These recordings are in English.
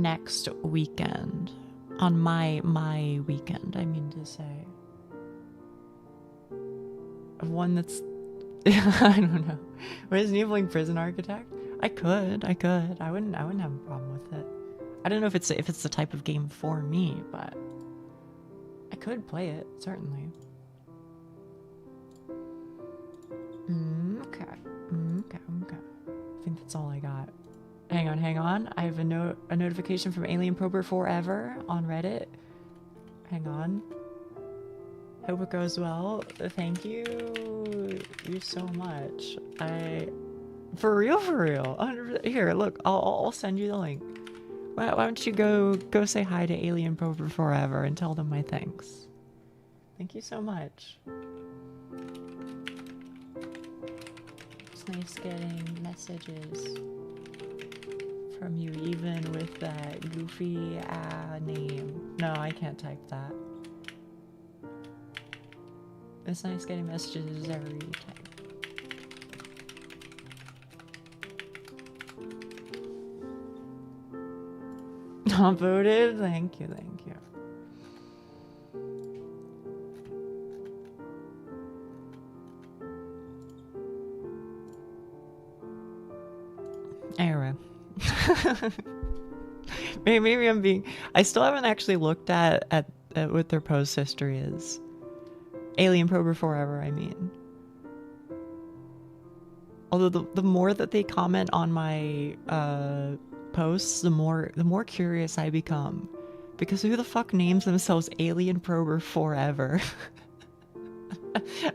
next weekend. On my weekend, I mean to say. One that's I don't know. What is Neebling Prison Architect? I could. I wouldn't have a problem with it. I don't know if it's the type of game for me, but I could play it, certainly. Okay. I think that's all I got. Hang on. I have a notification from Alien Prober Forever on Reddit. Hang on. Hope it goes well. Thank you so much. For real. Here, look, I'll send you the link. Why don't you go say hi to Alien Prober Forever and tell them my thanks. Thank you so much. It's nice getting messages from you, even with that goofy name. No, I can't type that. It's nice getting messages every time. Not voted? Thank you. Anyway. Maybe I'm being... I still haven't actually looked at what their post history is. Alien Prober Forever, I mean. Although the more that they comment on my posts, the more curious I become. Because who the fuck names themselves Alien Prober Forever?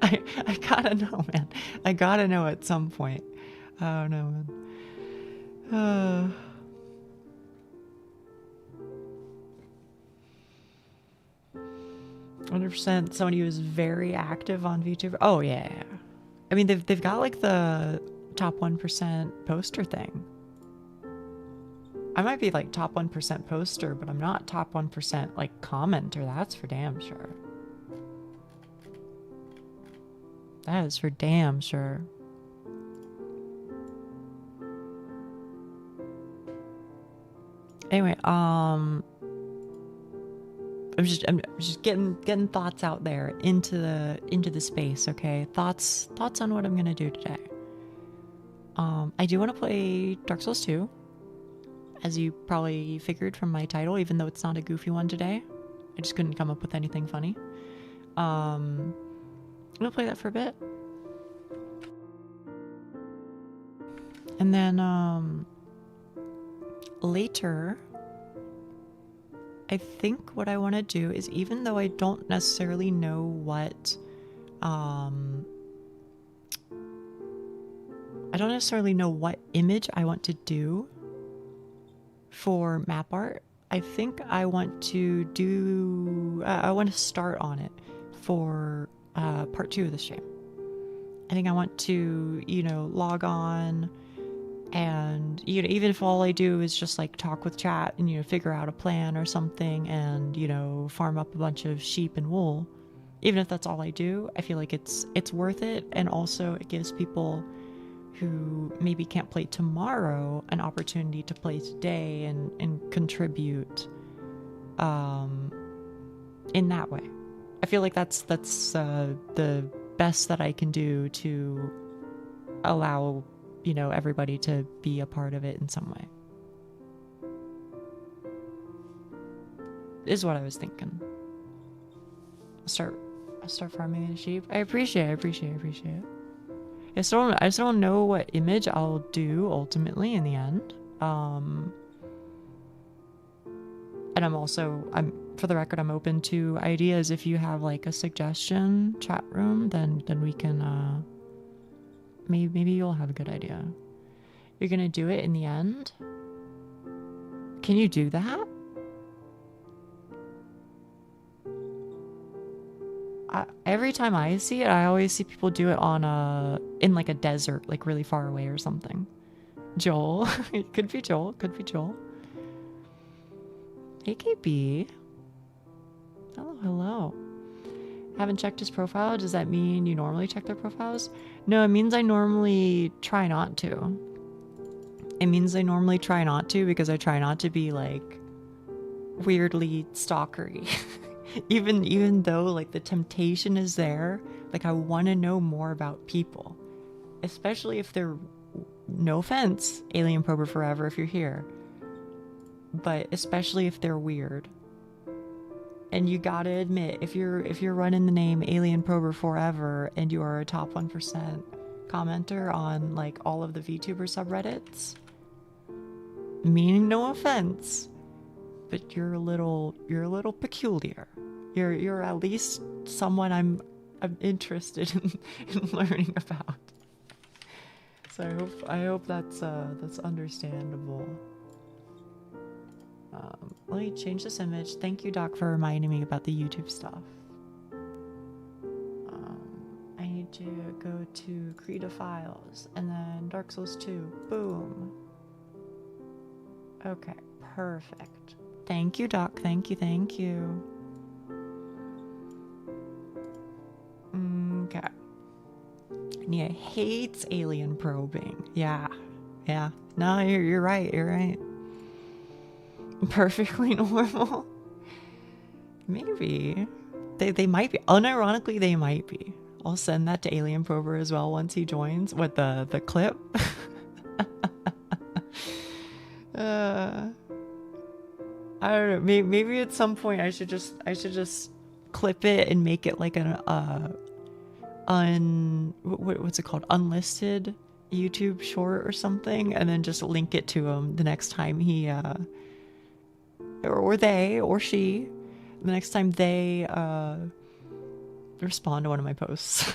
I gotta know, man. I gotta know at some point. I don't know, man. 100% somebody who's very active on VTuber. Oh yeah. I mean they've got like the top 1% poster thing. I might be like top 1% poster, but I'm not top 1% like commenter. That's for damn sure. That is for damn sure. Anyway, I'm just getting thoughts out there into the space, okay? Thoughts on what I'm gonna do today. I do want to play Dark Souls 2, as you probably figured from my title, even though it's not a goofy one today. I just couldn't come up with anything funny. I'm gonna play that for a bit. And then later, I think what I want to do is, even though I don't necessarily know what image I want to do for map art, I think I want to do I want to start on it for part 2 of the stream. I think I want to, log on and, even if all I do is just like talk with chat and, figure out a plan or something and, farm up a bunch of sheep and wool, even if that's all I do, I feel like it's worth it. And also it gives people who maybe can't play tomorrow an opportunity to play today and contribute in that way. I feel like that's the best that I can do to allow everybody to be a part of it in some way. Is what I was thinking. I'll start farming the sheep. I appreciate it. I just don't know what image I'll do ultimately in the end. And for the record, I'm open to ideas. If you have like a suggestion chat room, then we can maybe you'll have a good idea. You're gonna do it in the end? Can you do that? Every time I see it, I always see people do it in like a desert, like really far away or something. Joel. Could be Joel. Hey KB. Hello. Haven't checked his profile. Does that mean you normally check their profiles? No, it means I normally try not to. It means I normally try not to, because I try not to be like weirdly stalkery. even though like the temptation is there, like I want to know more about people, especially if they're, no offense, Alien Prober Forever if you're here, but especially if they're weird. And you gotta admit, if you're running the name Alien Prober Forever and you are a top 1% commenter on like all of the VTuber subreddits, meaning no offense, but you're a little peculiar. You're at least someone I'm interested in learning about. So I hope that's understandable. Let me change this image. Thank you, Doc, for reminding me about the YouTube stuff. I need to go to Creative Files and then Dark Souls 2. Boom. Okay, perfect. Thank you, Doc. Thank you. Okay. Nia hates alien probing. Yeah. No, you're right. Perfectly normal. Maybe. They might be. Unironically, they might be. I'll send that to Alien Prober as well once he joins with the clip. I don't know. Maybe at some point I should just clip it and make it like an what's it called? Unlisted YouTube short or something, and then just link it to him the next time he or they or she, the next time they respond to one of my posts.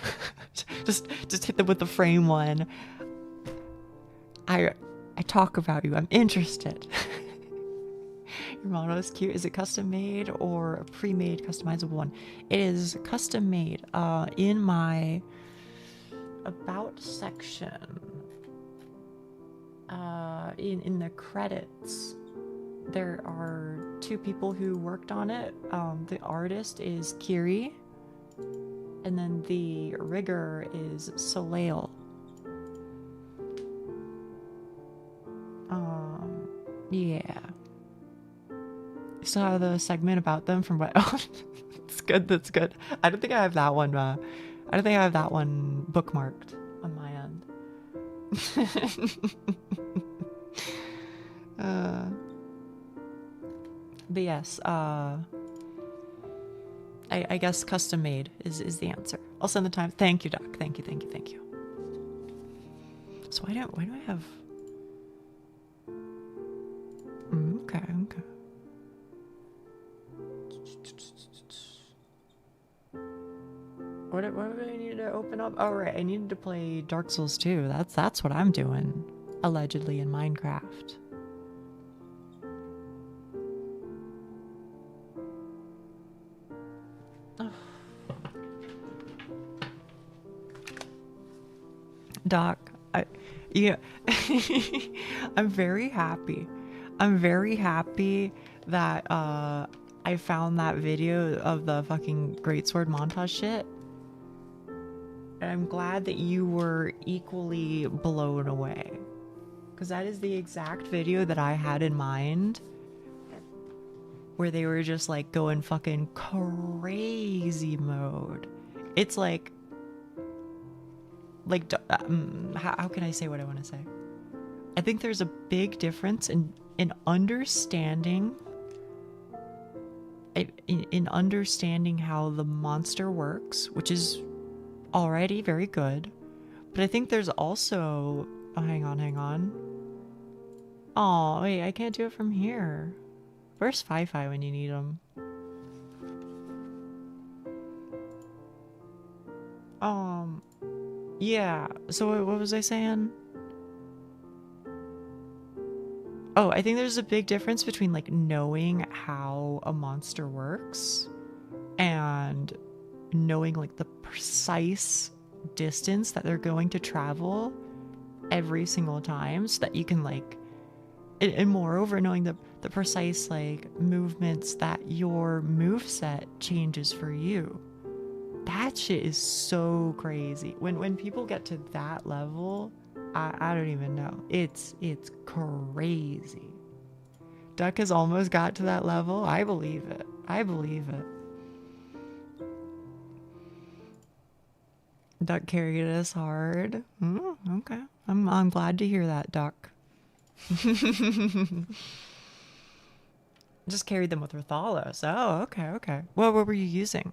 just hit them with the frame one. I talk about you. I'm interested. Your model is cute. Is it custom made or a pre-made customizable one? It is custom made. In my about section, in the credits, there are 2 people who worked on it. The artist is Kiri, and then the rigger is Soleil. Yeah. Still have the segment about them from what? Oh, that's good. I don't think I have that one. I don't think I have that one bookmarked on my end. But yes, I guess custom made is the answer. I'll send the time. Thank you, Doc. Thank you. So why do I have? Okay. What do I need to open up? Oh right, I needed to play Dark Souls 2. That's what I'm doing, allegedly, in Minecraft. Doc, I'm very happy. I'm very happy that I found that video of the fucking greatsword montage shit. And I'm glad that you were equally blown away. Because that is the exact video that I had in mind. Where they were just like going fucking crazy mode. It's like how can I say what I want to say? I think there's a big difference in understanding how the monster works, which is already very good. But I think there's also, oh, hang on. Oh, wait, I can't do it from here. Where's Fi-Fi when you need him? Yeah, so what was I saying? Oh, I think there's a big difference between like knowing how a monster works and knowing like the precise distance that they're going to travel every single time, so that you can like, and moreover knowing the precise like movements that your moveset changes for you. That shit is so crazy. When people get to that level, I don't even know. It's crazy. Duck has almost got to that level. I believe it. I believe it. Duck carried us hard. Okay. I'm glad to hear that, Duck. Just carried them with Rathalos. Oh, okay, okay. What were you using?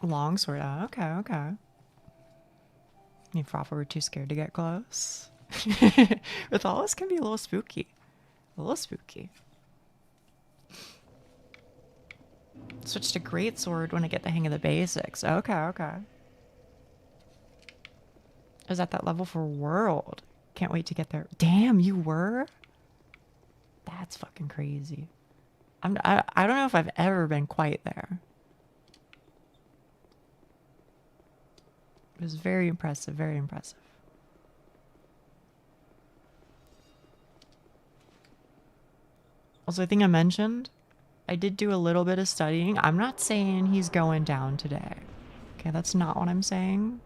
Longsword. Oh, okay, okay. Me and Frappa were too scared to get close. Rathalos can be a little spooky. A little spooky. Switch to Greatsword when I get the hang of the basics. Okay, okay. I was at that level for World. Can't wait to get there. Damn, you were? That's fucking crazy. I don't know if I've ever been quite there. It was very impressive, very impressive. Also, I think I mentioned, I did do a little bit of studying. I'm not saying he's going down today. Okay, that's not what I'm saying.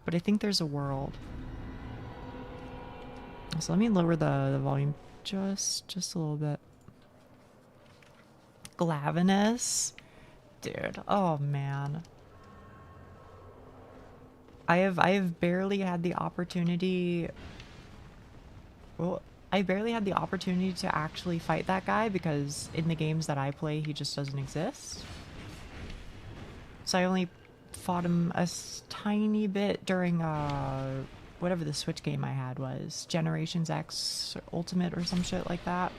But I think there's a world. So let me lower the volume just a little bit. Glavinus? Dude, oh man. I have barely had the opportunity. Well, I barely had the opportunity to actually fight that guy because in the games that I play, he just doesn't exist. So I only fought him a tiny bit during whatever the Switch game I had was. Generations X Ultimate or some shit like that.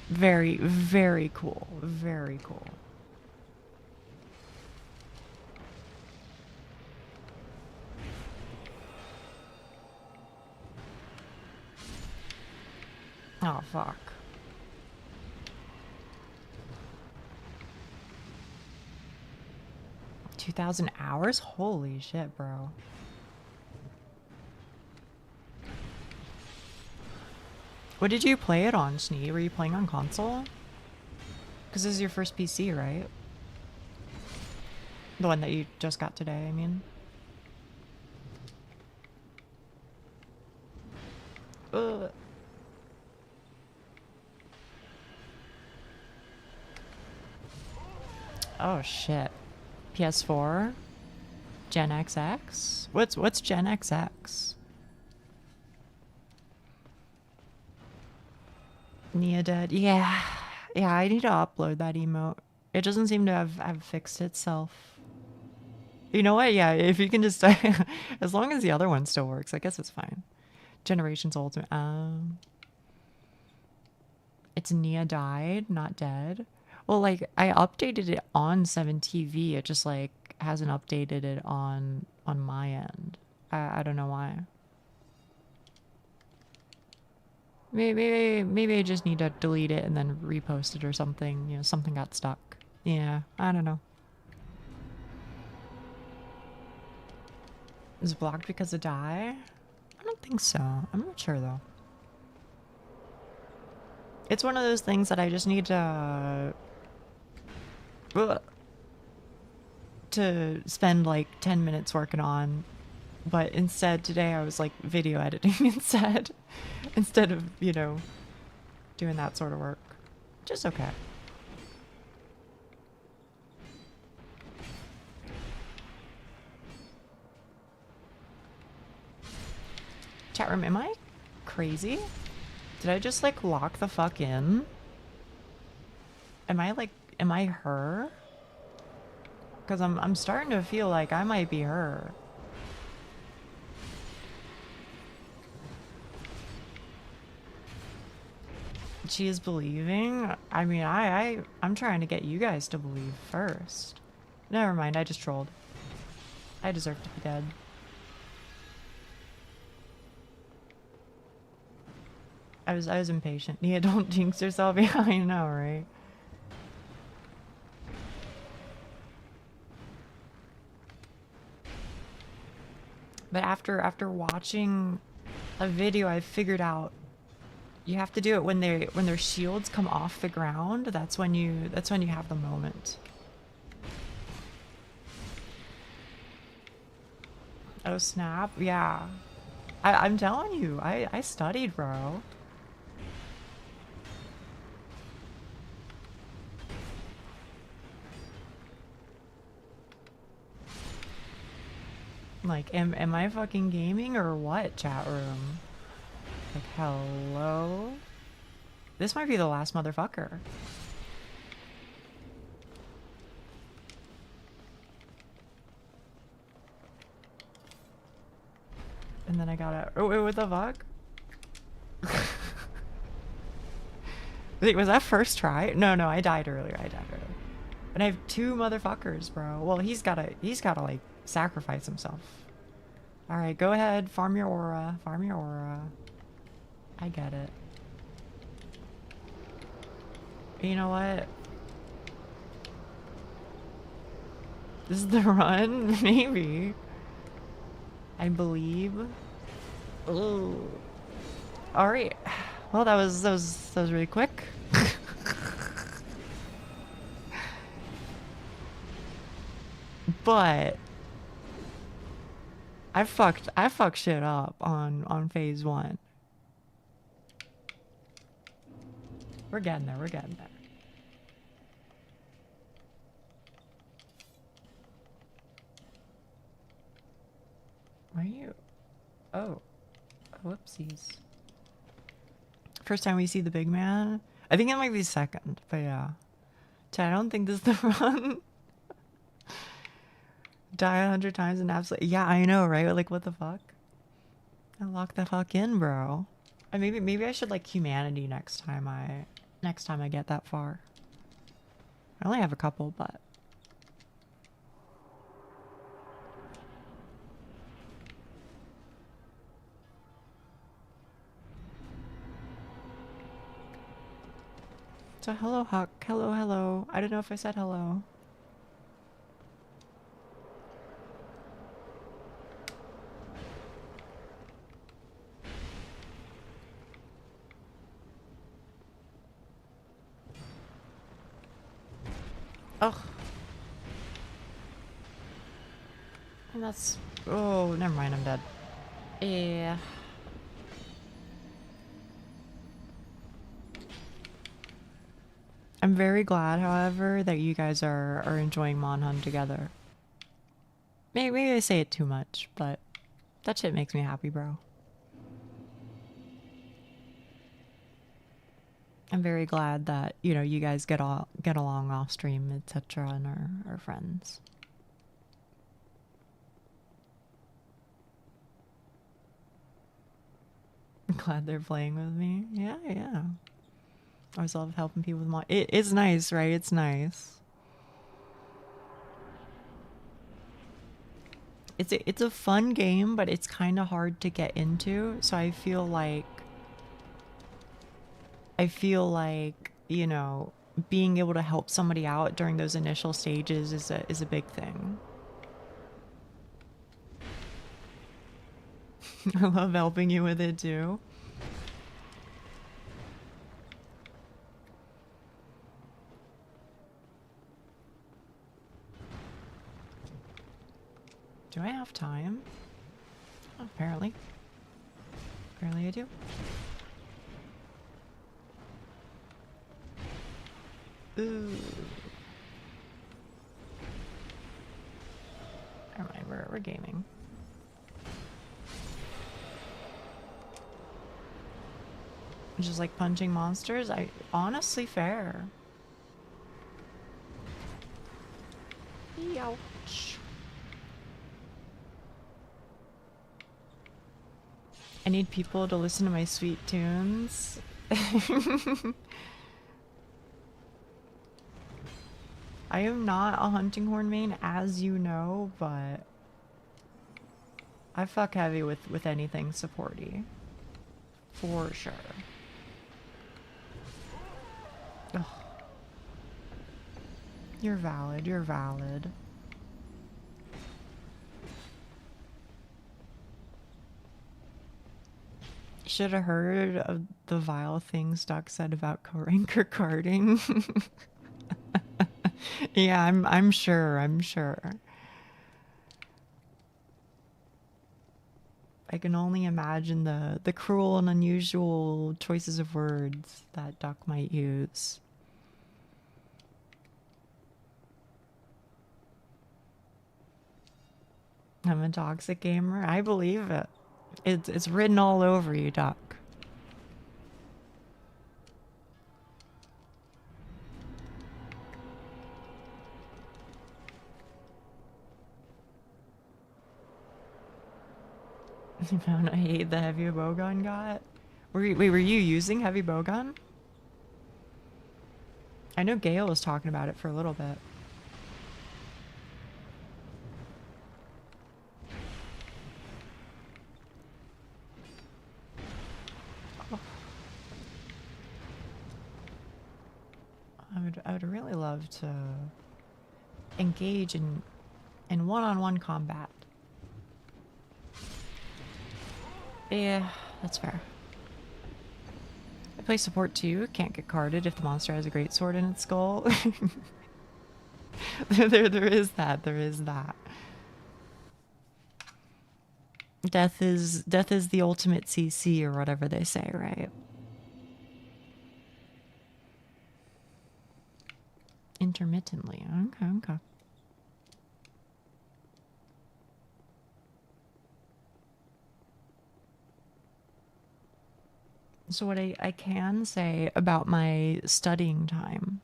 Very, very cool. Very cool. Oh, fuck. $2,000 hours? Holy shit, bro. What did you play it on, Snee? Were you playing on console? Because this is your first PC, right? The one that you just got today, I mean. Ugh. Oh shit. PS4? Gen XX? What's Gen XX? Nia dead. Yeah. Yeah, I need to upload that emote. It doesn't seem to have fixed itself. You know what? Yeah, if you can just as long as the other one still works, I guess it's fine. Generations Ultimate. It's Nia died, not dead. Well, like, I updated it on 7TV. It just, like, hasn't updated it on my end. I don't know why. Maybe I just need to delete it and then repost it or something. You know, something got stuck. Yeah, I don't know. Is it blocked because of die? I don't think so. I'm not sure, though. It's one of those things that I just need to spend like 10 minutes working on, but instead today I was like video editing instead of, you know, doing that sort of work. Just okay. Chat room, am I crazy? Did I just like lock the fuck in? Am I her? Because I'm starting to feel like I might be her. She is believing? I mean, I'm trying to get you guys to believe first. Never mind, I just trolled. I deserve to be dead. I was impatient. Nia, don't jinx yourself. Yeah, I know, right? But after watching a video, I figured out you have to do it when their shields come off the ground. That's when you have the moment. Oh snap, yeah. I'm telling you, I studied, bro. Like, am I fucking gaming or what, chat room? Like, hello? This might be the last motherfucker. And then I gotta... Oh, wait, what the fuck? Wait, was that first try? No, I died earlier. And I have 2 motherfuckers, bro. Well, he's gotta, like, sacrifice himself. Alright, go ahead. Farm your aura. I get it. You know what? This is the run? Maybe. I believe. Ooh. Alright. Well, that was really quick. But I fucked shit up on phase 1. We're getting there. Where are you? Oh. Whoopsies. First time we see the big man? I think it might be second, but yeah. I don't think this is the run. Die 100 times and absolutely... Yeah, I know, right? Like, what the fuck? I lock the fuck in, bro. And maybe I should, like, humanity next time I get that far. I only have a couple, but... So hello, Huck. Hello. I don't know if I said hello. Ugh. And that's... Oh, never mind, I'm dead. Yeah. I'm very glad, however, that you guys are enjoying Monhunt together. Maybe I say it too much, but that shit makes me happy, bro. I'm very glad that, you know, you guys get along off stream, etc., and are friends. I'm glad they're playing with me. Yeah. I always love helping people with it's nice, right? It's nice. It's a fun game, but it's kind of hard to get into. So I feel like, you know, being able to help somebody out during those initial stages is a big thing. I love helping you with it too. Do I have time? Oh, apparently. Apparently I do. Ooh. Never mind, we're gaming. Just like punching monsters? Honestly fair. Ouch. I need people to listen to my sweet tunes. I am not a hunting horn main, as you know, but I fuck heavy with anything supporty. For sure. Ugh. You're valid. Should have heard of the vile things Doc said about co-ranker carding. Yeah, I'm sure. I can only imagine the cruel and unusual choices of words that Duck might use. I'm a toxic gamer. I believe it. It's written all over you, Duck. You found I hate the heavy bowgun got? Wait, were you using heavy bowgun? I know Gale was talking about it for a little bit. Oh. I would really love to engage in one-on-one combat. Yeah, that's fair. I play support too. Can't get carded if the monster has a great sword in its skull. there is that. There is that. Death is the ultimate CC or whatever they say, right? Intermittently. Okay. So what I can say about my studying time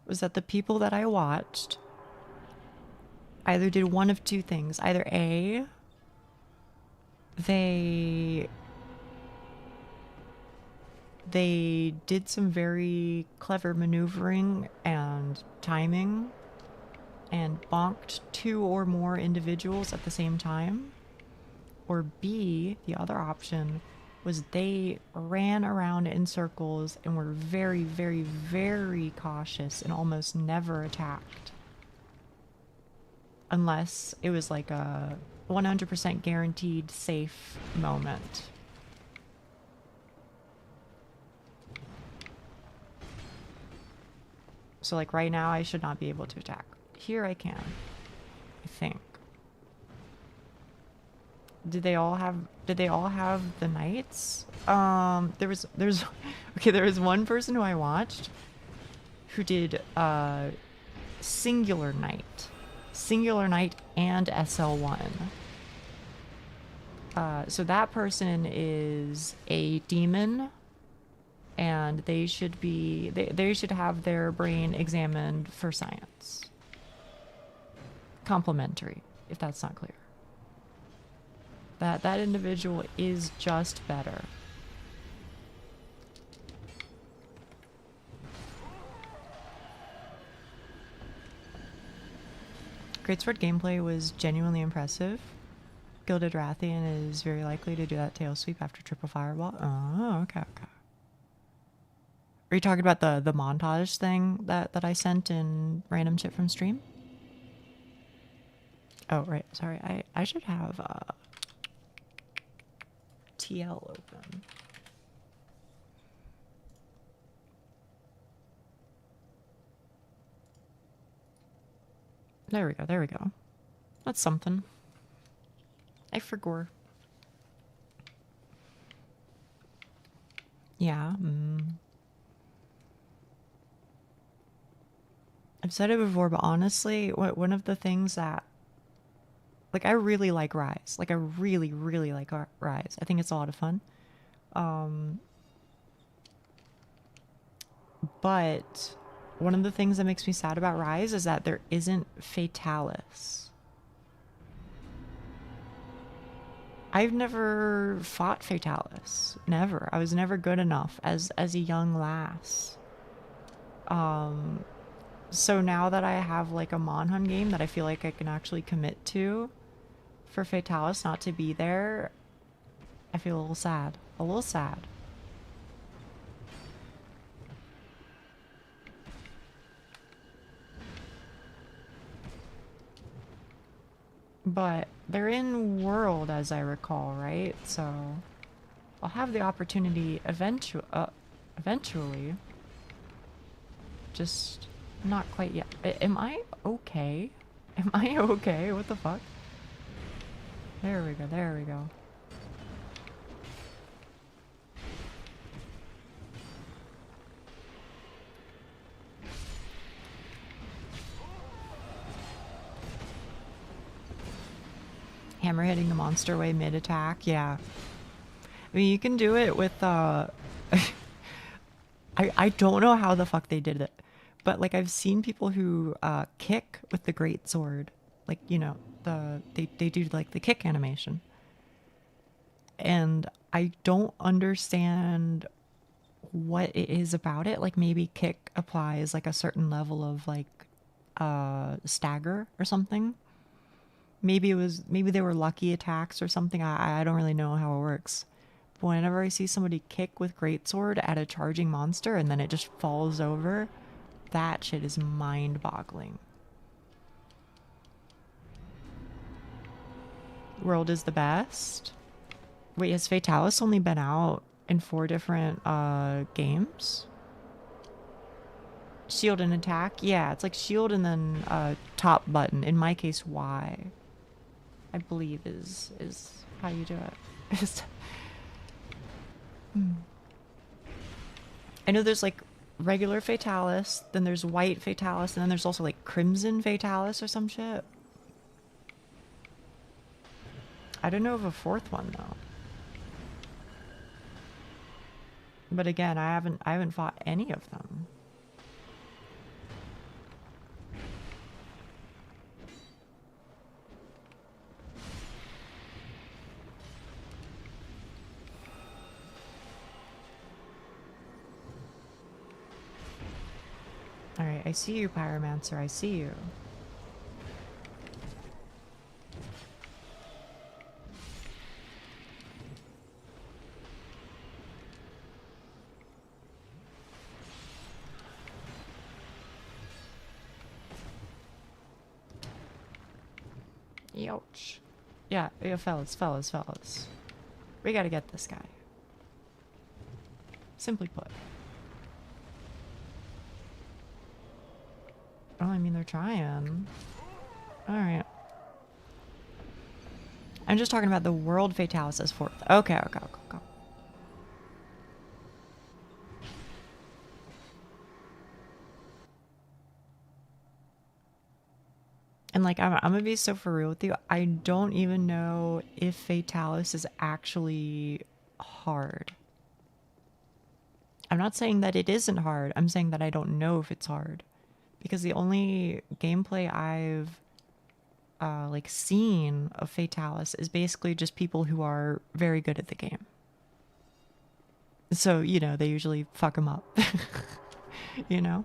was that the people that I watched either did one of two things. Either A, they did some very clever maneuvering and timing and bonked 2 or more individuals at the same time. Or B, the other option, was they ran around in circles and were very, very, very cautious and almost never attacked. Unless it was like a 100% guaranteed safe moment. So like right now I should not be able to attack. Here I can, I think. Did they all have the knights? There was one person who I watched who did singular knight and SL1. So that person is a demon, and they should be they should have their brain examined for science. Complementary, if that's not clear. That individual is just better. Greatsword gameplay was genuinely impressive. Gilded Rathian is very likely to do that tail sweep after triple fireball. Oh, okay. Are you talking about the montage thing that I sent in random shit from stream? Oh, right. Sorry. I should have TL open. There we go. That's something. I forgot. Yeah. I've said it before, but honestly, one of the things that, like, I really like Rise. Like, I really, really like Rise. I think it's a lot of fun. But one of the things that makes me sad about Rise is that there isn't Fatalis. I've never fought Fatalis. Never. I was never good enough as a young lass. So now that I have like a Monhun game that I feel like I can actually commit to, for Fatalis not to be there, I feel a little sad. A little sad. But they're in World, as I recall, right? So I'll have the opportunity eventually. Just not quite yet. Am I okay? Am I okay? What the fuck? There we go, there we go. Hammer hitting the monster away mid-attack, yeah. I mean, you can do it with, I don't know how the fuck they did it, but, like, I've seen people who, kick with the greatsword. Like, you know, they do, like, the kick animation. And I don't understand what it is about it. Like, maybe kick applies, like, a certain level of, like, stagger or something. Maybe they were lucky attacks or something. I don't really know how it works. But whenever I see somebody kick with greatsword at a charging monster and then it just falls over, that shit is mind-boggling. World is the best. Wait, has Fatalis only been out in 4 different games? Shield and attack? Yeah, it's like shield and then top button. In my case, Y. I believe is how you do it. I know there's like regular Fatalis, then there's white Fatalis, and then there's also like crimson Fatalis or some shit. I don't know of a 4th one though. But again, I haven't fought any of them. Alright, I see you, Pyromancer, I see you. Ouch. Yeah, fellas. We gotta get this guy. Simply put. Oh, I mean, they're trying. Alright. I'm just talking about the world Fatalis as 4th. Okay. And like, I'm gonna be so for real with you. I don't even know if Fatalis is actually hard. I'm not saying that it isn't hard. I'm saying that I don't know if it's hard. Because the only gameplay I've like seen of Fatalis is basically just people who are very good at the game. So, you know, they usually fuck them up. You know?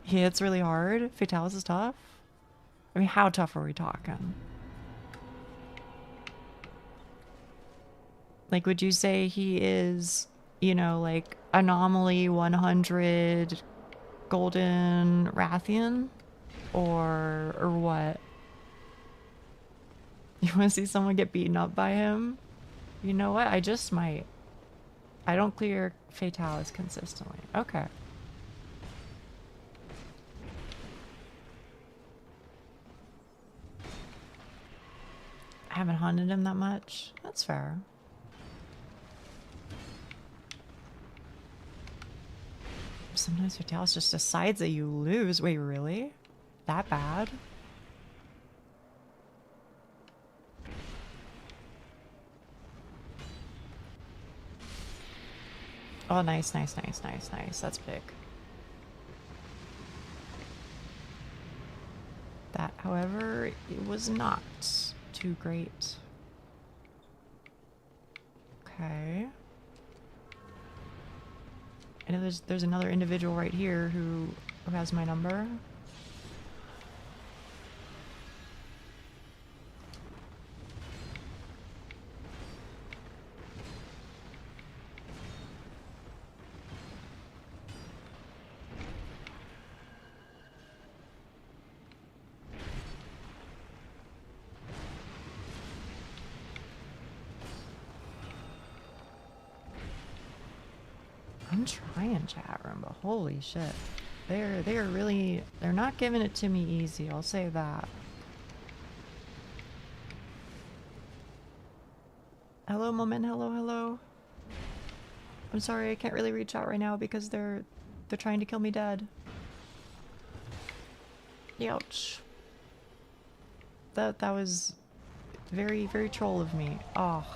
Yeah, it's really hard. Fatalis is tough. I mean, how tough are we talking? Like, would you say he is, you know, like, Anomaly 100 Golden Rathian? Or what? You want to see someone get beaten up by him? You know what? I just might. I don't clear Fatalis consistently. Okay. I haven't hunted him that much. That's fair. Sometimes Fatalis just decides that you lose. Wait, really? That bad? Oh, nice. That's big. That, however, it was not too great. Okay. I know there's another individual right here who has my number. I'm trying, chat room, but holy shit. They're really, they're not giving it to me easy, I'll say that. Hello, Moment. Hello, hello. I'm sorry, I can't really reach out right now because they're trying to kill me dead. Ouch. That was very, very troll of me. Oh.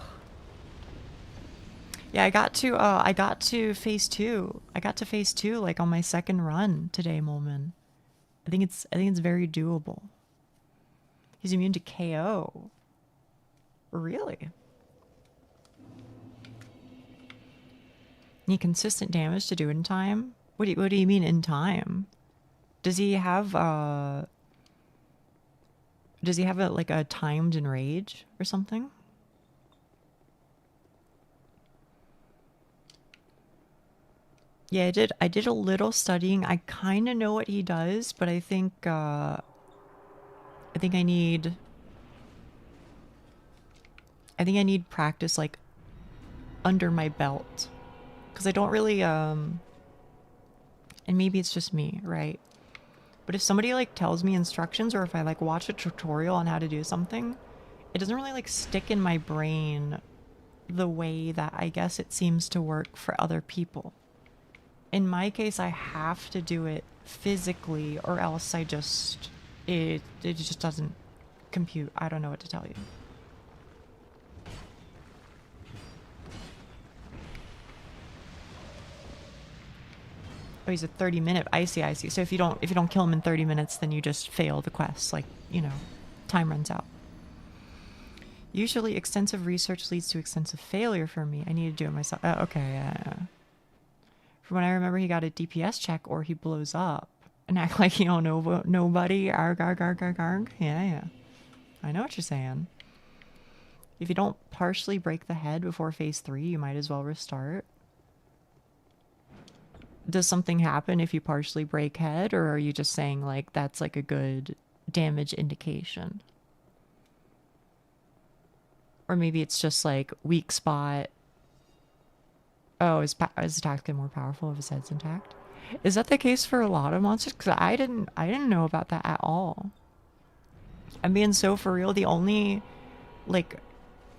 Yeah, I got to phase 2. I got to phase 2 like on my second run today, Molman. I think it's very doable. He's immune to KO. Really? Need consistent damage to do it in time? What do you mean in time? Does he have a like a timed enrage or something? Yeah, I did a little studying. I kind of know what he does, but I think I need practice like under my belt. Cuz I don't really and maybe it's just me, right? But if somebody like tells me instructions or if I like watch a tutorial on how to do something, it doesn't really like stick in my brain the way that I guess it seems to work for other people. In my case, I have to do it physically or else it just doesn't compute. I don't know what to tell you. Oh, he's a 30-minute. I see. So if you don't kill him in 30 minutes, then you just fail the quest. Like, you know, time runs out. Usually extensive research leads to extensive failure for me. I need to do it myself. Okay. From what I remember, he got a DPS check or he blows up and act like you don't know nobody. Arg, arg, arg, arg, arg. Yeah. I know what you're saying. If you don't partially break the head before phase 3, you might as well restart. Does something happen if you partially break head, or are you just saying like that's like a good damage indication? Or maybe it's just like weak spot. Oh, is attack get more powerful if his head's intact? Is that the case for a lot of monsters? Because I didn't know about that at all. I'm being so for real. The only like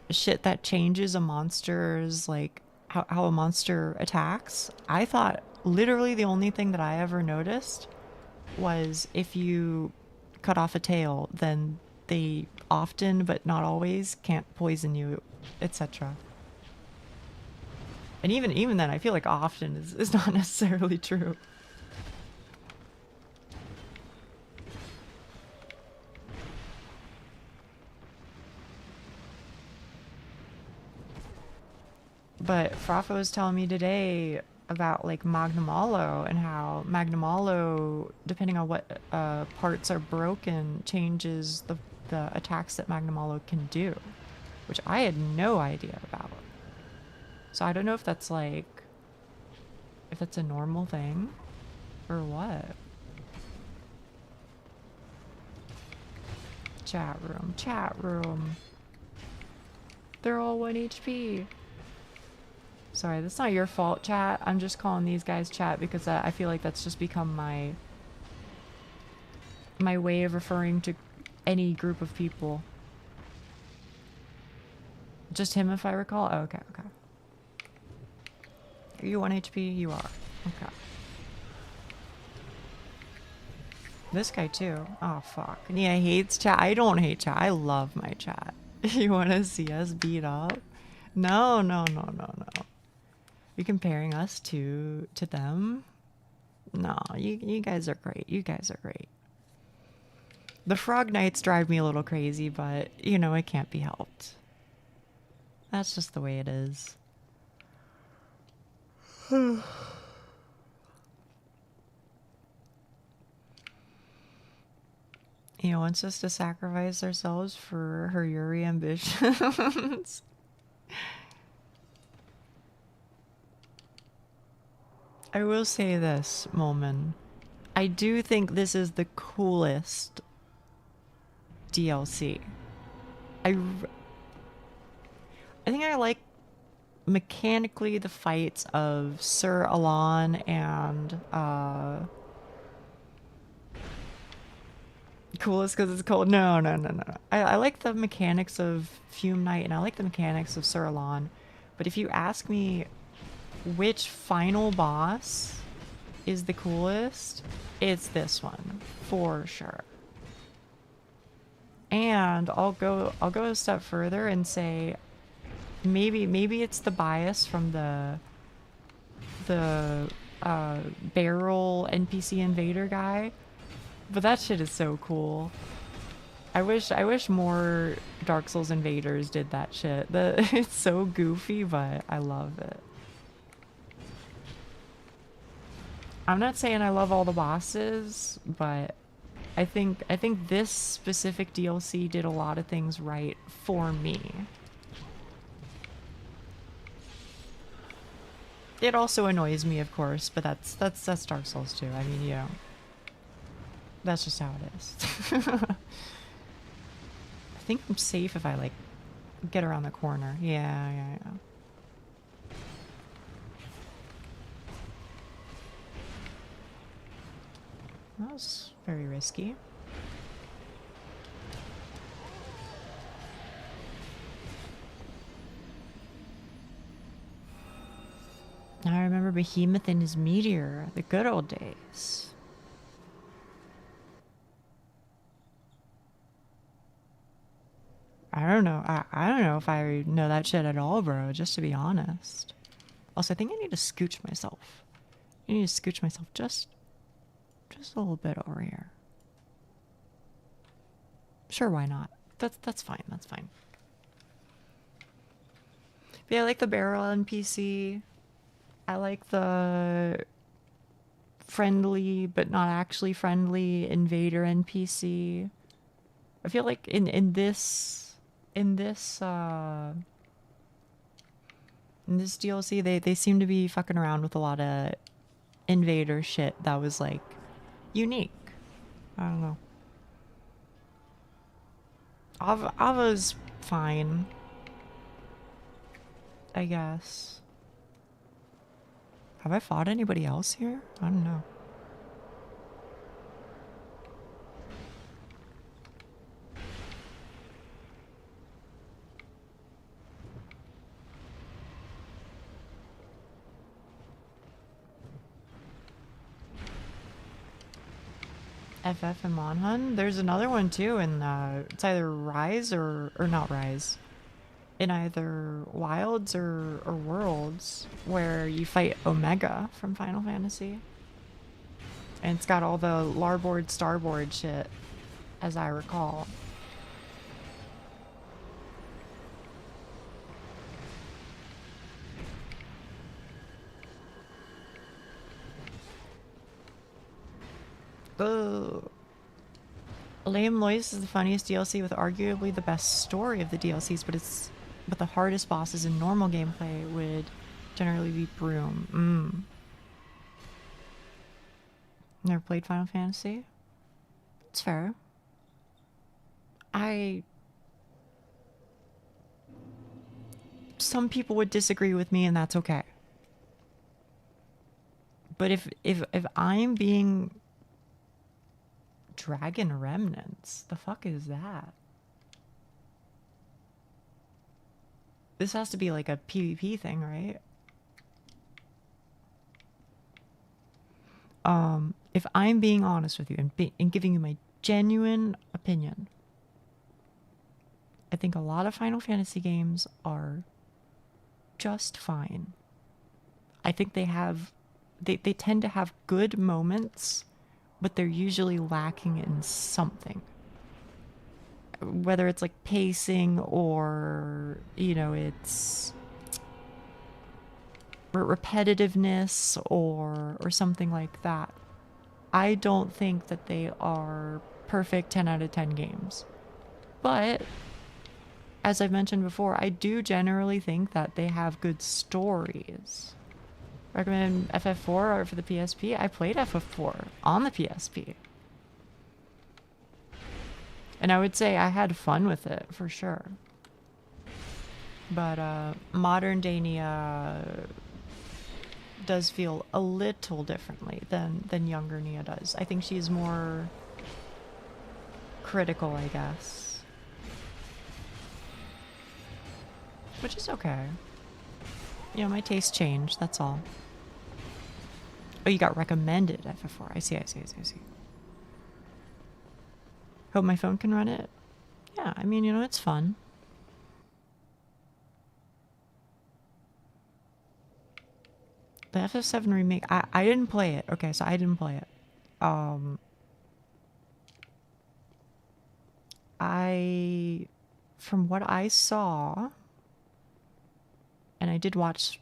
shit that changes a monster's like how a monster attacks, I thought literally the only thing that I ever noticed was if you cut off a tail, then they often but not always can't poison you, etc. And even then, I feel like often is not necessarily true. But Frafa was telling me today about like Magnamalo and how Magnamalo, depending on what parts are broken, changes the attacks that Magnamalo can do, which I had no idea about. So I don't know if that's like, if that's a normal thing or what. Chat room. They're all 1 HP. Sorry, that's not your fault, chat. I'm just calling these guys chat because I feel like that's just become my way of referring to any group of people. Just him, if I recall? Oh, okay. Are you 1 HP? You are. Okay. This guy too. Oh, fuck. Yeah, hates chat. I don't hate chat. I love my chat. You want to see us beat up? No. You're comparing us to them? No, you guys are great. You guys are great. The Frog Knights drive me a little crazy, but, you know, it can't be helped. That's just the way it is. He wants us to sacrifice ourselves for her Yuri ambitions. I will say this, Molman. I do think this is the coolest DLC. I think I like mechanically the fights of Sir Alon and Coolest because it's cold. No, no, no, no. I like the mechanics of Fume Knight and I like the mechanics of SL1. But if you ask me which final boss is the coolest, it's this one for sure. And I'll go a step further and say maybe it's the bias from the barrel NPC invader guy, but that shit is so cool. I wish more Dark Souls invaders did that shit. It's so goofy, but I love it. I'm not saying I love all the bosses, but I think this specific DLC did a lot of things right for me. It also annoys me, of course, but that's Dark Souls too. I mean, you know, that's just how it is. I think I'm safe if I like get around the corner. Yeah. That was very risky. I remember Behemoth and his meteor, the good old days. I don't know. I don't know if I know that shit at all, bro, just to be honest. Also, I think I need to scooch myself. I need to scooch myself just a little bit over here. Sure, why not? That's fine. That's fine. But yeah, I like the barrel NPC. I like the friendly but not actually friendly invader NPC. I feel like in this DLC they seem to be fucking around with a lot of invader shit that was like unique. I don't know. Ava's fine, I guess. Have I fought anybody else here? I don't know. FF and Monhun? There's another one too in it's either Rise or not Rise. In either Wilds or Worlds, where you fight Omega from Final Fantasy. And it's got all the larboard starboard shit, as I recall. Ugh. Lame Lois is the funniest DLC with arguably the best story of the DLCs, but the hardest bosses in normal gameplay would generally be Broom. Never played Final Fantasy? It's fair. Some people would disagree with me, and that's okay. But if I'm being Dragon Remnants, the fuck is that? This has to be like a PvP thing, right? If I'm being honest with you and giving you my genuine opinion, I think a lot of Final Fantasy games are just fine. I think they tend to have good moments, but they're usually lacking in something. Whether it's like pacing or, you know, it's repetitiveness or something like that. I don't think that they are perfect 10 out of 10 games. But as I've mentioned before, I do generally think that they have good stories. Recommend FF4 or for the PSP? I played FF4 on the PSP. And I would say I had fun with it, for sure. But modern day Nia does feel a little differently than younger Nia does. I think she's more critical, I guess. Which is okay. You know, my taste changed, that's all. Oh, you got recommended FF4. I see. Hope my phone can run it. Yeah, I mean, you know, it's fun. The FF7 remake, I didn't play it. Okay, so I didn't play it. From what I saw, and I did watch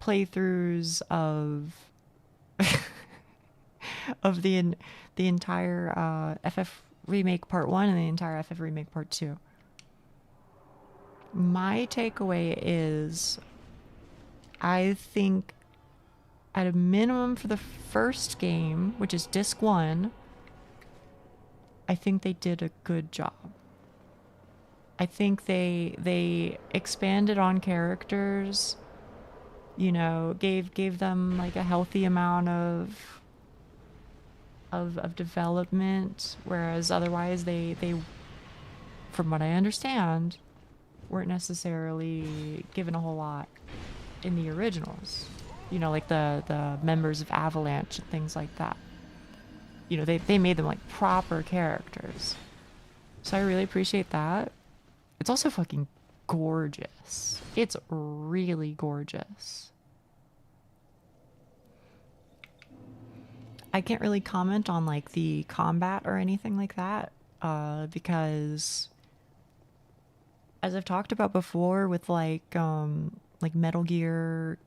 playthroughs of of the entire FF remake part 1 and the entire FF remake part 2. My takeaway is, I think at a minimum for the first game, which is disc 1, I think they did a good job. I think they expanded on characters, you know, gave them like a healthy amount of development, whereas otherwise they from what I understand weren't necessarily given a whole lot in the originals. You know, like the members of Avalanche and things like that. You know, they made them like proper characters. So I really appreciate that. It's also fucking gorgeous. It's really gorgeous. I can't really comment on like the combat or anything like that, because as I've talked about before with like Metal Gear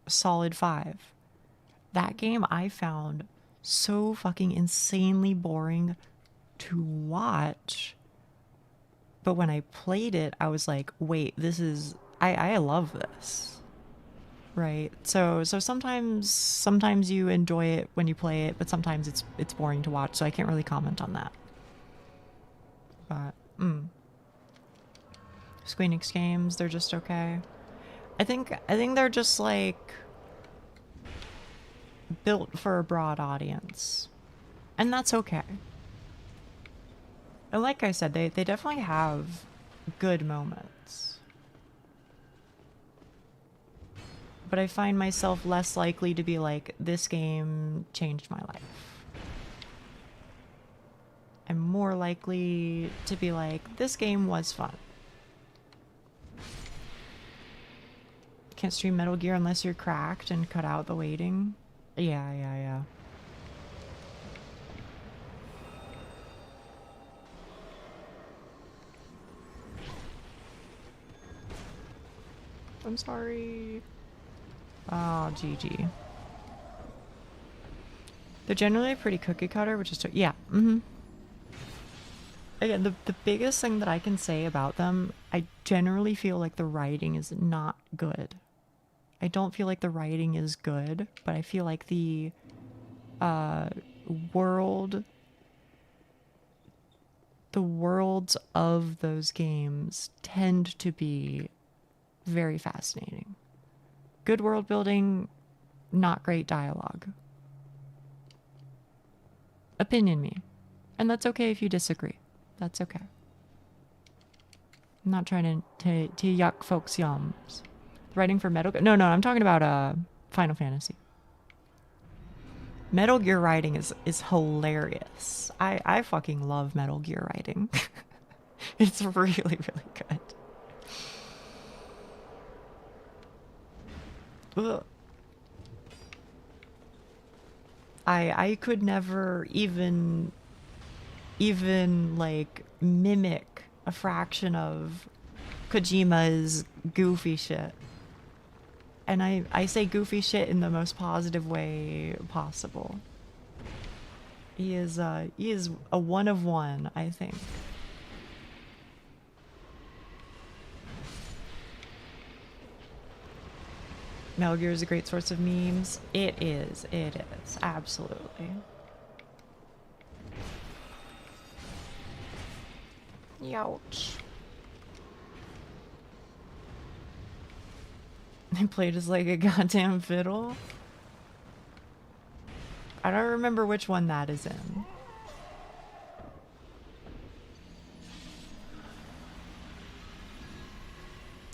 Solid 5, that game I found so fucking insanely boring to watch. But when I played it, I was like, wait, this is, I love this. Right? So sometimes you enjoy it when you play it, but sometimes it's boring to watch, so I can't really comment on that. But Square Enix games, they're just okay. I think they're just like built for a broad audience. And that's okay. And like I said, they definitely have good moments. But I find myself less likely to be like, this game changed my life. I'm more likely to be like, this game was fun. Can't stream Metal Gear unless you're cracked and cut out the waiting. Yeah. I'm sorry. Oh, GG. They're generally pretty cookie cutter, which is yeah. Again, the biggest thing that I can say about them, I generally feel like the writing is not good. I don't feel like the writing is good, but I feel like the worlds of those games tend to be very fascinating. Good world building, not great dialogue. Opinion me. And that's okay if you disagree. That's okay. I'm not trying to yuck folks' yums. Writing for Metal Gear? No, I'm talking about Final Fantasy. Metal Gear writing is hilarious. I fucking love Metal Gear writing. It's really, really good. Ugh. I could never even like mimic a fraction of Kojima's goofy shit. And I say goofy shit in the most positive way possible. He is a one of one, I think. Metal Gear is a great source of memes. It is, absolutely. Youch. They played as like a goddamn fiddle. I don't remember which one that is in.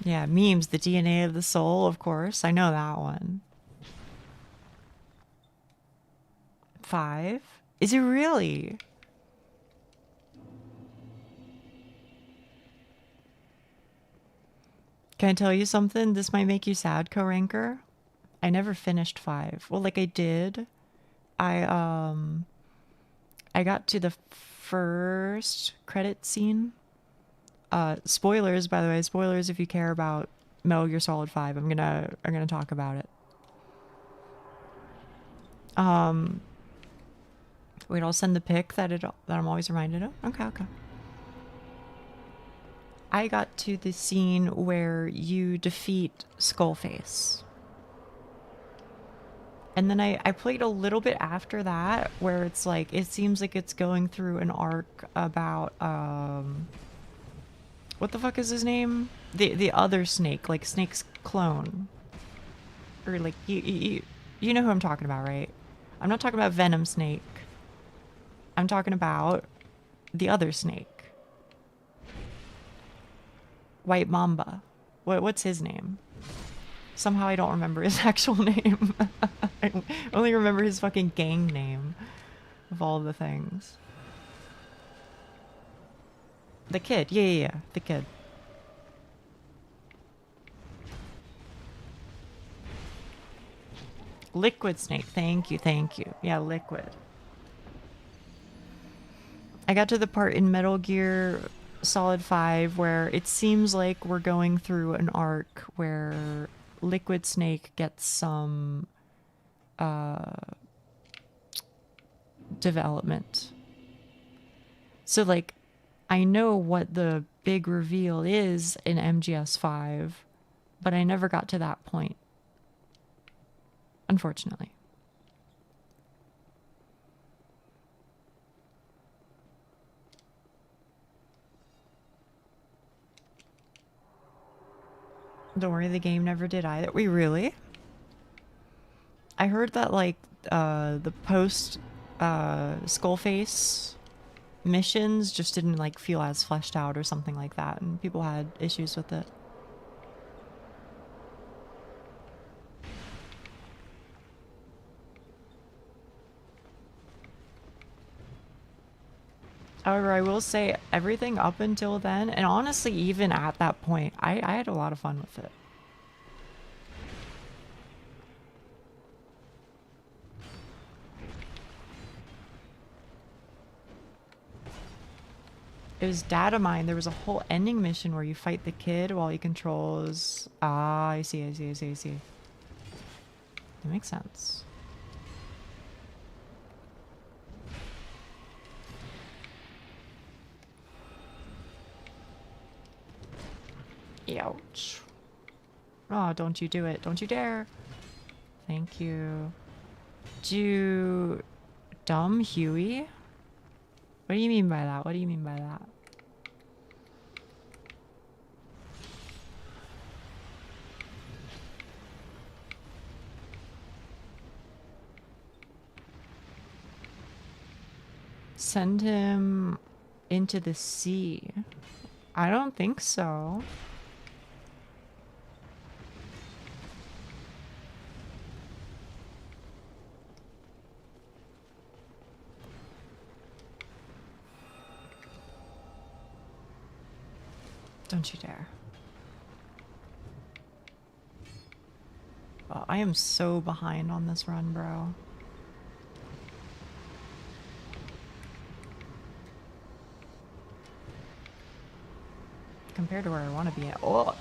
Yeah, memes, the DNA of the soul, of course. I know that one. 5? Is it really? Can I tell you something? This might make you sad, co-ranker. I never finished 5. Well, like I did. I got to the first credit scene. Spoilers, by the way. Spoilers if you care about Metal Gear Solid 5. I'm gonna talk about it. Wait, I'll send the pic that I'm always reminded of. Okay, okay. I got to the scene where you defeat Skullface. And then I played a little bit after that where it's like, it seems like it's going through an arc about, what the fuck is his name? The other Snake, like Snake's clone. Or like, you know who I'm talking about, right? I'm not talking about Venom Snake. I'm talking about the other Snake. White Mamba. What's his name? Somehow I don't remember his actual name. I only remember his fucking gang name of all the things. The kid. Yeah. The kid. Liquid Snake. Thank you. Yeah, Liquid. I got to the part in Metal Gear Solid 5 where it seems like we're going through an arc where Liquid Snake gets some development. So like I know what the big reveal is in MGS 5, but I never got to that point. Unfortunately. Don't worry, the game never did either. Wait, really? I heard that like the post Skullface missions just didn't like feel as fleshed out or something like that, and people had issues with it. However, I will say everything up until then, and honestly even at that point, I had a lot of fun with it. It was data mine. There was a whole ending mission where you fight the kid while he controls... Ah, I see. That makes sense. Ouch. Oh, don't you do it. Don't you dare. Thank you. Dumb Huey? What do you mean by that? Send him into the sea. I don't think so. Don't you dare. Oh, I am so behind on this run, bro. Compared to where I want to be at. Oh!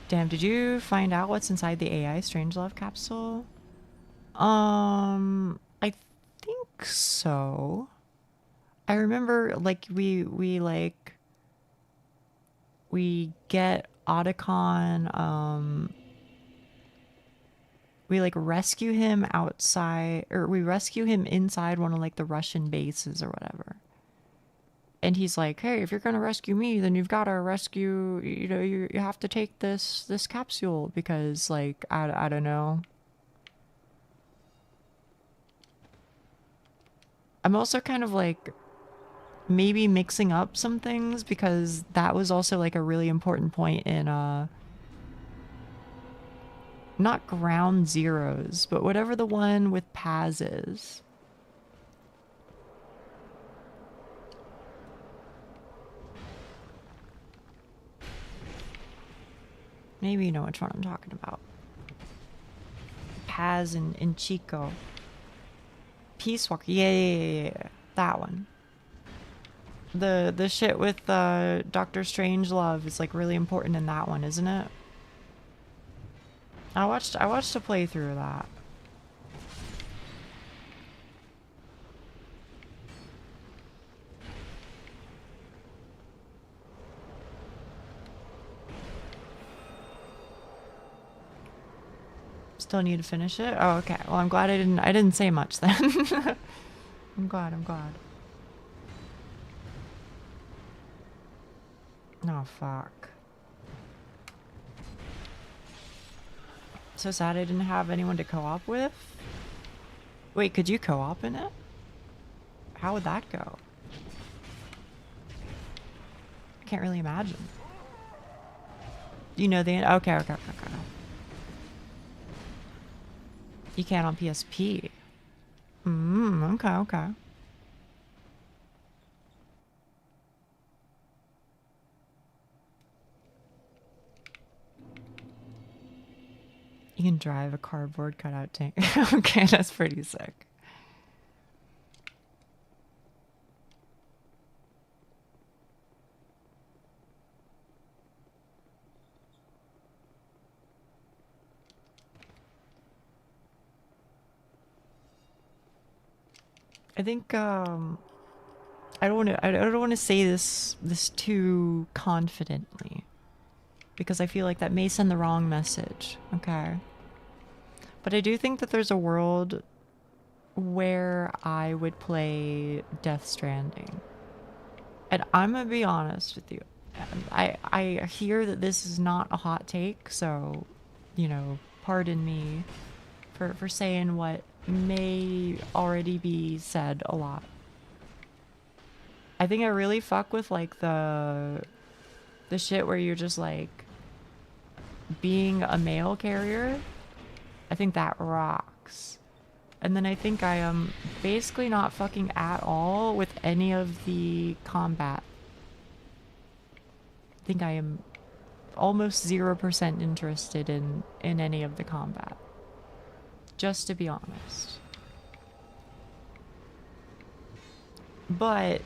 Damn, did you find out what's inside the AI Strangelove capsule? I think so. I remember, like, we get Otacon, we like rescue him outside, or we rescue him inside one of like the Russian bases or whatever. And he's like, hey, if you're gonna rescue me, then you've gotta rescue, you know, you have to take this capsule because like, I don't know. I'm also kind of like maybe mixing up some things, because that was also like a really important point in not Ground Zeroes, but whatever the one with Paz is. Maybe you know which one I'm talking about. Paz and Chico. Peace Walker. Yeah. That one. The shit with Dr. Strangelove is like really important in that one, isn't it? I watched a playthrough of that. Still need to finish it? Oh, okay. Well, I'm glad I didn't say much then. I'm glad. Oh, fuck. So sad I didn't have anyone to co-op with. Wait, could you co-op in it? How would that go? Can't really imagine. You know the... Okay. You can on PSP. Okay. You can drive a cardboard cutout tank. Okay, that's pretty sick. I think I don't want to say this too confidently, because I feel like that may send the wrong message. Okay. But I do think that there's a world where I would play Death Stranding. And I'm gonna be honest with you. I hear that this is not a hot take, so, you know, pardon me for saying what may already be said a lot. I think I really fuck with like the shit where you're just like being a mail carrier. I think that rocks. And then I think I am basically not fucking at all with any of the combat. I think I am almost 0% interested in any of the combat. Just to be honest. But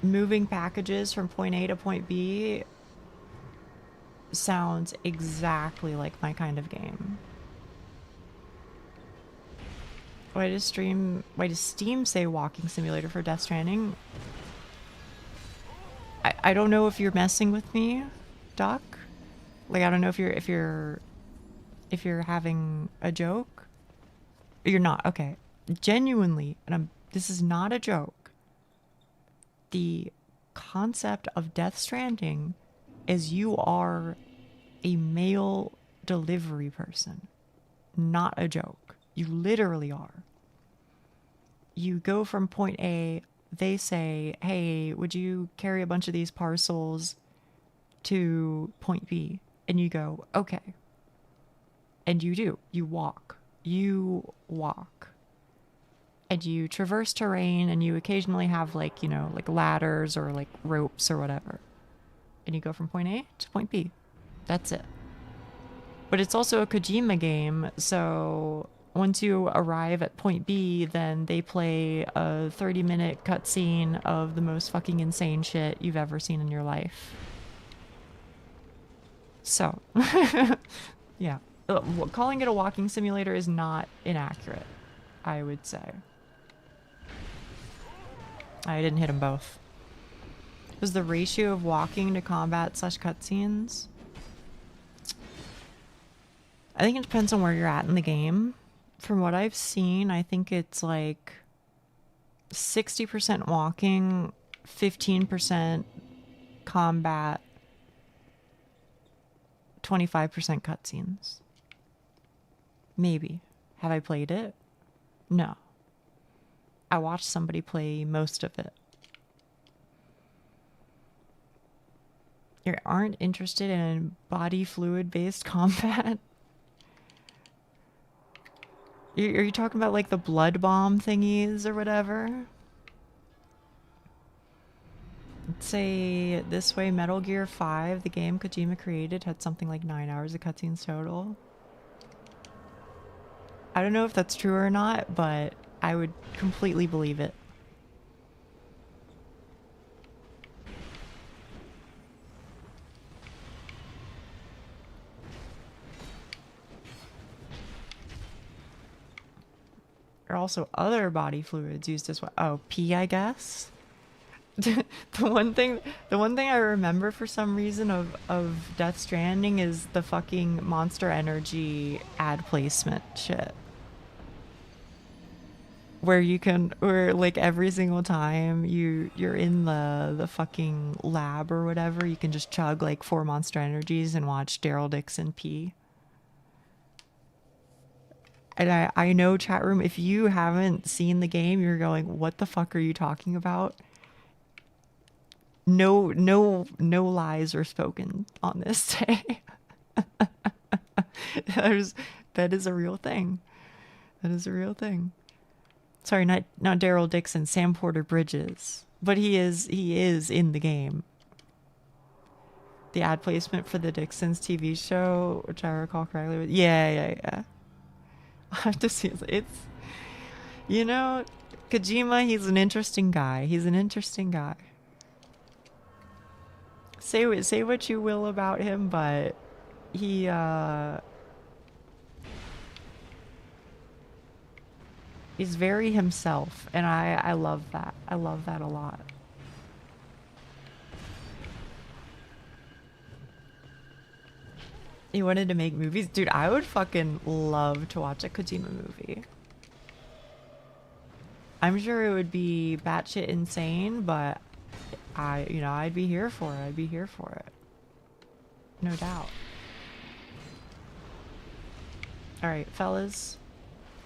moving packages from point A to point B sounds exactly like my kind of game. Why does Steam say walking simulator for Death Stranding? I don't know if you're messing with me, Doc. Like, I don't know if you're having a joke. You're not. Okay. Genuinely, and this is not a joke. The concept of Death Stranding is you are a mail delivery person. Not a joke. You literally are. You go from point A, they say, hey, would you carry a bunch of these parcels to point B? And you go, okay. And you do. You walk. And you traverse terrain, and you occasionally have like, you know, like ladders or like ropes or whatever. And you go from point A to point B. That's it. But it's also a Kojima game, so once you arrive at point B, then they play a 30-minute cutscene of the most fucking insane shit you've ever seen in your life. So, yeah. Calling it a walking simulator is not inaccurate, I would say. I didn't hit them both. Was the ratio of walking to combat / cutscenes? I think it depends on where you're at in the game. From what I've seen, I think it's like 60% walking, 15% combat, 25% cutscenes. Maybe. Have I played it? No. I watched somebody play most of it. You aren't interested in body fluid based combat? Are you talking about like the blood bomb thingies or whatever? Let's say this way, Metal Gear 5, the game Kojima created, had something like 9 hours of cutscenes total. I don't know if that's true or not, but I would completely believe it. There are also other body fluids used as well. Oh, pee, I guess. the one thing I remember for some reason of Death Stranding is the fucking Monster Energy ad placement shit. Where you can, or like every single time you're in the fucking lab or whatever, you can just chug like 4 Monster Energies and watch Daryl Dixon pee. And I know, chat room, if you haven't seen the game, you're going, what the fuck are you talking about? No lies are spoken on this day. That is a real thing. That is a real thing. Sorry, not Daryl Dixon, Sam Porter Bridges. But he is in the game. The ad placement for the Dixons TV show, which I recall correctly, was, yeah. I have to see it's, you know, Kojima, he's an interesting guy. He's an interesting guy. Say what you will about him, but he's very himself, and I love that. I love that a lot. He wanted to make movies? Dude, I would fucking love to watch a Kojima movie. I'm sure it would be batshit insane, but I'd be here for it. I'd be here for it. No doubt. Alright, fellas.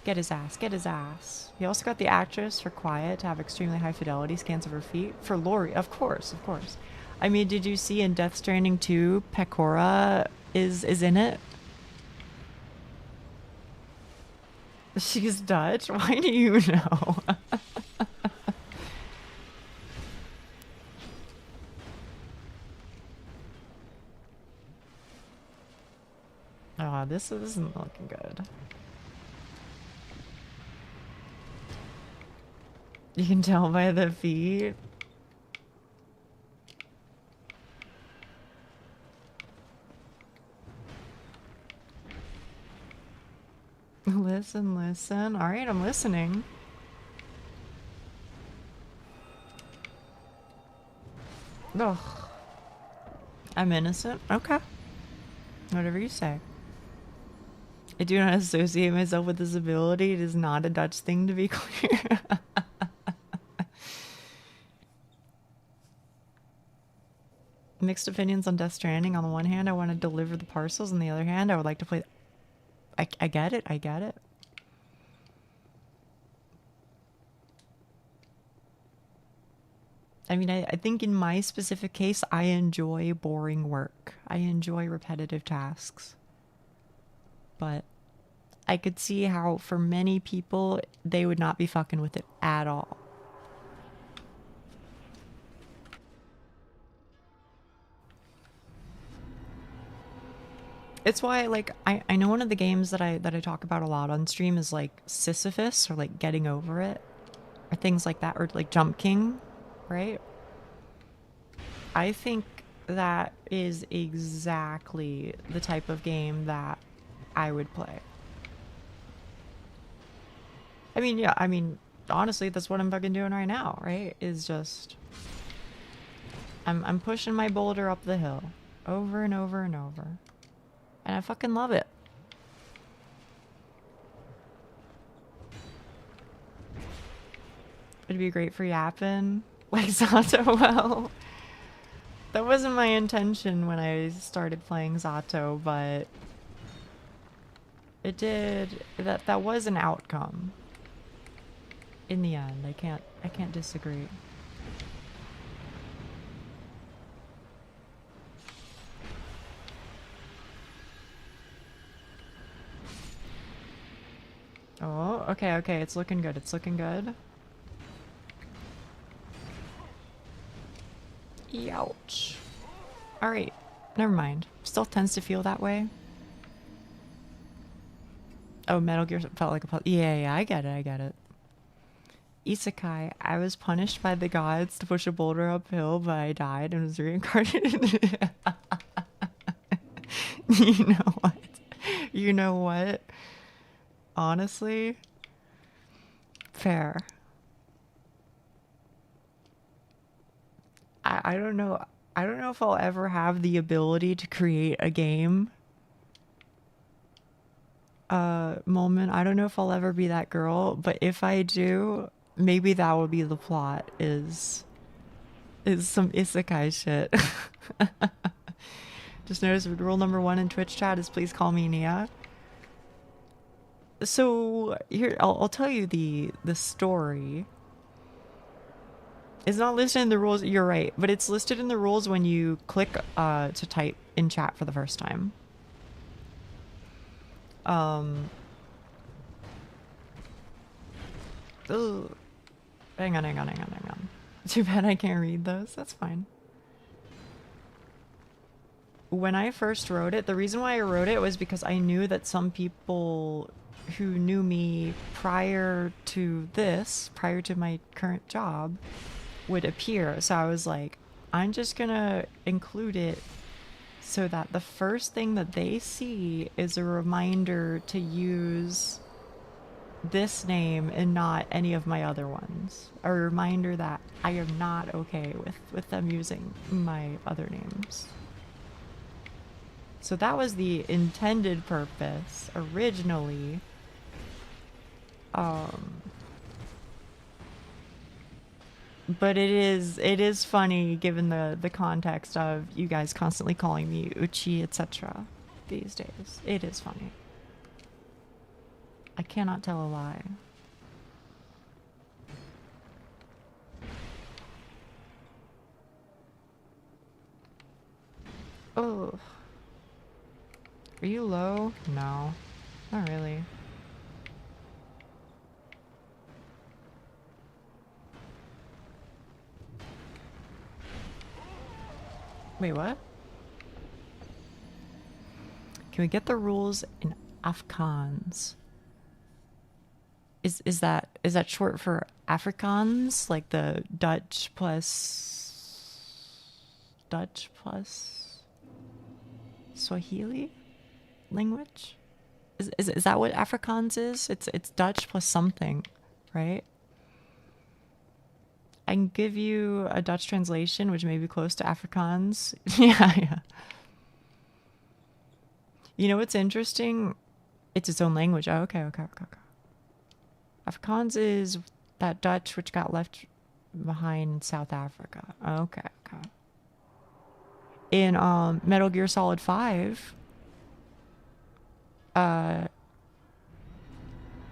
Get his ass. Get his ass. He also got the actress for Quiet to have extremely high fidelity scans of her feet. For Lori, of course, of course. I mean, did you see in Death Stranding 2, Pecora is in it? She's Dutch? Why do you know? Oh, this isn't looking good. You can tell by the feet. Listen. All right, I'm listening. Ugh. I'm innocent. Okay. Whatever you say. I do not associate myself with this ability. It is not a Dutch thing, to be clear. Mixed opinions on Death Stranding. On the one hand, I want to deliver the parcels. On the other hand, I would like to play... I get it. I get it. I mean, I think in my specific case, I enjoy boring work. I enjoy repetitive tasks. But I could see how for many people, they would not be fucking with it at all. It's why, like, I know one of the games that I talk about a lot on stream is like Sisyphus, or like Getting Over It, or things like that, or like Jump King, right? I think that is exactly the type of game that I would play. I mean, yeah, I mean, honestly, that's what I'm fucking doing right now, right? Is just I'm pushing my boulder up the hill over and over and over. And I fucking love it. It'd be great for yapping. Like Zato, well, that wasn't my intention when I started playing Zato, but it did, that was an outcome. In the end, I can't disagree. Oh, okay, okay. It's looking good. It's looking good. Ouch. Alright. Never mind. Still tends to feel that way. Oh, Metal Gear felt like a puzzle. Yeah, yeah, I get it. I get it. Isekai. I was punished by the gods to push a boulder uphill, but I died and was reincarnated. You know what? You know what? Honestly, fair. I don't know. I don't know if I'll ever have the ability to create a game moment. I don't know if I'll ever be that girl, but if I do, maybe that will be the plot is some isekai shit. Just notice rule number 1 in Twitch chat is please call me Nia. So here I'll tell you the story. It's not listed in the rules, you're right, but it's listed in the rules when you click to type in chat for the first time. Ugh. Hang on. Too bad I can't read those. That's fine. When I first wrote it, the reason why I wrote it was because I knew that some people who knew me prior to this, prior to my current job, would appear. So I was like, I'm just gonna include it so that the first thing that they see is a reminder to use this name and not any of my other ones. A reminder that I am not okay with them using my other names. So that was the intended purpose originally. But it is funny given the context of you guys constantly calling me Uchi, etc. these days. It is funny. I cannot tell a lie. Oh. Are you low? No. Not really. Wait, what? Can we get the rules in Afghans? Is that short for Afrikaans? Like the Dutch plus Swahili language? Is that what Afrikaans is? It's Dutch plus something, right? I can give you a Dutch translation, which may be close to Afrikaans. Yeah. You know what's interesting? It's its own language. Oh, okay. Afrikaans is that Dutch which got left behind in South Africa. Okay. In Metal Gear Solid 5,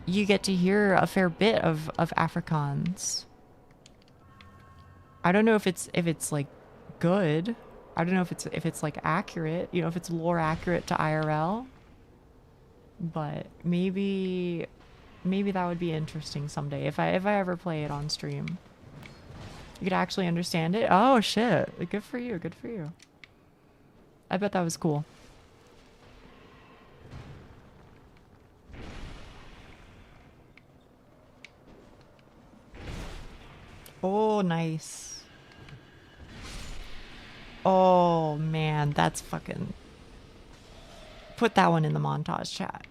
you get to hear a fair bit of Afrikaans. I don't know if it's like good. I don't know if it's like accurate, you know, if it's lore accurate to IRL. But maybe that would be interesting someday if I ever play it on stream. You could actually understand it. Oh shit. Good for you. I bet that was cool. Oh, nice. Oh man, that's fucking... Put that one in the montage chat.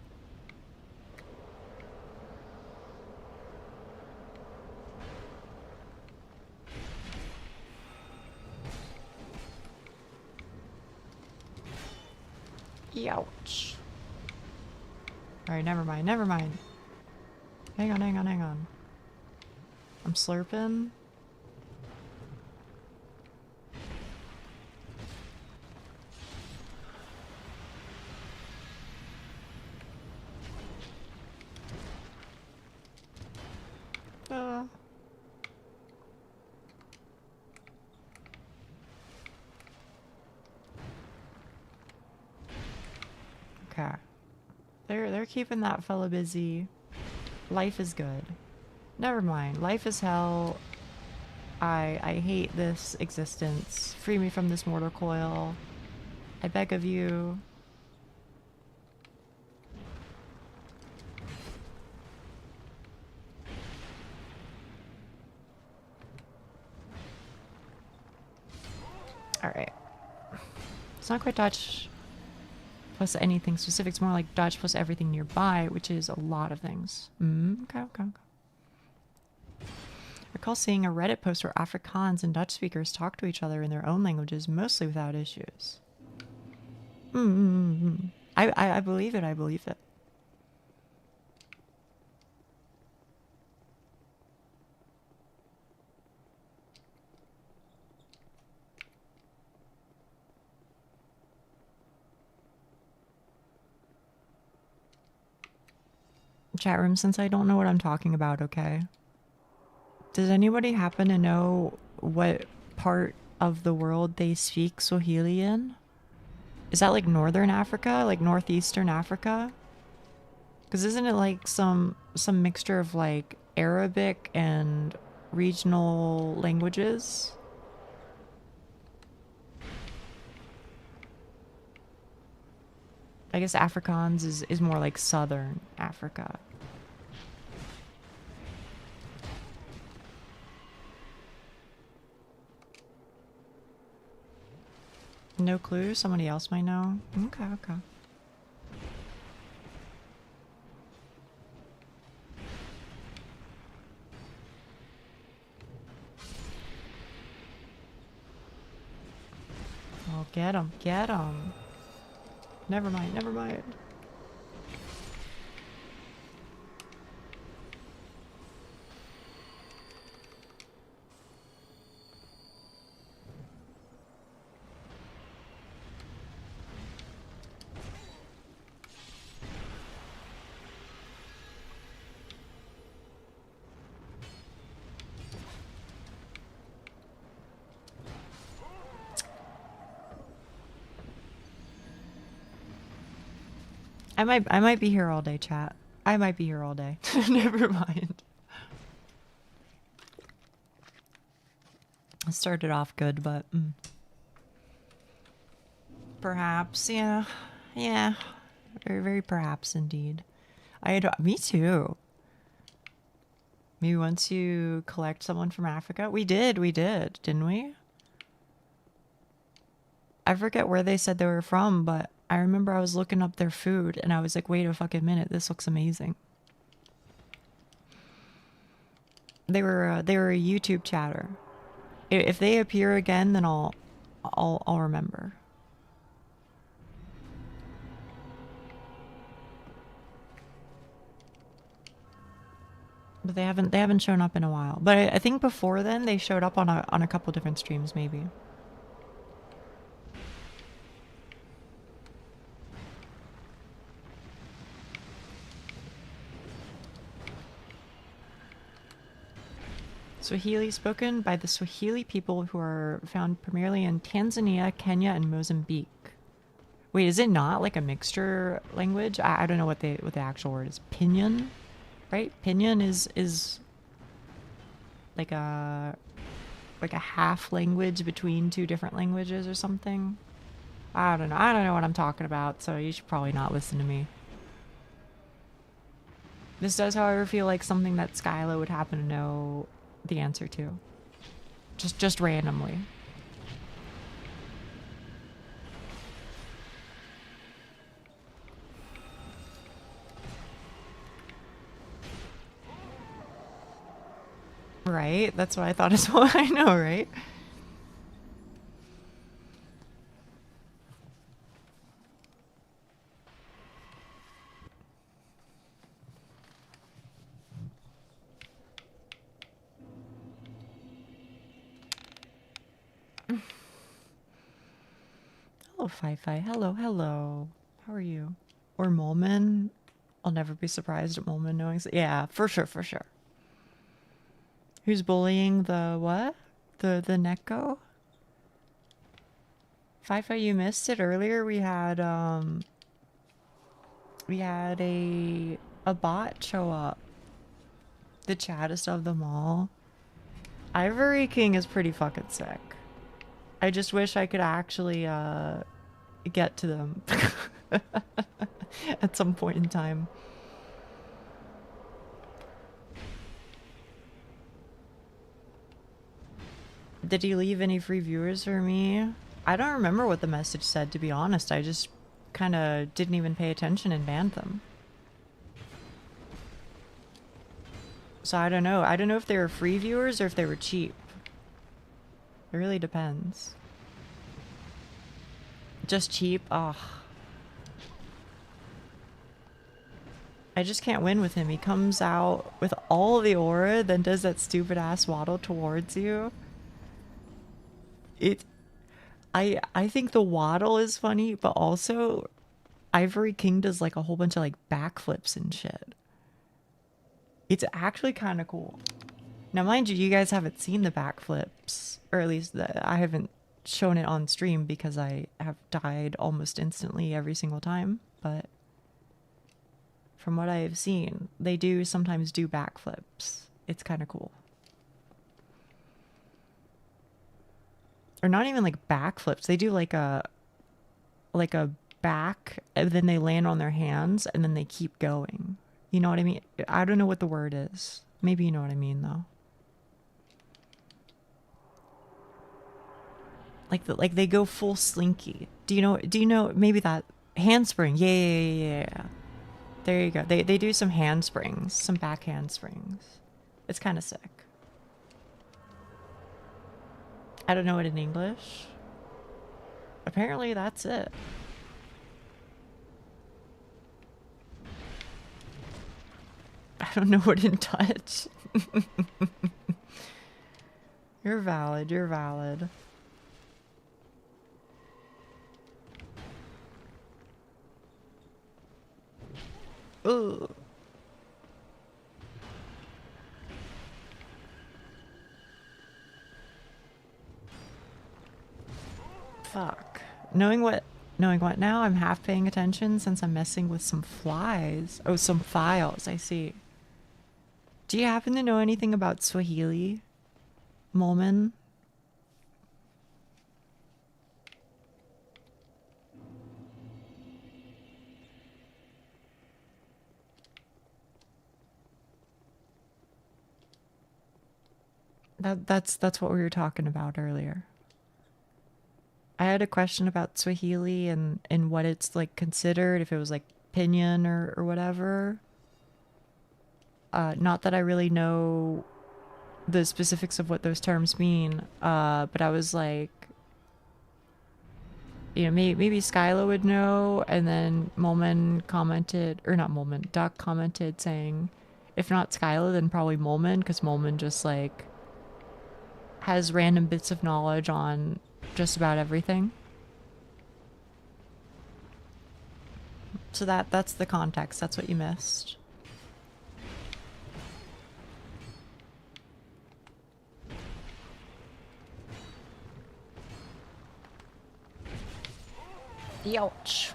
Ouch. Alright, never mind. Hang on. I'm slurping. Okay. They're keeping that fella busy. Life is good. Never mind. Life is hell. I hate this existence. Free me from this mortal coil. I beg of you. Alright. It's not quite dodge plus anything specific. It's more like dodge plus everything nearby, which is a lot of things. Okay. I recall seeing a Reddit post where Afrikaans and Dutch speakers talk to each other in their own languages, mostly without issues. I believe it. I believe it. Chat room, since I don't know what I'm talking about, okay? Does anybody happen to know what part of the world they speak Swahili in? Is that like Northern Africa? Like Northeastern Africa? Because isn't it like some mixture of like Arabic and regional languages? I guess Afrikaans is more like Southern Africa. No clue? Somebody else might know? Okay. Oh, get him. Never mind. I might be here all day, chat. I might be here all day. Never mind. I started off good, but perhaps, yeah. Very, very perhaps indeed. Me too. Maybe once you collect someone from Africa. We did, didn't we? I forget where they said they were from, but I remember I was looking up their food and I was like, wait a fucking minute, this looks amazing. They were a YouTube chatter. If they appear again, then I'll remember. But they haven't shown up in a while. But I think before then they showed up on a couple different streams maybe. Swahili spoken by the Swahili people who are found primarily in Tanzania, Kenya, and Mozambique. Wait, is it not like a mixture language? I don't know what the actual word is. Pinyin, right? Pinyin is like a half language between two different languages or something. I don't know what I'm talking about, so you should probably not listen to me. This does, however, feel like something that Skyla would happen to know the answer to. Just randomly. Right? That's what I thought as well. I know, right? Hello, Fi-Fi. Hello. How are you? Or Molman? I'll never be surprised at Molman knowing. Yeah, for sure. Who's bullying the what? The Neko? Fi-Fi, you missed it earlier. We had a bot show up The chattest of them all. Ivory King is pretty fucking sick. I just wish I could actually get to them at some point in time. Did he leave any free viewers for me? I don't remember what the message said, to be honest. I just kind of didn't even pay attention and banned them. So I don't know. I don't know if they were free viewers or if they were cheap. It really depends. Just cheap? Ugh. I just can't win with him. He comes out with all of the aura, then does that stupid ass waddle towards you. I think the waddle is funny, but also Ivory King does like a whole bunch of like backflips and shit. It's actually kind of cool. Now, mind you, you guys haven't seen the backflips, or at least I haven't shown it on stream because I have died almost instantly every single time. But from what I have seen, they do sometimes do backflips. It's kind of cool. Or not even like backflips. They do like a back, and then they land on their hands, and then they keep going. You know what I mean? I don't know what the word is. Maybe you know what I mean, though. Like they go full slinky. Do you know maybe that handspring? Yeah. There you go. They do some handsprings, some back handsprings. It's kind of sick. I don't know it in English. Apparently that's it. I don't know what in Dutch. You're valid, you're valid. Ugh. Fuck. Knowing what now? I'm half paying attention since I'm messing with some flies. Oh, some files, I see. Do you happen to know anything about Swahili, Molman? That's what we were talking about earlier. I had a question about Swahili and what it's like considered, if it was like pinyin or whatever. Not that I really know the specifics of what those terms mean, but I was like, you know, maybe Skyla would know, and then Molman commented, or not Molman, Duck commented saying, if not Skyla, then probably Molman, because Molman just like has random bits of knowledge on just about everything. So that's the context. That's what you missed. Youch.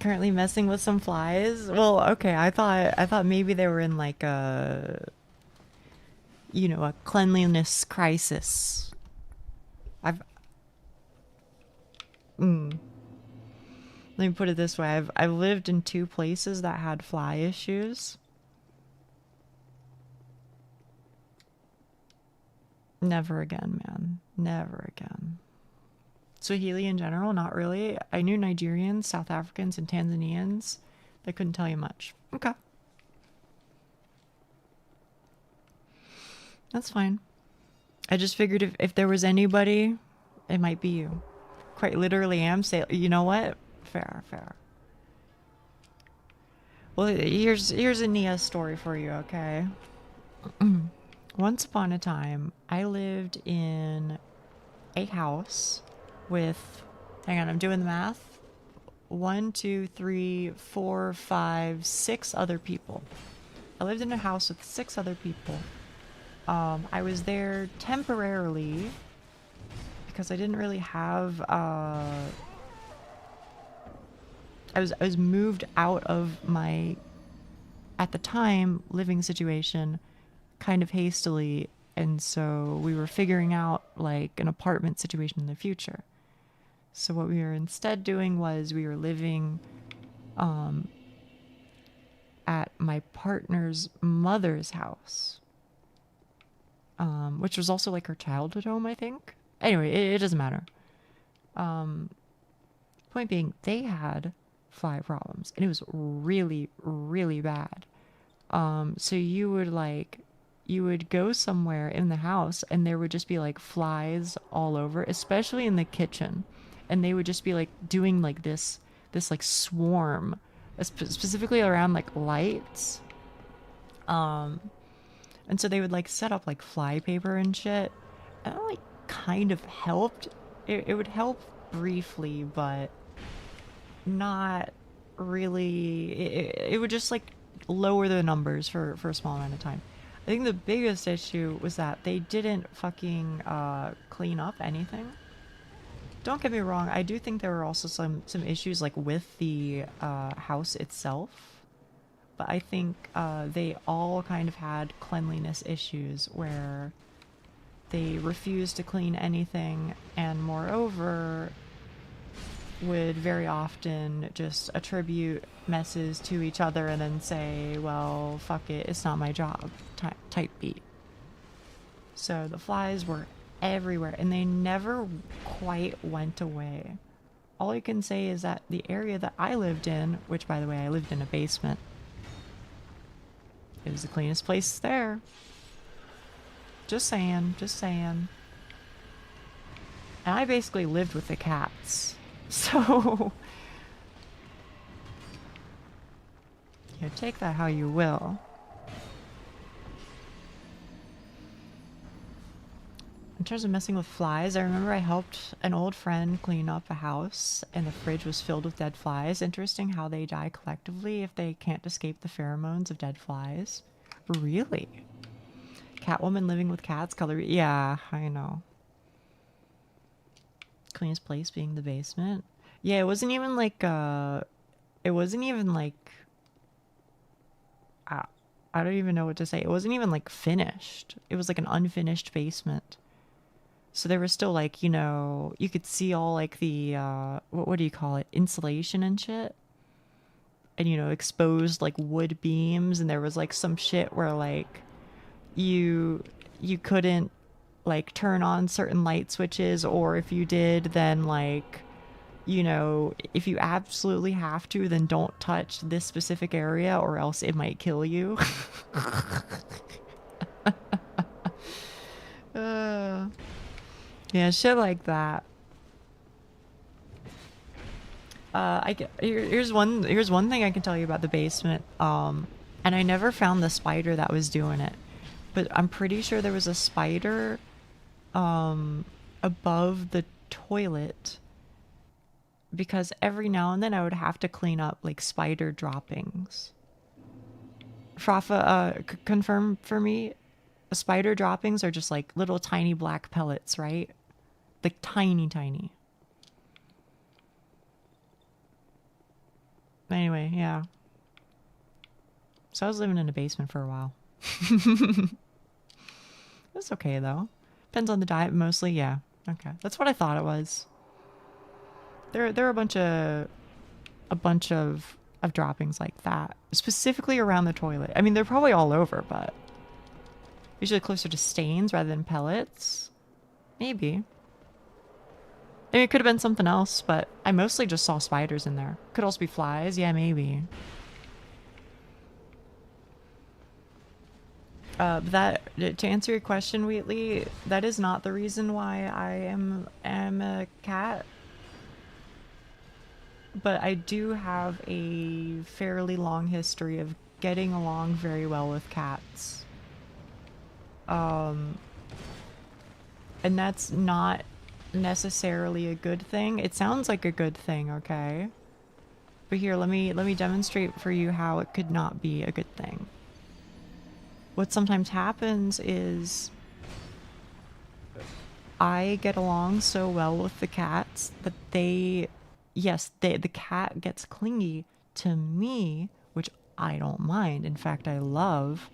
Currently messing with some flies. Well, okay. I thought maybe they were in like a, you know, a cleanliness crisis. Let me put it this way. I've lived in 2 places that had fly issues. Never again, man. Never again. Swahili in general, not really. I knew Nigerians, South Africans, and Tanzanians. They couldn't tell you much. Okay. That's fine. I just figured if there was anybody, it might be you. Quite literally am. Say, you know what? Fair. Well, here's a Nia story for you, okay? Once upon a time, I lived in a house with, hang on, I'm doing the math. 1, 2, 3, 4, 5, 6 other people. I lived in a house with 6 other people. I was there temporarily because I didn't really have, I was moved out of my at the time, living situation kind of hastily. And so we were figuring out like an apartment situation in the future. So what we were instead doing was we were living at my partner's mother's house, which was also like her childhood home, I think. Anyway, it doesn't matter. Point being, they had fly problems, and it was really, really bad. So you would go somewhere in the house, and there would just be like flies all over, especially in the kitchen, and they would just be like doing like this like swarm, specifically around like lights. And so they would like set up like fly paper and shit, and that like kind of helped. It would help briefly, but not really. It would just like lower the numbers for a small amount of time. I think the biggest issue was that they didn't fucking clean up anything. Don't get me wrong, I do think there were also some issues like with the house itself, but I think they all kind of had cleanliness issues where they refused to clean anything, and moreover would very often just attribute messes to each other and then say, well, fuck it, it's not my job type beat. So the flies were everywhere, and they never quite went away. All I can say is that the area that I lived in, which by the way, I lived in a basement, it was the cleanest place there. Just saying, just saying. And I basically lived with the cats. So, you take that how you will. In terms of messing with flies, I remember I helped an old friend clean up a house, and the fridge was filled with dead flies. Interesting how they die collectively if they can't escape the pheromones of dead flies. Really? Catwoman living with cats, color. Yeah, I know. Cleanest place being the basement. Yeah, it wasn't even like I don't even know what to say. It wasn't even like finished. It was like an unfinished basement. So there was still like, you know, you could see all like the what do you call it? Insulation and shit. And you know, exposed like wood beams, and there was like some shit where like you couldn't like turn on certain light switches, or if you did, then like, you know, if you absolutely have to, then don't touch this specific area or else it might kill you. Yeah, shit like that. Here's one thing I can tell you about the basement. And I never found the spider that was doing it, but I'm pretty sure there was a spider above the toilet, because every now and then I would have to clean up like spider droppings. Frafa, confirm for me, spider droppings are just like little tiny black pellets, right? Like tiny. Anyway, yeah. So I was living in a basement for a while. It's okay though. Depends on the diet mostly, yeah. Okay. That's what I thought it was. There are a bunch of droppings like that, specifically around the toilet. I mean, they're probably all over, but usually closer to stains rather than pellets. Maybe. I mean, it could have been something else, but I mostly just saw spiders in there. Could also be flies. Yeah, maybe. To answer your question, Wheatley, that is not the reason why I am a cat. But I do have a fairly long history of getting along very well with cats. And that's not necessarily a good thing. It sounds like a good thing, okay? But here, let me demonstrate for you how it could not be a good thing. What sometimes happens is I get along so well with the cats that the cat gets clingy to me, which I don't mind. In fact, I love.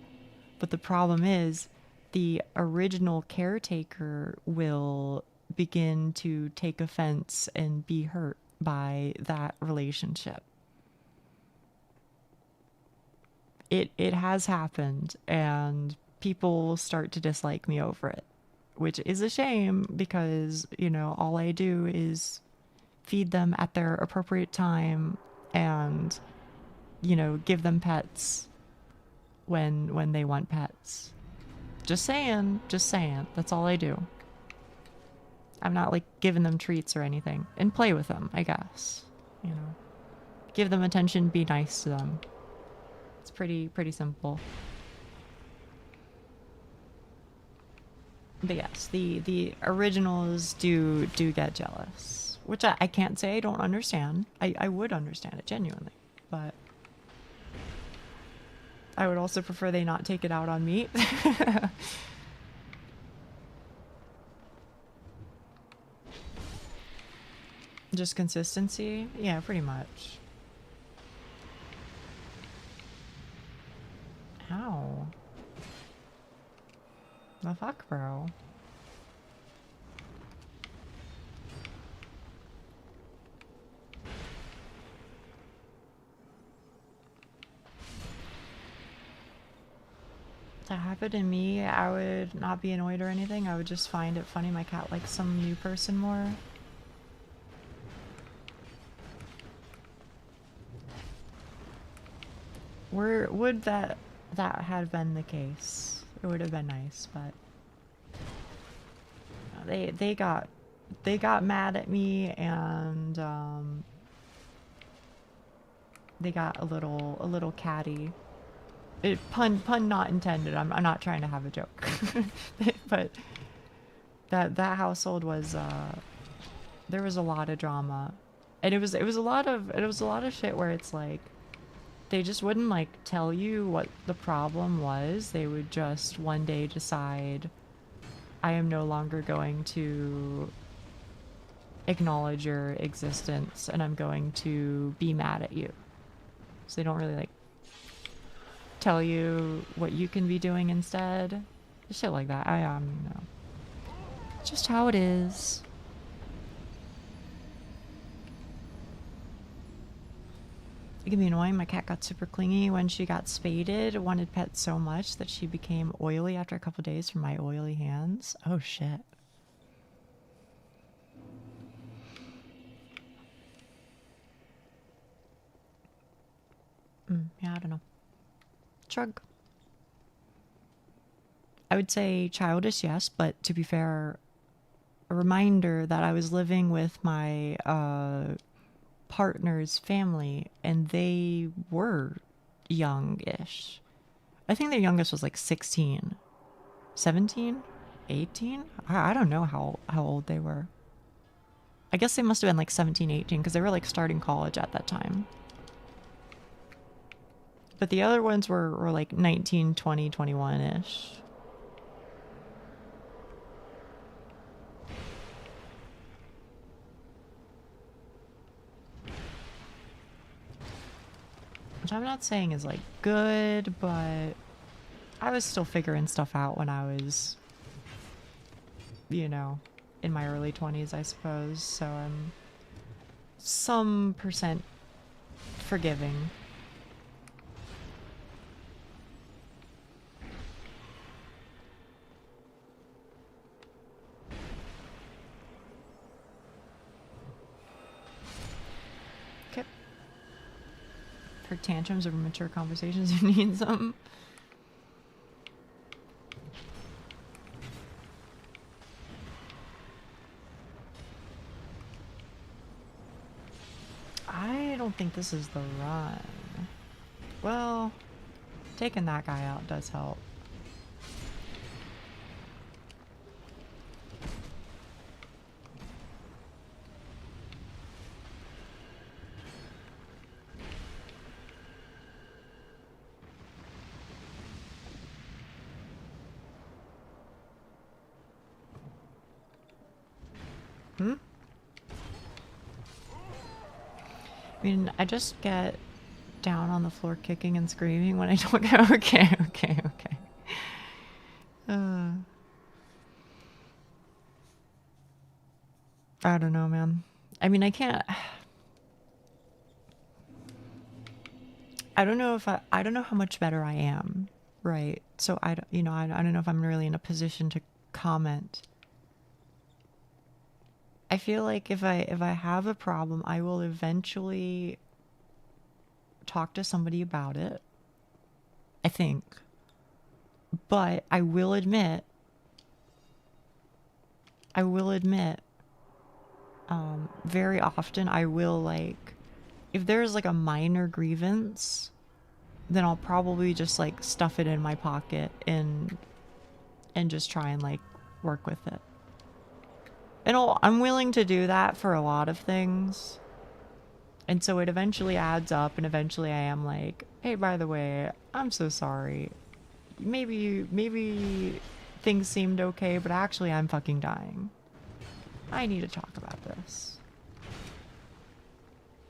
But the problem is the original caretaker will begin to take offense and be hurt by that relationship. It has happened, and people will start to dislike me over it, which is a shame because, you know, all I do is feed them at their appropriate time and, you know, give them pets when they want pets. Just saying, that's all I do. I'm not like giving them treats or anything. And play with them, I guess. You know, give them attention, be nice to them. It's pretty simple. But yes, the originals do get jealous, which I can't say I don't understand. I would understand it genuinely, but I would also prefer they not take it out on me. Just consistency? Yeah, pretty much. Ow. The fuck, bro? If that happened to me, I would not be annoyed or anything. I would just find it funny my cat likes some new person more. Would that had been the case, it would have been nice, but they got mad at me, and they got a little catty. Pun not intended. I'm not trying to have a joke. But that household was there was a lot of drama, and it was a lot of shit where it's like they just wouldn't like tell you what the problem was. They would just one day decide, I am no longer going to acknowledge your existence and I'm going to be mad at you. So they don't really like tell you what you can be doing instead. Shit like that. I know. Just how it is. It can be annoying. My cat got super clingy when she got spaded. Wanted pets so much that she became oily after a couple days from my oily hands. Oh shit. Yeah, I don't know. Shrug. I would say childish, yes, but to be fair, a reminder that I was living with my partner's family, and they were young-ish. I think their youngest was like 16, 17, 18. I don't know how old they were. I guess they must have been like 17, 18 because they were like starting college at that time. But the other ones were like 19, 20, 21-ish. Which I'm not saying is like good, but I was still figuring stuff out when I was, you know, in my early 20s, I suppose. So I'm some percent forgiving. For tantrums or mature conversations, you need some. I don't think this is the run. Well, taking that guy out does help. I mean, I just get down on the floor kicking and screaming when I don't go. Okay. I don't know, man. I mean, I can't. I don't know how much better I am, right? So I don't know if I'm really in a position to comment. I feel like if I have a problem, I will eventually talk to somebody about it. I think. But I will admit, very often I will, like, if there's like a minor grievance, then I'll probably just like stuff it in my pocket and just try and like work with it. And I'm willing to do that for a lot of things. And so it eventually adds up, and eventually I am like, hey, by the way, I'm so sorry. Maybe things seemed okay, but actually I'm fucking dying. I need to talk about this.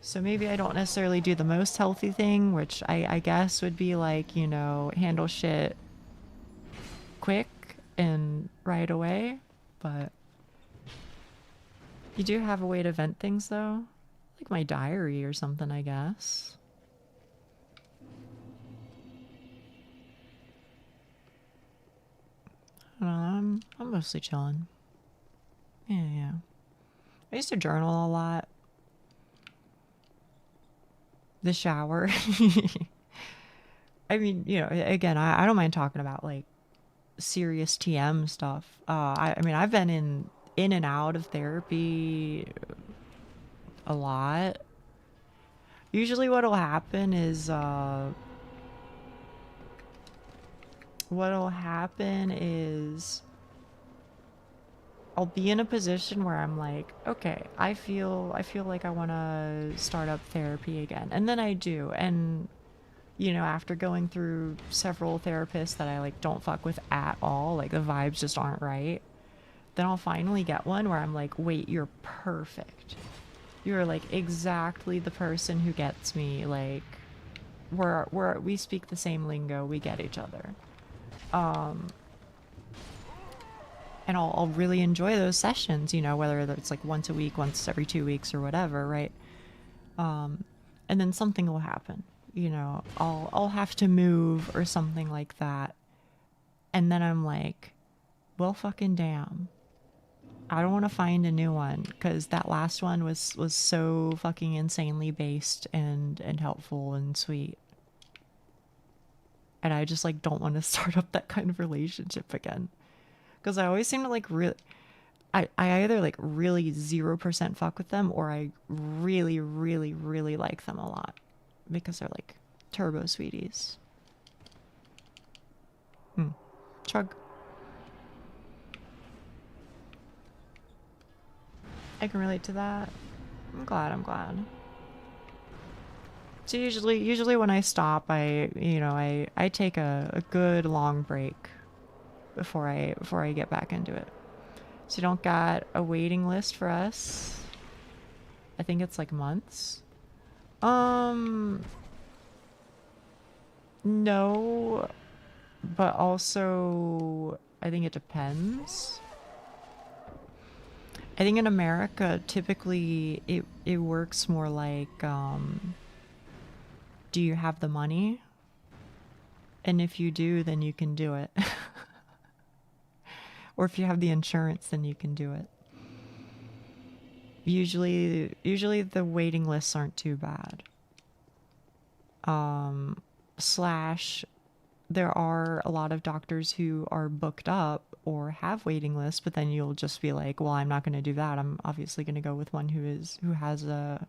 So maybe I don't necessarily do the most healthy thing, which I guess would be like, you know, handle shit quick and right away. But you do have a way to vent things, though. Like my diary or something, I guess. I don't know, I'm mostly chilling. Yeah. I used to journal a lot. The shower. I mean, you know, again, I don't mind talking about like serious TM stuff. I mean, I've been in and out of therapy a lot. Usually what'll happen is I'll be in a position where I'm like, okay, I feel like I want to start up therapy again. And then I do. And, you know, after going through several therapists that I like don't fuck with at all, like the vibes just aren't right, then I'll finally get one where I'm like, wait, you're perfect. You're like exactly the person who gets me. Like, we speak the same lingo, we get each other. And I'll really enjoy those sessions, you know, whether it's like once a week, once every 2 weeks or whatever, right? And then something will happen, you know, I'll have to move or something like that. And then I'm like, well, fucking damn. I don't want to find a new one, because that last one was so fucking insanely based and helpful and sweet. And I just like don't want to start up that kind of relationship again. Because I always seem to like I either like really 0% fuck with them, or I really, really, really like them a lot. Because they're like turbo sweeties. Chug. I can relate to that. I'm glad. So usually when I stop, I take a good long break before I get back into it. So you don't got a waiting list for us. I think it's like months. No, but also I think it depends. I think in America, typically it works more like, do you have the money? And if you do, then you can do it. Or if you have the insurance, then you can do it. Usually the waiting lists aren't too bad. Slash, there are a lot of doctors who are booked up or have waiting lists, but then you'll just be like, well, I'm not going to do that. I'm obviously going to go with one who has a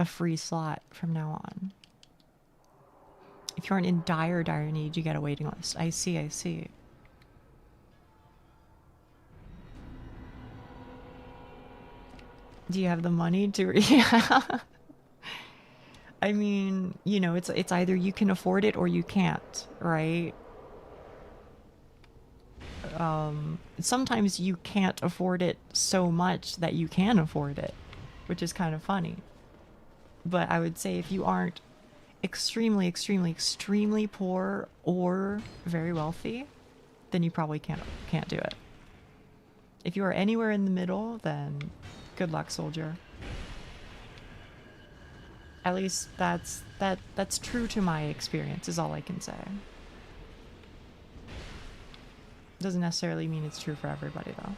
free slot from now on. If you aren't in dire need, you get a waiting list. I see. Do you have the money to? Yeah. I mean, you know, it's either you can afford it or you can't, right? Sometimes you can't afford it so much that you can afford it, which is kind of funny. But I would say if you aren't extremely, extremely, extremely poor or very wealthy, then you probably can't do it. If you are anywhere in the middle, then good luck, soldier. At least that's true to my experience, is all I can say. Doesn't necessarily mean it's true for everybody, though.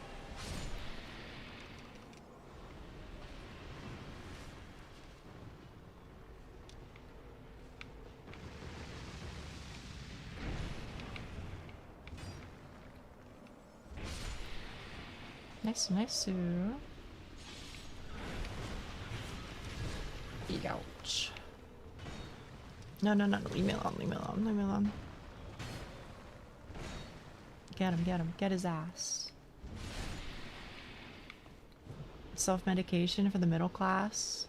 Nice, nice. Ouch. No, no, no, leave me alone, leave me alone, leave me alone. Get him, get him, get his ass. Self-medication for the middle class?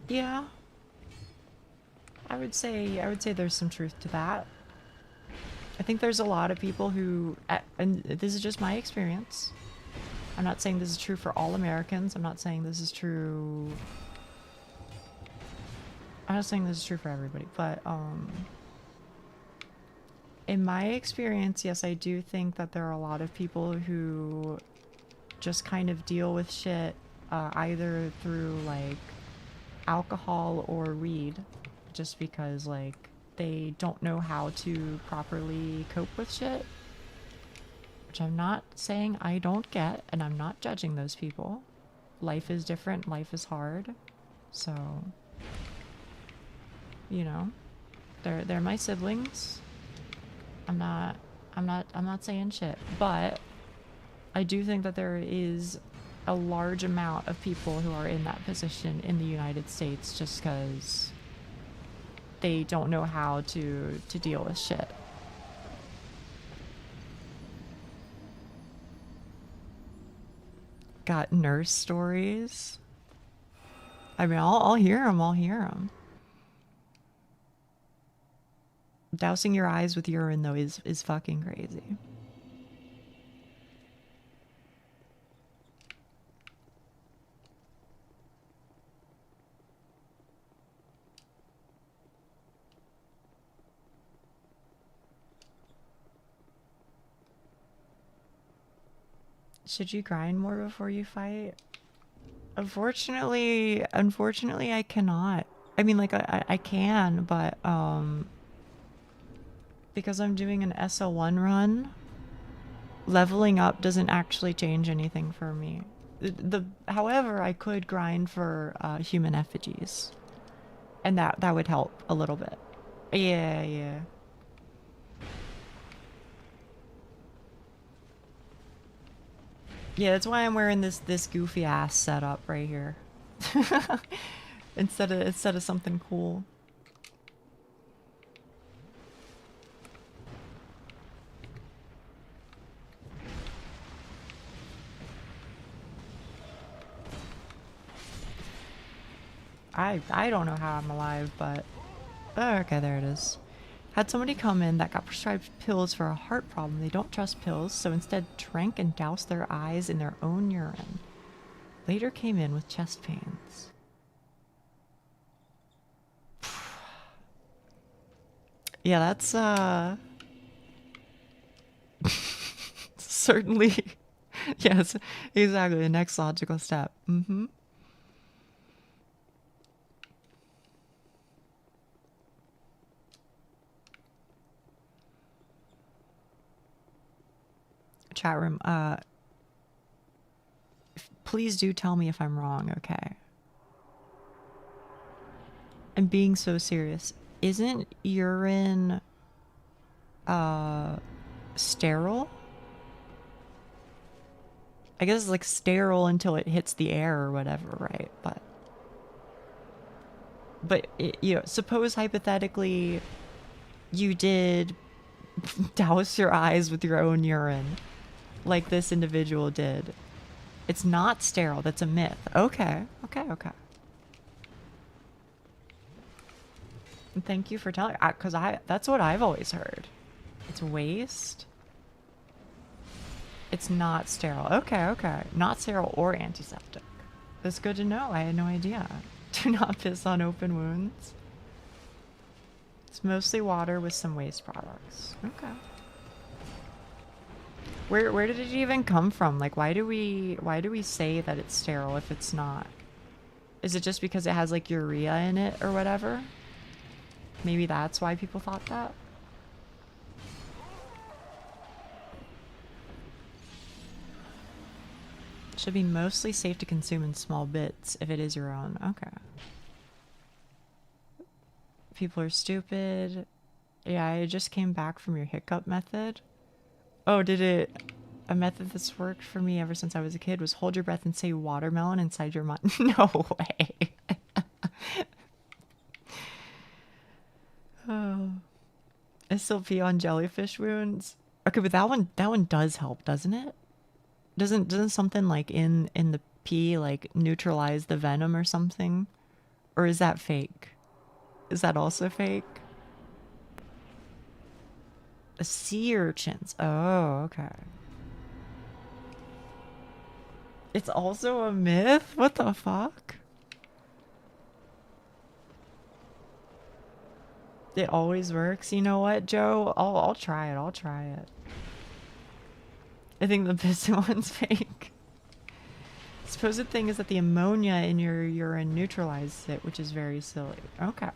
Yeah. I would say there's some truth to that. I think there's a lot of people who, and this is just my experience. I'm not saying this is true for all Americans. I'm not saying this is true. I'm not saying this is true for everybody, but in my experience, yes, I do think that there are a lot of people who just kind of deal with shit either through like alcohol or weed, just because like they don't know how to properly cope with shit. Which I'm not saying I don't get, and I'm not judging those people. Life is different, life is hard. So, you know, they're my siblings. I'm not saying shit, but I do think that there is a large amount of people who are in that position in the United States just because they don't know how to deal with shit. Got nurse stories. I mean, I'll hear them. I'll hear them. Dousing your eyes with urine though is fucking crazy. Should you grind more before you fight? Unfortunately, I cannot. I mean, like, I can, but, because I'm doing an SL1 run, leveling up doesn't actually change anything for me. However, I could grind for, human effigies. And that would help a little bit. Yeah, yeah. Yeah, that's why I'm wearing this goofy ass setup right here. instead of something cool. I don't know how I'm alive, but oh, okay, there it is. Had somebody come in that got prescribed pills for a heart problem. They don't trust pills, so instead drank and doused their eyes in their own urine. Later came in with chest pains. Yeah, that's certainly yes, exactly the next logical step. Mm-hmm. Chat room, please do tell me if I'm wrong, okay? I'm being so serious. Isn't urine sterile? I guess it's like sterile until it hits the air or whatever, right? But you know, suppose hypothetically you did douse your eyes with your own urine like this individual did. It's not sterile. That's a myth. Okay. And thank you for telling, because that's what I've always heard. It's waste. It's not sterile. Okay. Not sterile or antiseptic. That's good to know. I had no idea. Do not piss on open wounds. It's mostly water with some waste products. Okay. Where did it even come from? Like, why do we say that it's sterile if it's not? Is it just because it has like urea in it or whatever? Maybe that's why people thought that. Should be mostly safe to consume in small bits if it is your own. Okay. People are stupid. Yeah, I just came back from your hiccup method. Oh, did it? A method that's worked for me ever since I was a kid was hold your breath and say watermelon inside your mind. No way. Oh. I still pee on jellyfish wounds. Okay, but that one does help, doesn't it? Doesn't something like in the pee like neutralize the venom or something? Or is that fake? Is that also fake? Sea urchins. Oh, okay. It's also a myth? What the fuck? It always works. You know what, Joe? I'll try it. I'll try it. I think the piston one's fake. Supposed thing is that the ammonia in your urine neutralizes it, which is very silly. Okay.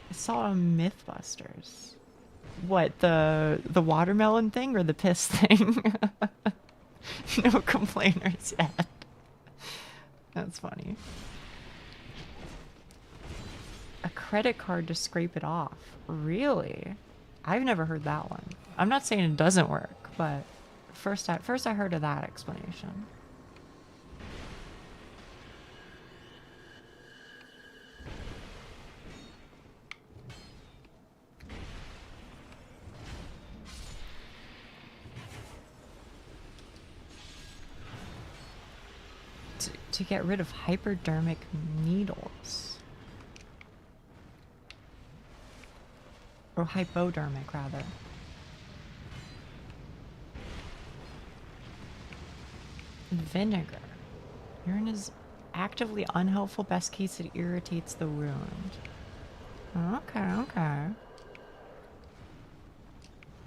I saw a Mythbusters. What, the watermelon thing or the piss thing? No complainers yet. That's funny. A credit card to scrape it off. Really? I've never heard that one. I'm not saying it doesn't work, but first I heard of that explanation. To get rid of hypodermic needles. Or hypodermic, rather. Vinegar. Urine is actively unhelpful. Best case, it irritates the wound. Okay, okay.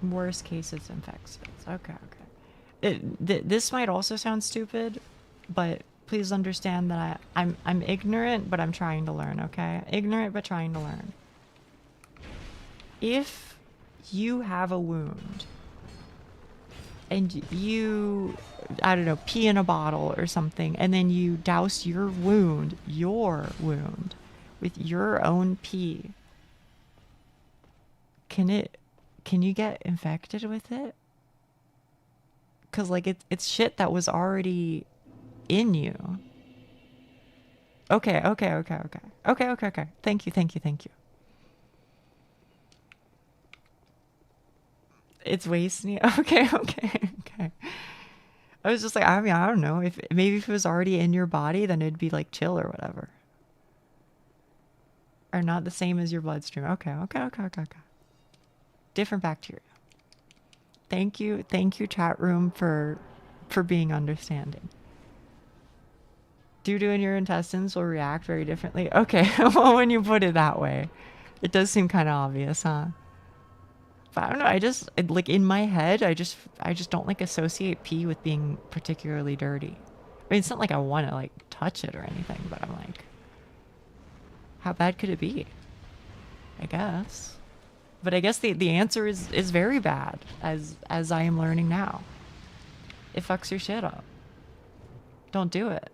Worst case, it's infects. Okay, okay. This might also sound stupid, but please understand that I'm ignorant, but I'm trying to learn, okay? Ignorant, but trying to learn. If you have a wound and you, I don't know, pee in a bottle or something, and then you douse your wound with your own pee, can you get infected with it? Because like it's shit that was already in you. Okay. Thank you. It's wasting. Okay. I was just like, I mean, I don't know. If it was already in your body, then it'd be like chill or whatever. Or not the same as your bloodstream. Okay. Different bacteria. Thank you, chat room, for being understanding. Due to in your intestines will react very differently. Okay, well, when you put it that way, it does seem kind of obvious, huh? But I don't know. Like in my head, I just don't like associate pee with being particularly dirty. I mean, it's not like I want to like touch it or anything, but I'm like, how bad could it be? I guess. But I guess the answer is very bad, as I am learning now. It fucks your shit up. Don't do it.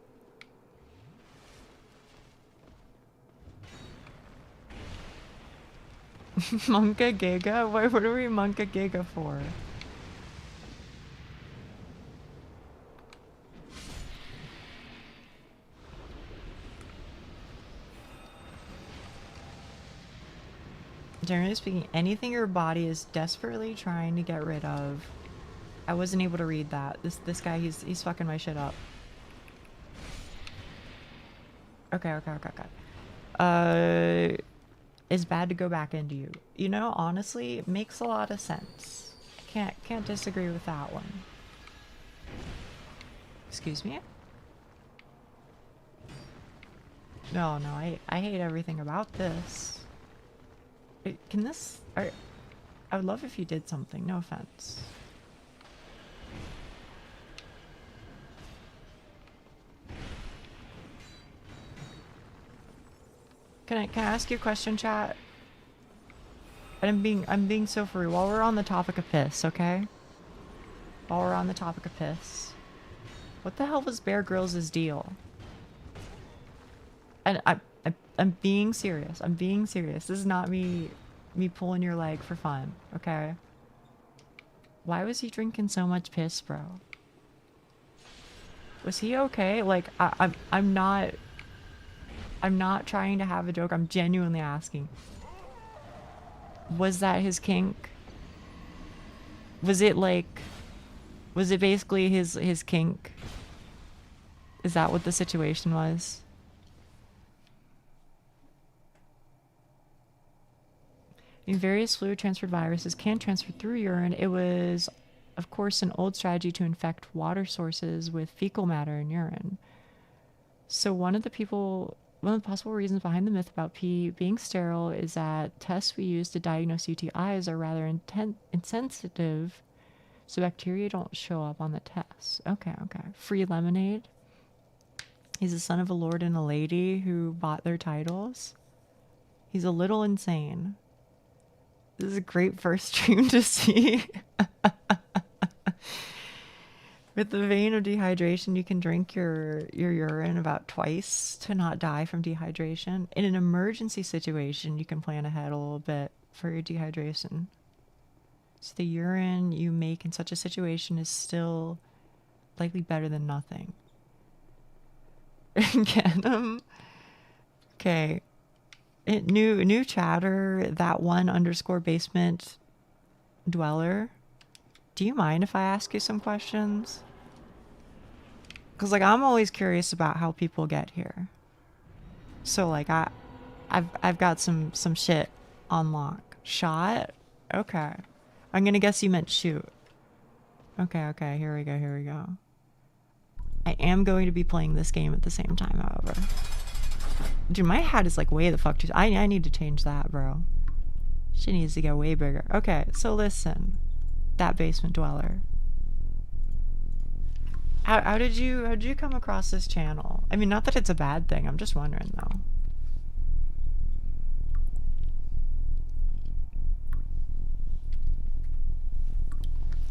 Monka Giga? What are we Monka Giga for? Generally speaking, anything your body is desperately trying to get rid of. I wasn't able to read that. This guy, he's fucking my shit up. Okay. Is bad to go back into you. You know, honestly, it makes a lot of sense. Can't disagree with that one. Excuse me? No, I hate everything about this. Can this... I would love if you did something. No offense. Can I ask you a question, chat? And I'm being so free. While we're on the topic of piss, okay? While we're on the topic of piss. What the hell was Bear Grylls' deal? And I'm being serious. I'm being serious. This is not me pulling your leg for fun, okay? Why was he drinking so much piss, bro? Was he okay? Like, I'm not trying to have a joke. I'm genuinely asking. Was that his kink? Was it basically his kink? Is that what the situation was? In various fluid transferred viruses can transfer through urine. It was, of course, an old strategy to infect water sources with fecal matter in urine. So one of the possible reasons behind the myth about pee being sterile is that tests we use to diagnose UTIs are rather insensitive, so bacteria don't show up on the tests. Okay. Free lemonade. He's the son of a lord and a lady who bought their titles. He's a little insane. This is a great first stream to see. With the vein of dehydration, you can drink your urine about twice to not die from dehydration. In an emergency situation, you can plan ahead a little bit for your dehydration. So the urine you make in such a situation is still likely better than nothing. Again, okay. New chatter, that one _basement dweller. Do you mind if I ask you some questions? Because, like, I'm always curious about how people get here. So, like, I've got some shit on lock. Shot? Okay. I'm gonna guess you meant shoot. Okay, here we go. I am going to be playing this game at the same time, however. Dude, my hat is, like, way the fuck too... I need to change that, bro. Shit needs to get way bigger. Okay, so listen. That basement dweller. How did you come across this channel? I mean, not that it's a bad thing. I'm just wondering, though.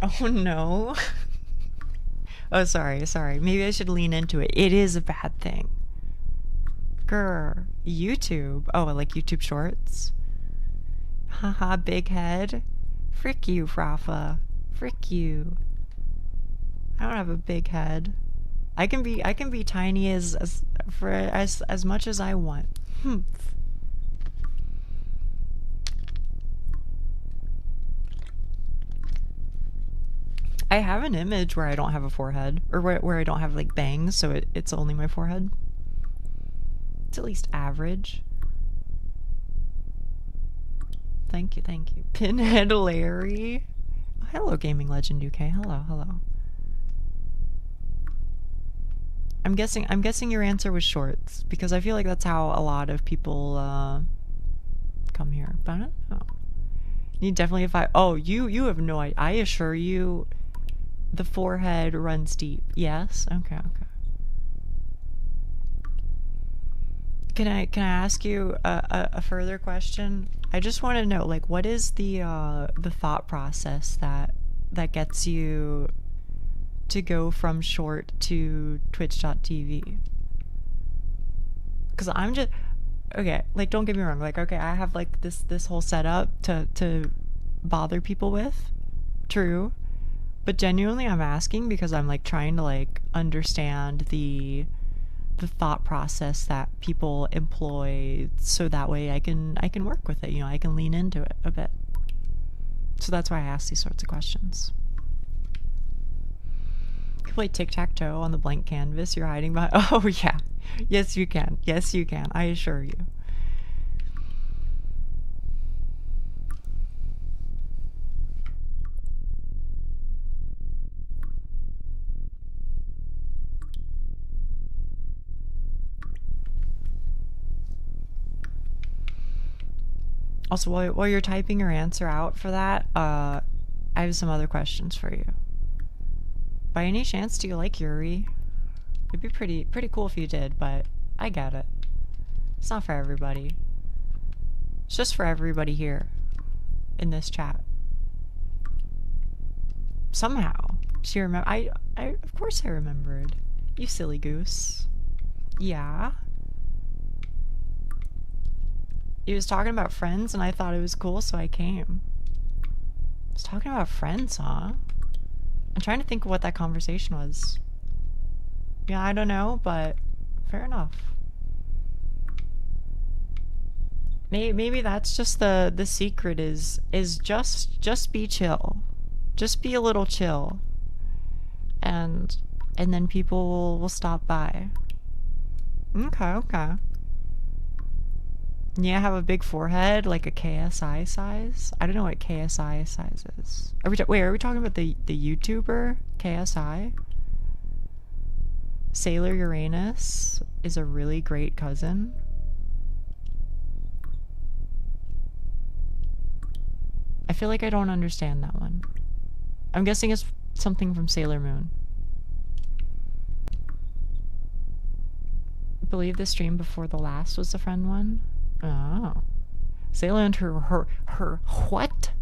Oh, no. Oh, sorry. Maybe I should lean into it. It is a bad thing. Grr. YouTube. Oh, like YouTube Shorts? Haha, big head. Frick you, Rafa. Frick you. I don't have a big head. I can be tiny as much as I want. Humph. I have an image where I don't have a forehead, or where I don't have, like, bangs, so it's only my forehead. It's at least average. Thank you. Pinhead Larry. Oh, hello, Gaming Legend UK. Hello. I'm guessing your answer was shorts, because I feel like that's how a lot of people come here. But I don't know. You definitely you have no idea. I assure you, the forehead runs deep. Yes. Okay. Can I ask you a further question? I just want to know, like, what is the thought process that gets you to go from short to twitch.tv? Because I'm just okay, like, don't get me wrong, like, okay, I have, like, this whole setup to bother people with, true, but genuinely I'm asking because I'm, like, trying to, like, understand the thought process that people employ, so that way I can work with it, you know, I can lean into it a bit. So that's why I ask these sorts of questions. You can play tic-tac-toe on the blank canvas you're hiding behind. Oh yeah, yes you can, I assure you. Also, while you're typing your answer out for that, I have some other questions for you. By any chance, do you like Yuri? It'd be pretty cool if you did, but I get it. It's not for everybody. It's just for everybody here in this chat. Somehow she remember. I of course I remembered. You silly goose. Yeah. He was talking about Friends, and I thought it was cool, so I came. I was talking about Friends, huh? I'm trying to think of what that conversation was. Yeah, I don't know, but fair enough. Maybe that's just the secret is just be chill. Just be a little chill. And then people will stop by. Okay. Yeah, have a big forehead, like a KSI size. I don't know what KSI size is. Are we talking about the YouTuber KSI? Sailor Uranus is a really great cousin. I feel like I don't understand that one. I'm guessing it's something from Sailor Moon. I believe the stream before the last was the friend one. Oh. Sailor and her what?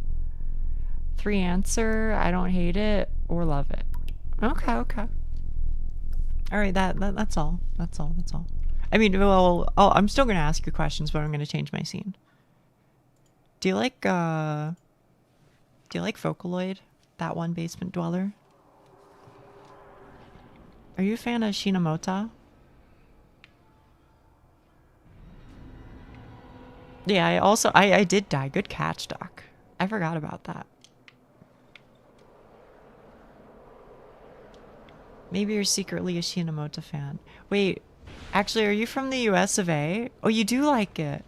3 answer, I don't hate it or love it. Okay. Alright, that's all. That's all. I mean, well, I'm still gonna ask you questions, but I'm gonna change my scene. Do you like Vocaloid? That one basement dweller? Are you a fan of Shinamota? Yeah, I did die. Good catch, Doc. I forgot about that. Maybe you're secretly a Shinamota fan. Wait, actually, are you from the US of A? Oh, you do like it.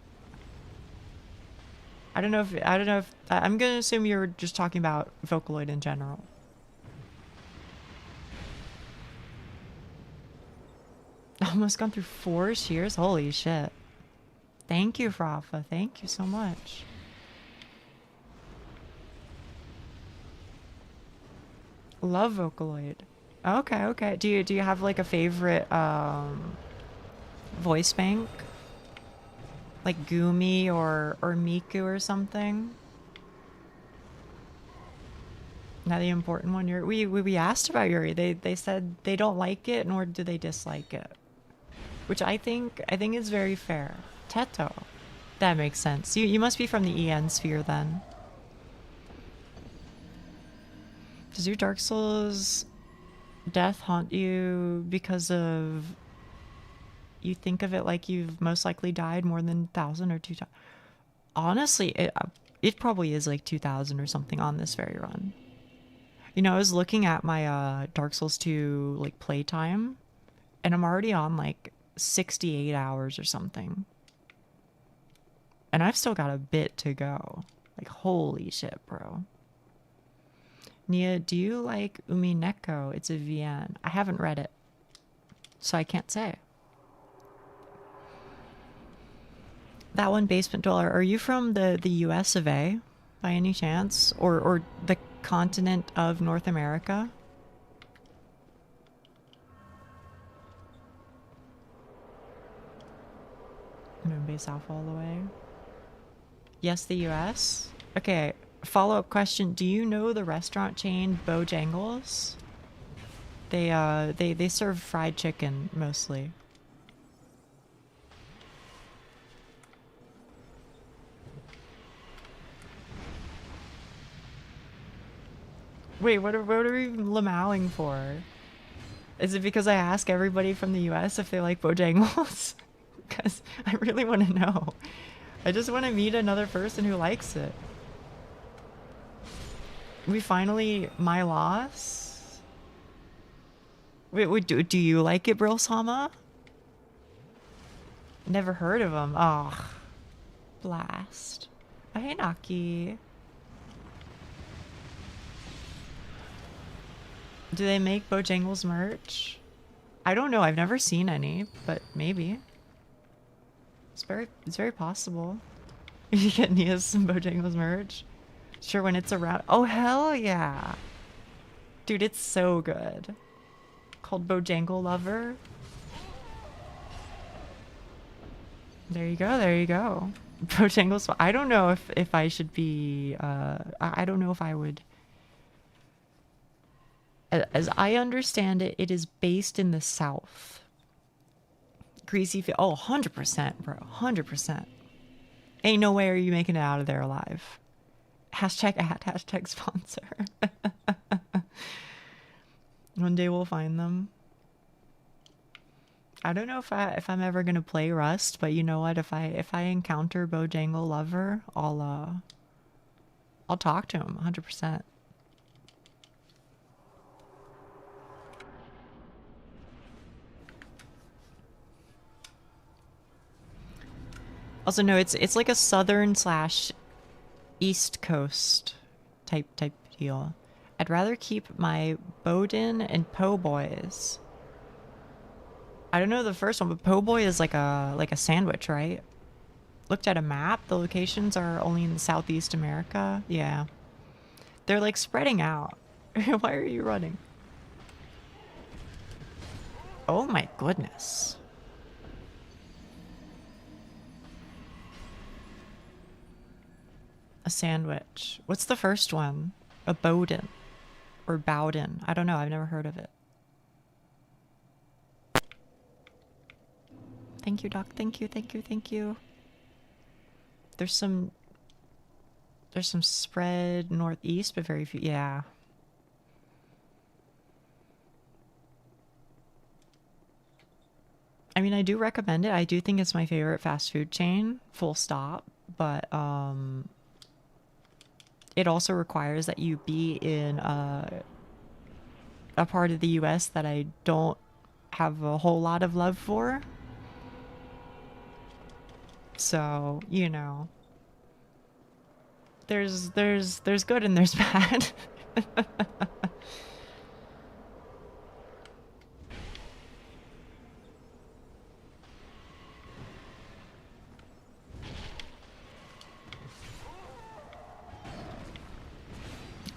I don't know if I'm gonna assume you're just talking about Vocaloid in general. Almost gone through 4 shears? Holy shit. Thank you, Frafa. Thank you so much. Love Vocaloid. Okay. Do you have like a favorite voice bank? Like Gumi or Miku or something? Not the important one. We asked about Yuri. They said they don't like it, nor do they dislike it. Which I think is very fair. Teto. That makes sense. You must be from the EN sphere then. Does your Dark Souls death haunt you because of... You think of it like you've most likely died more than 1,000 or 2,000? Honestly, it probably is like 2,000 or something on this very run. You know, I was looking at my Dark Souls 2 like playtime, and I'm already on like 68 hours or something. And I've still got a bit to go. Like, holy shit, bro. Nia, do you like Umineko? It's a VN. I haven't read it, so I can't say. That one basement dweller. Are you from the US of A by any chance? Or the continent of North America? Moonbase South all the way. Yes, the US. Okay, follow-up question. Do you know the restaurant chain Bojangles? They serve fried chicken mostly. Wait, what are we lamowing for? Is it because I ask everybody from the US if they like Bojangles? Because I really want to know. I just want to meet another person who likes it. We finally... My loss? Wait, do you like it, Brilsama? Never heard of them. Oh, blast. Oh, hey, Naki. Do they make Bojangles merch? I don't know. I've never seen any, but maybe. It's very possible. You get Nia's some Bojangles merch? Sure, when it's around. Oh, hell yeah. Dude, it's so good. Called Bojangle Lover. There you go, there you go. Bojangles. I don't know if I should be, I don't know if I would. As I understand it, it is based in the South. Greasy fit. Oh, 100%, bro. 100%. Ain't no way are you making it out of there alive. Hashtag ad, hashtag sponsor. One day we'll find them. I don't know if I'm ever gonna play Rust, but you know what? If I encounter Bojangle Lover, I'll talk to him 100%. Also, no, it's like a southern / east coast type deal. I'd rather keep my Bowden and Po Boys. I don't know the first one, but Po Boy is like a sandwich, right? Looked at a map. The locations are only in Southeast America. Yeah, they're like spreading out. Why are you running? Oh my goodness. A sandwich. What's the first one? A Bowden. Or Bowden. I don't know. I've never heard of it. Thank you, Doc. Thank you, thank you, thank you. There's some spread northeast, but very few. Yeah. I mean, I do recommend it. I do think it's my favorite fast food chain, full stop. But it also requires that you be in a part of the US that I don't have a whole lot of love for. So, you know, there's good and there's bad.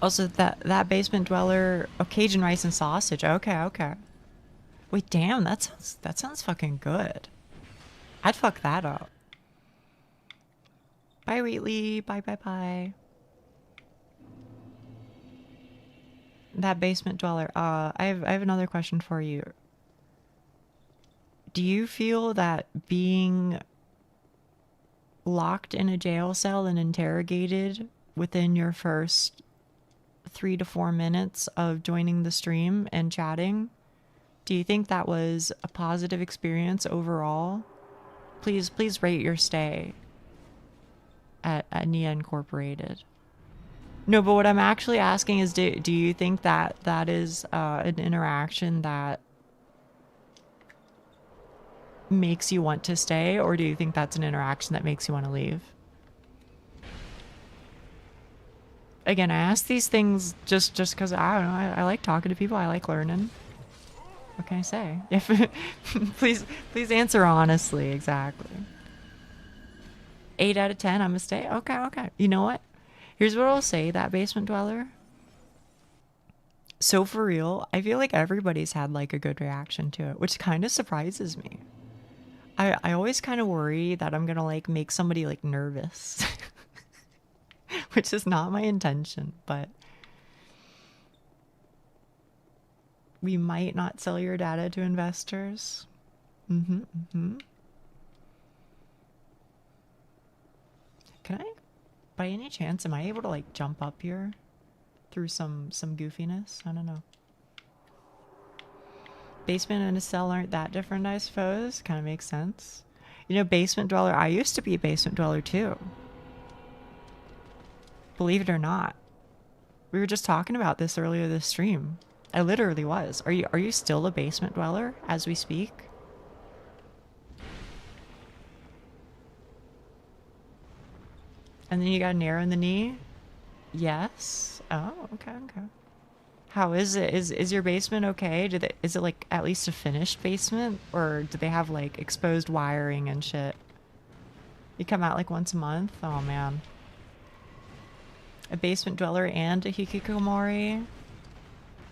Also, that basement dweller, oh, Cajun rice and sausage. Okay, okay. Wait, damn, that sounds fucking good. I'd fuck that up. Bye, Wheatley. Bye, bye, bye. That basement dweller. I have another question for you. Do you feel that being locked in a jail cell and interrogated within your first 3 to 4 minutes of joining the stream and chatting, do you think that was a positive experience overall? Please rate your stay at Nia Incorporated. No, but what I'm actually asking is, do you think that is an interaction that makes you want to stay, or do you think that's an interaction that makes you want to leave? Again, I ask these things just because I don't know. I like talking to people. I like learning. What can I say? If please answer honestly. Exactly. 8 out of 10. I'm gonna stay. Okay. You know what? Here's what I'll say. That basement dweller. So for real, I feel like everybody's had like a good reaction to it, which kind of surprises me. I always kind of worry that I'm gonna like make somebody like nervous. Which is not my intention, but we might not sell your data to investors. Can I, by any chance, am I able to like jump up here through some goofiness? I don't know. Basement and a cell aren't that different, I suppose. Kind of makes sense. You know, basement dweller, I used to be a basement dweller too. Believe it or not. We were just talking about this earlier this stream. I literally was. Are you still a basement dweller as we speak? And then you got an arrow in the knee? Yes. Oh, okay. How is it? Is your basement okay? Is it like at least a finished basement? Or do they have like exposed wiring and shit? You come out like once a month? Oh man. A basement dweller and a hikikomori?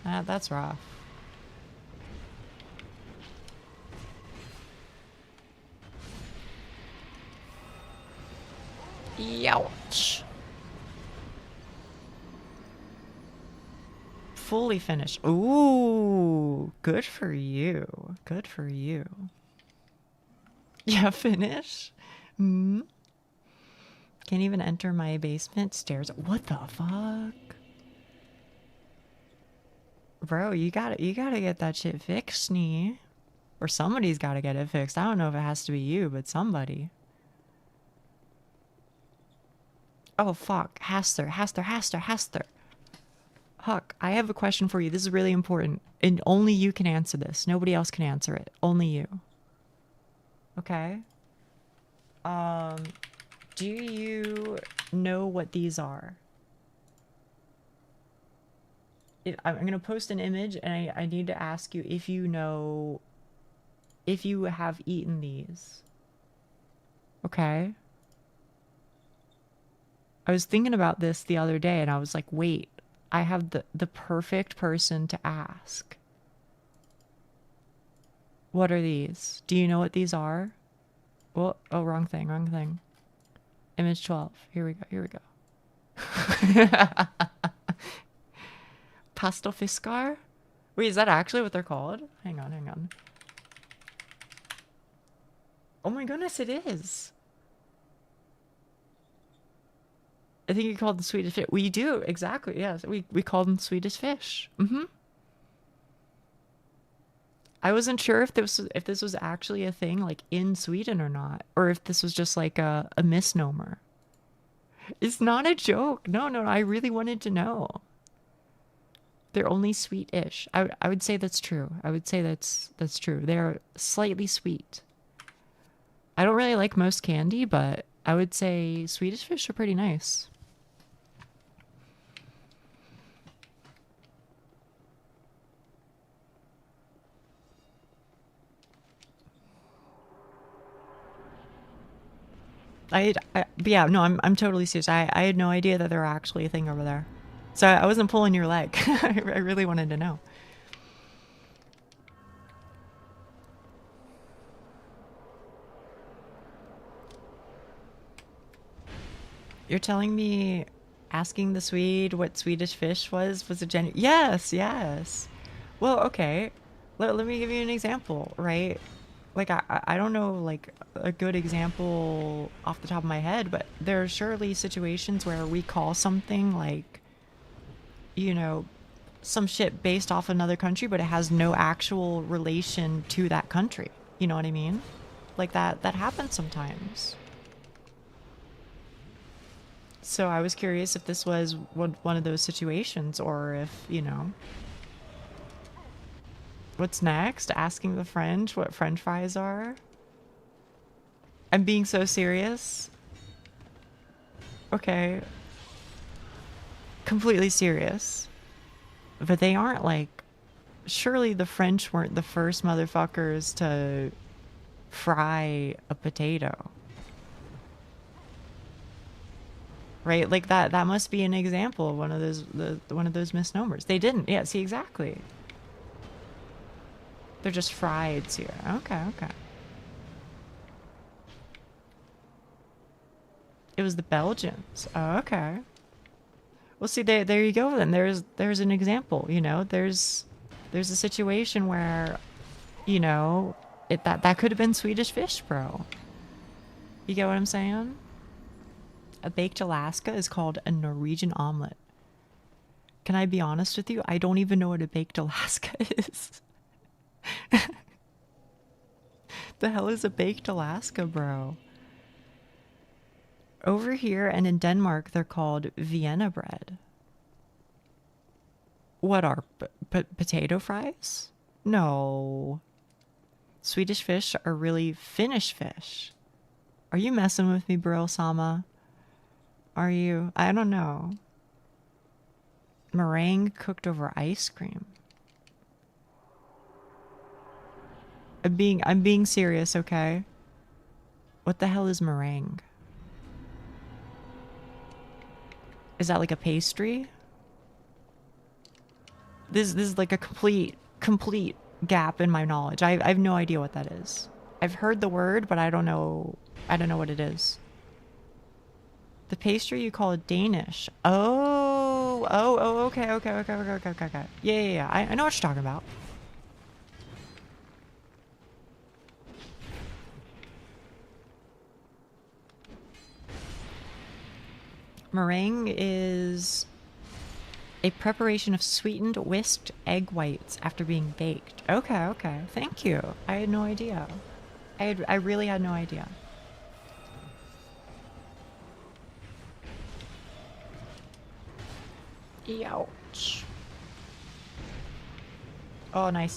That's rough. Youch. Fully finished. Ooh, good for you. Good for you. Yeah, finish. Hmm. Can't even enter my basement stairs. What the fuck? Bro, you gotta get that shit fixed, nee. Or somebody's gotta get it fixed. I don't know if it has to be you, but somebody. Oh fuck. Haster. Huck, I have a question for you. This is really important. And only you can answer this. Nobody else can answer it. Only you. Okay? Do you know what these are? I'm gonna post an image and I need to ask you if you know if you have eaten these. Okay? I was thinking about this the other day and I was like, wait, I have the perfect person to ask. What are these? Do you know what these are? Well, oh, wrong thing. Image 12. Here we go. Pastel Fiscar? Wait, is that actually what they're called? Hang on. Oh my goodness, it is. I think you called them Swedish fish. We do, exactly, yes. We call them Swedish fish. Mm-hmm. I wasn't sure if this was actually a thing like in Sweden or not, or if this was just like a misnomer. It's not a joke. No, I really wanted to know. They're only sweet-ish. I would say that's true. I would say that's true. They're slightly sweet. I don't really like most candy, but I would say Swedish fish are pretty nice. Yeah, no, I'm totally serious. I had no idea that there were actually a thing over there. So I wasn't pulling your leg. I really wanted to know. You're telling me asking the Swede what Swedish fish was a genuine... Yes. Well, okay. Let me give you an example, right? Like, I don't know, like, a good example off the top of my head, but there are surely situations where we call something, like, you know, some shit based off another country, but it has no actual relation to that country. You know what I mean? Like, that happens sometimes. So I was curious if this was one of those situations, or if, you know... What's next? Asking the French what French fries are? I'm being so serious. Okay. Completely serious. But they aren't like... Surely the French weren't the first motherfuckers to fry a potato. Right? Like that must be an example of one of those misnomers. They didn't. Yeah, see, exactly. They're just fried here. Okay. It was the Belgians. Oh, okay. Well, see, there you go then. There's an example, you know? There's a situation where, you know, that could have been Swedish fish, bro. You get what I'm saying? A baked Alaska is called a Norwegian omelet. Can I be honest with you? I don't even know what a baked Alaska is. The hell is a baked Alaska, bro? Over here and in Denmark, they're called Vienna bread. What are potato fries? No. Swedish fish are really Finnish fish. Are you messing with me, bro, Sama? Are you? I don't know. Meringue cooked over ice cream. I'm being serious, okay? What the hell is meringue? Is that like a pastry? This is like a complete gap in my knowledge. I have no idea what that is. I've heard the word, but I don't know what it is. The pastry you call it Danish. Oh, okay. Yeah. I know what you're talking about. Meringue is a preparation of sweetened whisked egg whites after being baked. Okay. Thank you. I had no idea. I really had no idea. Ouch. Oh, nice.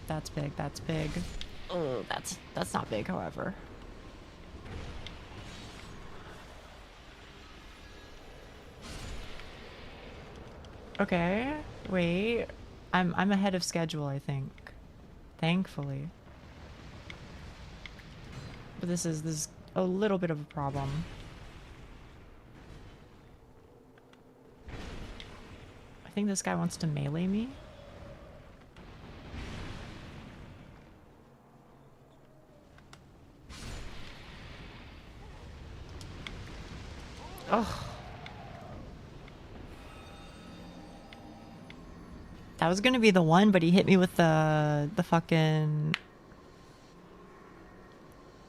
That's big. Oh, that's not big, however. Okay, wait. I'm ahead of schedule, I think. Thankfully. But this is a little bit of a problem. I think this guy wants to melee me. Oh. That was gonna be the one, but he hit me with the fucking,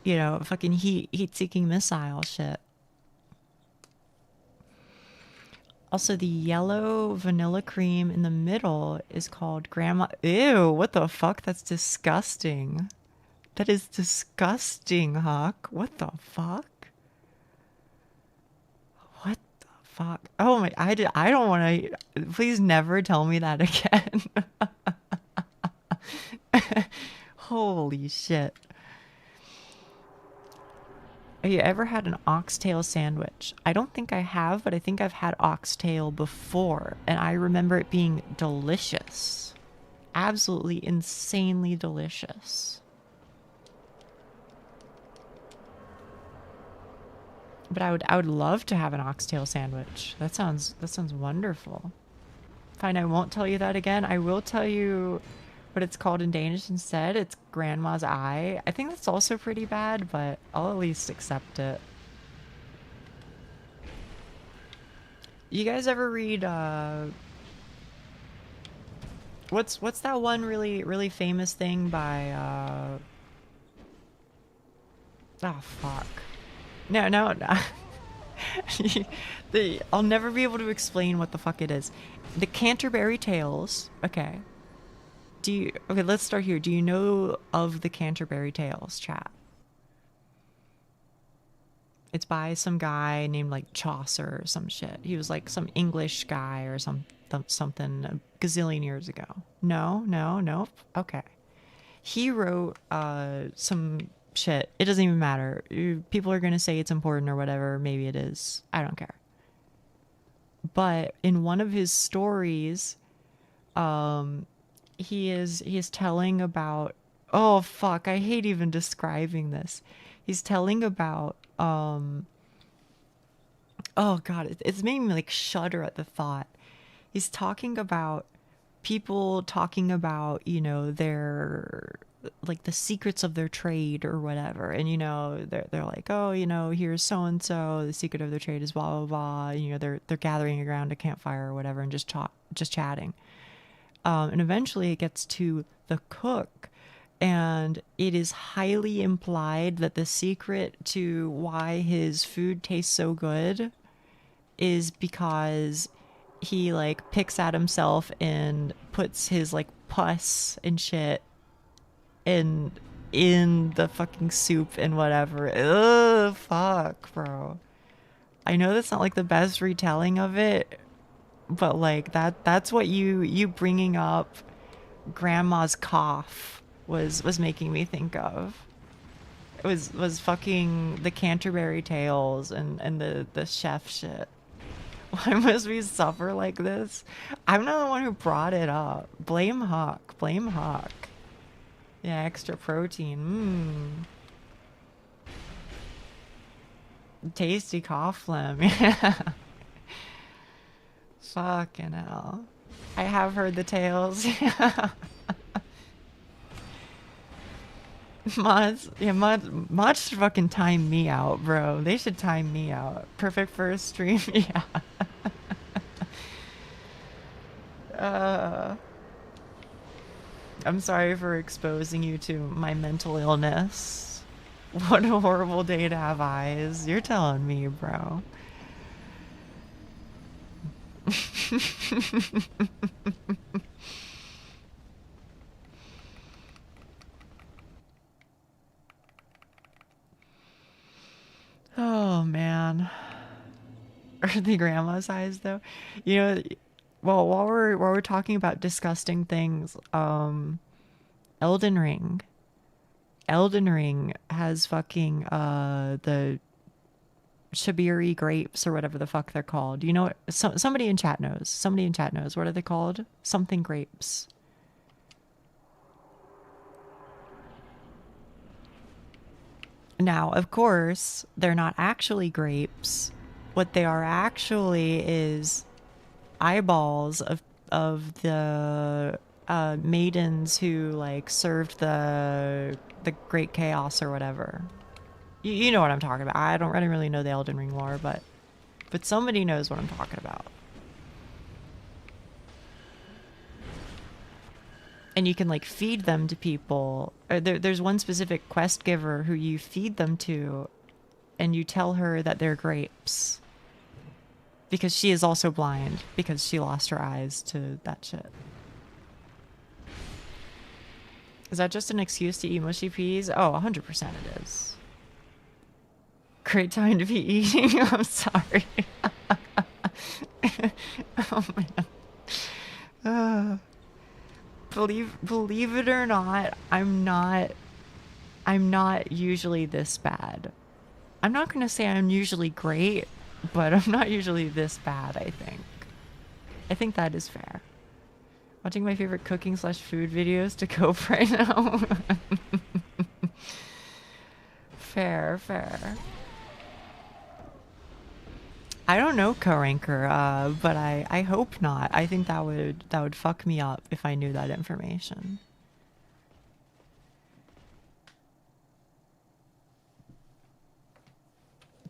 you know, fucking heat-seeking missile shit. Also, the yellow vanilla cream in the middle is called Grandma. Ew, what the fuck? That's disgusting. That is disgusting, Huck. What the fuck? What the fuck? Oh my, I don't want to. Please never tell me that again. Holy shit. Have you ever had an oxtail sandwich? I don't think I have, but I think I've had oxtail before, and I remember it being delicious. Absolutely insanely delicious. But I would love to have an oxtail sandwich. That sounds wonderful. Fine, I won't tell you that again. I will tell you what it's called in Danish instead. It's grandma's eye. I think that's also pretty bad, but I'll at least accept it. You guys ever read what's that one really famous thing by oh fuck. No. I'll never be able to explain what the fuck it is. The Canterbury Tales. Okay. Okay, let's start here. Do you know of the Canterbury Tales, chat? It's by some guy named like Chaucer or some shit. He was like some English guy or something a gazillion years ago. Nope. Okay. He wrote some shit. It doesn't even matter. People are going to say it's important or whatever. Maybe it is. I don't care. But in one of his stories, he is telling about, oh fuck, I hate even describing this. He's telling about oh god, it's making me like shudder at the thought. He's talking about people talking about, you know, their like the secrets of their trade or whatever, and you know they're like, oh, you know, here's so and so, the secret of their trade is blah blah blah, and, you know, they're gathering around a campfire or whatever and just chatting. And eventually it gets to the cook, and it is highly implied that the secret to why his food tastes so good is because he like picks at himself and puts his like pus and shit in the fucking soup and whatever. Ugh, fuck, bro. I know that's not like the best retelling of it, but like that's what you bringing up grandma's cough was making me think of. It was fucking the Canterbury Tales and the chef shit. Why must we suffer like this? I'm not the one who brought it up. Blame Huck. Yeah, extra protein. Tasty cough phlegm. Yeah. Fucking hell. I have heard the tales. Mods, yeah, mods should fucking time me out, bro. They should time me out. Perfect for a stream, yeah. I'm sorry for exposing you to my mental illness. What a horrible day to have eyes. You're telling me, bro. Oh man. Are they grandma's eyes though? You know, well, while we're talking about disgusting things, Elden Ring. Elden Ring has fucking the Shabiri grapes or whatever the fuck they're called. You know what? Somebody in chat knows. Somebody in chat knows. What are they called? Something grapes. Now, of course, they're not actually grapes. What they are actually is eyeballs of the maidens who like served the Great Chaos or whatever. You know what I'm talking about. I don't really know the Elden Ring lore, but somebody knows what I'm talking about. And you can like feed them to people. There's one specific quest giver who you feed them to, and you tell her that they're grapes. Because she is also blind, because she lost her eyes to that shit. Is that just an excuse to eat mushy peas? Oh, 100% it is. Great time to be eating. I'm sorry. Oh man. Believe it or not, I'm not usually this bad. I'm not gonna say I'm usually great, but I'm not usually this bad, I think. I think that is fair. Watching my favorite cooking / food videos to cope right now. Fair. I don't know co-ranker, but I hope not. I think that would fuck me up if I knew that information.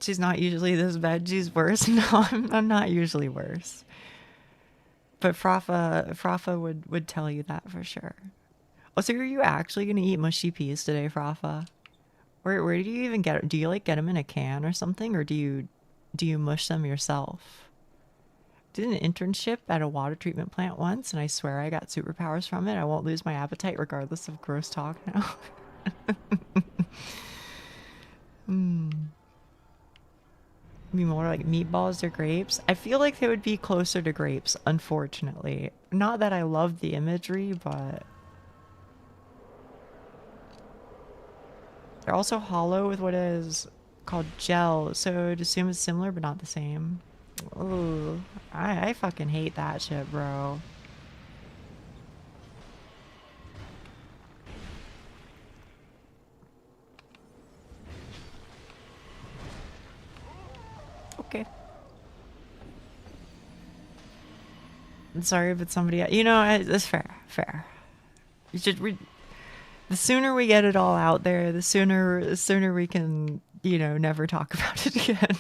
She's not usually this bad. She's worse. No, I'm not usually worse. But Frafa would tell you that for sure. Oh, so are you actually gonna eat mushy peas today, Frafa? Where do you even get it? Do you like get them in a can or something, or do you mush them yourself? Did an internship at a water treatment plant once, and I swear I got superpowers from it. I won't lose my appetite regardless of gross talk now. Be more like meatballs or grapes. I feel like they would be closer to grapes, unfortunately. Not that I love the imagery, but they're also hollow with what is called gel, so I'd assume it's similar but not the same. Ooh, I fucking hate that shit, bro. Okay. I'm sorry, but somebody, you know, it's fair. You should the sooner we get it all out there, the sooner we can, you know, never talk about it again.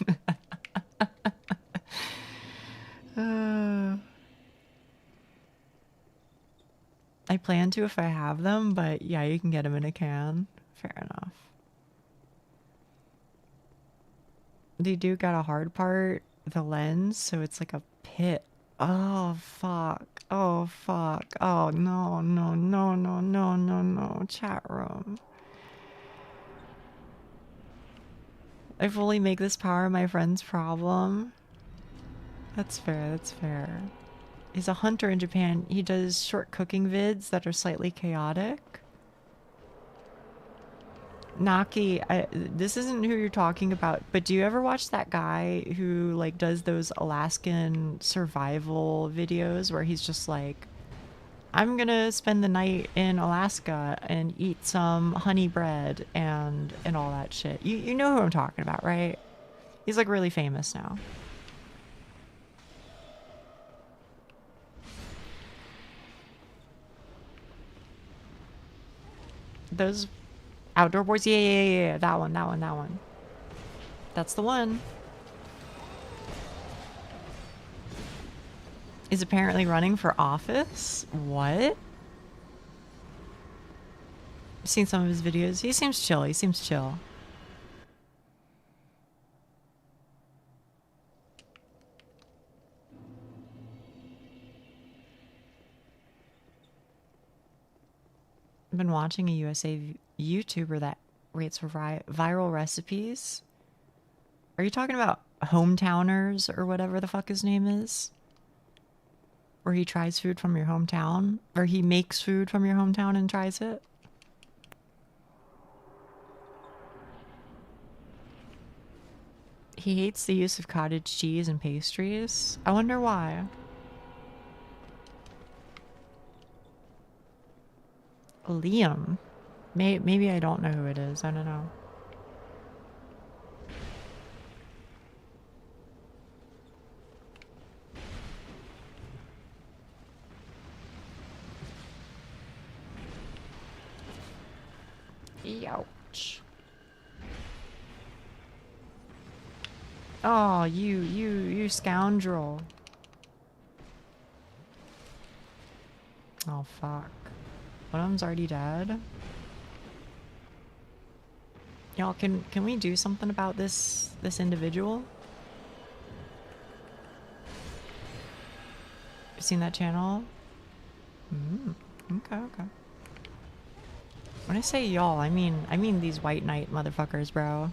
I plan to if I have them, but yeah, you can get them in a can. Fair enough. They do got a hard part, the lens, so it's like a pit. Oh fuck. Oh fuck. Oh no, chat room. I fully make this power my friend's problem. That's fair. He's a hunter in Japan. He does short cooking vids that are slightly chaotic. Naki, this isn't who you're talking about, but do you ever watch that guy who like does those Alaskan survival videos where he's just like, I'm gonna spend the night in Alaska and eat some honey bread and all that shit. You know who I'm talking about, right? He's like really famous now. those outdoor boards? Yeah. That one. That's the one. Is apparently running for office? What? I've seen some of his videos. He seems chill. I've been watching a USA YouTuber that rates for viral recipes. Are you talking about Hometowners or whatever the fuck his name is? Where he tries food from your hometown? Or he makes food from your hometown and tries it? He hates the use of cottage cheese and pastries. I wonder why. Liam. Maybe I don't know who it is. I don't know. Ouch. Oh, you scoundrel. Oh, fuck. One of them's already dead. Y'all, can we do something about this individual? You seen that channel? Okay. When I say y'all, I mean these white knight motherfuckers, bro.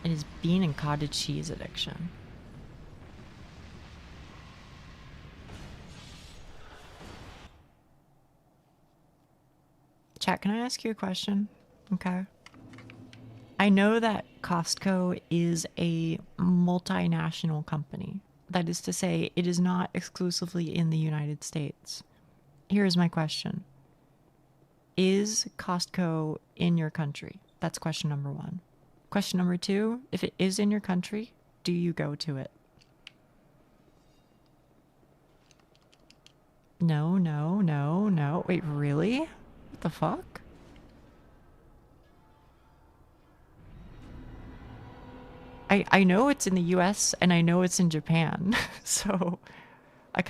And his bean and cottage cheese addiction. Chat, can I ask you a question? Okay. I know that Costco is a multinational company. That is to say, it is not exclusively in the United States. Here's my question. Is Costco in your country? That's question number 1. Question number 2, if it is in your country, do you go to it? No. Wait, really? What the fuck? I know it's in the US and I know it's in Japan. So I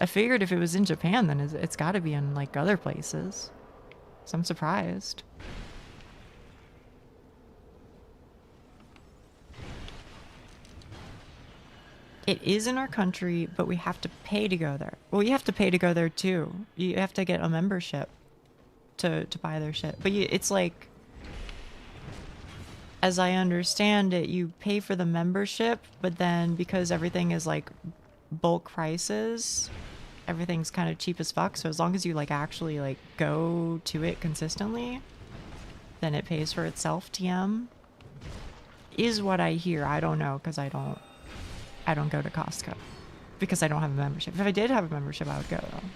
figured if it was in Japan, then it's got to be in like other places. So I'm surprised. It is in our country, but we have to pay to go there. Well, you have to pay to go there too. You have to get a membership to buy their shit. But it's like, as I understand it, you pay for the membership, but then because everything is like bulk prices, everything's kind of cheap as fuck. So as long as you like actually like go to it consistently, then it pays for itself. TM is what I hear. I don't know, because I don't go to Costco because I don't have a membership. If I did have a membership, I would go though.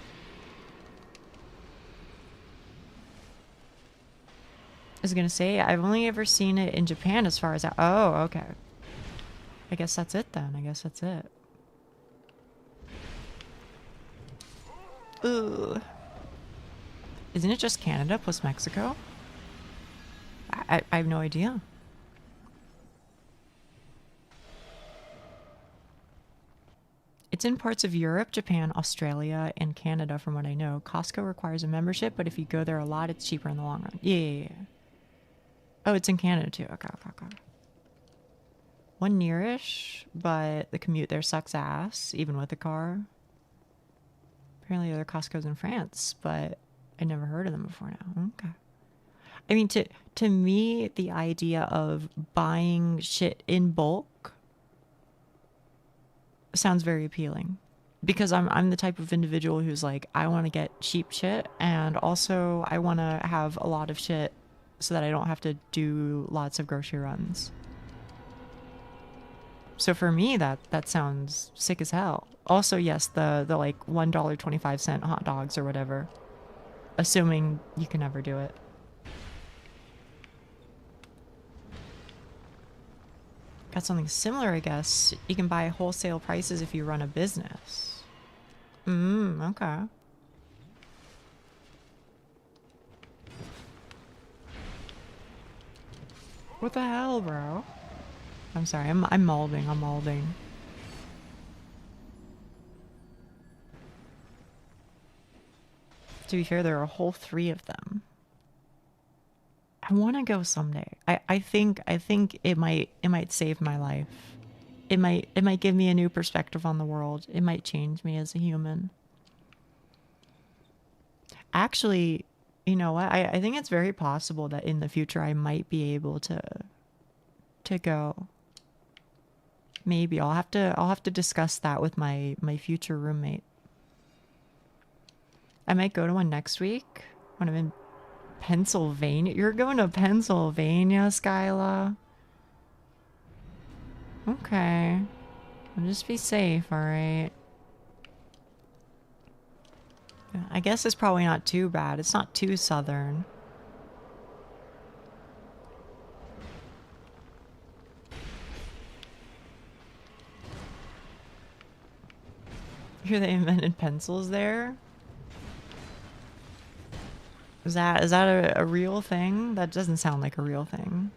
I was gonna say, I've only ever seen it in Japan as far as that. Oh, okay. I guess that's it then. I guess that's it. Ugh. Isn't it just Canada plus Mexico? I have no idea. It's in parts of Europe, Japan, Australia, and Canada from what I know. Costco requires a membership, but if you go there a lot, it's cheaper in the long run. Yeah. Oh, it's in Canada too. Okay. One nearish, but the commute there sucks ass, even with a car. Apparently there are Costco's in France, but I never heard of them before now. Okay. I mean, to me, the idea of buying shit in bulk sounds very appealing, because I'm the type of individual who's like, I want to get cheap shit, and also I want to have a lot of shit so that I don't have to do lots of grocery runs. So for me, that sounds sick as hell. Also, yes, the like $1.25 hot dogs or whatever, assuming you can ever do it. Got something similar, I guess. You can buy wholesale prices if you run a business. Okay. What the hell, bro? I'm sorry, I'm molding, I'm molding. To be fair, there are a whole 3 of them. I want to go someday. I think it might save my life. It might give me a new perspective on the world. It might change me as a human. Actually, you know what? I think it's very possible that in the future I might be able to go. Maybe I'll have to discuss that with my future roommate. I might go to one next week when I'm in Pennsylvania. You're going to Pennsylvania, Skyla? Okay. Well, just be safe, alright? I guess it's probably not too bad. It's not too southern. Here they invented pencils there? Is that a real thing? That doesn't sound like a real thing.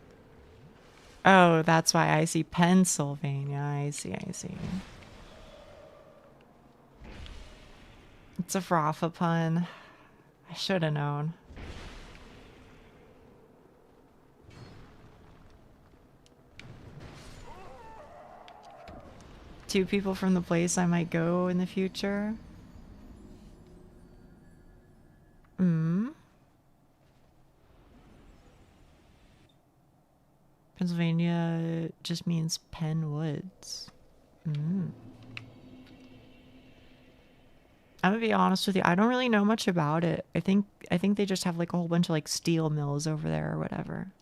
Oh, that's why I see Pennsylvania. I see. It's a Frafa pun. I should have known. Two people from the place I might go in the future. Pennsylvania just means Penn Woods. I'm gonna be honest with you. I don't really know much about it. I think they just have like a whole bunch of like steel mills over there or whatever.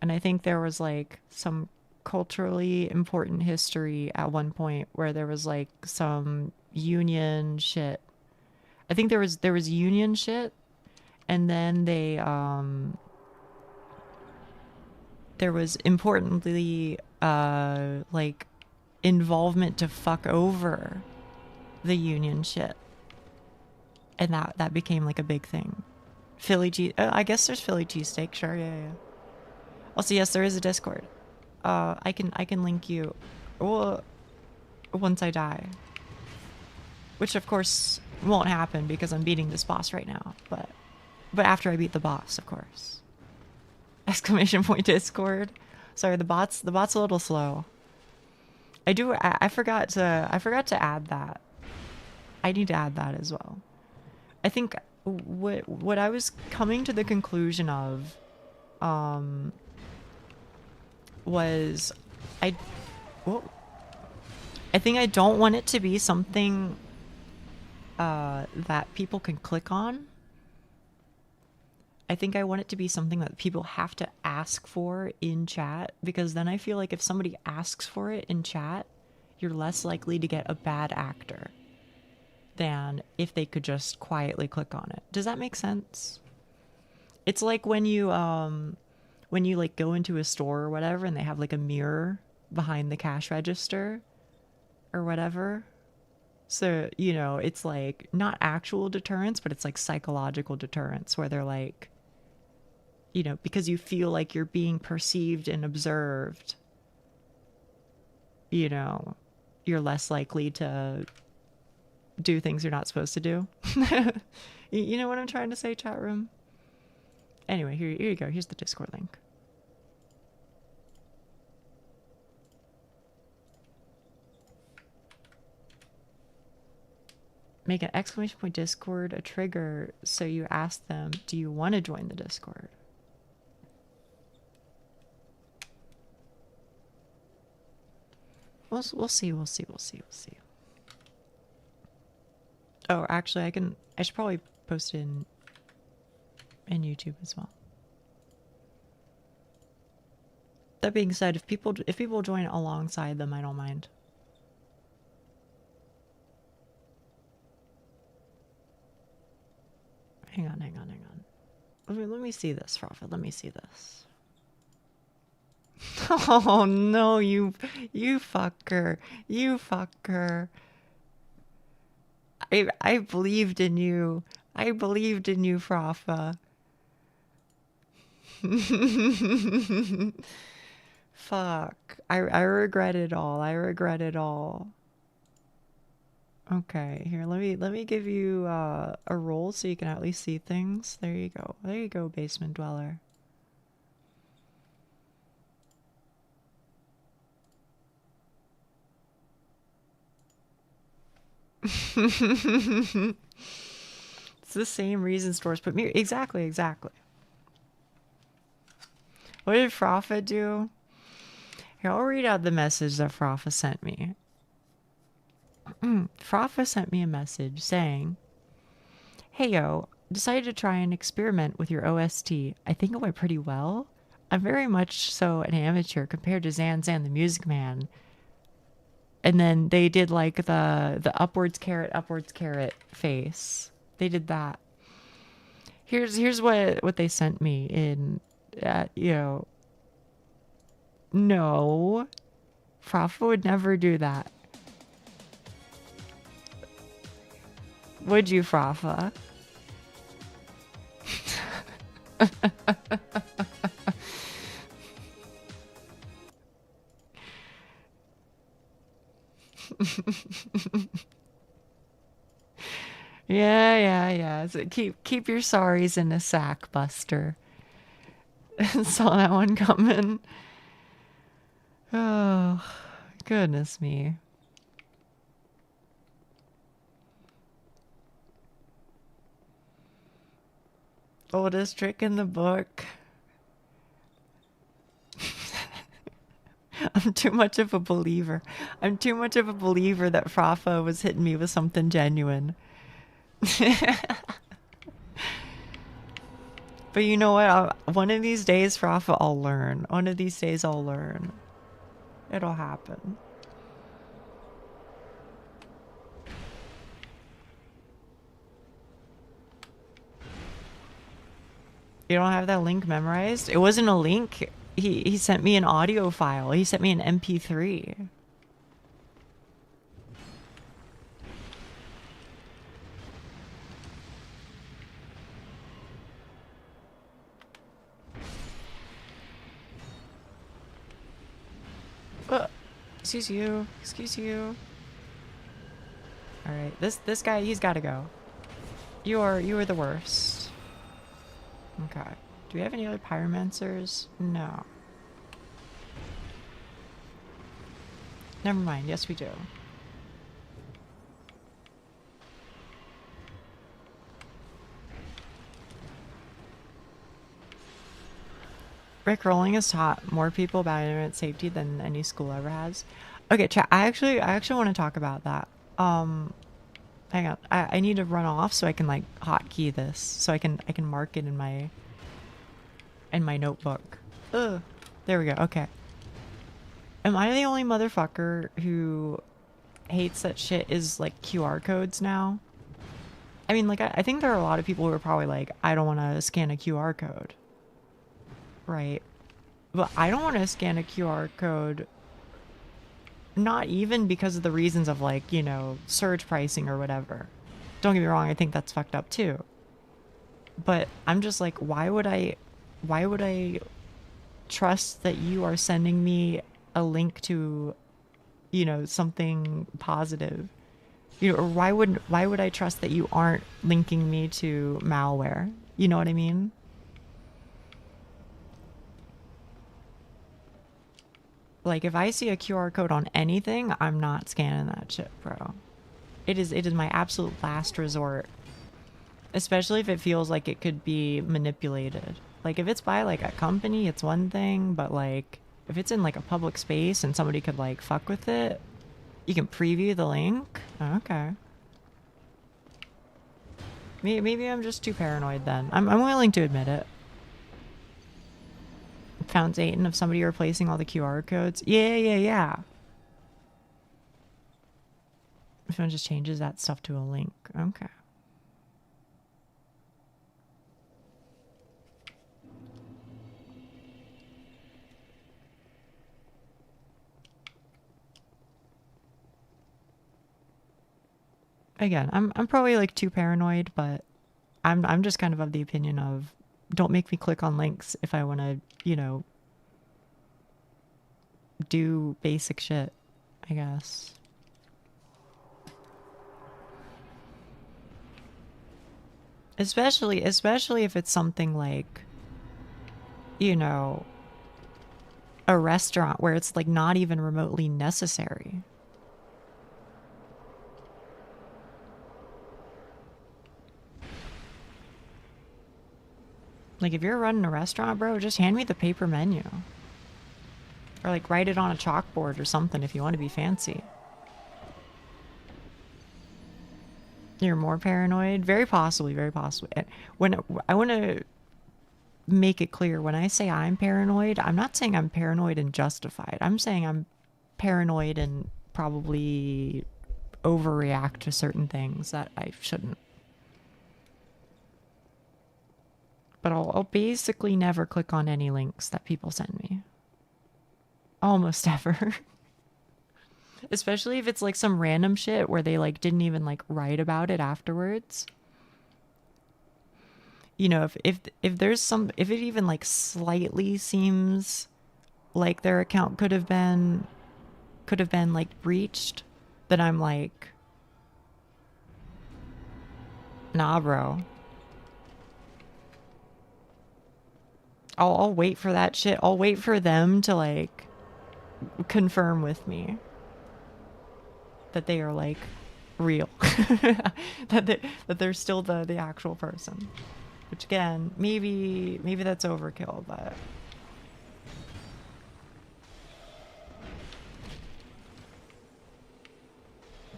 And I think there was like some culturally important history at one point where there was like some Union shit. I think there was Union shit, and then there was importantly like involvement to fuck over the Union shit, and that became like a big thing. Philly cheese. I guess there's Philly cheesesteak. Sure, yeah. Also, yes, there is a Discord. I can link you, once I die, which of course won't happen because I'm beating this boss right now. But after I beat the boss, of course. Exclamation point Discord. Sorry, the bot's a little slow. I forgot to add that. I need to add that as well. I think what I was coming to the conclusion of was I think I don't want it to be something that people can click on. I think I want it to be something that people have to ask for in chat, because then I feel like if somebody asks for it in chat, you're less likely to get a bad actor than if they could just quietly click on it. Does that make sense? It's like when you like go into a store or whatever and they have like a mirror behind the cash register or whatever. So, you know, it's like not actual deterrence, but it's like psychological deterrence where they're like, you know, because you feel like you're being perceived and observed, you know, you're less likely to do things you're not supposed to do. You know what I'm trying to say, chat room? Anyway, here you go. Here's the Discord link. Make an exclamation point Discord a trigger so you ask them, do you want to join the Discord? We'll see. Oh, actually, I should probably post it in YouTube as well. That being said, if people join alongside them, I don't mind. Hang on. Let me see this, Prophet. Let me see this. Oh no, you fucker. You fucker. I believed in you. I believed in you, Frafa. Fuck. I regret it all. I regret it all. Okay, here, let me give you a roll so you can at least see things. There you go. There you go, basement dweller. It's the same reason stores put me. Exactly, exactly. What did Frafa do? Here, I'll read out the message that Frafa sent me. Frafa sent me a message saying, "Hey yo, decided to try and experiment with your OST. I think it went pretty well. I'm very much so an amateur compared to Zan Zan the Music Man." And then they did like the upwards carrot face. They did that. Here's what they sent me in, you know. No, Frafa would never do that. Would you, Frafa? Yeah. So keep your sorries in a sack, Buster. Saw that one coming. Oh, goodness me. Oldest trick in the book. I'm too much of a believer. I'm too much of a believer that Frafa was hitting me with something genuine. But you know what? One of these days, Frafa, I'll learn. One of these days, I'll learn. It'll happen. You don't have that link memorized? It wasn't a link. He sent me an audio file. He sent me an MP3. Excuse you. Excuse you. All right, this guy, he's got to go. You are the worst. Okay. Do we have any other pyromancers? No. Never mind. Yes, we do. Rick Rolling has taught more people about internet safety than any school ever has. Okay, chat. I actually want to talk about that. Hang on. I need to run off so I can like hotkey this, so I can mark it in my notebook. Ugh. There we go. Okay. Am I the only motherfucker who hates that shit is like QR codes now? I mean, like I think there are a lot of people who are probably like, I don't want to scan a QR code. Right. But I don't want to scan a QR code, not even because of the reasons of like, you know, surge pricing or whatever. Don't get me wrong, I think that's fucked up too. But I'm just like, why would I trust that you are sending me a link to, you know, something positive? You know, or why would I trust that you aren't linking me to malware? You know what I mean? Like, if I see a QR code on anything, I'm not scanning that shit, bro. It is my absolute last resort. Especially if it feels like it could be manipulated. Like, if it's by, like, a company, it's one thing, but, like, if it's in, like, a public space and somebody could, like, fuck with it, you can preview the link? Okay. Maybe I'm just too paranoid then. I'm willing to admit it. Found Satan of somebody replacing all the QR codes. Yeah. If someone just changes that stuff to a link. Okay. Again, I'm probably like too paranoid, but I'm just kind of the opinion of don't make me click on links if I want to, you know, do basic shit, I guess. Especially if it's something like, you know, a restaurant where it's like not even remotely necessary. Like if you're running a restaurant, bro, just hand me the paper menu. Or like write it on a chalkboard or something if you want to be fancy. You're more paranoid? Very possibly, very possibly. When I want to make it clear, when I say I'm paranoid, I'm not saying I'm paranoid and justified. I'm saying I'm paranoid and probably overreact to certain things that I shouldn't. But I'll basically never click on any links that people send me. Almost ever. Especially if it's like some random shit where they like didn't even like write about it afterwards. You know, if there's some, if it even like slightly seems like their account could have been like breached, then I'm like, nah, bro. I'll wait for that shit. I'll wait for them to like confirm with me that they are like real. that they're still the actual person. Which again, maybe that's overkill, but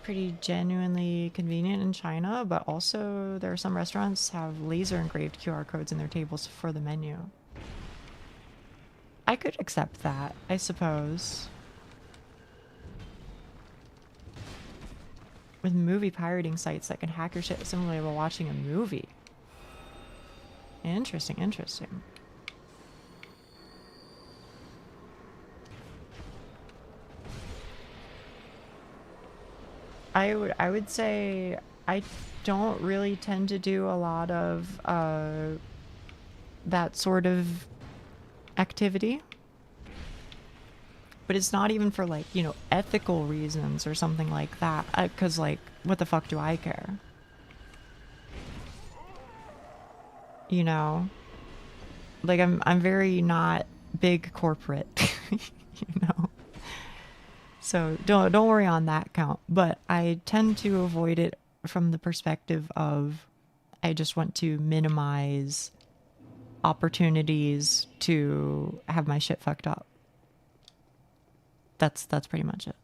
pretty genuinely convenient in China, but also there are some restaurants have laser engraved QR codes in their tables for the menu. I could accept that, I suppose. With movie pirating sites that can hack your shit similarly while watching a movie. Interesting, interesting. I would say I don't really tend to do a lot of that sort of activity. But it's not even for like, you know, ethical reasons or something like that. 'Cause like, what the fuck do I care? You know? Like I'm very not big corporate, you know? So don't worry on that count. But I tend to avoid it from the perspective of I just want to minimize opportunities to have my shit fucked up. That's pretty much it.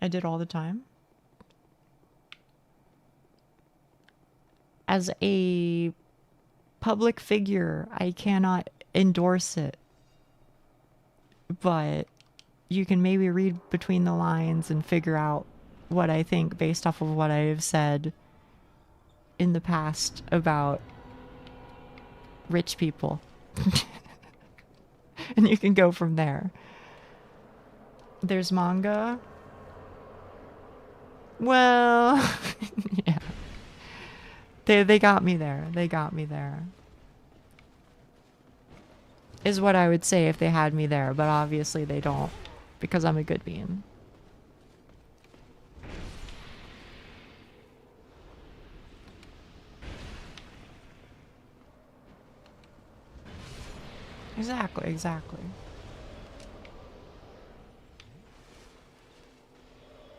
I did all the time. As a public figure, I cannot endorse it. But you can maybe read between the lines and figure out what I think based off of what I have said in the past about rich people. And you can go from there. There's manga. Well, yeah. They got me there. They got me there. Is what I would say if they had me there, but obviously they don't because I'm a good bean. Exactly, exactly.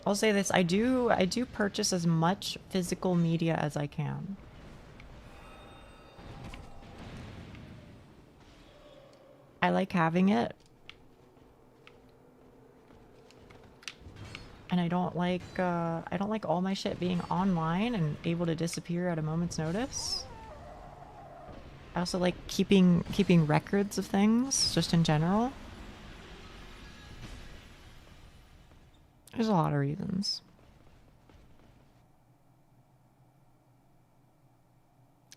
I'll say this, I do purchase as much physical media as I can. I like having it. And I don't like all my shit being online and able to disappear at a moment's notice. I also like keeping records of things, just in general. There's a lot of reasons.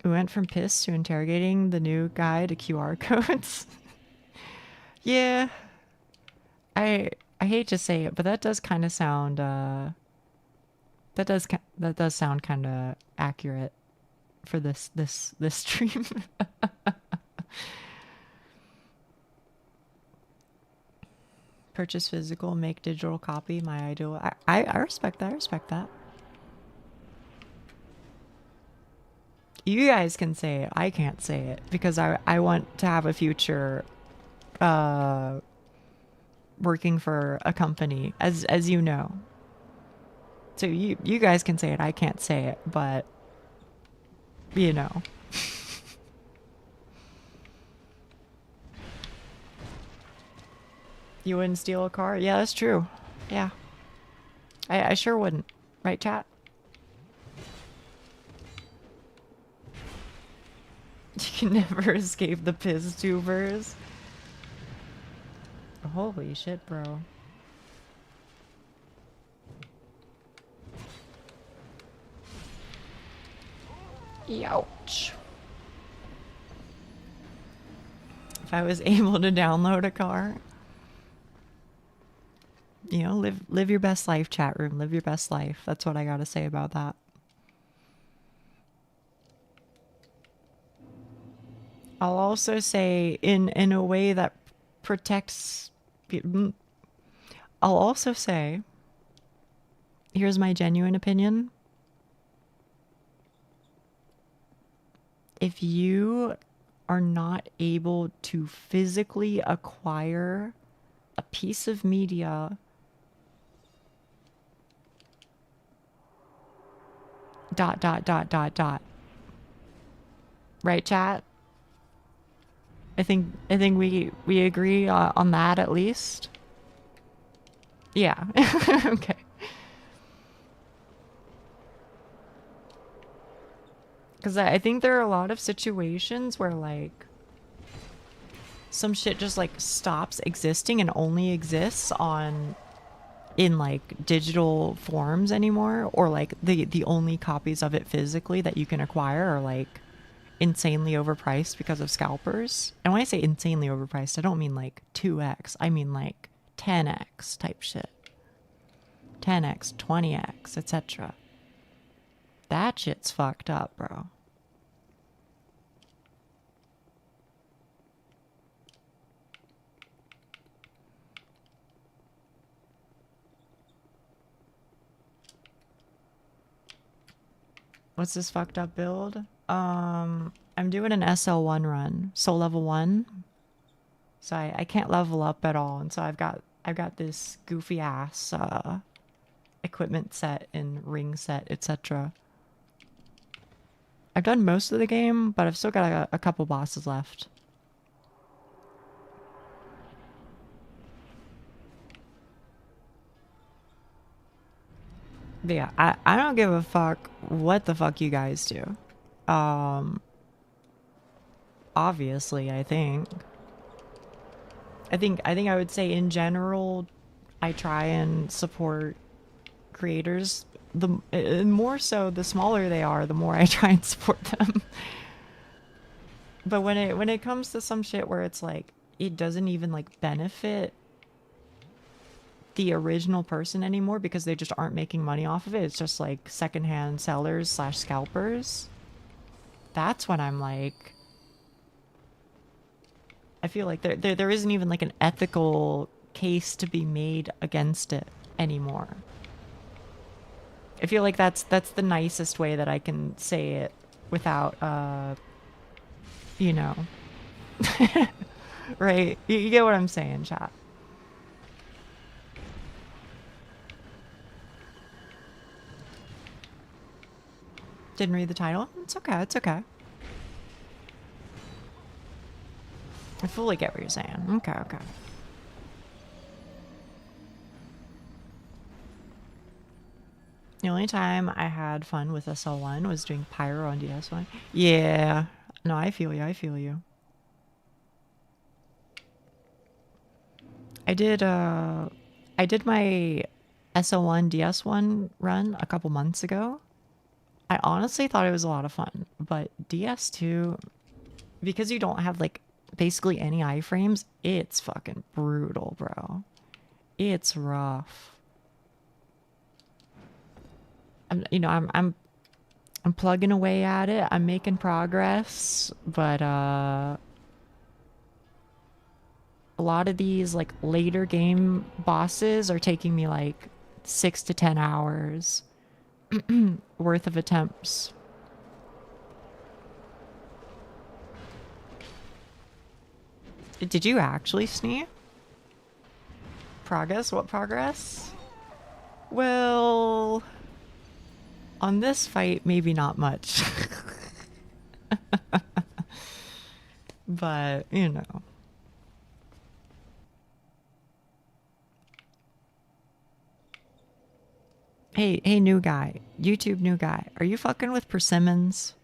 We went from piss to interrogating the new guy to QR codes. Yeah. I hate to say it, but that does kind of sound that does sound kind of accurate. for this stream. Purchase physical, make digital copy, my ideal. I respect that. I respect that. You guys can say it. I can't say it because I want to have a future working for a company, as you know. So you guys can say it. I can't say it, but you know. You wouldn't steal a car? Yeah, that's true. Yeah. I sure wouldn't. Right, chat? You can never escape the piss tubers. Holy shit, bro. Ouch. If I was able to download a car. You know, live your best life, chat room. Live your best life. That's what I gotta say about that. I'll also say in a way that protects. I'll also say, here's my genuine opinion. If you are not able to physically acquire a piece of media ... Right, chat? I think we agree on that at least. Yeah. Okay. Because I think there are a lot of situations where like some shit just like stops existing and only exists in like digital forms anymore, or like the only copies of it physically that you can acquire are like insanely overpriced because of scalpers. And when I say insanely overpriced, I don't mean like 2x, I mean like 10x type shit. 10x, 20x, etc. That shit's fucked up, bro. What's this fucked up build? I'm doing an SL1 run, soul level 1. So I can't level up at all, and so I've got this goofy ass equipment set and ring set, etc. I've done most of the game, but I've still got a couple bosses left. But yeah, I don't give a fuck what the fuck you guys do. Obviously, I think I would say in general, I try and support creators. The more so, the smaller they are, the more I try and support them. But when it comes to some shit where it's like it doesn't even like benefit the original person anymore because they just aren't making money off of it, it's just like secondhand sellers / scalpers. That's when I'm like, I feel like there isn't even like an ethical case to be made against it anymore. I feel like that's the nicest way that I can say it without you know. Right? You get what I'm saying, chat. Didn't read the title? It's okay, it's okay. I fully get what you're saying. Okay, okay. The only time I had fun with SL1 was doing Pyro on DS1. Yeah. No, I feel you, I feel you. I did my SL1 DS1 run a couple months ago. I honestly thought it was a lot of fun, but DS2, because you don't have like basically any iframes, it's fucking brutal, bro. It's rough. I'm I'm plugging away at it. I'm making progress, but a lot of these like later game bosses are taking me like 6 to 10 hours worth of attempts. Did you actually sneeze? Progress? What progress? Well, on this fight, maybe not much. But, you know. Hey, new guy. YouTube new guy. Are you fucking with Persimmons?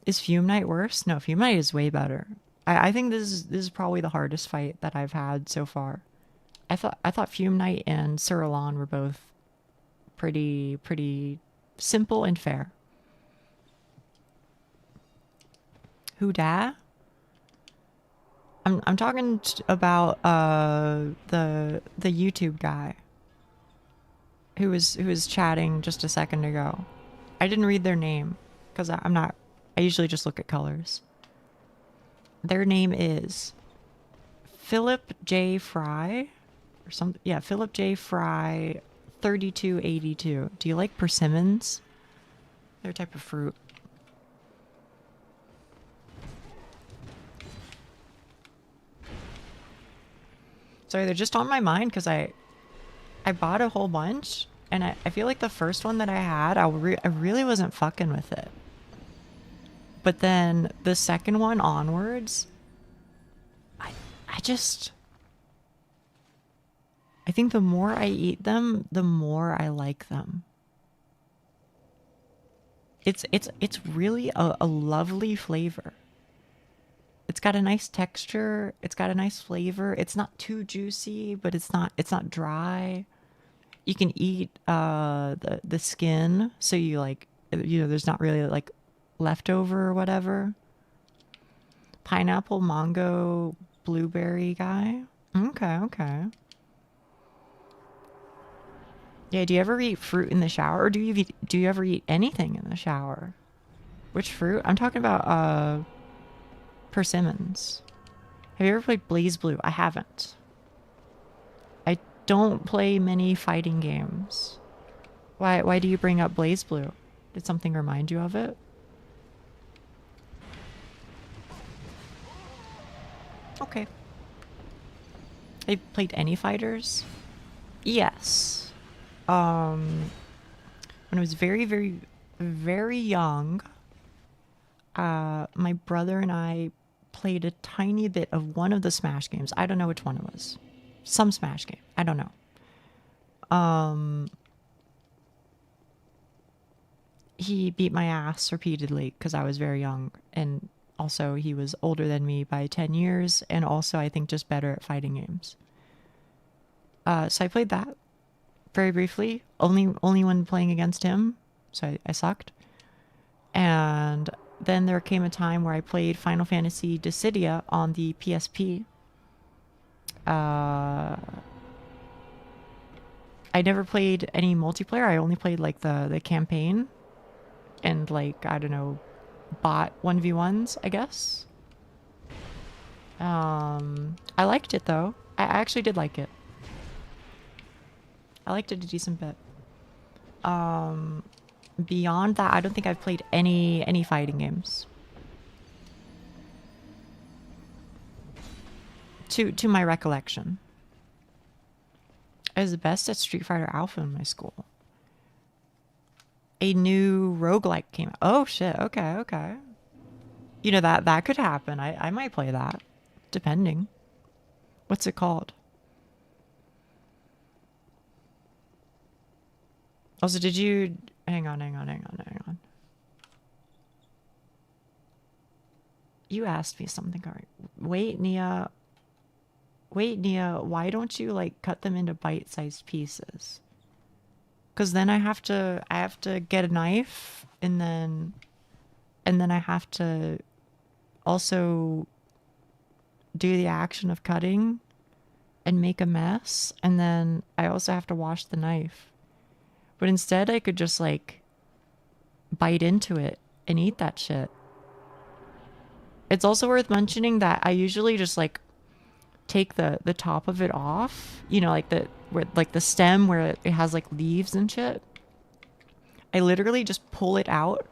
Is Fume Knight worse? No, Fume Knight is way better. I think this is probably the hardest fight that I've had so far. I thought Fume Knight and SL1 were both pretty simple and fair. Who da? I'm talking about the YouTube guy who was chatting just a second ago. I didn't read their name because I usually just look at colors. Their name is Philip J. Fry or something. Yeah, Philip J. Fry 3282. Do you like persimmons? They're a type of fruit. Sorry, they're just on my mind because I bought a whole bunch and I feel like the first one that I had, I really wasn't fucking with it. But then the second one onwards, I think the more I eat them, the more I like them. It's really a lovely flavor. It's got a nice texture. It's got a nice flavor. It's not too juicy, but it's not dry. You can eat the skin, so you like, you know, there's not really like leftover or whatever. Pineapple, mango, blueberry guy. Okay. Yeah, do you ever eat fruit in the shower, or do you ever eat anything in the shower? Which fruit? I'm talking about persimmons. Have you ever played Blaze Blue? I haven't. I don't play many fighting games. Why do you bring up Blaze Blue? Did something remind you of it? Okay. Have you played any fighters? Yes. When I was very young, my brother and I played a tiny bit of one of the Smash games. I don't know which one it was. Some Smash game. I don't know. He beat my ass repeatedly because I was very young, and also he was older than me by 10 years, and also I think just better at fighting games. So I played that very briefly, only when playing against him, so I sucked. And then there came a time where I played Final Fantasy Dissidia on the PSP. I never played any multiplayer. I only played like the campaign and like, I don't know, bot 1v1s, I guess. I liked it though. I actually did like it. I liked it a decent bit. Beyond that, I don't think I've played any fighting games. To my recollection. I was the best at Street Fighter Alpha in my school. A new roguelike came out. Oh shit, okay. You know, that could happen. I might play that. Depending. What's it called? Also, did you... Hang on. You asked me something, alright. Wait, Nia, why don't you, like, cut them into bite-sized pieces? Because then I have to get a knife, and then I have to also do the action of cutting and make a mess, and then I also have to wash the knife. But instead, I could just, like, bite into it and eat that shit. It's also worth mentioning that I usually just like take the top of it off, you know, like the stem where it has like leaves and shit. I literally just pull it out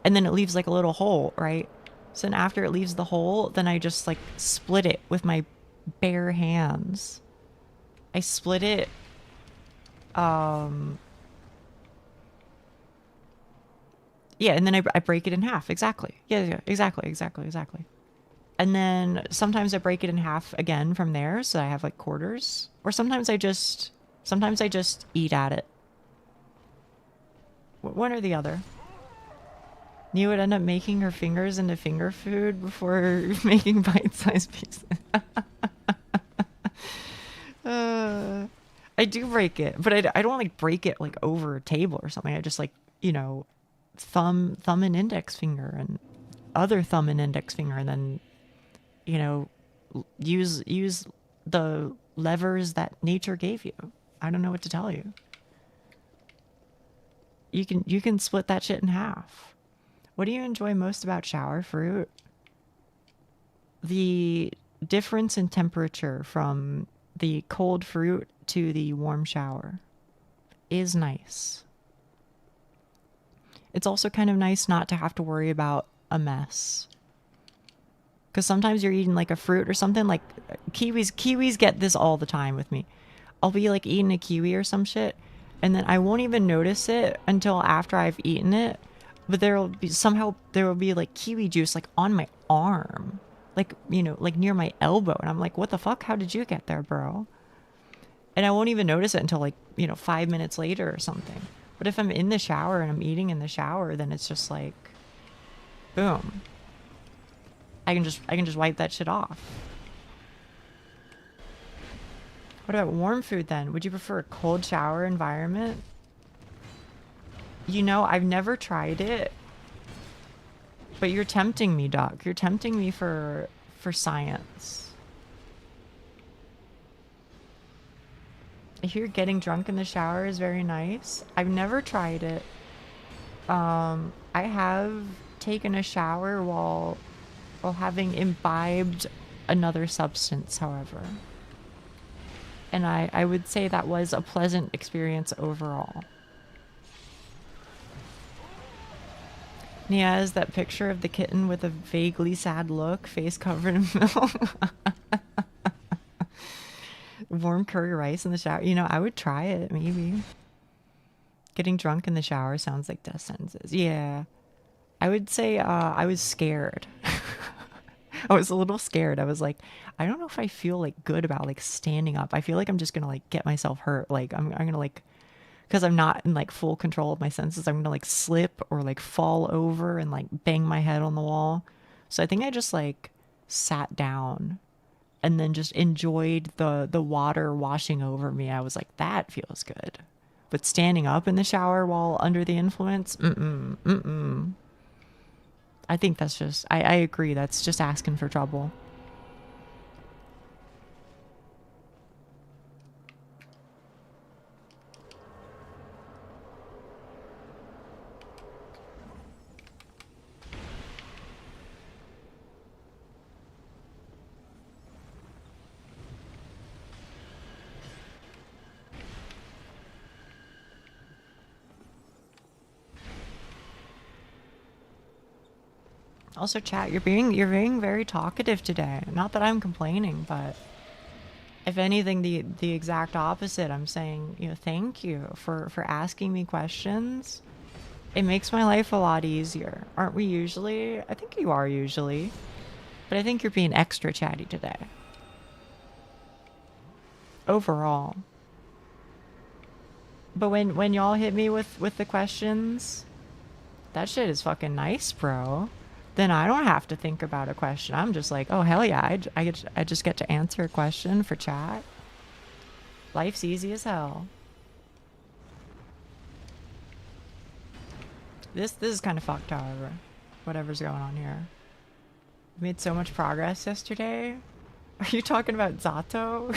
and then it leaves like a little hole, right? So then after it leaves the hole, then I just like split it with my bare hands. I split it yeah, and then I break it in half. Exactly. Yeah, exactly. And then sometimes I break it in half again from there, so I have like quarters. Or sometimes I just eat at it. One or the other. Nia would end up making her fingers into finger food before making bite-sized pieces. I do break it, but I don't like break it like over a table or something. I just like, you know, thumb and index finger and other thumb and index finger, and then, you know, use the levers that nature gave you. I don't know what to tell you. You can split that shit in half. What do you enjoy most about shower fruit? The difference in temperature from the cold fruit to the warm shower is nice. It's also kind of nice not to have to worry about a mess. Because sometimes you're eating like a fruit or something, like kiwis get this all the time with me. I'll be like eating a kiwi or some shit, and then I won't even notice it until after I've eaten it. But there will be like kiwi juice like on my arm, like, you know, like near my elbow, and I'm like, what the fuck? How did you get there, bro? And I won't even notice it until like, you know, 5 minutes later or something. But if I'm in the shower and I'm eating in the shower, then it's just like, boom. I can just wipe that shit off. What about warm food then? Would you prefer a cold shower environment? You know, I've never tried it. But you're tempting me, Doc. You're tempting me for science. I hear getting drunk in the shower is very nice. I've never tried it. I have taken a shower while having imbibed another substance, however. And I would say that was a pleasant experience overall. Nia is that picture of the kitten with a vaguely sad look, face covered in milk. Warm curry rice in the shower. You know, I would try it, maybe. Getting drunk in the shower sounds like death sentences. Yeah. I would say I was scared. I was a little scared. I was like, I don't know if I feel like good about like standing up. I feel like I'm just gonna like get myself hurt. Like I'm gonna like, because I'm not in like full control of my senses, I'm gonna like slip or like fall over and like bang my head on the wall. So I think I just like sat down and then just enjoyed the water washing over me. I was like, that feels good. But standing up in the shower while under the influence, I think that's just, I agree, that's just asking for trouble. Also, chat, you're being very talkative today. Not that I'm complaining, but if anything, the exact opposite. I'm saying, you know, thank you for asking me questions. It makes my life a lot easier. Aren't we usually? I think you are usually. But I think you're being extra chatty today. Overall. But when y'all hit me with the questions, that shit is fucking nice, bro. Then I don't have to think about a question. I'm just like, oh, hell yeah, I just get to answer a question for chat. Life's easy as hell. This is kind of fucked, however. Whatever's going on here. We made so much progress yesterday. Are you talking about Zato?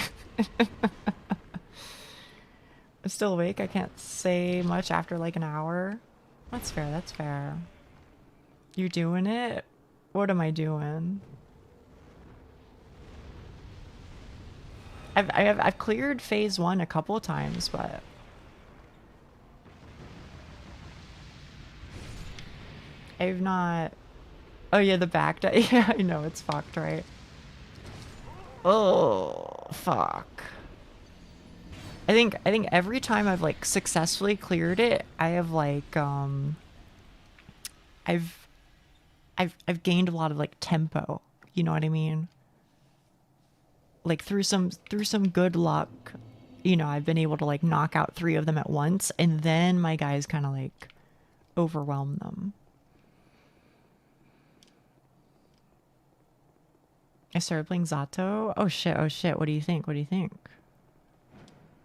I'm still awake. I can't say much after like an hour. That's fair, that's fair. You're doing it? What am I doing? I've cleared phase 1 a couple of times, but I've not. Oh yeah, the back yeah, I know it's fucked, right? Oh fuck. I think every time I've like successfully cleared it, I have like I've gained a lot of like tempo. You know what I mean? Like through some good luck, you know, I've been able to like knock out 3 of them at once, and then my guys kind of like overwhelm them. I started playing Zato. Oh shit, oh shit. What do you think? What do you think?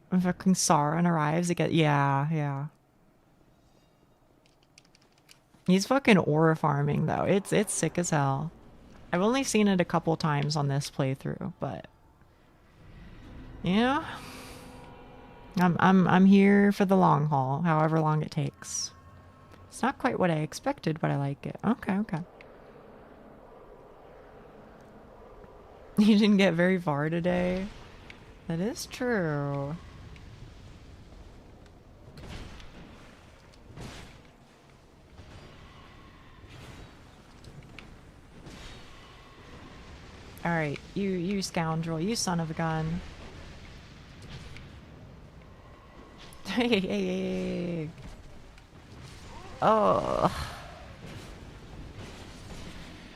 When fucking Sauron arrives, it gets, yeah. He's fucking aura farming though. It's sick as hell. I've only seen it a couple times on this playthrough, but yeah. I'm here for the long haul, however long it takes. It's not quite what I expected, but I like it. Okay. You didn't get very far today. That is true. All right, you scoundrel, you son of a gun. Hey. Oh.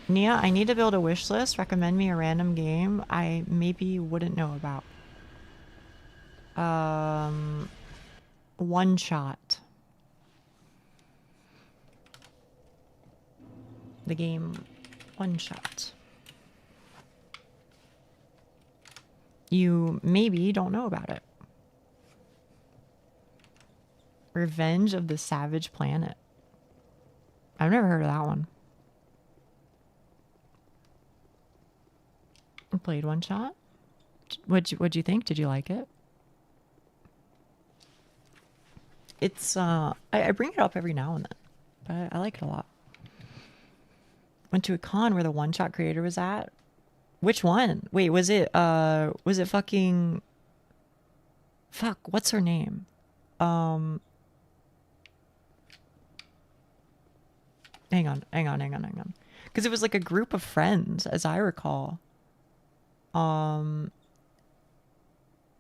Nia, I need to build a wish list. Recommend me a random game I maybe wouldn't know about. One Shot. The game One Shot. You maybe don't know about it. Revenge of the Savage Planet. I've never heard of that one. I played One Shot. What'd you think? Did you like it? It's I bring it up every now and then, but I like it a lot. Went to a con where the One Shot creator was at. Which one? Wait, was it fucking fuck, what's her name? Hang on. Because it was like a group of friends, as I recall. And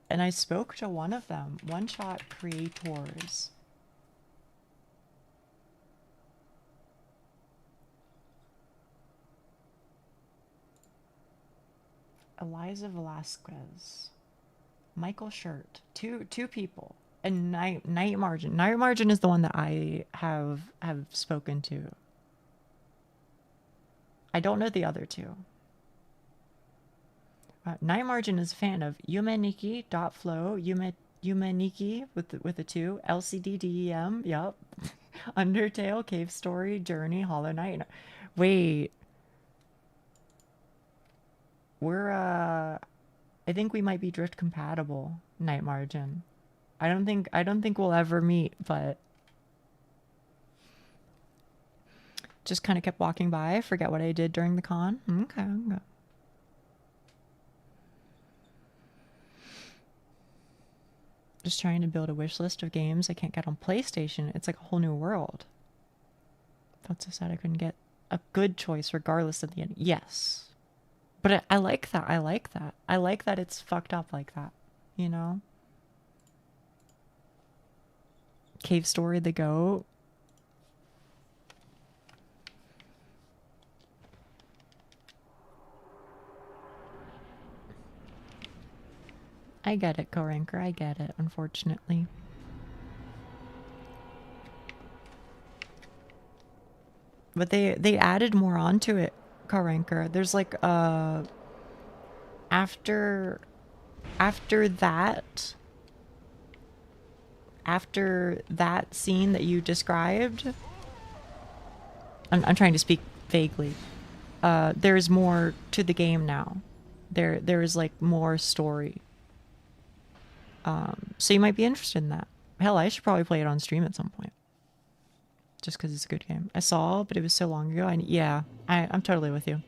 I spoke to one of them, One Shot creators. Eliza Velasquez, Michael Shirt, two people, and Night Margin. Night Margin is the one that I have spoken to. I don't know the other two. Night Margin is a fan of Yumeniki.flow, Yumeniki with a 2, LCDDEM, yep. Undertale, Cave Story, Journey, Hollow Knight. Wait. We're I think we might be drift compatible, Night Margin. I don't think we'll ever meet, but just kind of kept walking by, forget what I did during the con. Okay. Just trying to build a wish list of games I can't get on PlayStation. It's like a whole new world. Felt so sad I couldn't get a good choice regardless of the end. Yes. But I like that. I like that it's fucked up like that, you know? Cave Story, the goat. I get it, Co-Ranker. I get it, unfortunately. But they added more onto it, Co-Ranker. There's like after that scene that you described, I'm trying to speak vaguely. There's more to the game now. There is like more story. So you might be interested in that. Hell, I should probably play it on stream at some point. just because it's a good game. I saw, but it was so long ago. Yeah, I'm totally with you.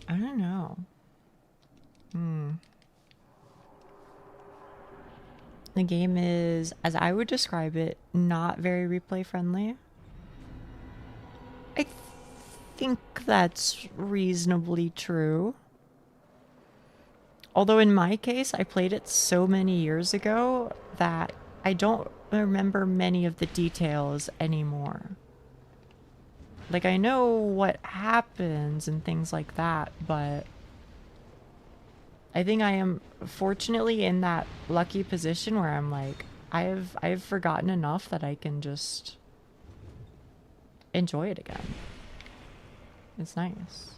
I don't know. The game is, as I would describe it, not very replay friendly. I think that's reasonably true. Although in my case, I played it so many years ago that I don't remember many of the details anymore. Like, I know what happens and things like that, but I think I am fortunately in that lucky position where I'm like, I've forgotten enough that I can just enjoy it again. It's nice.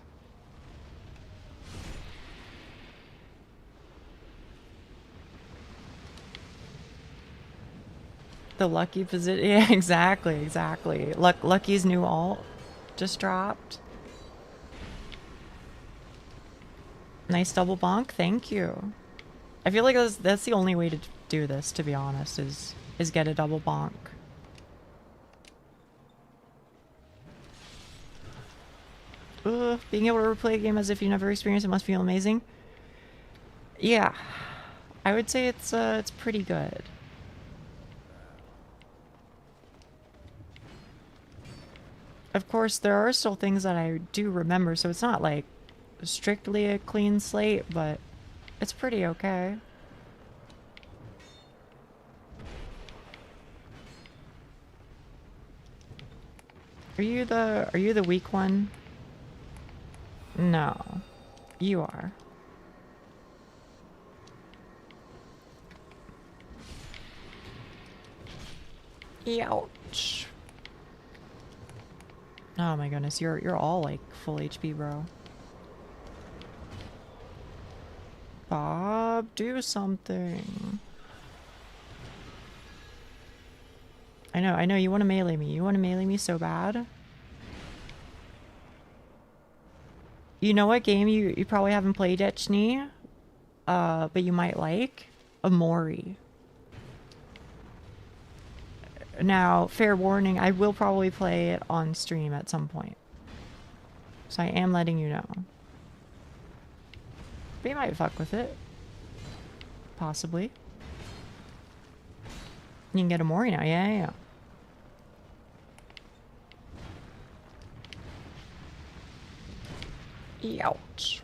The lucky position. Yeah, exactly. Lucky's new alt just dropped. Nice double bonk, thank you. I feel like that's the only way to do this, to be honest, is get a double bonk. Ugh, being able to replay a game as if you never experienced it must feel amazing. Yeah, I would say it's pretty good. Of course, there are still things that I do remember, so it's not like strictly a clean slate, but it's pretty okay. Are you the weak one? No. You are. Ouch. Oh my goodness, you're all like full HP, bro. Bob, do something. I know, you want to melee me. You want to melee me so bad. You know what game you probably haven't played yet, Schnee? But you might like? Amori. Now, fair warning, I will probably play it on stream at some point. So I am letting you know. But you might fuck with it. Possibly. You can get Amori now, yeah. Ouch.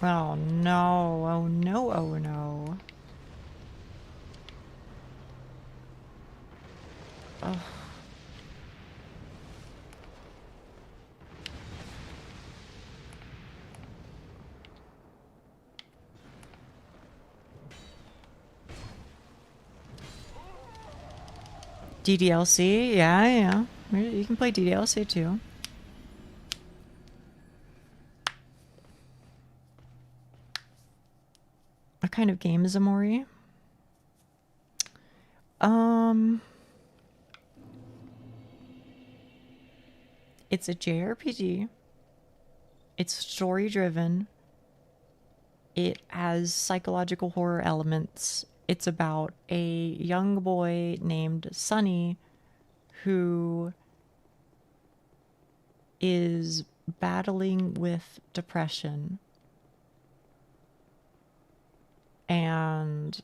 Oh no, oh no, oh no. Ugh. DDLC? Yeah. You can play DDLC too. What kind of game is Amori? It's a JRPG. It's story driven. It has psychological horror elements. It's about a young boy named Sunny who is battling with depression. And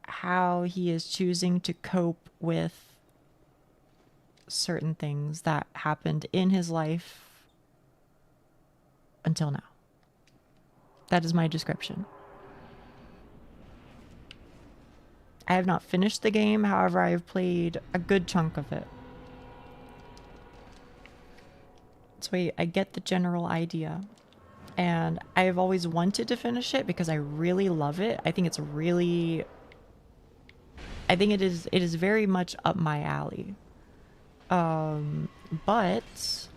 how he is choosing to cope with certain things that happened in his life until now. That is my description. I have not finished the game, however, I have played a good chunk of it. So I get the general idea. And I've always wanted to finish it because I really love it. I think it's really... I think it is very much up my alley. But...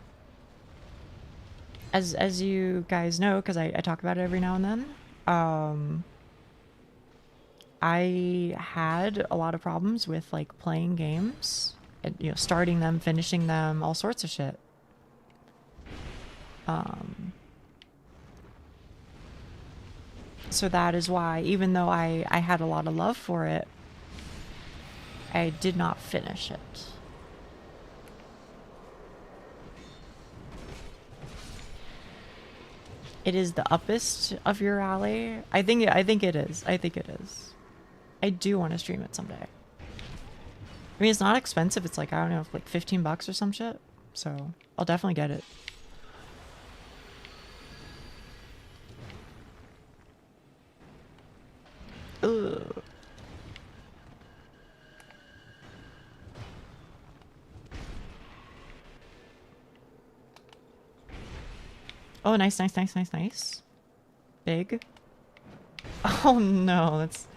As you guys know, because I talk about it every now and then, I had a lot of problems with like playing games and, you know, starting them, finishing them, all sorts of shit. So that is why, even though I had a lot of love for it, I did not finish it. It is the uppest of your alley. I think it is. I think it is. I do want to stream it someday. I mean, it's not expensive. It's like, I don't know, like 15 bucks or some shit. So I'll definitely get it. Ugh. Oh, nice, nice, nice, nice, nice. Big. Oh no, that's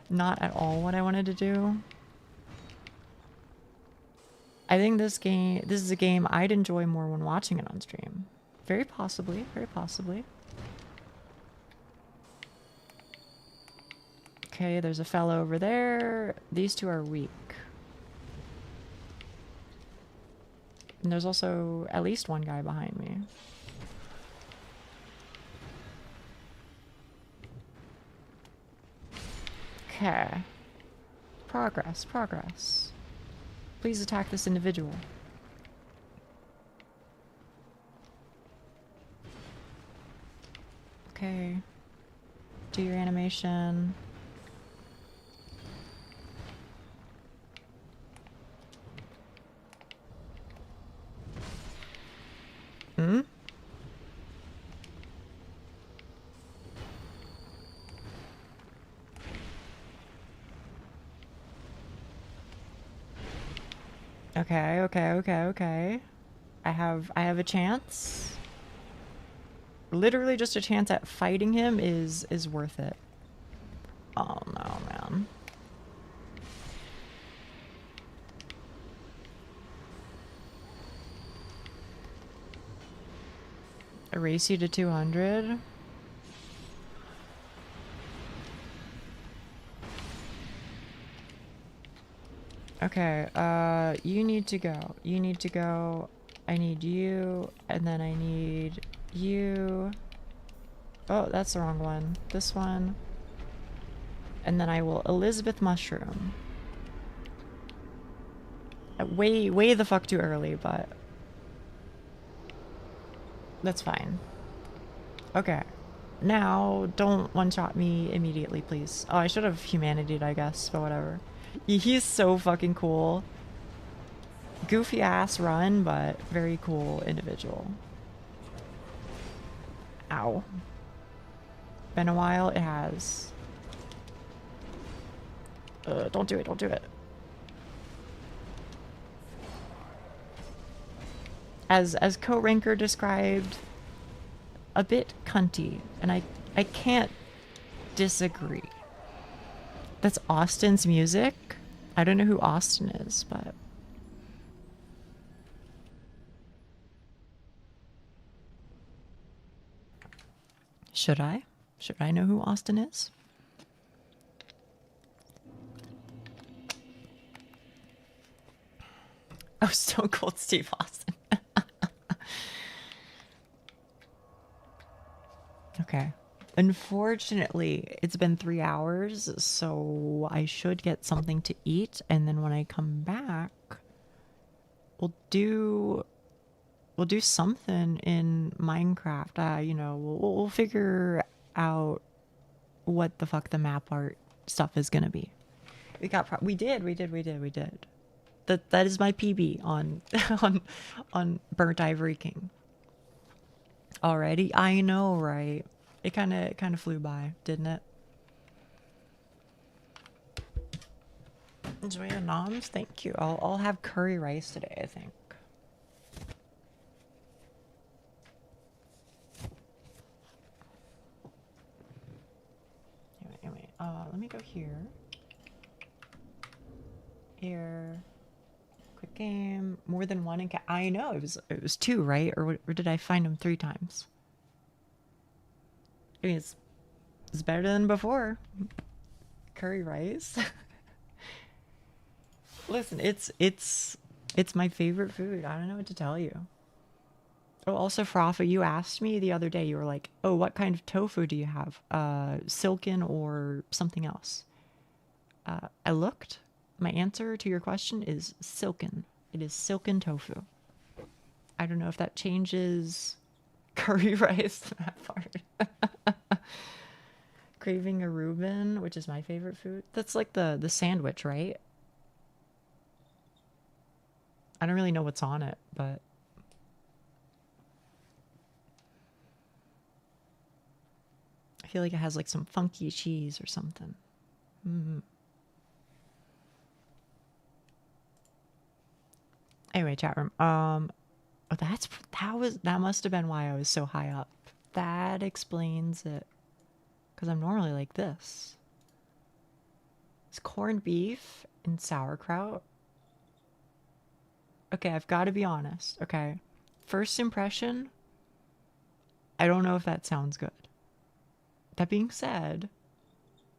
not at all what I wanted to do. I think this is a game I'd enjoy more when watching it on stream. Very possibly, very possibly. Okay, there's a fella over there. These two are weak. And there's also at least one guy behind me. Okay. Progress, progress. Please attack this individual. Okay. Do your animation. Hmm? Okay, okay, okay, okay. I have a chance. Literally just a chance at fighting him is worth it. Oh no, man. Erase you to 200. Okay, you need to go. You need to go. I need you, and then I need you. Oh, that's the wrong one. This one. And then I will Elizabeth Mushroom. Way the fuck too early, but that's fine. Okay. Now, don't one-shot me immediately, please. Oh, I should have humanitied, I guess, but whatever. He's so fucking cool. Goofy ass run, but very cool individual. Ow. Been a while? It has. Don't do it, don't do it. As Co-Ranker described, a bit cunty, and I can't disagree. That's Austin's music? I don't know who Austin is, but... Should I? Should I know who Austin is? Oh, Stone Cold Steve Austin. Okay. Unfortunately, it's been 3 hours, so I should get something to eat, and then when I come back, we'll do something in Minecraft. You know, we'll figure out what the fuck the map art stuff is gonna be. We did. That is my PB on on Burnt Ivory King. Already, I know, right? It kind of flew by, didn't it? Enjoy your noms, thank you. I'll have curry rice today, I think. Anyway, let me go here. Here. Quick game. More than one encounter. I know it was 2, right? Or did I find him 3 times? I mean, it's better than before. Curry rice? Listen, it's my favorite food. I don't know what to tell you. Oh, also, Frafa, you asked me the other day, you were like, oh, what kind of tofu do you have? Silken or something else? I looked. My answer to your question is silken. It is silken tofu. I don't know if that changes curry rice, that part. Craving a Reuben, which is my favorite food. That's like the sandwich, right? I don't really know what's on it, but I feel like it has like some funky cheese or something. Anyway, chat room. Oh, that must have been why I was so high up. That explains it. Because I'm normally like this. It's corned beef and sauerkraut. Okay, I've got to be honest. Okay. First impression, I don't know if that sounds good. That being said,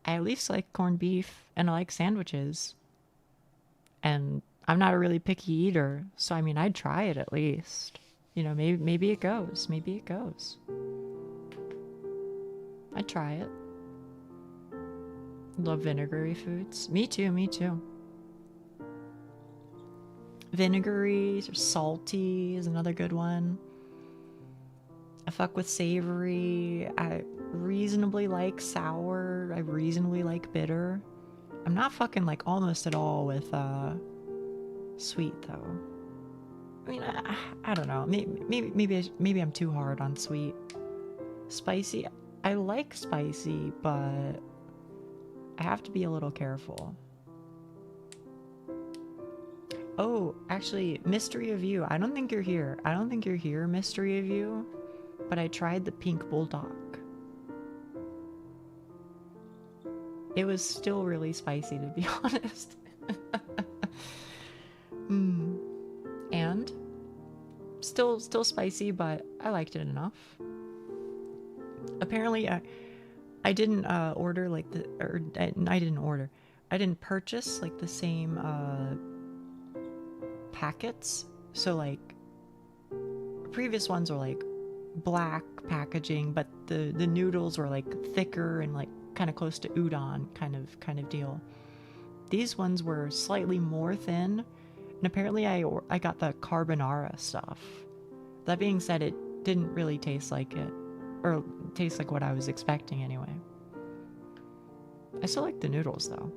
I at least like corned beef and I like sandwiches. And I'm not a really picky eater, so I mean, I'd try it at least. You know, maybe it goes. Maybe it goes. I'd try it. Love vinegary foods. Me too, me too. Vinegary or salty is another good one. I fuck with savory. I reasonably like sour. I reasonably like bitter. I'm not fucking like almost at all with sweet though. I mean, I don't know. Maybe I'm too hard on sweet. Spicy. I like spicy, but I have to be a little careful. Oh, actually, Mystery of You. I don't think you're here. I don't think you're here, Mystery of You. But I tried the pink bulldog. It was still really spicy, to be honest. And still spicy, but I liked it enough. Apparently, I didn't order like I didn't order. I didn't purchase like the same packets. So like previous ones were like black packaging, but the noodles were like thicker and like kind of close to udon kind of deal. These ones were slightly more thin, and apparently I got the carbonara stuff. That being said, it didn't really taste like it, or taste like what I was expecting anyway. I still like the noodles though.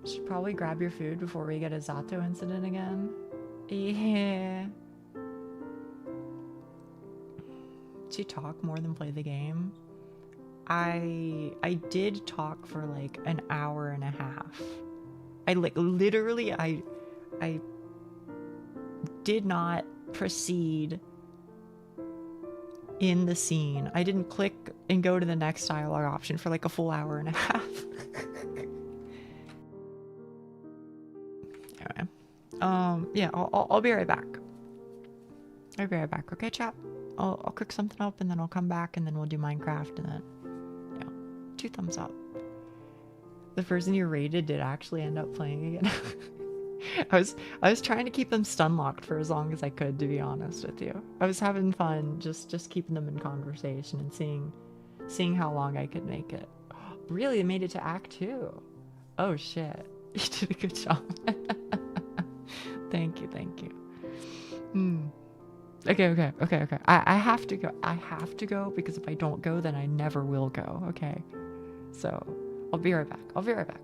Should probably grab your food before we get a Zato incident again. Yeah. Did you talk more than play the game? I did talk for like an hour and a half. I like literally I did not proceed in the scene. I didn't click and go to the next dialogue option for like a full hour and a half. Anyway, yeah, I'll be right back. I'll be right back. Okay, chat. I'll cook something up and then I'll come back and then we'll do Minecraft and then, yeah, 2 thumbs up. The person you raided did actually end up playing again. I was trying to keep them stun locked for as long as I could, to be honest with you. I was having fun just keeping them in conversation and seeing how long I could make it. Really, it made it to Act 2. Oh shit. You did a good job. Thank you. Okay. I have to go. I have to go because if I don't go, then I never will go. Okay. So I'll be right back. I'll be right back.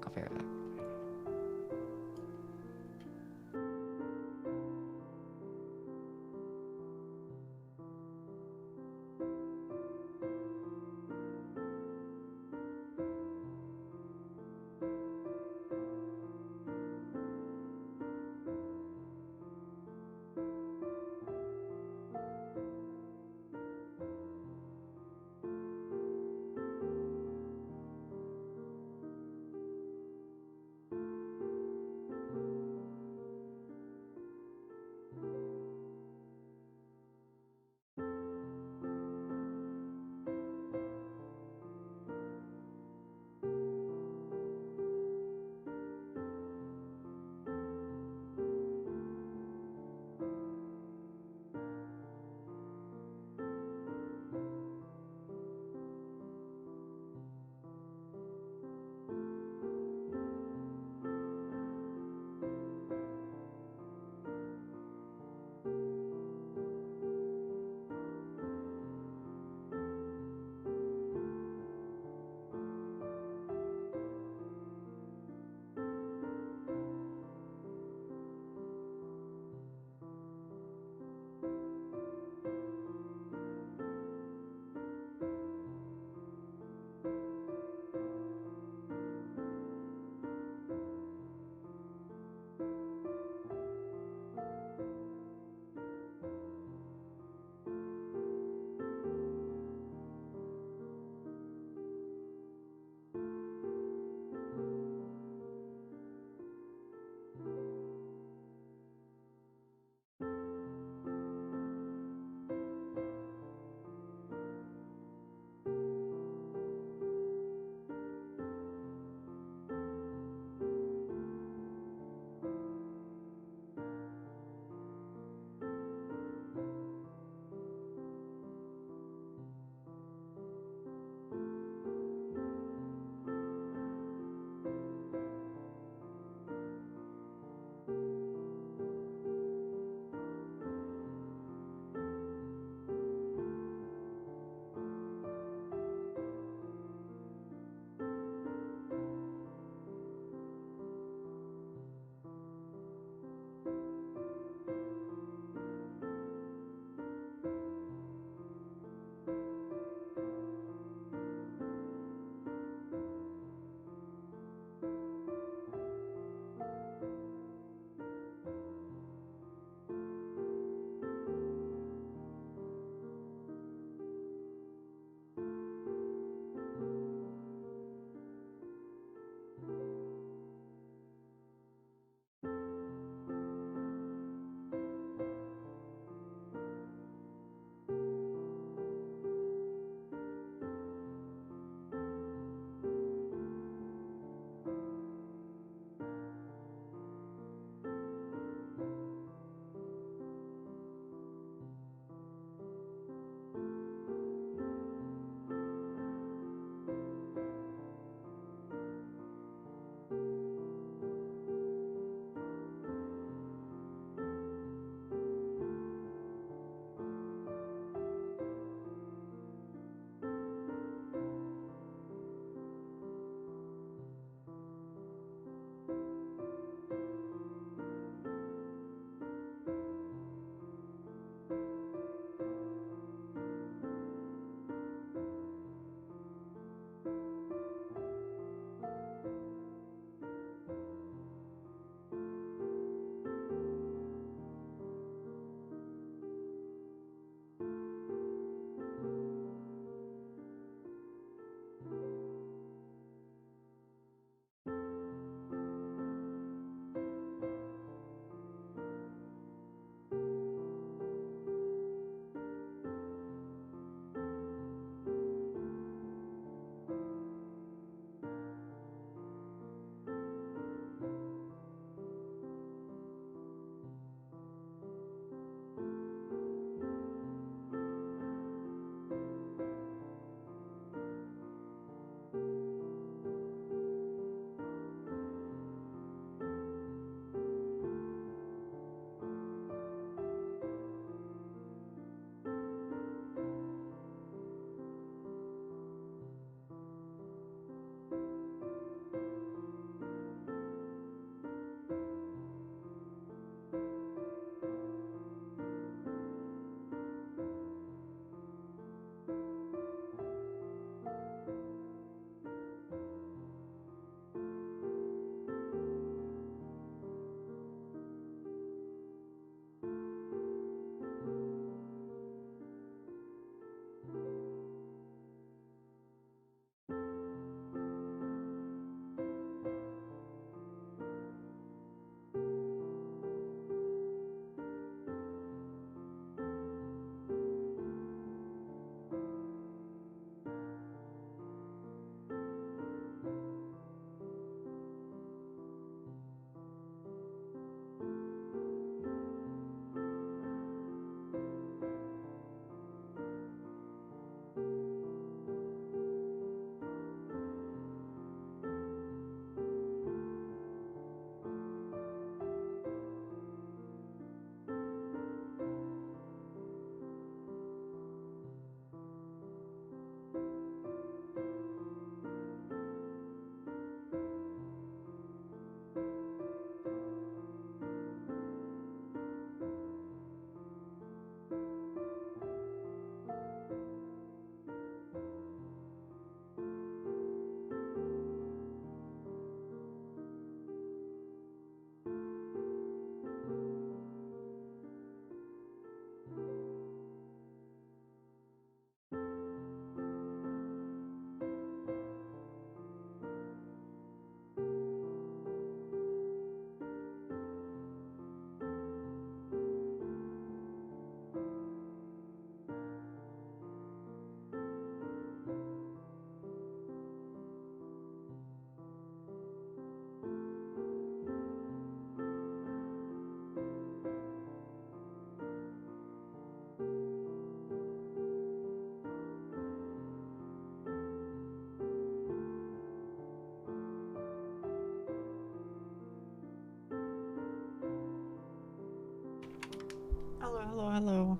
hello, hello.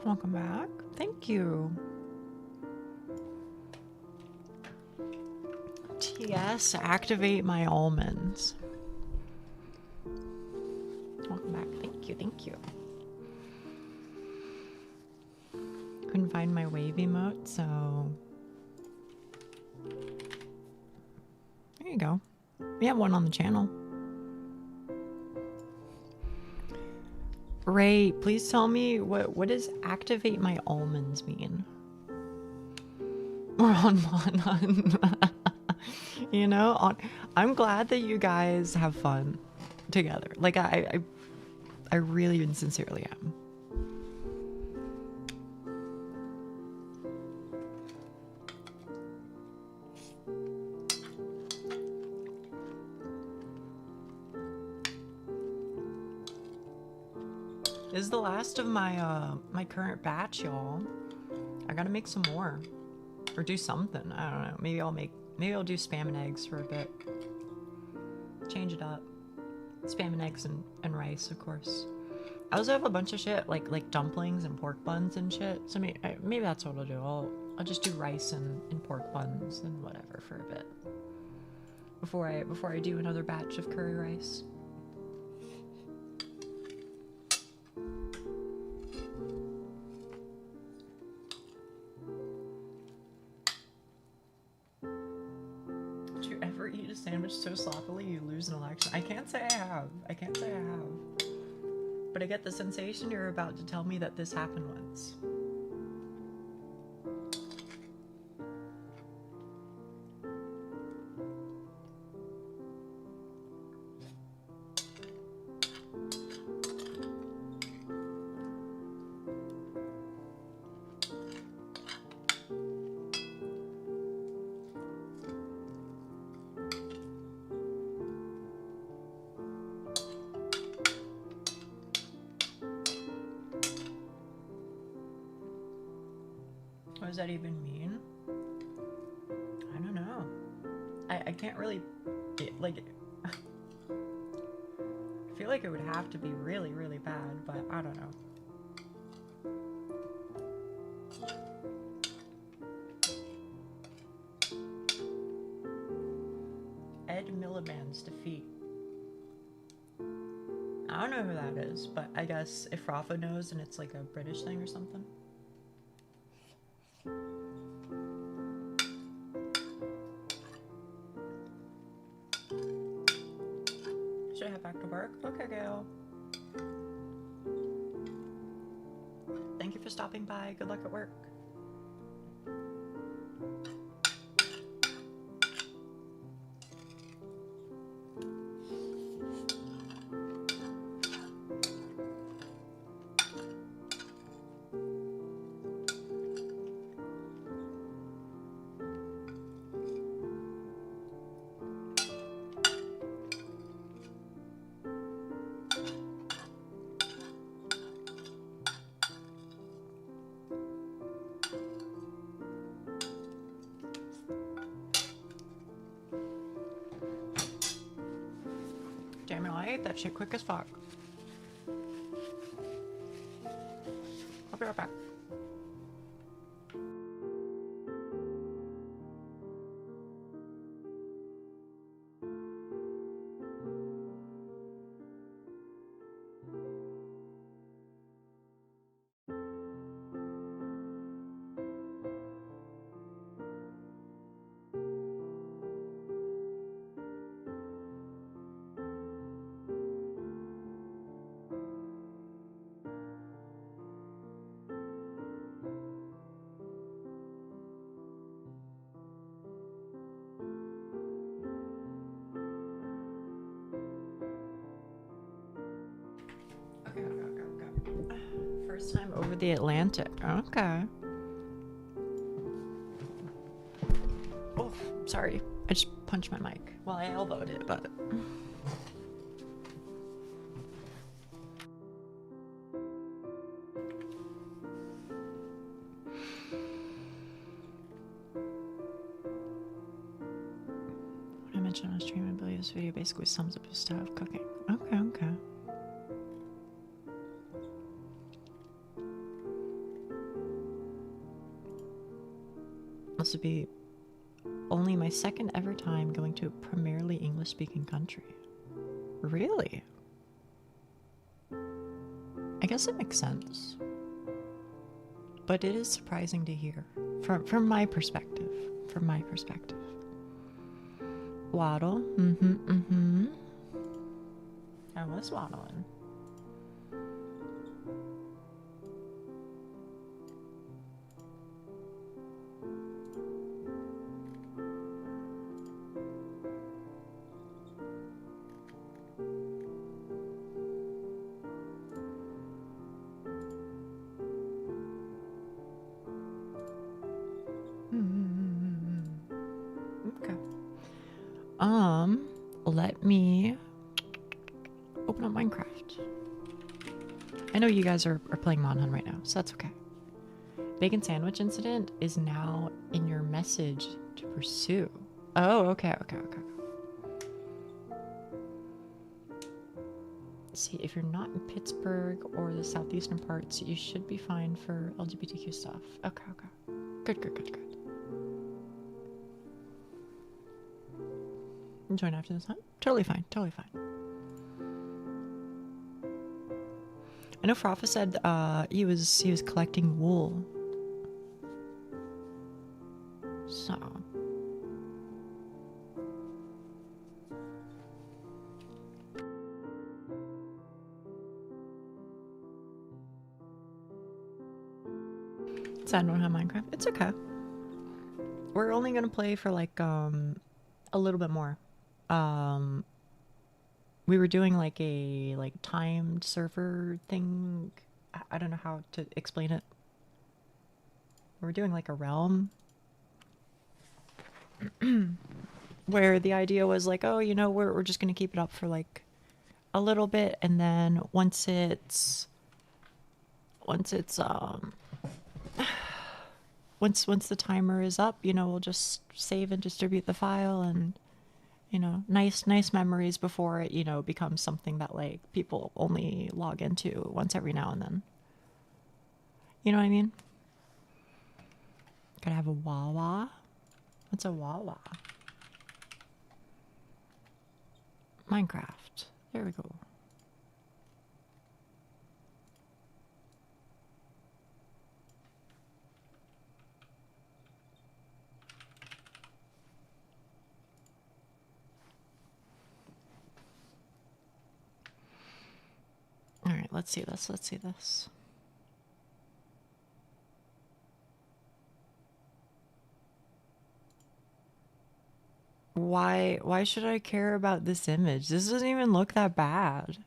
Welcome back. Thank you. TS, activate my almonds. Welcome back. Thank you, thank you. Couldn't find my wave emote, so there you go. We have one on the channel. Ray, please tell me what does activate my almonds mean? We're on Monon. You know, I'm glad that you guys have fun together. Like I really and sincerely am. This is the last of my my current batch, y'all. I gotta make some more. Or do something. I don't know. Maybe I'll do spam and eggs for a bit. Change it up. Spam and eggs and rice, of course. I also have a bunch of shit like dumplings and pork buns and shit. So maybe that's what I'll do. I'll just do rice and pork buns and whatever for a bit. Before I do another batch of curry rice. Sandwich so sloppily you lose an election. I can't say I have. I can't say I have. But I get the sensation you're about to tell me that this happened once. What does that even mean? I don't know. I can't really, like, I feel like it would have to be really, really bad, but I don't know. Ed Miliband's defeat. I don't know who that is, but I guess if Rafa knows and it's like a British thing or something. Should I head back to work? Okay, Gail. Thank you for stopping by. Good luck at work. Damn it, I ate that shit quick as fuck. I'll be right back. Okay. First time over the Atlantic. Okay. Oh, sorry. I just punched my mic. Well, I elbowed it, but... What I mentioned on a stream and believe this video basically sums up his style of cooking. Okay, okay. This would be only my second ever time going to a primarily English-speaking country. Really? I guess it makes sense. But it is surprising to hear. From my perspective. From my perspective. Waddle. I was waddling. Okay. Let me open up Minecraft. I know you guys are playing Monhun right now, so that's okay. Bacon sandwich incident is now in your message to pursue. Oh, okay. See, if you're not in Pittsburgh or the southeastern parts, you should be fine for LGBTQ stuff. Okay. Good. Join after this, huh? Totally fine. I know Frafa said he was collecting wool. So I don't have Minecraft. It's okay. We're only gonna play for like a little bit more. We were doing like a timed server thing. I don't know how to explain it. We're doing like a realm where the idea was like, oh, you know, we're just gonna keep it up for like a little bit, and then once the timer is up, you know, we'll just save and distribute the file, and you know, nice memories before it, you know, becomes something that like people only log into once every now and then. You know what I mean? Gotta have a Wawa. What's a Wawa? Minecraft. There we go. All right, let's see this. Why should I care about this image? This doesn't even look that bad.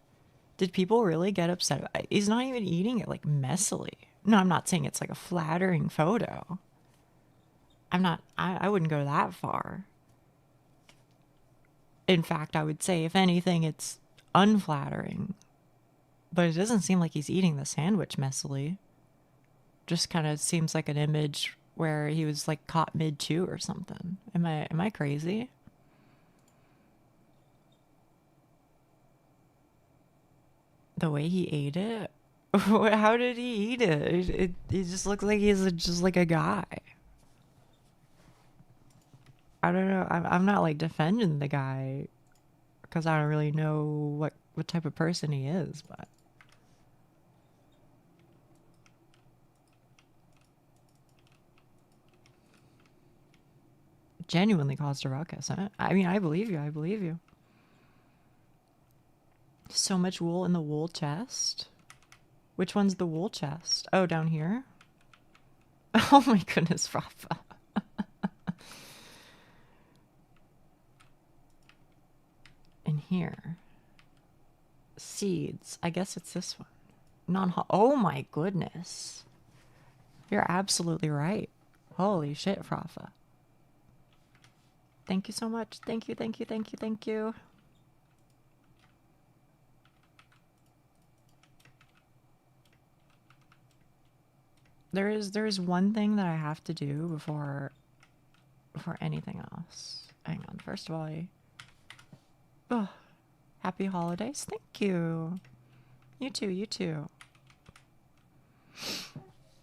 Did people really get upset? He's not even eating it like messily. No, I'm not saying it's like a flattering photo. I wouldn't go that far. In fact, I would say if anything, it's unflattering. But it doesn't seem like he's eating the sandwich messily. Just kind of seems like an image where he was like caught mid-chew or something. Am I crazy? The way he ate it? How did he eat it? He just looks like he's just like a guy. I don't know. I'm not like defending the guy because I don't really know what type of person he is, but genuinely caused a ruckus. Huh? I mean, I believe you. So much wool in the wool chest. Which one's the wool chest? Oh, down here. Oh my goodness, Rafa. In here. Seeds. I guess it's this one. Oh my goodness. You're absolutely right. Holy shit, Rafa. Thank you so much. Thank you. There is one thing that I have to do before anything else. Hang on. First of all, Oh, happy holidays. Thank you. You too, you too.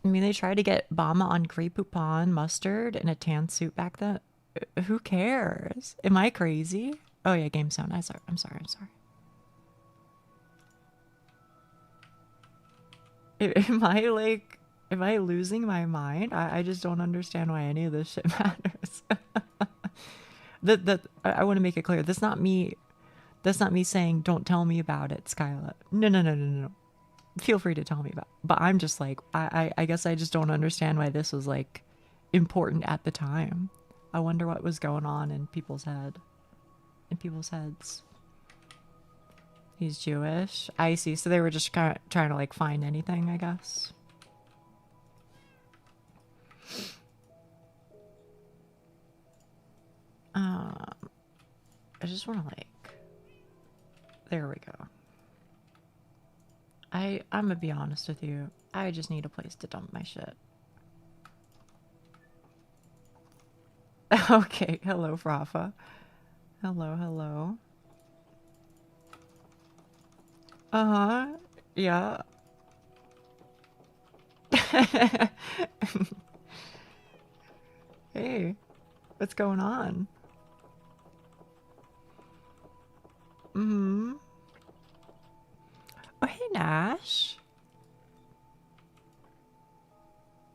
I mean, they tried to get Bama on Grey Poupon mustard in a tan suit back then. Who cares? Am I crazy? Oh yeah, game sound. I'm sorry. I'm sorry. Am I like, am I losing my mind? I just don't understand why any of this shit matters. I want to make it clear. That's not me saying don't tell me about it, Skyla. No. Feel free to tell me about it. But I'm just like, I guess I just don't understand why this was like important at the time. I wonder what was going on in people's heads. He's Jewish. I see. So they were just kind of trying to like find anything, I guess. I just want to like, there we go. I'm gonna be honest with you. I just need a place to dump my shit. Okay, hello, Frafa. Hello. Uh-huh. Yeah. Hey, what's going on? Mm-hmm. Oh, hey, Nash.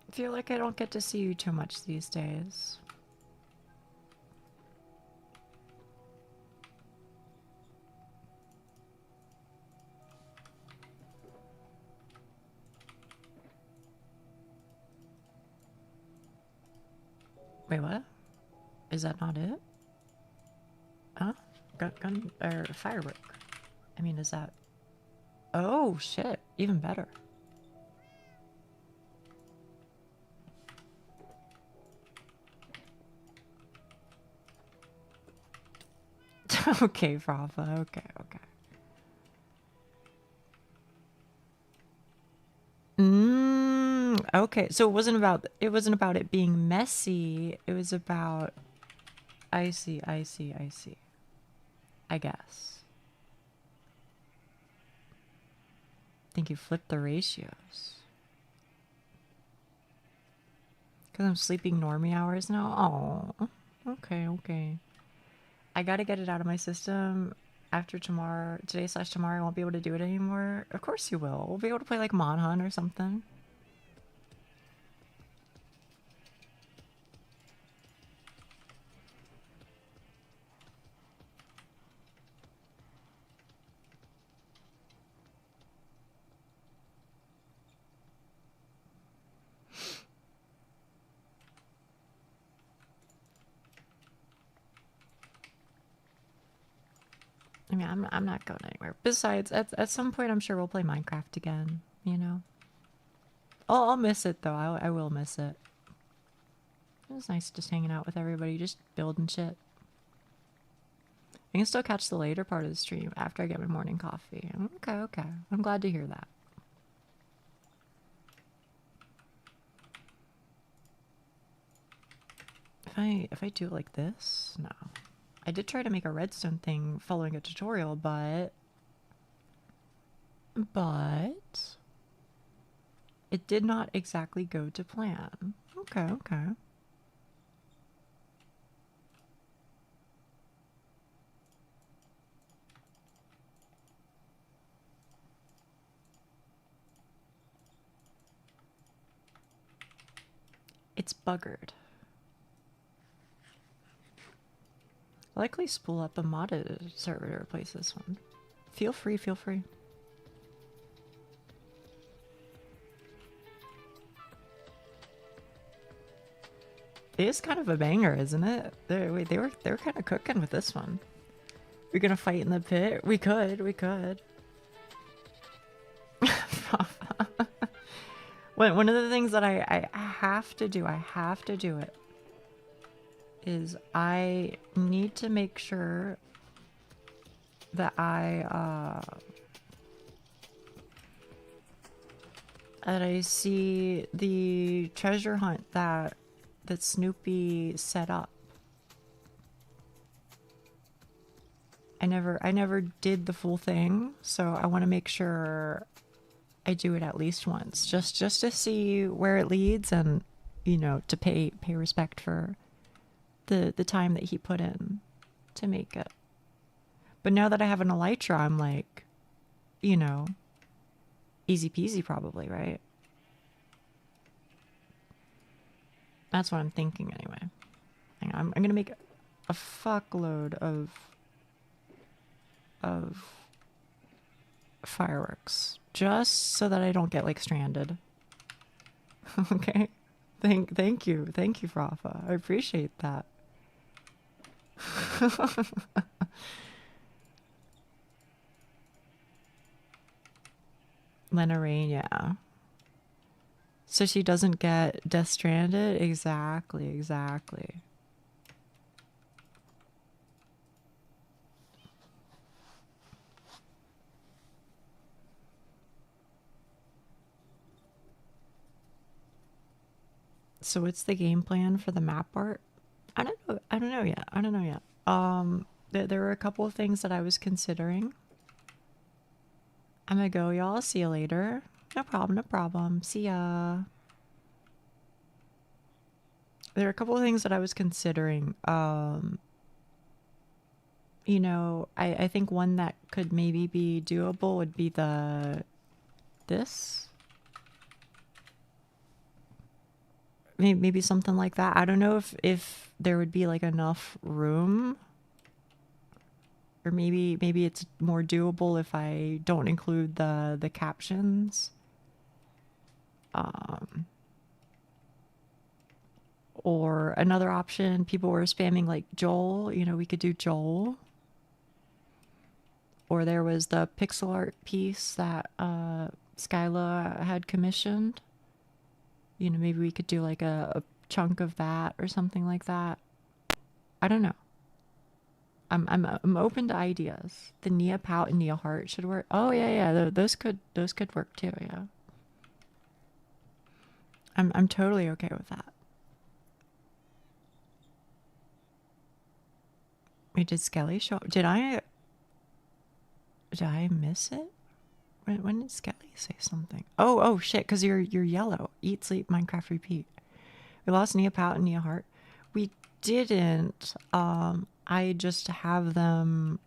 I feel like I don't get to see you too much these days. Wait, what? Is that not it? Huh? Gun or firework? I mean, is that... Oh, shit. Even better. Okay, Frafa. Okay. Okay. So it wasn't about it being messy. It was about... I see. I guess. I think you flipped the ratios. Because I'm sleeping normie hours now? Oh, okay. I gotta get it out of my system after tomorrow. Today/tomorrow I won't be able to do it anymore. Of course you will. We'll be able to play like Mon Hun or something. I mean, I'm not going anywhere. Besides, at some point, I'm sure we'll play Minecraft again. You know. I'll miss it though. I will miss it. It was nice just hanging out with everybody, just building shit. I can still catch the later part of the stream after I get my morning coffee. Okay. I'm glad to hear that. If I do it like this, no. I did try to make a redstone thing following a tutorial, but it did not exactly go to plan. Okay. It's buggered. I'll likely spool up a modded server to replace this one. Feel free. It is kind of a banger, isn't it? They were kind of cooking with this one. We're gonna fight in the pit. We could. One of the things that I have to do, it, is I need to make sure that I see the treasure hunt that Snoopy set up. I never did the full thing, so I want to make sure I do it at least once, just to see where it leads, and to pay respect for the time that he put in to make it. But now that I have an elytra, I'm like, easy peasy probably, right? That's what I'm thinking anyway. Hang on, I'm gonna make a fuckload of fireworks just so that I don't get like stranded. Okay. Thank you, Rafa. I appreciate that. Lena Rain, yeah. So she doesn't get Death Stranded? Exactly. So what's the game plan for the map art? I don't know yet. There were a couple of things that I was considering. I'm gonna go, y'all. See you later. No problem. See ya. There are a couple of things that I was considering. I think one that could maybe be doable would be this. Maybe something like that. I don't know if there would be like enough room. Or maybe it's more doable if I don't include the captions. Or another option, people were spamming like Joel. We could do Joel. Or there was the pixel art piece that Skyla had commissioned. Maybe we could do like a chunk of that or something like that. I don't know. I'm open to ideas. The Nia Pout and Nia Heart should work. Oh yeah. Those could work too. Yeah. I'm totally okay with that. Wait, did Skelly show? Did I miss it? When did Skelly say something? Oh shit! Because you're yellow. Eat, sleep, Minecraft, repeat. We lost Nia Pout and Nia Heart. We didn't. I just have them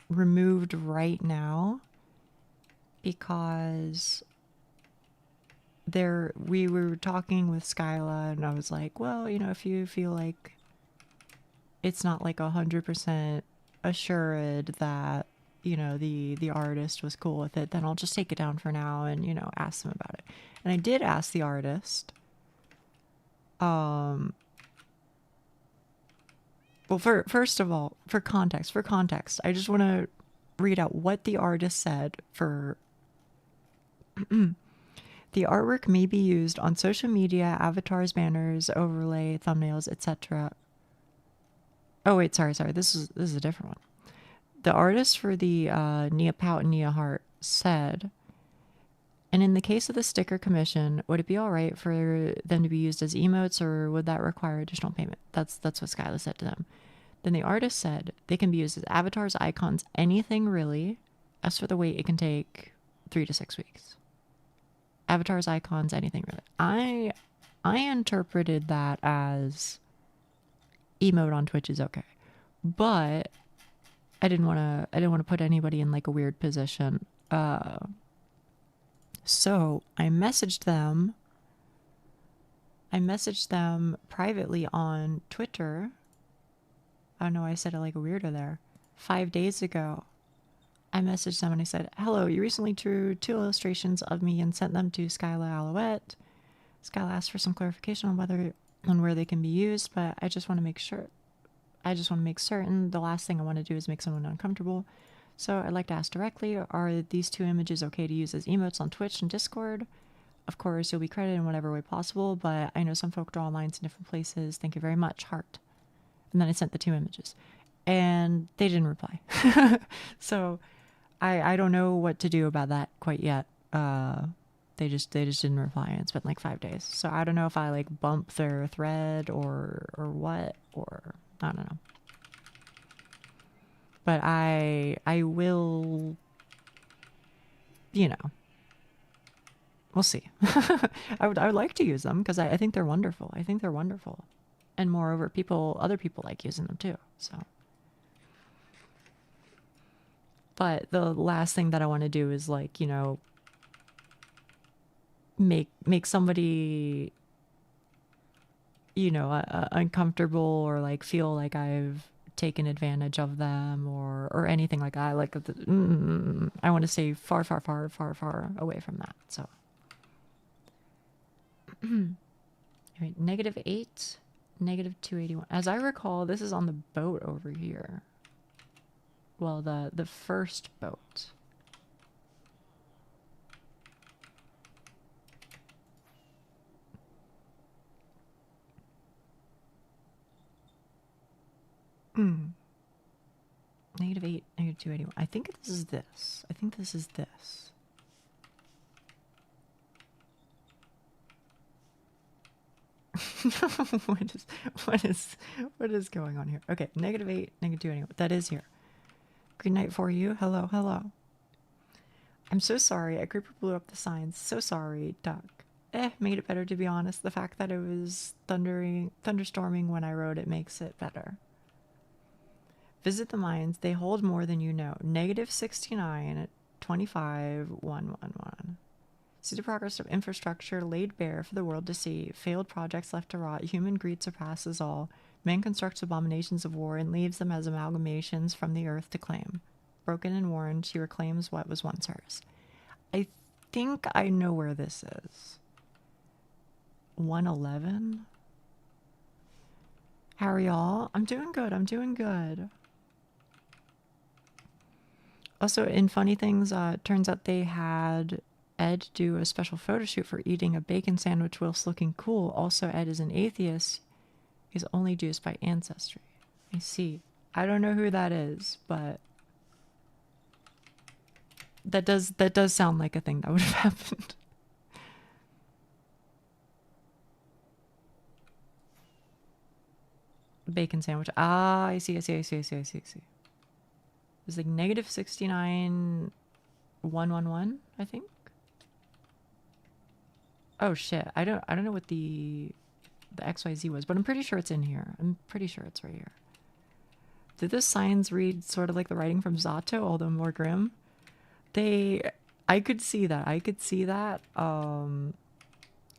removed right now because we were talking with Skyla, and I was like, well, if you feel like it's not like 100% assured that the artist was cool with it, then I'll just take it down for now and ask them about it. And I did ask the artist. Well, first of all, for context, I just want to read out what the artist said for. The artwork may be used on social media, avatars, banners, overlay, thumbnails, etc. Oh wait, sorry. This is a different one. The artist for the Nia Pout and Nia Heart said, and in the case of the sticker commission, would it be all right for them to be used as emotes, or would that require additional payment? That's what Skyla said to them. Then the artist said they can be used as avatars, icons, anything really. As for the weight, it can take 3 to 6 weeks. Avatars, icons, anything really. I interpreted that as emote on Twitch is okay, but I didn't want to put anybody in like a weird position. So I messaged them privately on Twitter. I don't know why I said it like a weirdo there. 5 days ago, I messaged them and I said, hello, you recently drew 2 illustrations of me and sent them to Skyla Alouette. Skyla asked for some clarification on where they can be used, but I just want to make sure. I just want to make certain. The last thing I want to do is make someone uncomfortable. So I'd like to ask directly, are these 2 images okay to use as emotes on Twitch and Discord? Of course, you'll be credited in whatever way possible, but I know some folk draw lines in different places. Thank you very much, heart. And then I sent the 2 images. And they didn't reply. So I don't know what to do about that quite yet. They just didn't reply, and it's been like 5 days. So I don't know if I like bump their thread or what, or I don't know. But I will, you know, we'll see. I would like to use them because I think they're wonderful. I think they're wonderful. And moreover, other people like using them too. So, but the last thing that I want to do is like, you know, make somebody, you know, uncomfortable or like feel like I've taken advantage of them or anything like that. Like I want to stay far away from that. So, right, -8, -281. As I recall, this is on the boat over here. Well, the first boat. -8, -281. I think this is this. I think this is this. What is going on here? Okay, -8, -281. That is here. Green night for you. Hello, hello. I'm so sorry. A creeper blew up the signs. So sorry, Duck. Made it better, to be honest. The fact that it was thunderstorming when I wrote it makes it better. Visit the mines. They hold more than you know. -69, 25, 111. See the progress of infrastructure laid bare for the world to see. Failed projects left to rot. Human greed surpasses all. Man constructs abominations of war and leaves them as amalgamations from the earth to claim. Broken and worn, she reclaims what was once hers. I think I know where this is. 111? How are y'all? I'm doing good. I'm doing good. Also, in funny things, turns out they had Ed do a special photo shoot for eating a bacon sandwich whilst looking cool. Also, Ed is an atheist. He's only Jews by ancestry. I see. I don't know who that is, but that does sound like a thing that would have happened. Bacon sandwich. Ah, I see. It's like -69, 111, I think. Oh shit. I don't know what the XYZ was, but I'm pretty sure it's in here. I'm pretty sure it's right here. Did the signs read sort of like the writing from Zato, although more grim? I could see that.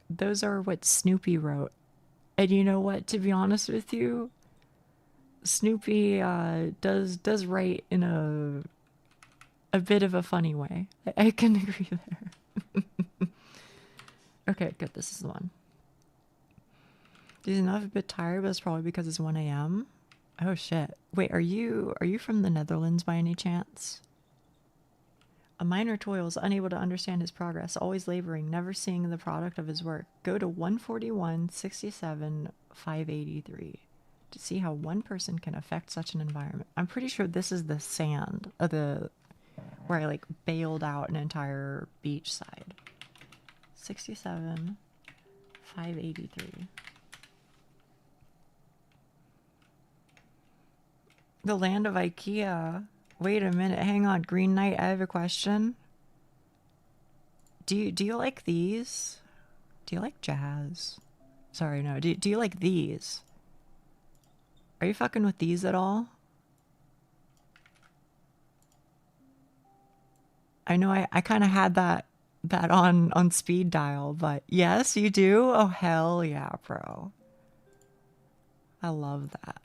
Those are what Snoopy wrote. And you know what, to be honest with you, Snoopy does write in a bit of a funny way. I can agree there. Okay, good. This is the one. He's not a bit tired, but it's probably because it's 1 a.m. Oh shit. Wait, are you from the Netherlands by any chance? A miner toils, unable to understand his progress, always laboring, never seeing the product of his work. Go to 141, 67, 583 to see how one person can affect such an environment. I'm pretty sure this is the sand of where I like bailed out an entire beach side. 67, 583. The land of IKEA. Wait a minute, hang on. Green Knight, I have a question. Do you like these? Do you like jazz? Sorry, no. Do you like these? Are you fucking with these at all? I know I kind of had that on speed dial, but yes, you do? Oh, hell yeah, bro. I love that.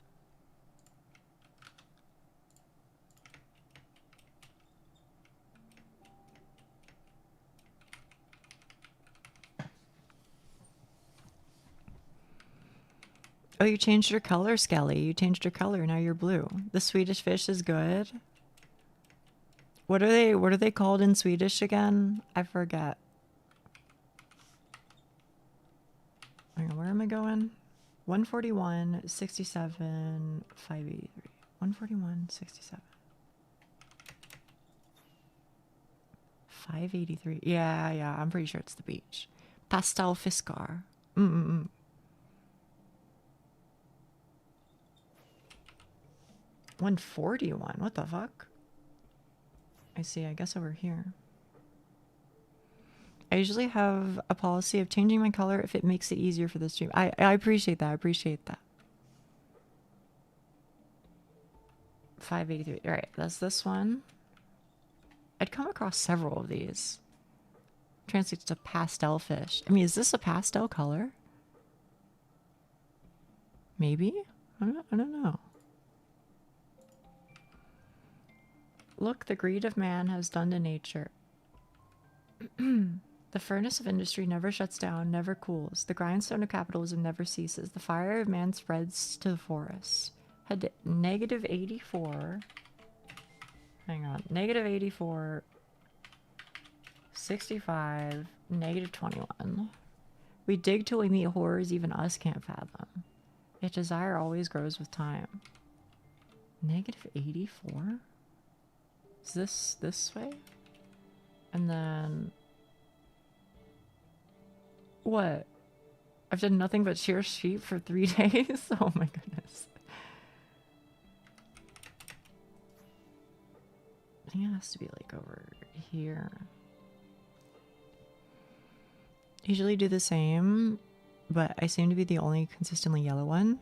Oh, you changed your color, Skelly. You changed your color. Now you're blue. The Swedish fish is good. What are they called in Swedish again? I forget. Hang on, where am I going? 141, 67, 583. 141, 67. 583. Yeah, I'm pretty sure it's the beach. Pastel Fiskar. 141. What the fuck? I see. I guess over here. I usually have a policy of changing my color if it makes it easier for the stream. I appreciate that. I appreciate that. 583. All right, that's this one. I'd come across several of these. Translates to pastel fish. I mean, is this a pastel color? Maybe? I don't know. Look, the greed of man has done to nature. The furnace of industry never shuts down, never cools. The grindstone of capitalism never ceases. The fire of man spreads to the forests. Had to negative 84. Hang on. Negative 84. 65. Negative 21. We dig till we meet horrors even us can't fathom. Yet desire always grows with time. Negative 84? Is this way? And then... What? I've done nothing but shear sheep for 3 days? Oh my goodness. I think it has to be like over here. Usually do the same, but I seem to be the only consistently yellow one.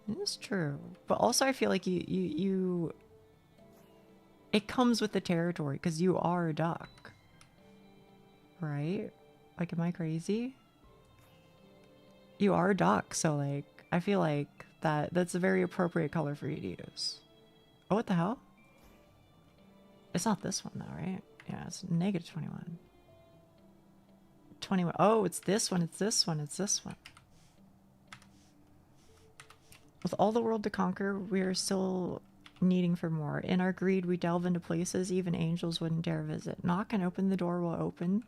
It is true. But also I feel like you it comes with the territory because you are a duck. Right? Like, am I crazy? You are a duck, so like, I feel like that's a very appropriate color for you to use. Oh, what the hell? It's not this one though, right? Yeah, it's negative 21. 21. Oh, it's this one, it's this one, it's this one. With all the world to conquer, we are still needing for more. In our greed, we delve into places even angels wouldn't dare visit. Knock and open, the door will open.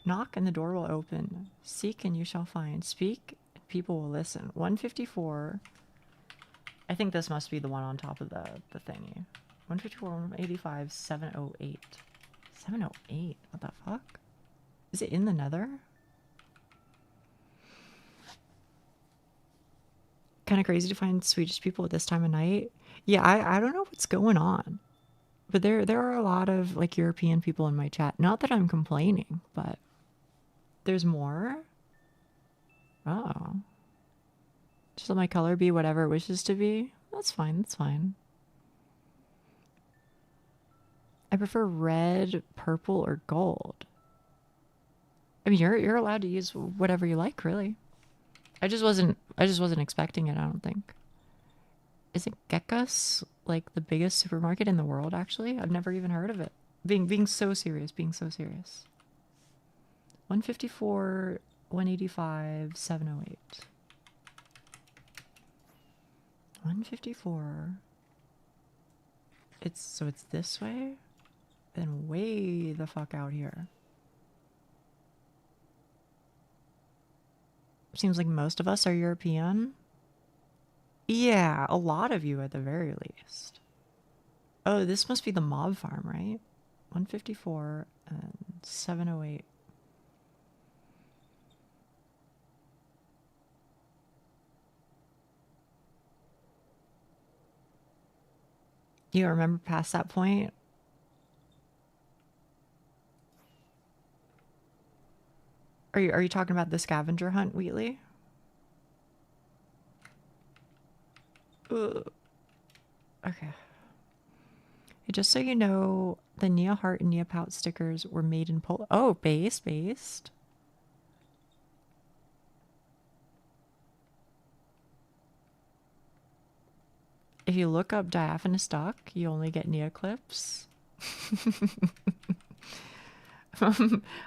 Knock and the door will open. Seek and you shall find. Speak and people will listen. 154. I think this must be the one on top of the thingy. 154, 185, 708. 708? What the fuck? Is it in the nether? Kind of crazy to find Swedish people at this time of night. Yeah, I don't know what's going on. But there are a lot of like European people in my chat. Not that I'm complaining, but there's more. Oh. Just let my color be whatever it wishes to be. That's fine, that's fine. I prefer red, purple, or gold. I mean, you're allowed to use whatever you like, really. I just wasn't expecting it, I don't think. Is it Gekka's like the biggest supermarket in the world, actually? I've never even heard of it. Being so serious, being so serious. 154, 185, 708. 154. It's this way? Then way the fuck out here. Seems like most of us are European. Yeah, a lot of you at the very least. Oh, this must be the mob farm, right? 154 and 708. You remember past that point? Are you talking about the scavenger hunt, Wheatley? Ugh. Okay. Just so you know, the Nia Heart and Nia Pout stickers were made in Poland. Oh, based. If you look up diaphanous duck, you only get Nia clips.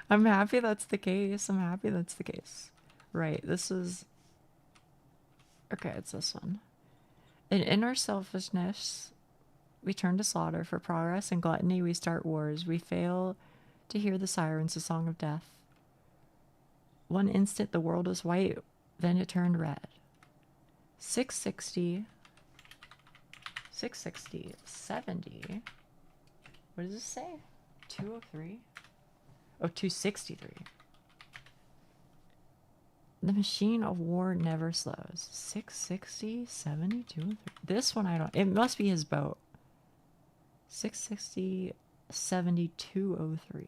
I'm happy that's the case. I'm happy that's the case. Right, this is... Okay, it's this one. In our selfishness, we turn to slaughter. For progress and gluttony, we start wars. We fail to hear the sirens, the song of death. One instant, the world was white, then it turned red. 660... 660, 70. What does this say? 203? Oh, 263. The machine of war never slows. 660, 72. This one I don't. It must be his boat. 660, 7203.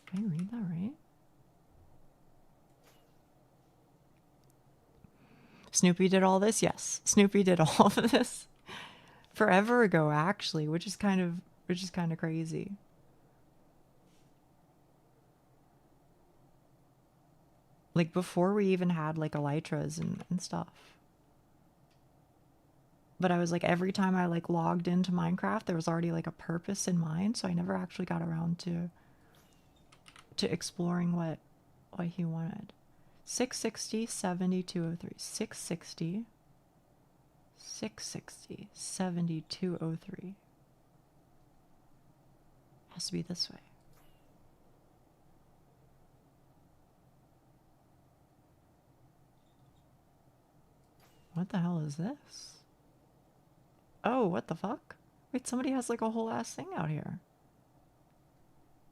Can I read that right? Snoopy did all this? Yes. Snoopy did all of this forever ago, actually, which is kind of crazy. Like before we even had like elytras and stuff. But I was like, every time I like logged into Minecraft, there was already like a purpose in mind, so I never actually got around to exploring what he wanted. 660, 7203. 660, 660, 7203. Has to be this way. What the hell is this? Oh, what the fuck? Wait, somebody has like a whole ass thing out here.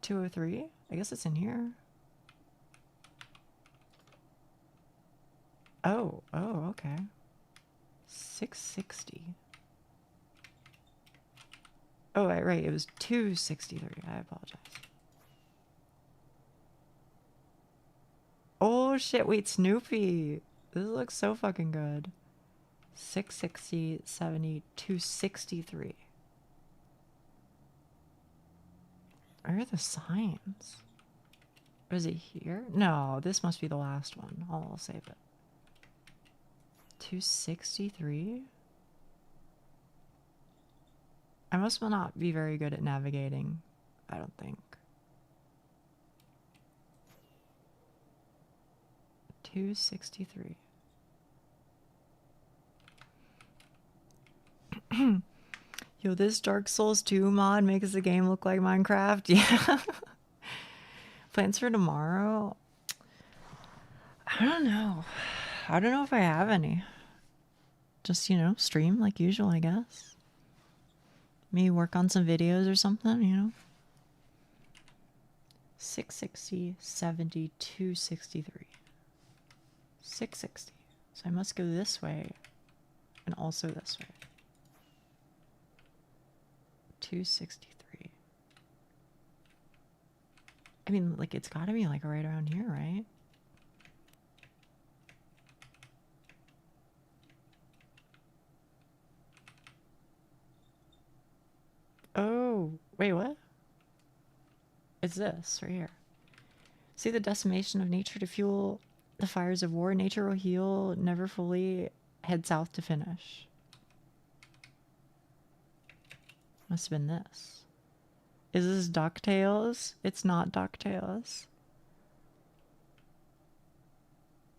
203? I guess it's in here. Oh, okay. 660. Oh, right, it was 263. I apologize. Oh shit, wait, Snoopy. This looks so fucking good. 660, 70, 263. Where are the signs? Was it here? No, this must be the last one. I'll save it. 263? I must not be very good at navigating. I don't think. 263. Yo, this Dark Souls 2 mod makes the game look like Minecraft. Yeah. Plans for tomorrow? I don't know. I don't know if I have any. Just, you know, stream like usual, I guess. Maybe work on some videos or something, you know. 660, 70, 263. 660. So I must go this way and also this way. 263. I mean, like, it's gotta be like right around here, right? Oh, wait, what? It's this right here. See the decimation of nature to fuel the fires of war. Nature will heal, never fully. Head south to finish. Must have been this. Is this DuckTales? It's not DuckTales.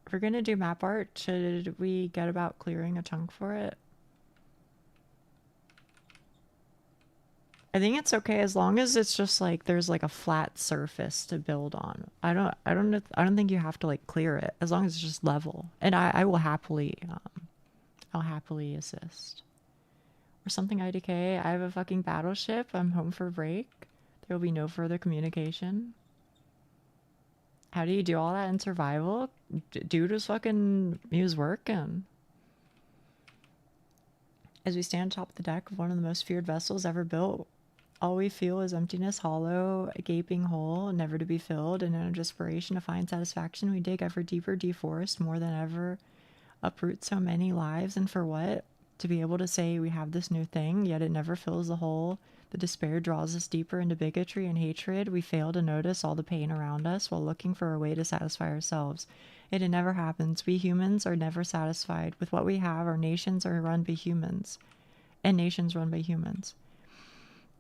If we're gonna do map art, should we get about clearing a chunk for it? I think it's okay as long as it's just like there's like a flat surface to build on. I don't think you have to like clear it as long as it's just level. And I will happily I'll happily assist. Or something IDK. I have a fucking battleship. I'm home for break. There will be no further communication. How do you do all that in survival? Dude was fucking, he was working. As we stand atop the deck of one of the most feared vessels ever built, all we feel is emptiness, hollow, a gaping hole, never to be filled, and in a desperation to find satisfaction, we dig ever deeper, deforest more than ever, uproot so many lives, and for what? To be able to say we have this new thing, yet it never fills the hole. The despair draws us deeper into bigotry and hatred. We fail to notice all the pain around us while looking for a way to satisfy ourselves. It never happens. We humans are never satisfied with what we have. Our nations are run by humans, and nations run by humans.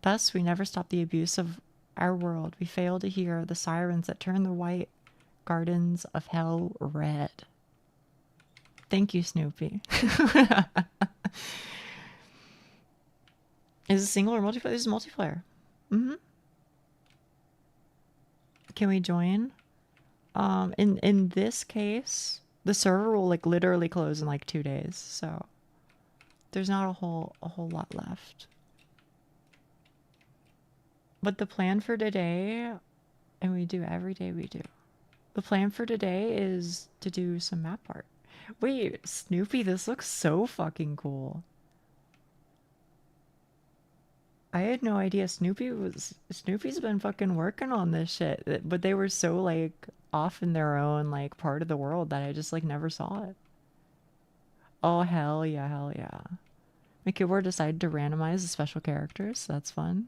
Thus, we never stop the abuse of our world. We fail to hear the sirens that turn the white gardens of hell red. Thank you, Snoopy. Is it single or multiplayer? This is multiplayer. Can we join? In this case, the server will like literally close in like 2 days, so there's not a whole lot left. But the plan for today, And we do every day we do. The plan for today is to do some map art. Wait, Snoopy, this looks so fucking cool. I had no idea Snoopy's been fucking working on this shit, but they were so like off in their own like part of the world that I just like never saw it. Oh hell yeah, hell yeah. My keyboard decided to randomize the special characters, so that's fun.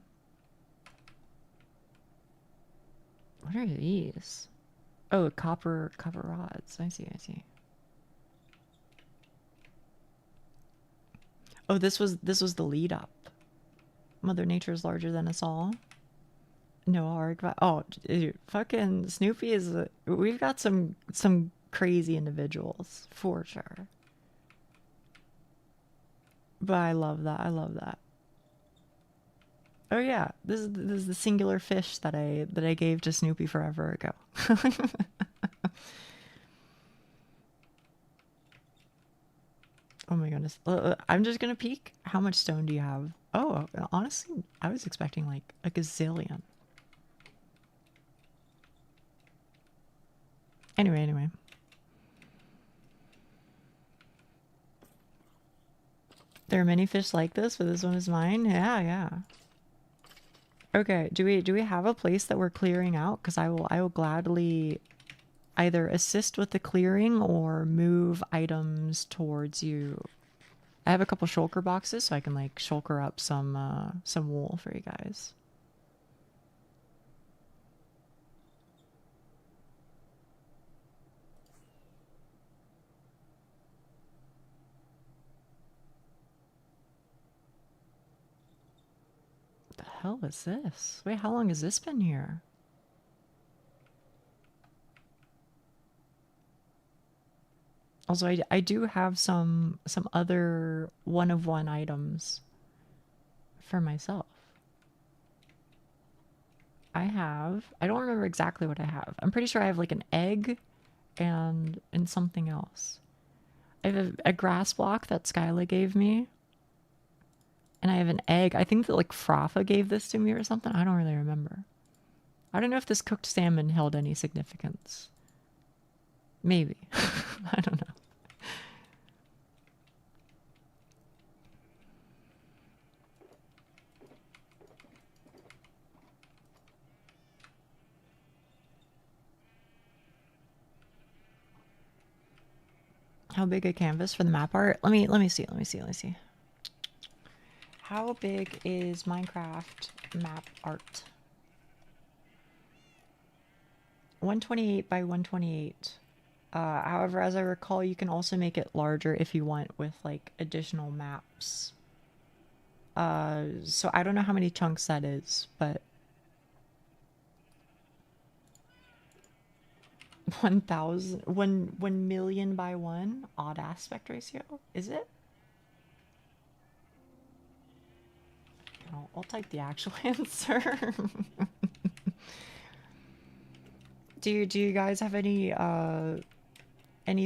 What are these? Oh, copper rods. I see, I see. Oh, this was the lead up. Mother Nature is larger than us all. No arc. Oh, dude, fucking Snoopy is. We've got some crazy individuals for sure. But I love that. I love that. Oh yeah, this is the singular fish that I gave to Snoopy forever ago. Oh my goodness. I'm just gonna peek. How much stone do you have? Oh, honestly, I was expecting like a gazillion. Anyway. There are many fish like this, but this one is mine. Yeah. Okay, do we have a place that we're clearing out? Because I will gladly either assist with the clearing or move items towards you. I have a couple shulker boxes, so I can like shulker up some wool for you guys. What the hell is this? Wait, how long has this been here? Also, I do have some other one-of-one items for myself. I don't remember exactly what I have. I'm pretty sure I have like an egg and something else. I have a grass block that Skyla gave me. And I have an egg. I think that like Frafa gave this to me or something. I don't really remember. I don't know if this cooked salmon held any significance. Maybe. I don't know. How big a canvas for the map art? Let me see. How big is Minecraft map art? 128 by 128. However, as I recall, you can also make it larger if you want with like additional maps. So I don't know how many chunks that is, but 1 million by 1 odd aspect ratio, is it? I'll type the actual answer. Do you guys have any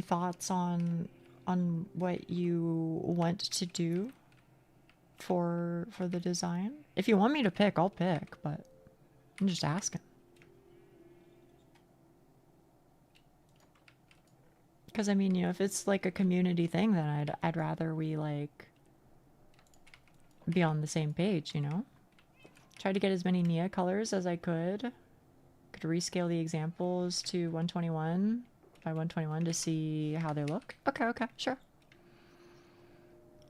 thoughts on what you want to do for the design? If you want me to pick, I'll pick, but I'm just asking. Because I mean, you know, if it's like a community thing, then I'd rather we like be on the same page, you know? Try to get as many Nia colors as I could. Could rescale the examples to 121 by 121 to see how they look. Okay, sure.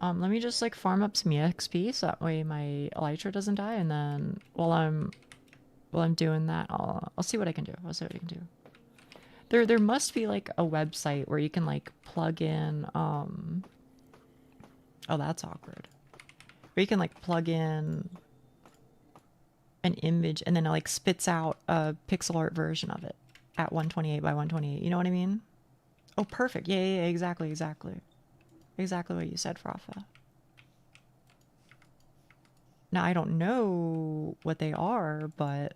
Let me just like farm up some EXP so that way my elytra doesn't die, and then while I'm doing that, I'll see what I can do. I'll see what I can do. There must be like a website where you can like plug in oh, that's awkward. Where you can like plug in an image and then it like spits out a pixel art version of it at 128 by 128. You know what I mean? Oh, perfect. Yeah, exactly. Exactly what you said, Frafa. Now, I don't know what they are, but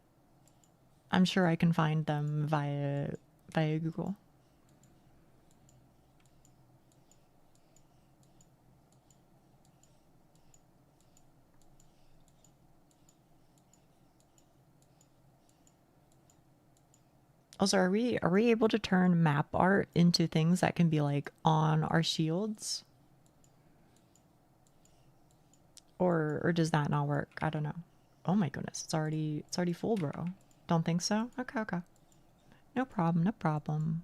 I'm sure I can find them via Google. Also, are we able to turn map art into things that can be like on our shields? Or does that not work? I don't know. Oh my goodness, it's already full, bro. Don't think so? Okay, okay. No problem, no problem.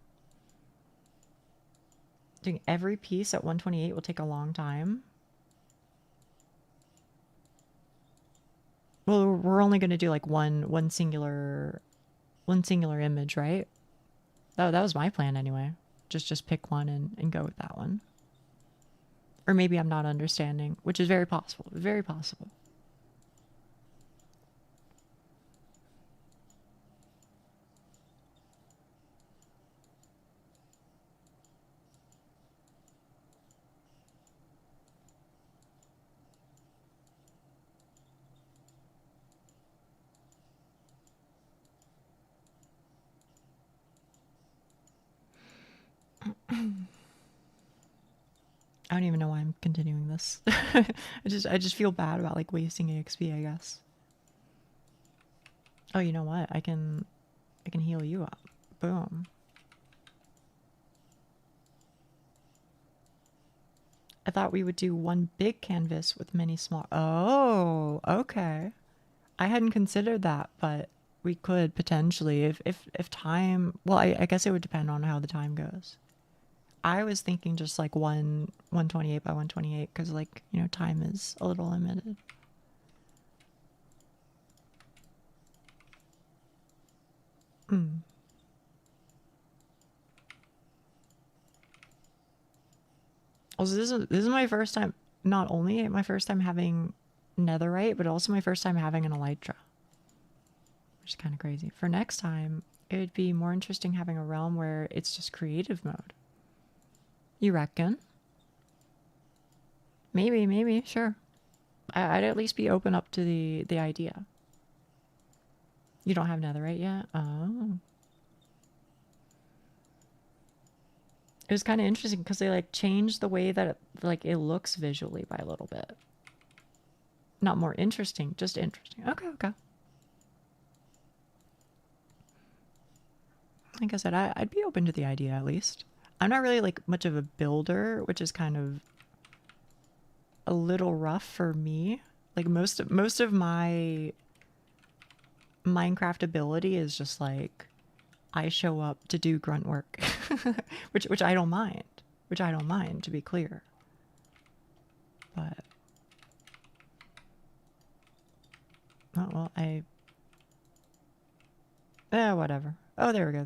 Doing every piece at 128 will take a long time. Well, we're only gonna do like one singular image, right? Oh, that was my plan anyway. Just pick one and go with that one. Or maybe I'm not understanding, which is very possible. Very possible. I don't even know why I'm continuing this. I just feel bad about like wasting EXP, I guess. Oh, you know what? I can heal you up. Boom. I thought we would do one big canvas with many small. Oh, okay. I hadn't considered that, but we could potentially if time. Well, I guess it would depend on how the time goes. I was thinking just like 128 by 128 because like, you know, time is a little limited. Mm. Also, this is my first time. Not only my first time having netherite, but also my first time having an elytra, which is kind of crazy. For next time, it would be more interesting having a realm where it's just creative mode. You reckon? Maybe, sure. I'd at least be open up to the idea. You don't have netherite yet? Oh. It was kind of interesting because they like changed the way that it looks visually by a little bit. Not more interesting, just interesting. Okay, okay. Like I said, I'd be open to the idea at least. I'm not really like much of a builder, which is kind of a little rough for me. Like most of my Minecraft ability is just like I show up to do grunt work, which I don't mind. Which I don't mind, to be clear. But oh well, whatever. Oh, there we go.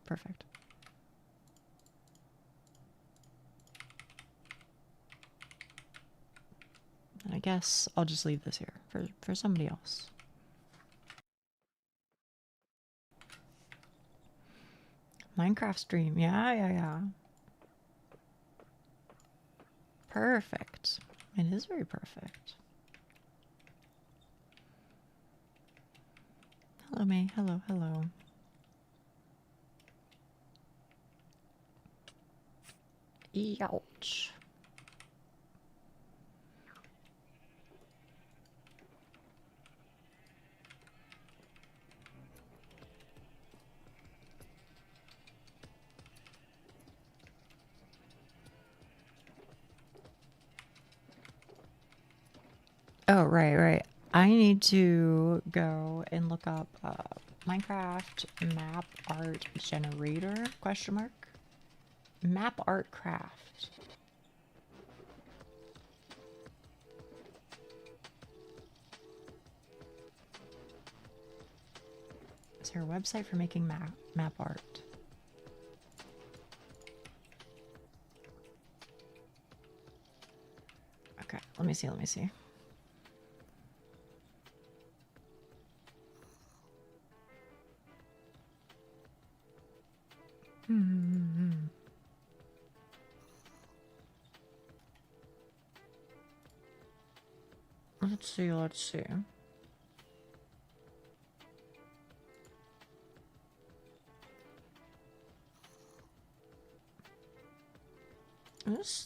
Perfect. I guess I'll just leave this here for somebody else. Minecraft stream. Yeah. Perfect. It is very perfect. Hello, May. Hello. Ouch. Oh, right. I need to go and look up Minecraft map art generator, question mark. Map art craft. Is there a website for making map art? Okay, let me see. Let's see.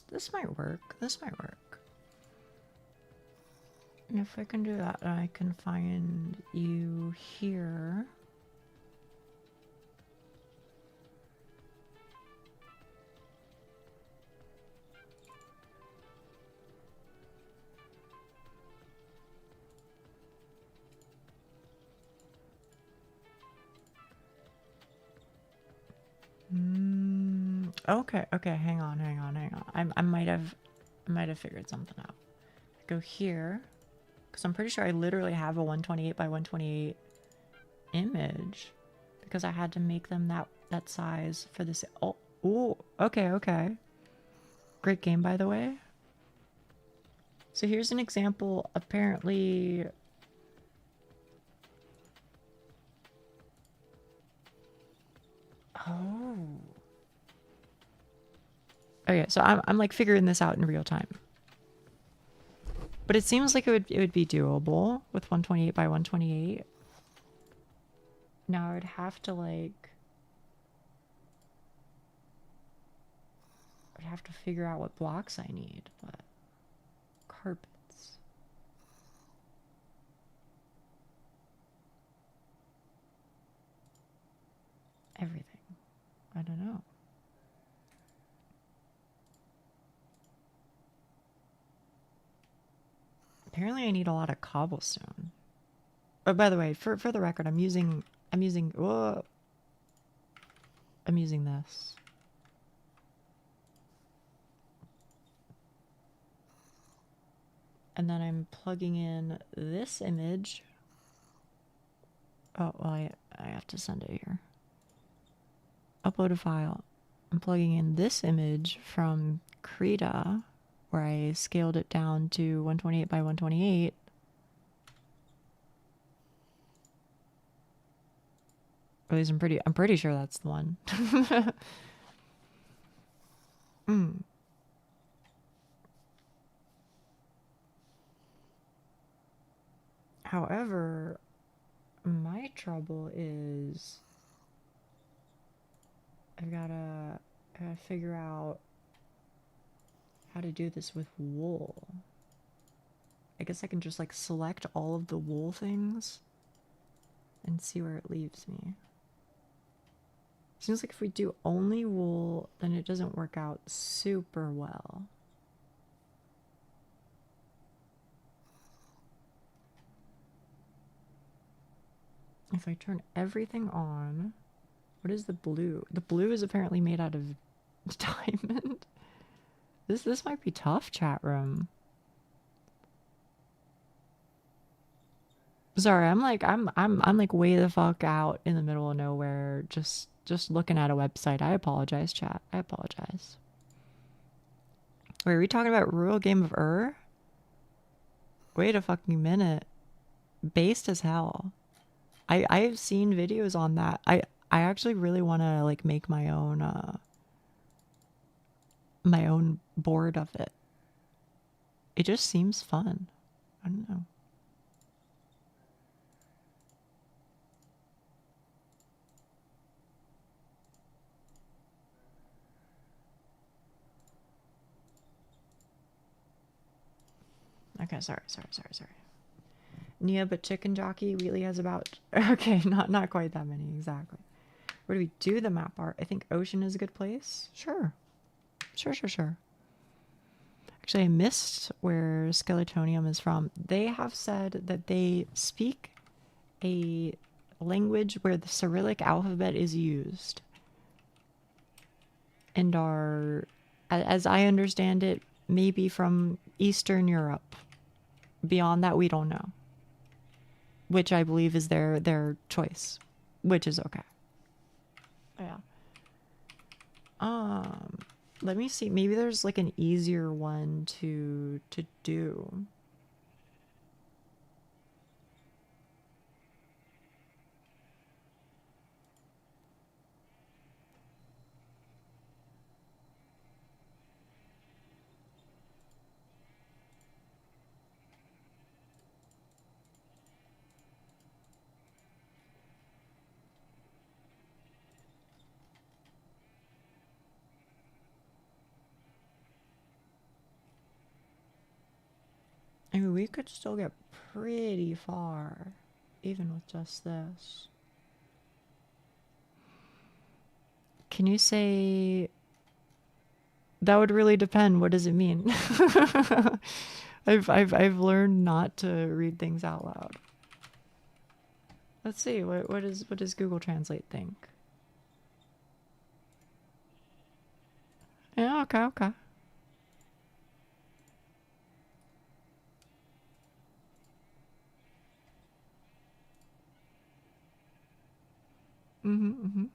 This might work. And if I can do that, I can find you here. Okay, okay, hang on. I might have figured something out. Go here, because I'm pretty sure I literally have a 128 by 128 image, because I had to make them that size for this. Oh, ooh, okay. Great game, by the way. So here's an example. Apparently, oh. Okay, so I'm like figuring this out in real time. But it seems like it would be doable with 128 by 128. Now I would have to like I'd have to figure out what blocks I need, but carpets. Everything. I don't know. Apparently I need a lot of cobblestone. Oh, by the way, for the record, I'm using this. And then I'm plugging in this image. Oh, well, I have to send it here. Upload a file. I'm plugging in this image from Krita, where I scaled it down to 128 by 128. At least I'm pretty sure that's the one. However, my trouble is I gotta figure out how to do this with wool. I guess I can just like select all of the wool things and see where it leaves me. Seems like if we do only wool, then it doesn't work out super well. If I turn everything on, what is the blue? The blue is apparently made out of diamond. This might be tough, chat room. Sorry, I'm like way the fuck out in the middle of nowhere, just looking at a website. I apologize, chat. I apologize. Wait, are we talking about Rural Game of Ur? Wait a fucking minute. Based as hell. I've seen videos on that. I actually really want to like make my own board of it. It just seems fun. I don't know. Okay, sorry. Nia, but chicken jockey really has about okay, not quite that many exactly. Where do we do the map art? I think ocean is a good place. Sure. Actually, I missed where Skeletonium is from. They have said that they speak a language where the Cyrillic alphabet is used. And are, as I understand it, maybe from Eastern Europe. Beyond that, we don't know. Which I believe is their choice. Which is okay. Yeah. Let me see. Maybe there's like an easier one to do. I mean, we could still get pretty far, even with just this. Can you say... That would really depend. What does it mean? I've learned not to read things out loud. Let's see. What does Google Translate think? Yeah, okay, okay. Mm-hmm.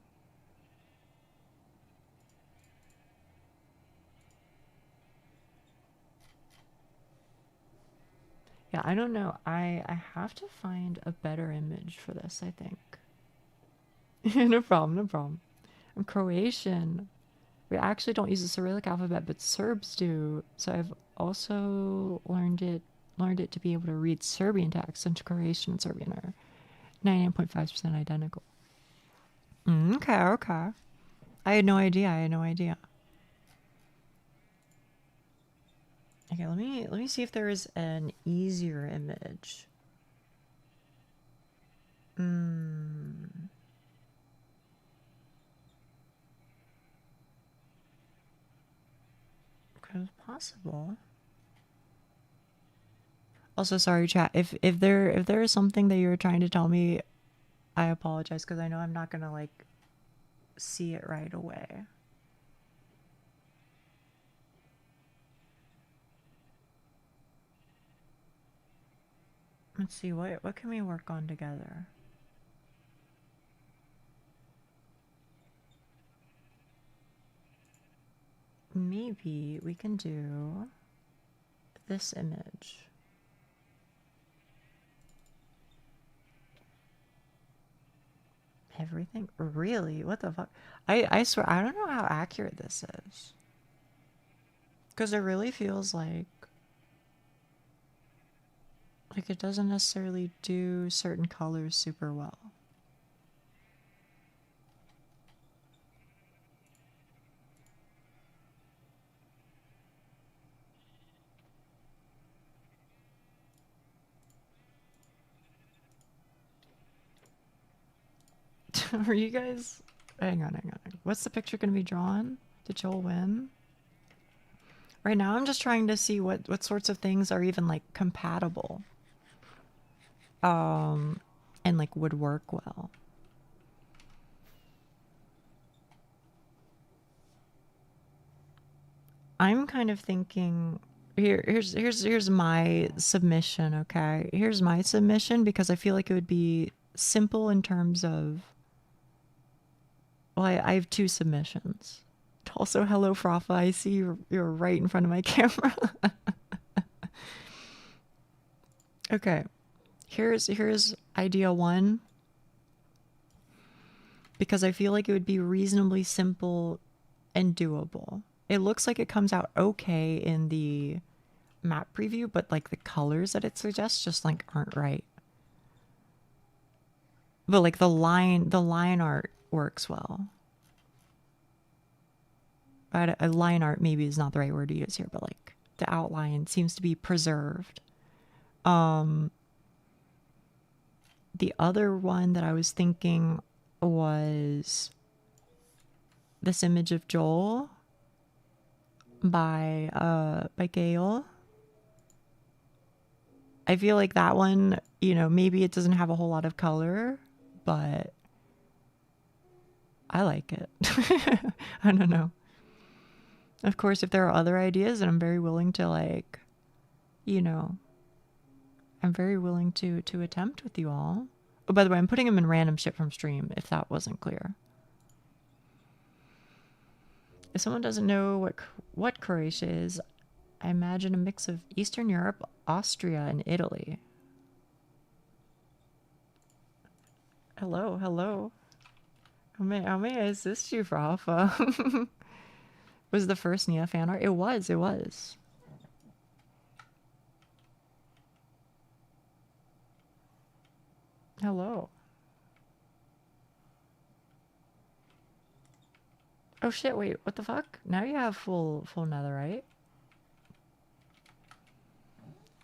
Yeah, I don't know. I have to find a better image for this, I think. No problem, no problem. I'm Croatian. We actually don't use the Cyrillic alphabet, but Serbs do. So I've also learned it to be able to read Serbian text, since Croatian and Serbian are 99.5% identical. Okay, okay. I had no idea. I had no idea. Okay, let me see if there is an easier image. Hmm. Okay, it's possible. Also, sorry, chat. If there is something that you were trying to tell me, I apologize because I know I'm not gonna like see it right away. Let's see what can we work on together. Maybe we can do this image. Everything? Really? What the fuck? I swear I don't know how accurate this is. Because it really feels like it doesn't necessarily do certain colors super well. Are you guys... Hang on, hang on. What's the picture going to be drawn? Did Joel win? Right now I'm just trying to see what sorts of things are even like compatible. And like would work well. I'm kind of thinking here's my submission, okay? Here's my submission because I feel like it would be simple in terms of well, I have two submissions. Also, hello Frafa, I see you're right in front of my camera. Okay. Here's idea one because I feel like it would be reasonably simple and doable. It looks like it comes out okay in the map preview, but like the colors that it suggests just like aren't right. But like the line art works well. But a line art maybe is not the right word to use here, but like the outline seems to be preserved. The other one that I was thinking was this image of Joel by Gail. I feel like that one, you know, maybe it doesn't have a whole lot of color, but I like it. I don't know. Of course, if there are other ideas, then I'm very willing to like, you know, I'm very willing to attempt with you all. Oh, by the way, I'm putting them in random shit from stream if that wasn't clear. If someone doesn't know what Croatia is, I imagine a mix of Eastern Europe, Austria, and Italy. Hello, hello. How may I assist you, Rafa? Was the first Nia fan art? It was, it was. Hello. Oh shit, wait, what the fuck? Now you have full netherite.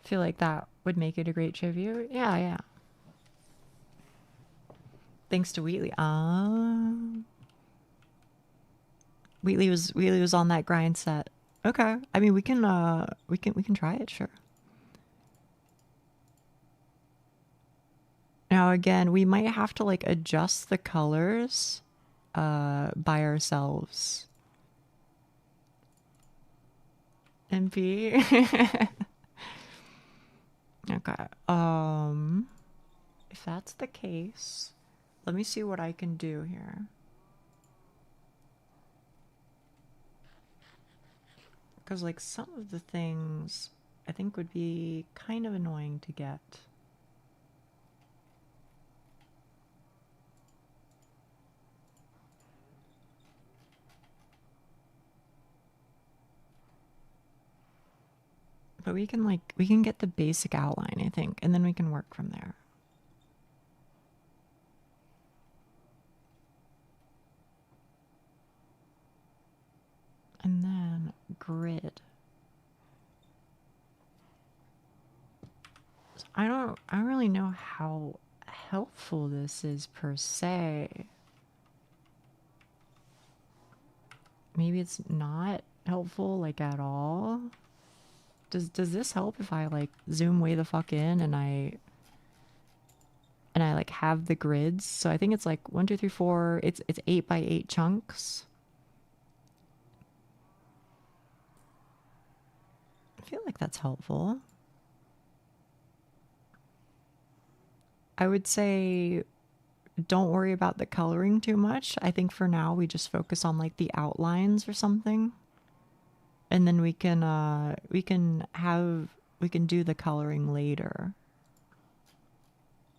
Feel like that would make it a great tribute. Yeah, yeah. Thanks to Wheatley. Wheatley was on that grind set. Okay. I mean, we can try it, sure. Now again, we might have to like adjust the colors by ourselves. MP. Okay. If that's the case, let me see what I can do here. Because, like, some of the things I think would be kind of annoying to get. But we can get the basic outline, I think, and then we can work from there. And then grid. So I don't really know how helpful this is per se. Maybe it's not helpful, like, at all. Does this help if I, like, zoom way the fuck in and I like have the grids? So I think it's like 1, 2, 3, 4. It's 8 by 8 chunks. I feel like that's helpful. I would say don't worry about the coloring too much. I think for now we just focus on, like, the outlines or something. And then we can do the coloring later.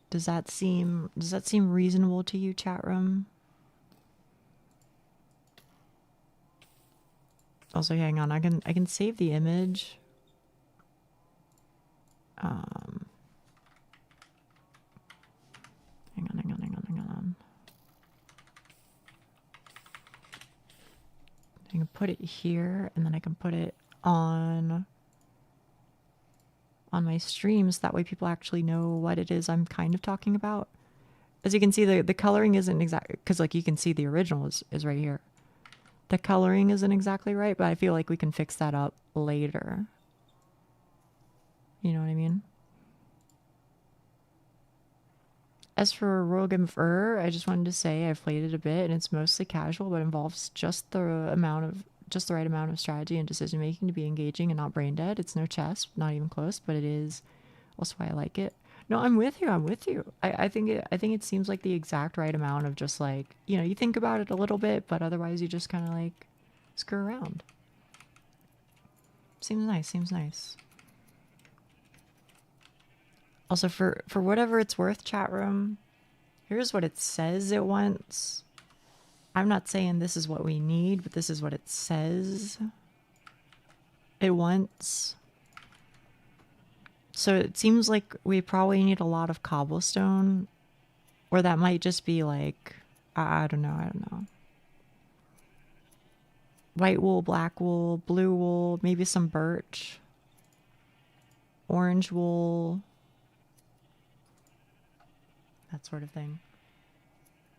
Does that seem reasonable to you, chat room? Also, hang on, I can save the image. Hang on. I can put it here, and then I can put it on my streams. That way people actually know what it is I'm kind of talking about. As you can see, the coloring isn't exactly, because, like, you can see the original is right here. The coloring isn't exactly right, but I feel like we can fix that up later. You know what I mean? As for Royal Game of Ur, I just wanted to say I've played it a bit, and it's mostly casual, but involves just the right amount of strategy and decision making to be engaging and not brain dead. It's no chess, not even close, but it is also why I like it. No, I'm with you. I think it seems like the exact right amount of just, like, you know, you think about it a little bit, but otherwise you just kind of, like, screw around. Seems nice. Also, for whatever it's worth, chat room, here's what it says it wants. I'm not saying this is what we need, but this is what it says it wants. So it seems like we probably need a lot of cobblestone, or that might just be, like, I don't know. White wool, black wool, blue wool, maybe some birch, orange wool, that sort of thing.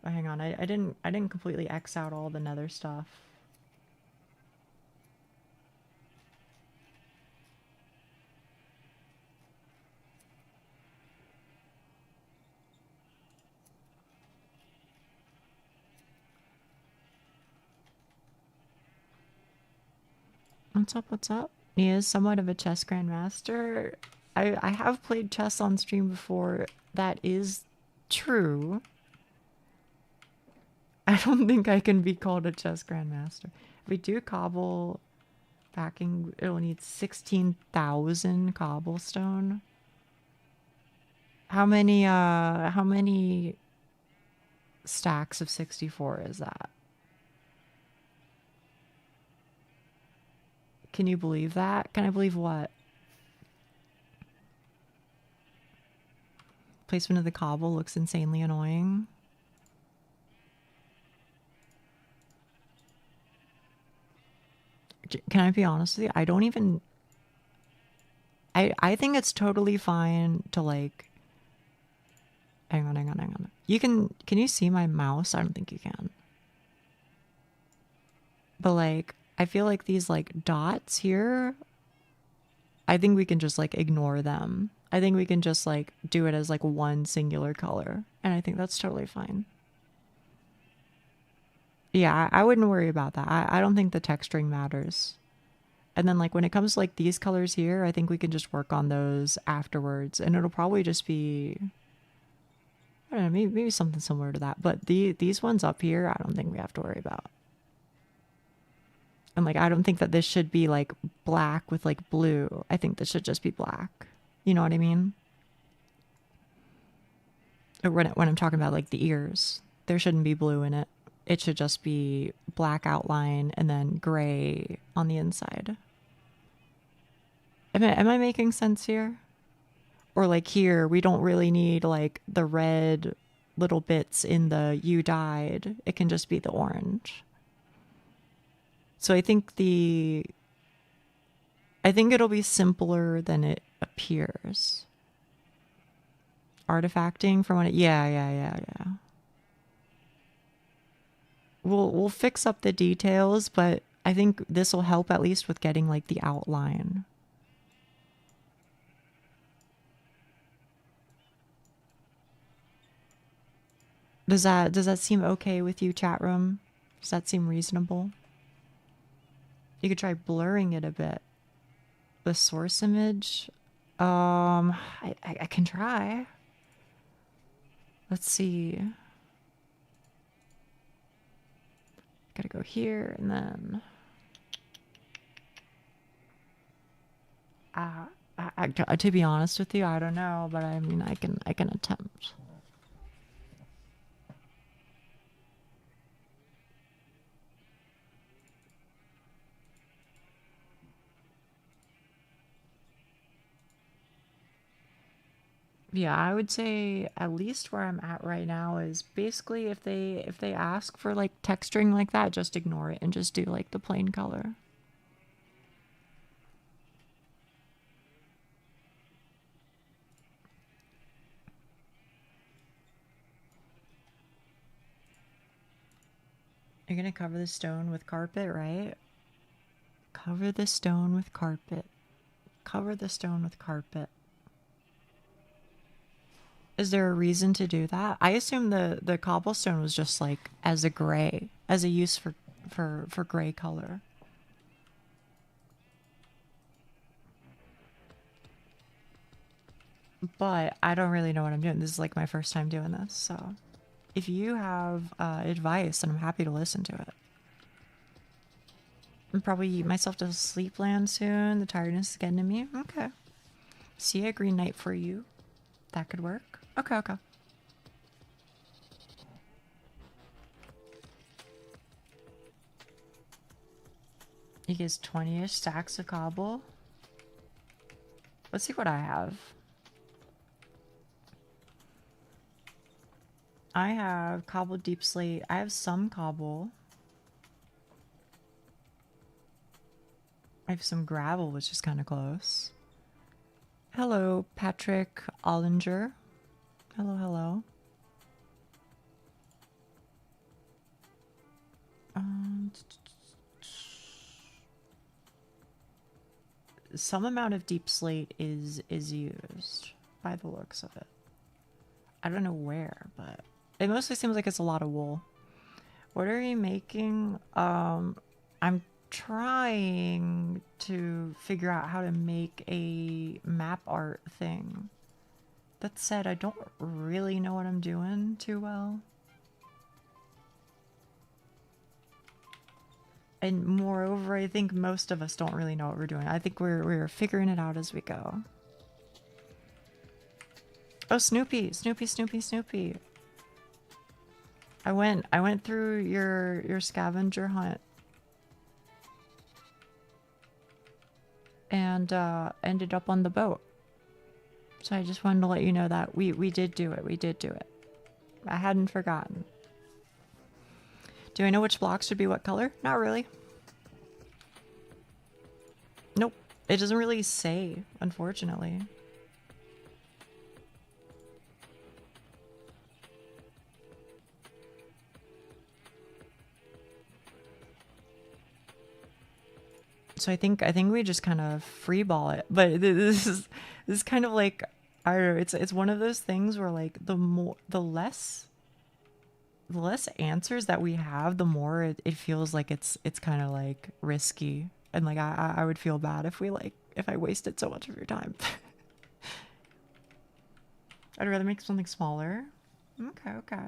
Oh, hang on, I didn't completely X out all the nether stuff. What's up? He is somewhat of a chess grandmaster. I have played chess on stream before. That is true. I don't think I can be called a chess grandmaster. If we do cobble backing, it'll need 16,000 cobblestone. How many stacks of 64 is that? Can you believe that? Can I believe what? Placement of the cobble looks insanely annoying. Can I be honest with you? I don't even... I think it's totally fine to, like... Hang on. Can you see my mouse? I don't think you can. But, like, I feel like these, like, dots here, I think we can just, like, ignore them. I think we can just, like, do it as, like, one singular color. And I think that's totally fine. Yeah, I wouldn't worry about that. I don't think the texturing matters. And then like when it comes to like these colors here, I think we can just work on those afterwards, and it'll probably just be, I don't know, maybe something similar to that. But these ones up here, I don't think we have to worry about. And like I don't think that this should be like black with like blue. I think this should just be black. You know what I mean? Or when I'm talking about like the ears, there shouldn't be blue in it. It should just be black outline and then gray on the inside. Am I making sense here? Or like here, we don't really need like the red little bits in the you died. It can just be the orange. So I think it'll be simpler than it appears. Artifacting from what it, yeah. We'll fix up the details, but I think this will help at least with getting like the outline. Does that seem okay with you, chat room? Does that seem reasonable? You could try blurring it a bit. The source image, I can try. Let's see. Gotta go here and then. To be honest with you, I don't know, but I mean, I can attempt. Yeah, I would say at least where I'm at right now is basically if they ask for like texturing like that, just ignore it and just do like the plain color. You're gonna cover the stone with carpet, right? Cover the stone with carpet. Cover the stone with carpet. Is there a reason to do that? I assume the cobblestone was just like as a gray, as a use for gray color. But I don't really know what I'm doing. This is like my first time doing this, so if you have advice, then I'm happy to listen to it. I'll probably eat myself to sleep land soon. The tiredness is getting to me. Okay. See a green knight for you. That could work. Okay. He gets 20-ish stacks of cobble. Let's see what I have. I have cobble deep slate. I have some cobble. I have some gravel, which is kind of close. Hello, Patrick Ollinger. Hello. Some amount of deep slate is used by the looks of it. I don't know where, but it mostly seems like it's a lot of wool. What are you making? I'm trying to figure out how to make a map art thing. That said, I don't really know what I'm doing too well. And moreover, I think most of us don't really know what we're doing. I think we're figuring it out as we go. Oh, Snoopy. I went through your scavenger hunt. And ended up on the boat. So I just wanted to let you know that we did do it. I hadn't forgotten. Do I know which blocks should be what color? Not really. Nope. It doesn't really say, unfortunately. So I think we just kind of freeball it. But this is kind of like, I don't know, it's one of those things where like the less answers that we have, the more it feels like it's kind of like risky And like I would feel bad if I wasted so much of your time. I'd rather make something smaller. Okay.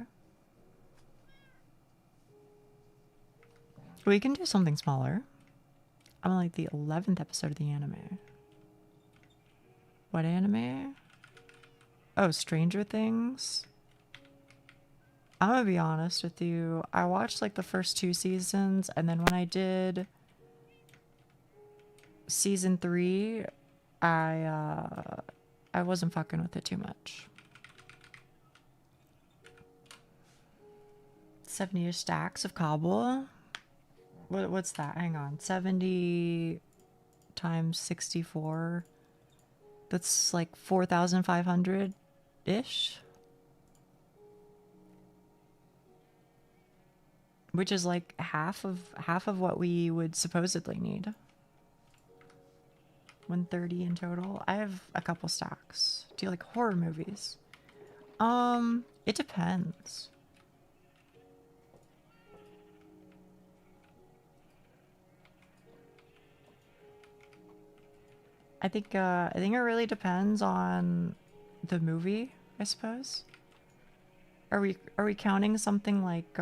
We can do something smaller. I'm on like the 11th episode of the anime. What anime? Oh, Stranger Things. I'm gonna be honest with you. I watched like the first 2 seasons, and then when I did season 3, I wasn't fucking with it too much. 70 stacks of cobble. What's that? Hang on. 70 times 64. That's like 4,500-ish. Which is like half of what we would supposedly need. 130 in total. I have a couple stacks. Do you like horror movies? It depends. I think it really depends on the movie, I suppose. Are we counting something like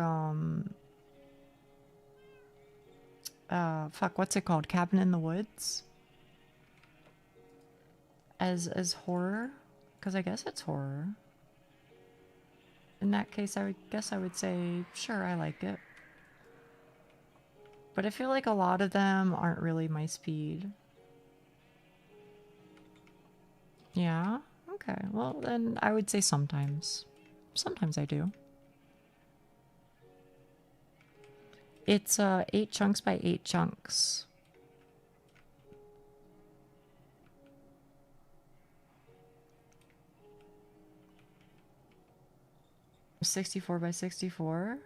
fuck, what's it called? Cabin in the Woods? As horror? Because I guess it's horror. In that case, I would say, sure, I like it. But I feel like a lot of them aren't really my speed. Yeah? Okay. Well, then I would say sometimes. Sometimes I do. It's 8 chunks by 8 chunks. $64 by $64.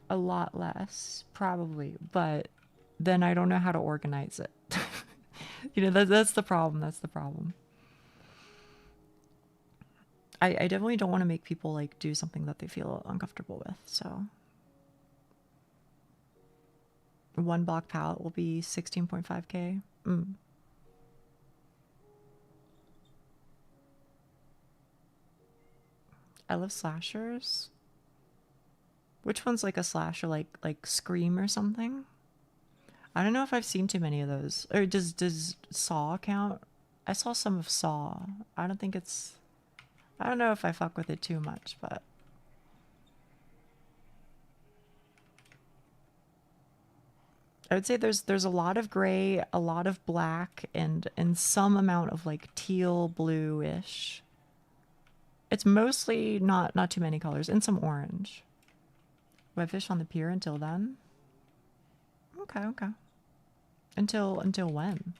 A lot less, probably, but then I don't know how to organize it. You know, that's the problem. That's the problem. I definitely don't want to make people like do something that they feel uncomfortable with. So 1 block palette will be 16.5K. I love slashers. Which one's like a slasher, like Scream or something? I don't know if I've seen too many of those. Or does Saw count? I saw some of Saw. I don't know if I fuck with it too much, but I would say there's a lot of gray, a lot of black, and some amount of like teal blue-ish. It's mostly not too many colors, and some orange. Web fish on the pier until then? Okay. Until when?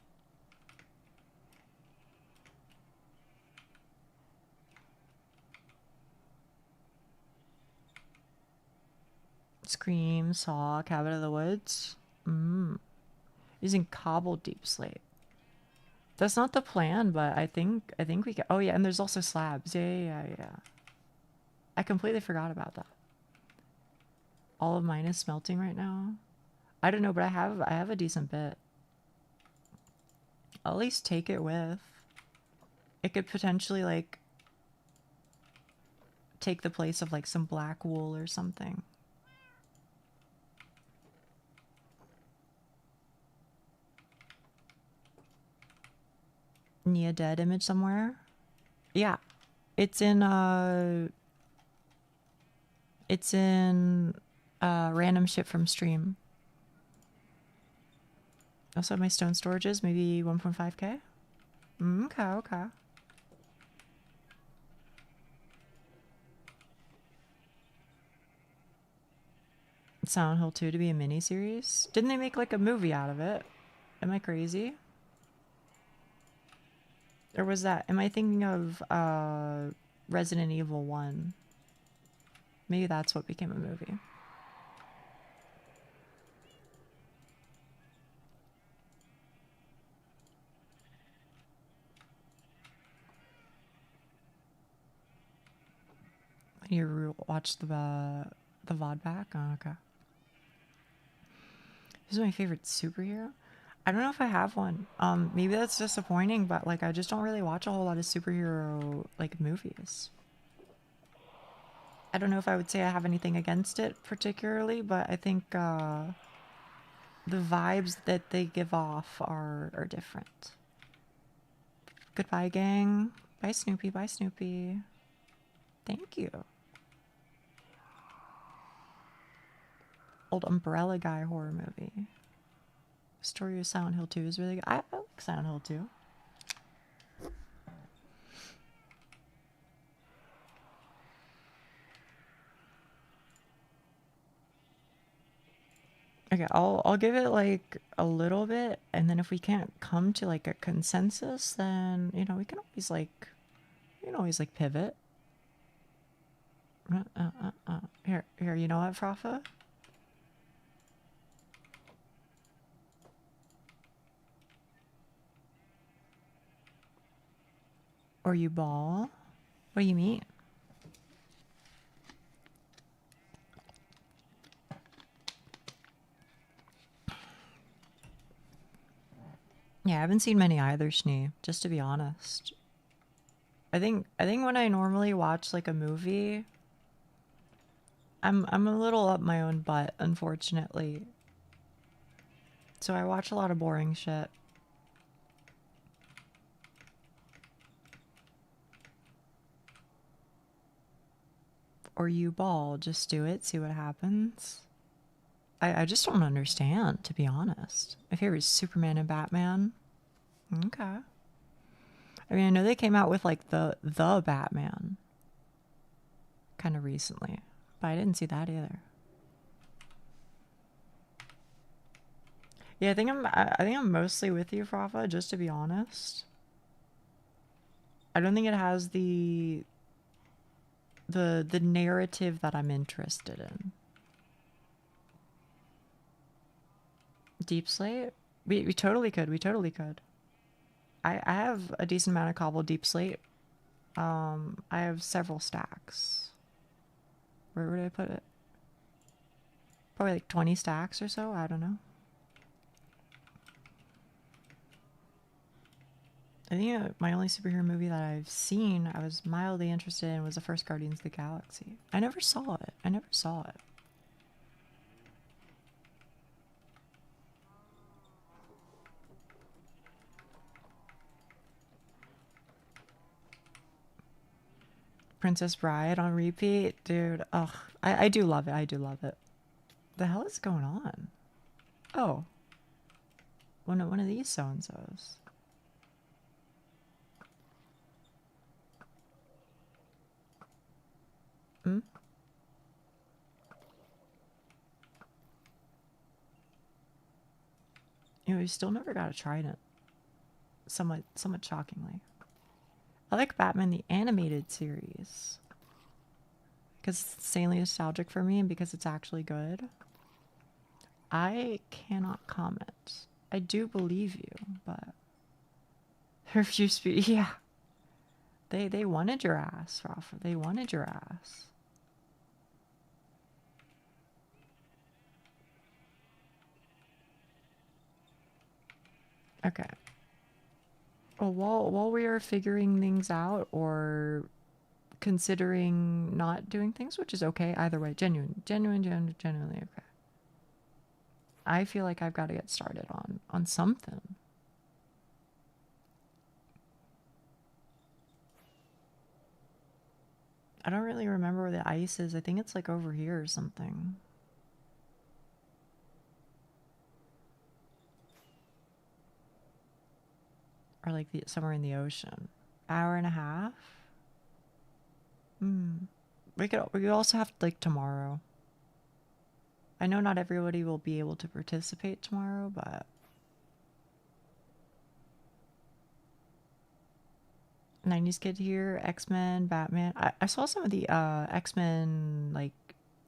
Scream, Saw, Cabin in the Woods. Using cobbled deep slate. That's not the plan, but I think we can. Oh yeah, and there's also slabs. Yeah. I completely forgot about that. All of mine is smelting right now. I don't know, but I have a decent bit. I'll at least take it with. It could potentially like take the place of like some black wool or something. Nia dead image somewhere? Yeah. It's in random ship from stream. Also my stone storages, maybe 1.5K? Okay. Silent Hill 2 to be a mini-series? Didn't they make like a movie out of it? Am I crazy? Or was that... Am I thinking of Resident Evil 1? Maybe that's what became a movie. You watch the The VOD back? Oh, okay. Who's my favorite superhero? I don't know if I have one. Maybe that's disappointing, but like I just don't really watch a whole lot of superhero like movies. I don't know if I would say I have anything against it particularly, but I think the vibes that they give off are different. Goodbye, gang. Bye, Snoopy. Bye, Snoopy. Thank you. Old Umbrella Guy horror movie. Story of Silent Hill 2 is really good. I like Silent Hill 2. Okay, I'll give it like a little bit, and then if we can't come to like a consensus, then you know we can always like pivot. Here, you know what, Frafa? Or you ball? What do you mean? Yeah, I haven't seen many either, Schnee, just to be honest. I think when I normally watch like a movie, I'm a little up my own butt, unfortunately. So I watch a lot of boring shit. Or you ball, just do it, see what happens. I just don't understand, to be honest. My favorite is Superman and Batman. Okay. I mean, I know they came out with like the Batman kind of recently, but I didn't see that either. Yeah, I think I'm mostly with you, Frafa, just to be honest. I don't think it has the narrative that I'm interested in. Deep Slate? We totally could. We totally could. I have a decent amount of cobble Deep Slate. I have several stacks. Where would I put it? Probably like 20 stacks or so. I don't know. I think my only superhero movie that I've seen, I was mildly interested in, was the first Guardians of the Galaxy. I never saw it. I never saw it. Princess Bride on repeat? Dude, ugh. I do love it. I do love it. The hell is going on? Oh. One of these so-and-sos. Hmm? You know, we still never got a trident. Somewhat shockingly. I like Batman the Animated Series. Because it's insanely nostalgic for me and because it's actually good. I cannot comment. I do believe you, but refuse to be. Yeah. They wanted your ass, Rafa. They wanted your ass. Okay. Well, while we are figuring things out or considering not doing things, which is okay either way, genuinely okay. I feel like I've got to get started on something. I don't really remember where the ice is. I think it's like over here or something. Or like somewhere in the ocean. Hour and a half? We could also have like tomorrow. I know not everybody will be able to participate tomorrow, but 90s kid here, X-Men, Batman. I saw some of the X-Men like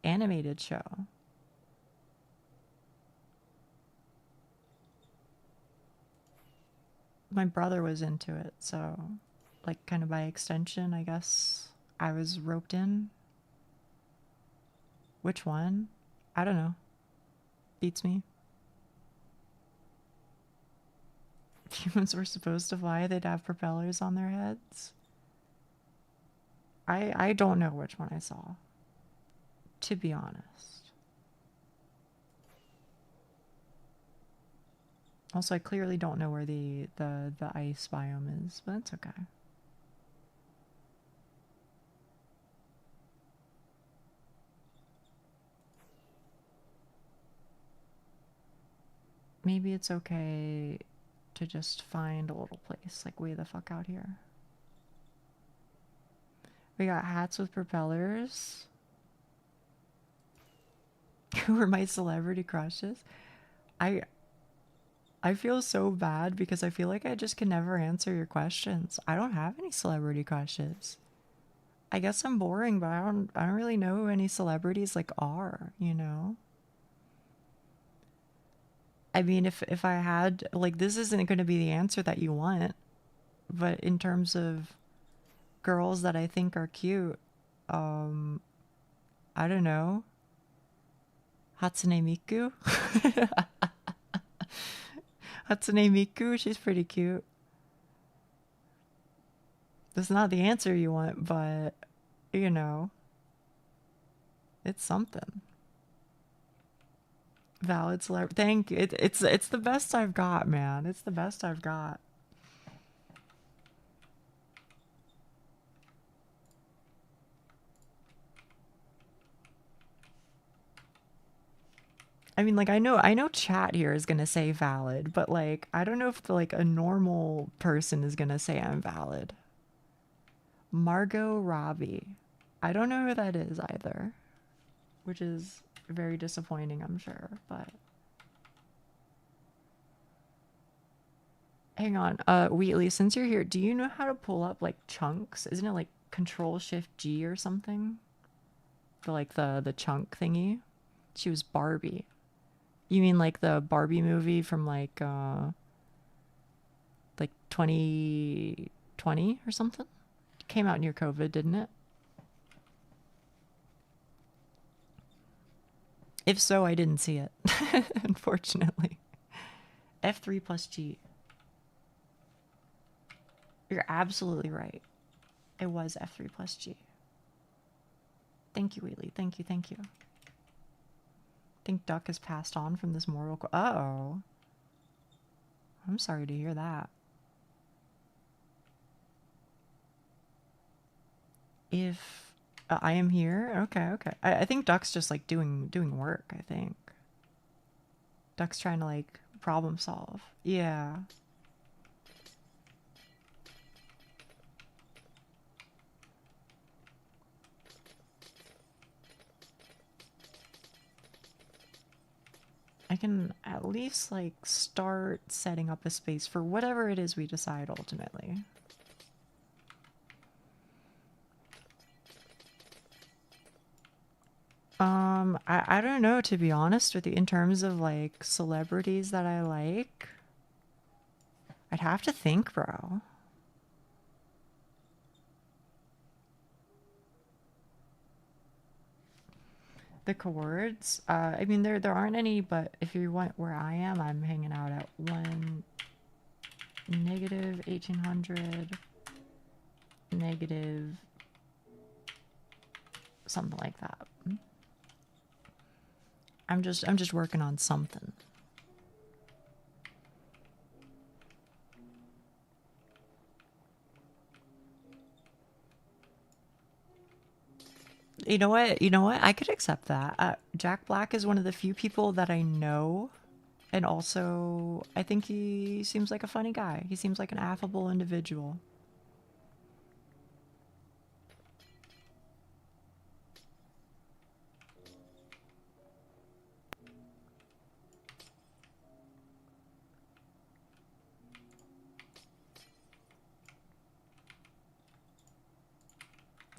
animated show. My brother was into it, so like kind of by extension, I guess I was roped in. Which one? I don't know. Beats me. If humans were supposed to fly, they'd have propellers on their heads. I don't know which one I saw, to be honest. Also, I clearly don't know where the ice biome is, but that's okay. Maybe it's okay to just find a little place, like way the fuck out here. We got hats with propellers. Who are my celebrity crushes? I feel so bad because I feel like I just can never answer your questions. I don't have any celebrity crushes. I guess I'm boring, but I don't really know who any celebrities like are, you know? I mean, if I had, like, this isn't going to be the answer that you want, but in terms of girls that I think are cute, I don't know. Hatsune Miku? Hatsune Miku, she's pretty cute. That's not the answer you want, but, you know, it's something. Valid celebrity. Thank you. It's the best I've got, man. It's the best I've got. I mean, like, I know chat here is gonna say valid, but like, I don't know if like a normal person is gonna say I'm valid. Margot Robbie. I don't know who that is either, which is very disappointing, I'm sure, but hang on. Wheatley, since you're here, do you know how to pull up like chunks? Isn't it like Control Shift G or something? The chunk thingy? She was Barbie. You mean like the Barbie movie from like 2020 or something? It came out near COVID, didn't it? If so, I didn't see it, unfortunately. F3 plus G. You're absolutely right. It was F3 plus G. Thank you, Wheatley. Thank you, thank you. I think Duck has passed on from this mortal uh-oh. I'm sorry to hear that. If I am here, okay. I think Duck's just like doing work, I think. Duck's trying to like problem solve. Yeah. I can at least like start setting up a space for whatever it is we decide ultimately. I don't know, to be honest with you, in terms of like celebrities that I like. I'd have to think, bro. The chords, I mean, there aren't any, but if you want where I am, I'm hanging out at 1 negative 1800 negative something like that. I'm just working on something. You know what? I could accept that. Jack Black is one of the few people that I know, and also I think he seems like a funny guy. He seems like an affable individual.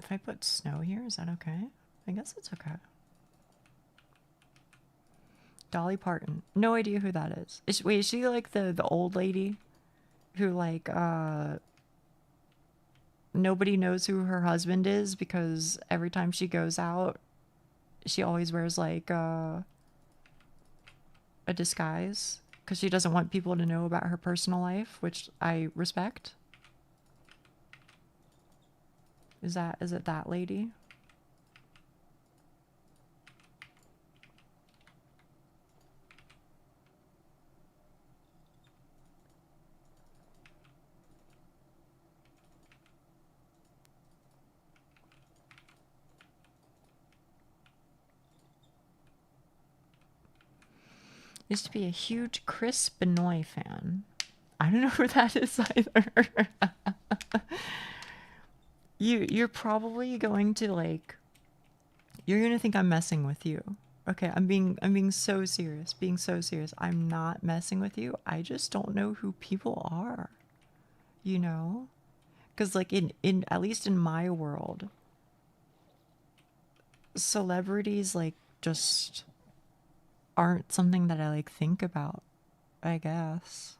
If I put snow here, is that okay? I guess it's okay. Dolly Parton. No idea wait, is she like the old lady who like nobody knows who her husband is because every time she goes out she always wears like a disguise because she doesn't want people to know about her personal life, which I respect. Is it that lady? Used to be a huge Chris Benoit fan. I don't know who that is either. You're probably going to like, you're gonna think I'm messing with you. Okay, I'm being so serious. Being so serious. I'm not messing with you. I just don't know who people are. You know? Cuz like in at least in my world, celebrities like just aren't something that I like think about, I guess.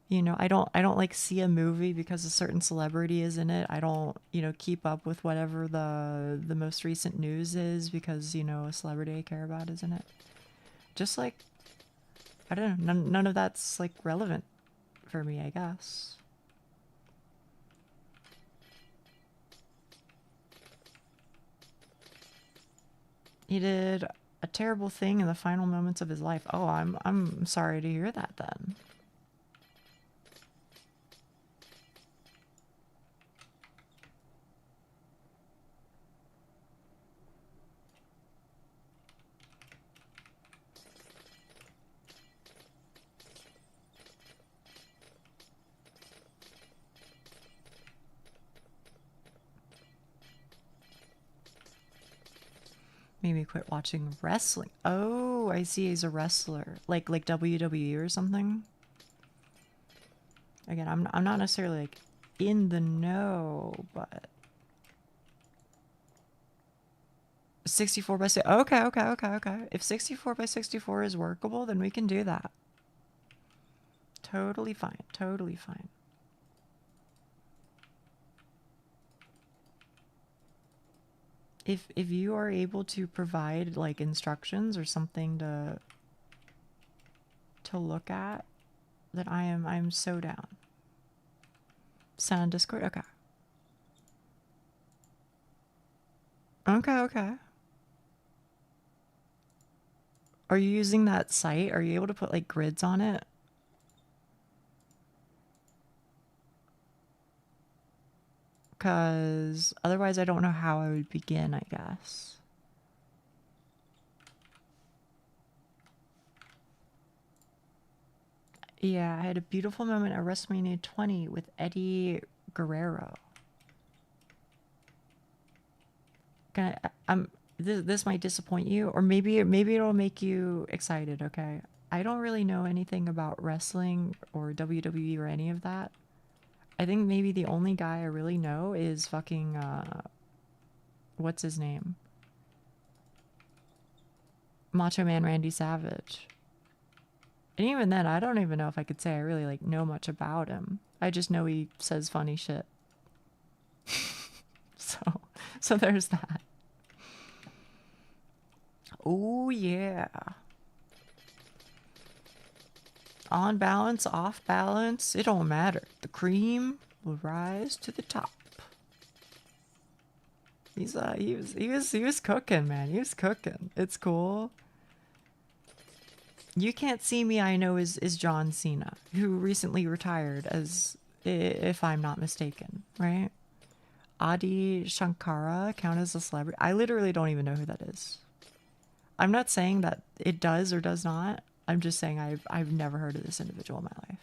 You know, I don't like see a movie because a certain celebrity is in it. I don't, keep up with whatever the most recent news is because, a celebrity I care about is in it. Just like I don't know, none of that's like relevant for me, I guess. He did a terrible thing in the final moments of his life. Oh, I'm sorry to hear that then. Maybe quit watching wrestling. Oh, I see. He's a wrestler, like WWE or something. Again, I'm not necessarily like in the know, but 64 by 6. Okay, okay, okay, okay. If 64 by 64 is workable, then we can do that. Totally fine. Totally fine. If you are able to provide like instructions or something to look at, then I'm so down. Send on Discord? Okay. Okay, okay. Are you using that site? Are you able to put like grids on it? Because otherwise I don't know how I would begin, I guess. Yeah, I had a beautiful moment at WrestleMania 20 with Eddie Guerrero. This might disappoint you, or maybe it'll make you excited. Okay, I don't really know anything about wrestling or WWE or any of that. I think maybe the only guy I really know is fucking what's his name? Macho Man Randy Savage. And even then, I don't even know if I could say I really like know much about him. I just know he says funny shit. So there's that. Oh yeah. On balance, off balance, it don't matter. The cream will rise to the top. He was cooking, man. He was cooking. It's cool. You Can't See Me, I know, is John Cena, who recently retired, as if I'm not mistaken, right? Adi Shankara count as a celebrity? I literally don't even know who that is. I'm not saying that it does or does not. I'm just saying I've never heard of this individual in my life.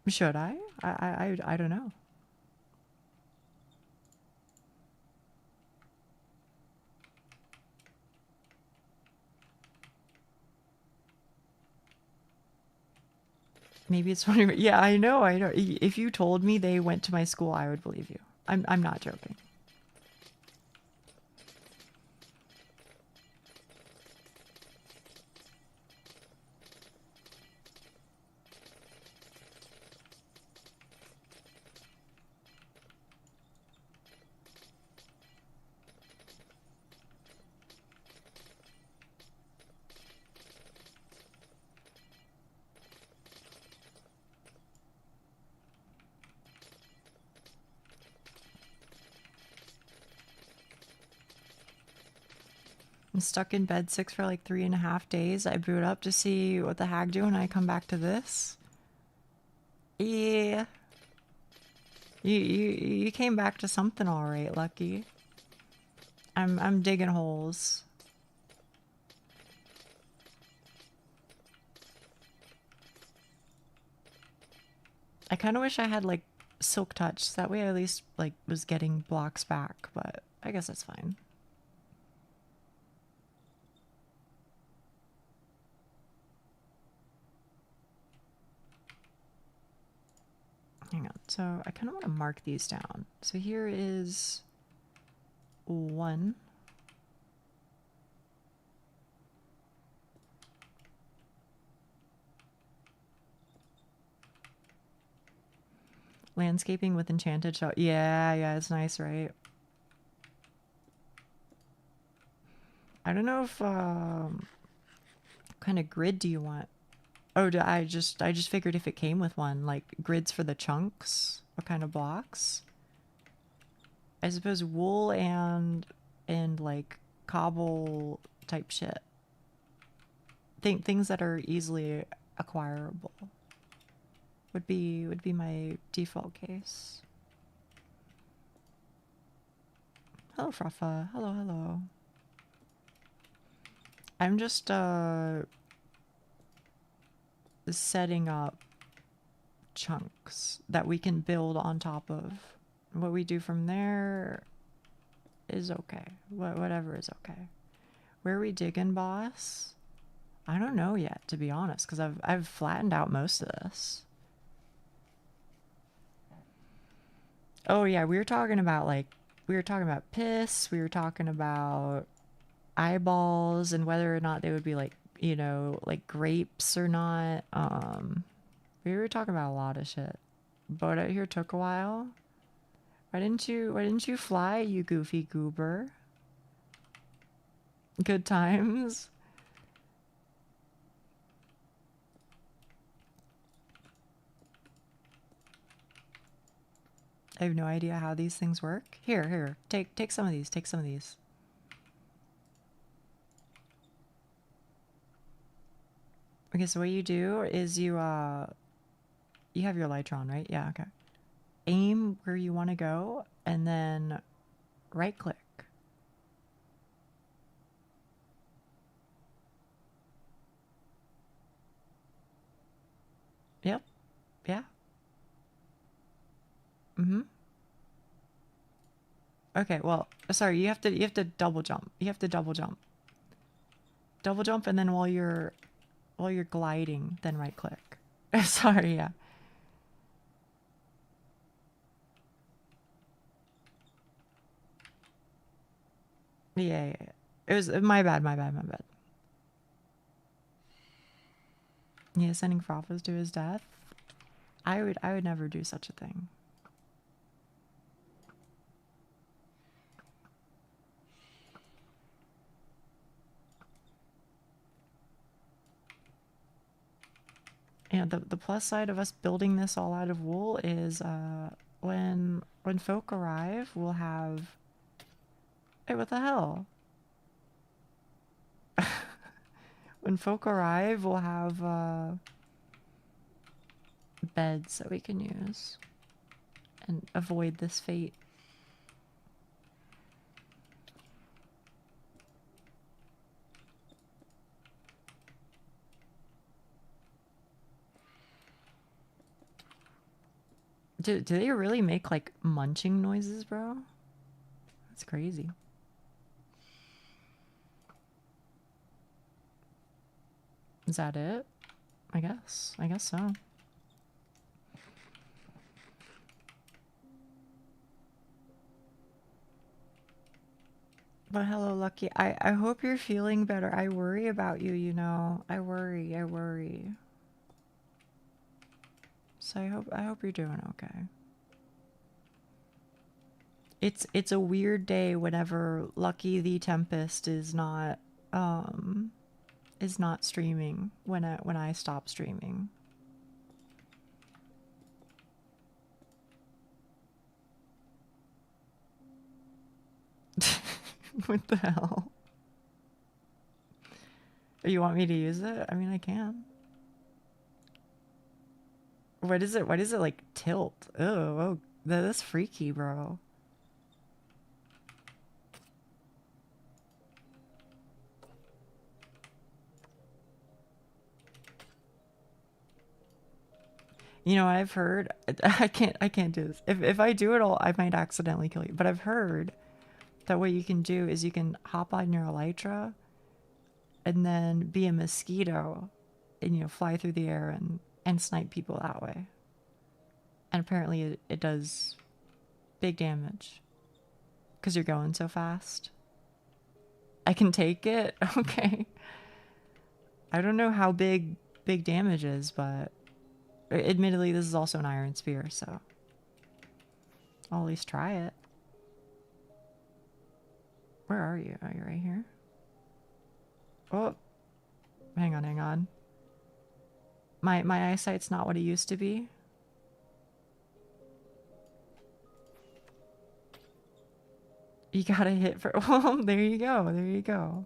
Should I? I don't know. Maybe it's funny. Yeah, I know. I know. If you told me they went to my school, I would believe you. I'm not joking. I'm stuck in bed 6 for like 3.5 days. I boot up to see what the hag do and I come back to this. Yeah. You came back to something all right, Lucky. I'm digging holes. I kind of wish I had like silk touch, so that way I at least like was getting blocks back, but I guess that's fine. Hang on, so I kind of want to mark these down. So here is 1. Landscaping with enchanted show. Yeah, it's nice, right? I don't know if what kind of grid do you want? Oh, I just figured if it came with one, like grids for the chunks. What kind of blocks? I suppose wool and like cobble type shit. Things that are easily acquirable would be my default case. Hello, Fraffa. Hello. I'm just setting up chunks that we can build on top of. What we do from there is okay. Whatever is okay. Where are we digging, boss? I don't know yet, to be honest, because I've flattened out most of this. Oh yeah, we were talking about piss, we were talking about eyeballs and whether or not they would be like, you know, like grapes or not. We were talking about a lot of shit. Boat out here took a while. Why didn't you fly, you goofy goober? Good times. I have no idea how these things work. Here, take some of these. Take some of these. Okay, so what you do is you have your Lytron, right? Yeah, okay. Aim where you want to go and then right click. Yep. Yeah. Okay, well, sorry, you have to double jump. You have to double jump. Double jump and then while you're gliding, then right click. Sorry, yeah. Yeah. It was my bad. Yeah, sending Froffas to his death. I would never do such a thing. Yeah, the plus side of us building this all out of wool is when folk arrive, we'll have... Hey, what the hell? When folk arrive, we'll have beds that we can use and avoid this fate. Do they really make like munching noises, bro? That's crazy. Is that it? I guess so. But hello, Lucky. I hope you're feeling better. I worry about you, you know. I worry. So I hope you're doing okay. It's a weird day whenever Lucky the Tempest is not streaming when I stop streaming. What the hell? You want me to use it? I mean, I can. What is it? Why does it like tilt? Oh, that's freaky, bro. You know, I've heard I can't do this. If I do it all, I might accidentally kill you. But I've heard that what you can do is you can hop on your elytra and then be a mosquito and, you know, fly through the air and snipe people that way. And apparently it does big damage because you're going so fast. I can take it? Okay. I don't know how big damage is, but admittedly this is also an iron spear, so I'll at least try it. Where are you? Oh, you're right here. Oh, hang on. My eyesight's not what it used to be. You gotta hit for, well, there you go.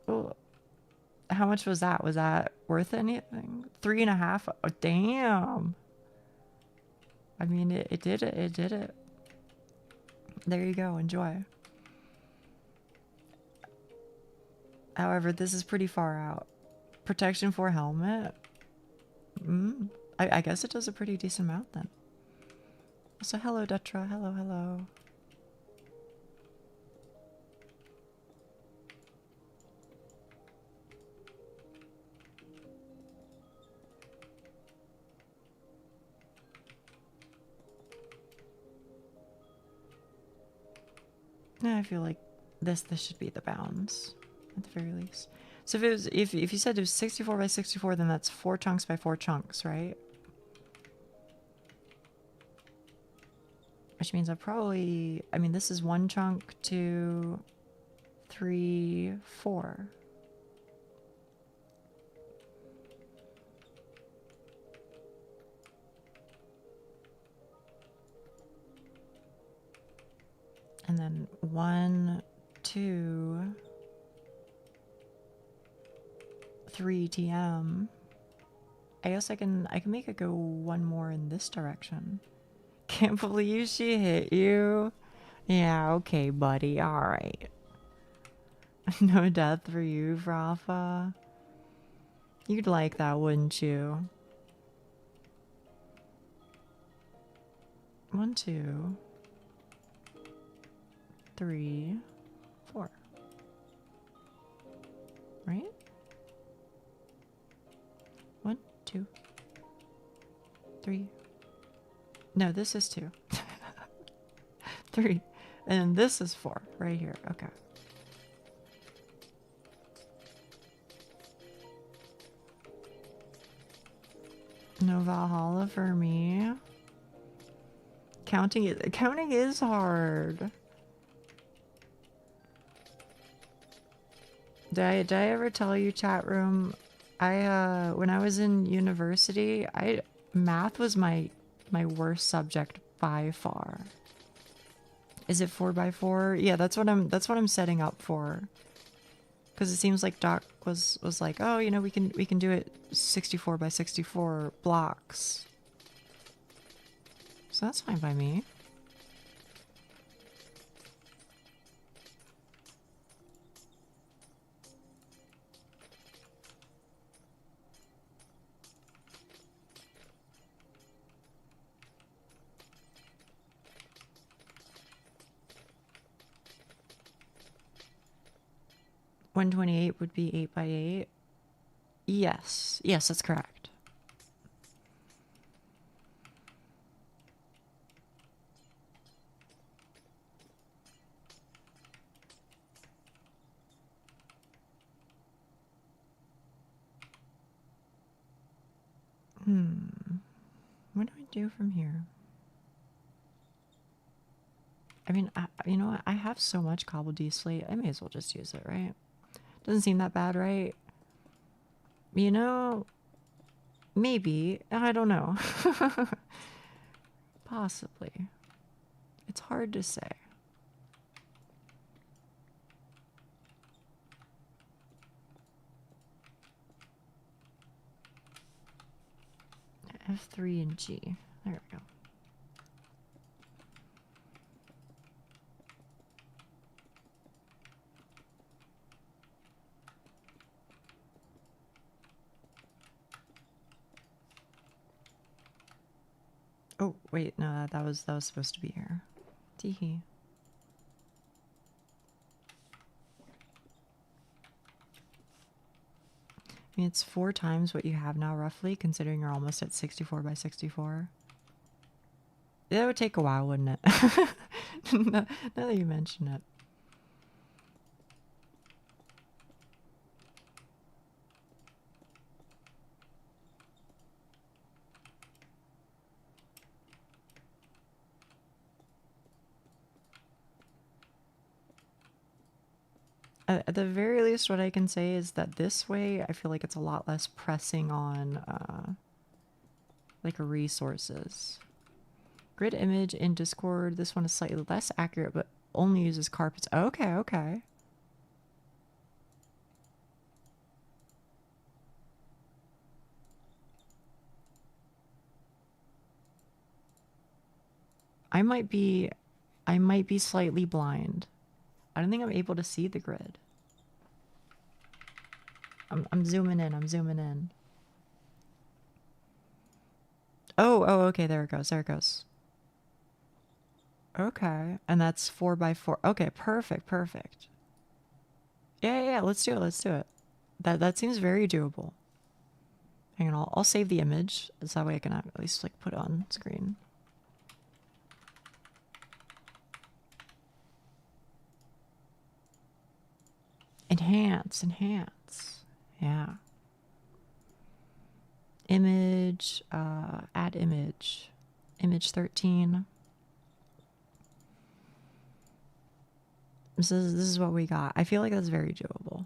Oh, how much was that? Was that worth anything? 3.5? Oh, damn. I mean, it did it. There you go, enjoy. However, this is pretty far out. Protection 4 helmet? I guess it does a pretty decent amount then. So hello, Dutra. Hello. I feel like this should be the bounds at the very least. So if you said it was 64 by 64, then that's 4 chunks by 4 chunks, right? Which means I mean, this is 1 chunk, 2, 3, 4. And then 1, 2, 3 TM. I guess I can make it go 1 more in this direction. Can't believe she hit you. Yeah, okay, buddy. Alright. No death for you, Rafa. You'd like that, wouldn't you? 1, 2, 3, 4. Right? 1, 2, 3. No, this is 2. 3. And this is 4 right here. Okay. No Valhalla for me. Counting is hard. Did I ever tell you, chat room? When I was in university, math was my worst subject by far. Is it 4x4? Yeah, that's what I'm setting up for. Because it seems like Doc was like, oh, you know, we can do it 64 by 64 blocks. So that's fine by me. $128 would be 8x8. Yes, that's correct. What do I do from here? I mean, you know what? I have so much cobble D slate. I may as well just use it, right? Doesn't seem that bad, right? You know, maybe. I don't know. Possibly. It's hard to say. F3 and G. There we go. Oh, wait, no, that was supposed to be here. Teehee. I mean, it's 4 times what you have now, roughly, considering you're almost at 64 by 64. That would take a while, wouldn't it? Now that you mention it. At the very least, what I can say is that this way, I feel like it's a lot less pressing on, like, resources. Grid image in Discord. This one is slightly less accurate, but only uses carpets. Okay, okay. I might be slightly blind. I don't think I'm able to see the grid. I'm zooming in. I'm zooming in. Oh, okay. There it goes. There it goes. Okay, and that's 4 by 4. Okay, perfect, perfect. Yeah. Let's do it. Let's do it. That seems very doable. Hang on, I'll save the image so that way I can at least like put it on screen. Enhance. Yeah. Image, add image. Image 13. This is what we got. I feel like that's very doable.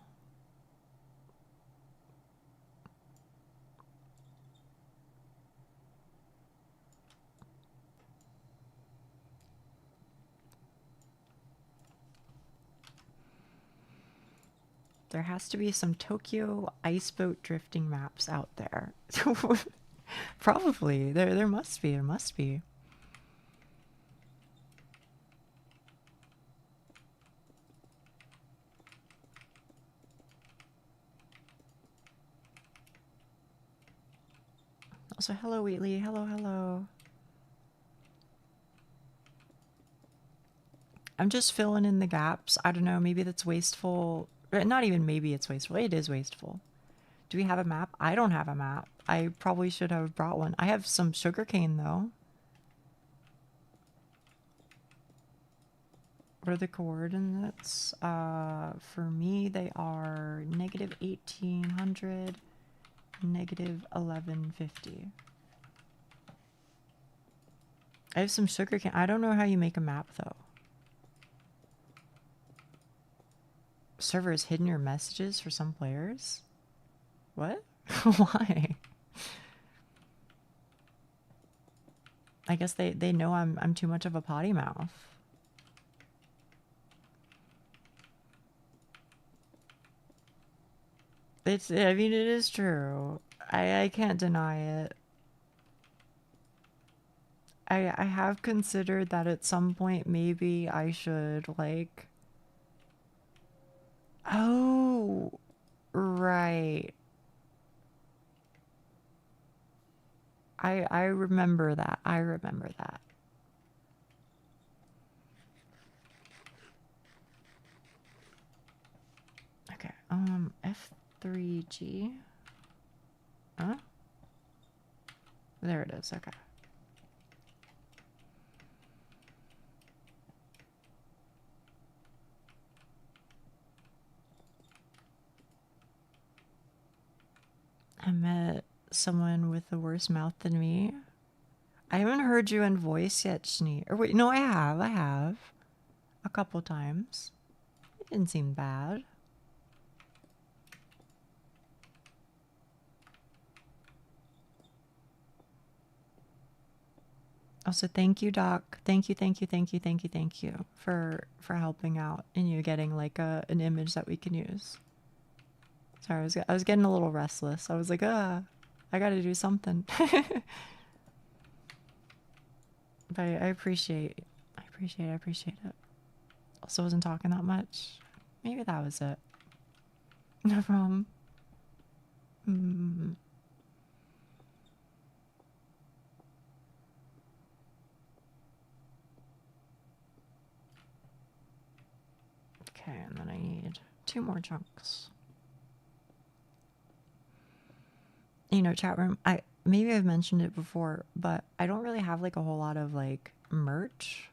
There has to be some Tokyo ice boat drifting maps out there. Probably. There must be. There must be. Also, hello, Wheatley. Hello. I'm just filling in the gaps. I don't know. Maybe that's wasteful. Not even maybe it's wasteful. It is wasteful. Do we have a map? I don't have a map. I probably should have brought one. I have some sugarcane, though. What are the coordinates? For me, they are negative 1800, negative 1150. I have some sugarcane. I don't know how you make a map, though. Server has hidden your messages for some players? What? Why? I guess they know I'm too much of a potty mouth. I mean, it is true. I can't deny it. I have considered that at some point maybe I should, like... Oh, right. I remember that. I remember that. Okay, F3G. Huh? There it is, okay. I met someone with a worse mouth than me. I haven't heard you in voice yet, Schnee. Or wait, no, I have. A couple times. It didn't seem bad. Also, thank you, Doc. Thank you for helping out and you getting like an image that we can use. Sorry, I was getting a little restless. I was like, ah. I gotta do something. But I appreciate it. Also wasn't talking that much. Maybe that was it. No problem. Okay, and then I need 2 more chunks. You know, chat room, maybe I've mentioned it before, but I don't really have like a whole lot of like merch.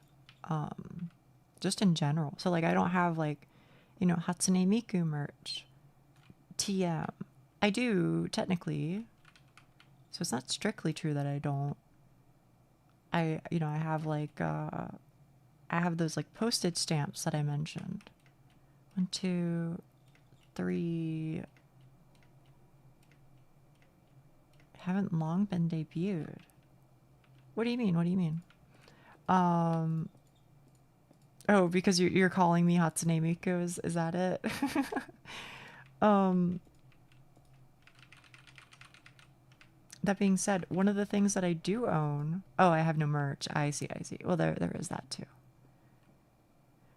Just in general. So like I don't have like, you know, Hatsune Miku merch. TM. I do technically. So it's not strictly true that I don't. I have like I have those like postage stamps that I mentioned. 1, 2, 3. Haven't long been debuted. What do you mean? Oh, because you're calling me Hatsune Miku, is that it? That being said, one of the things that I do own... Oh, I have no merch. I see. Well, there is that too.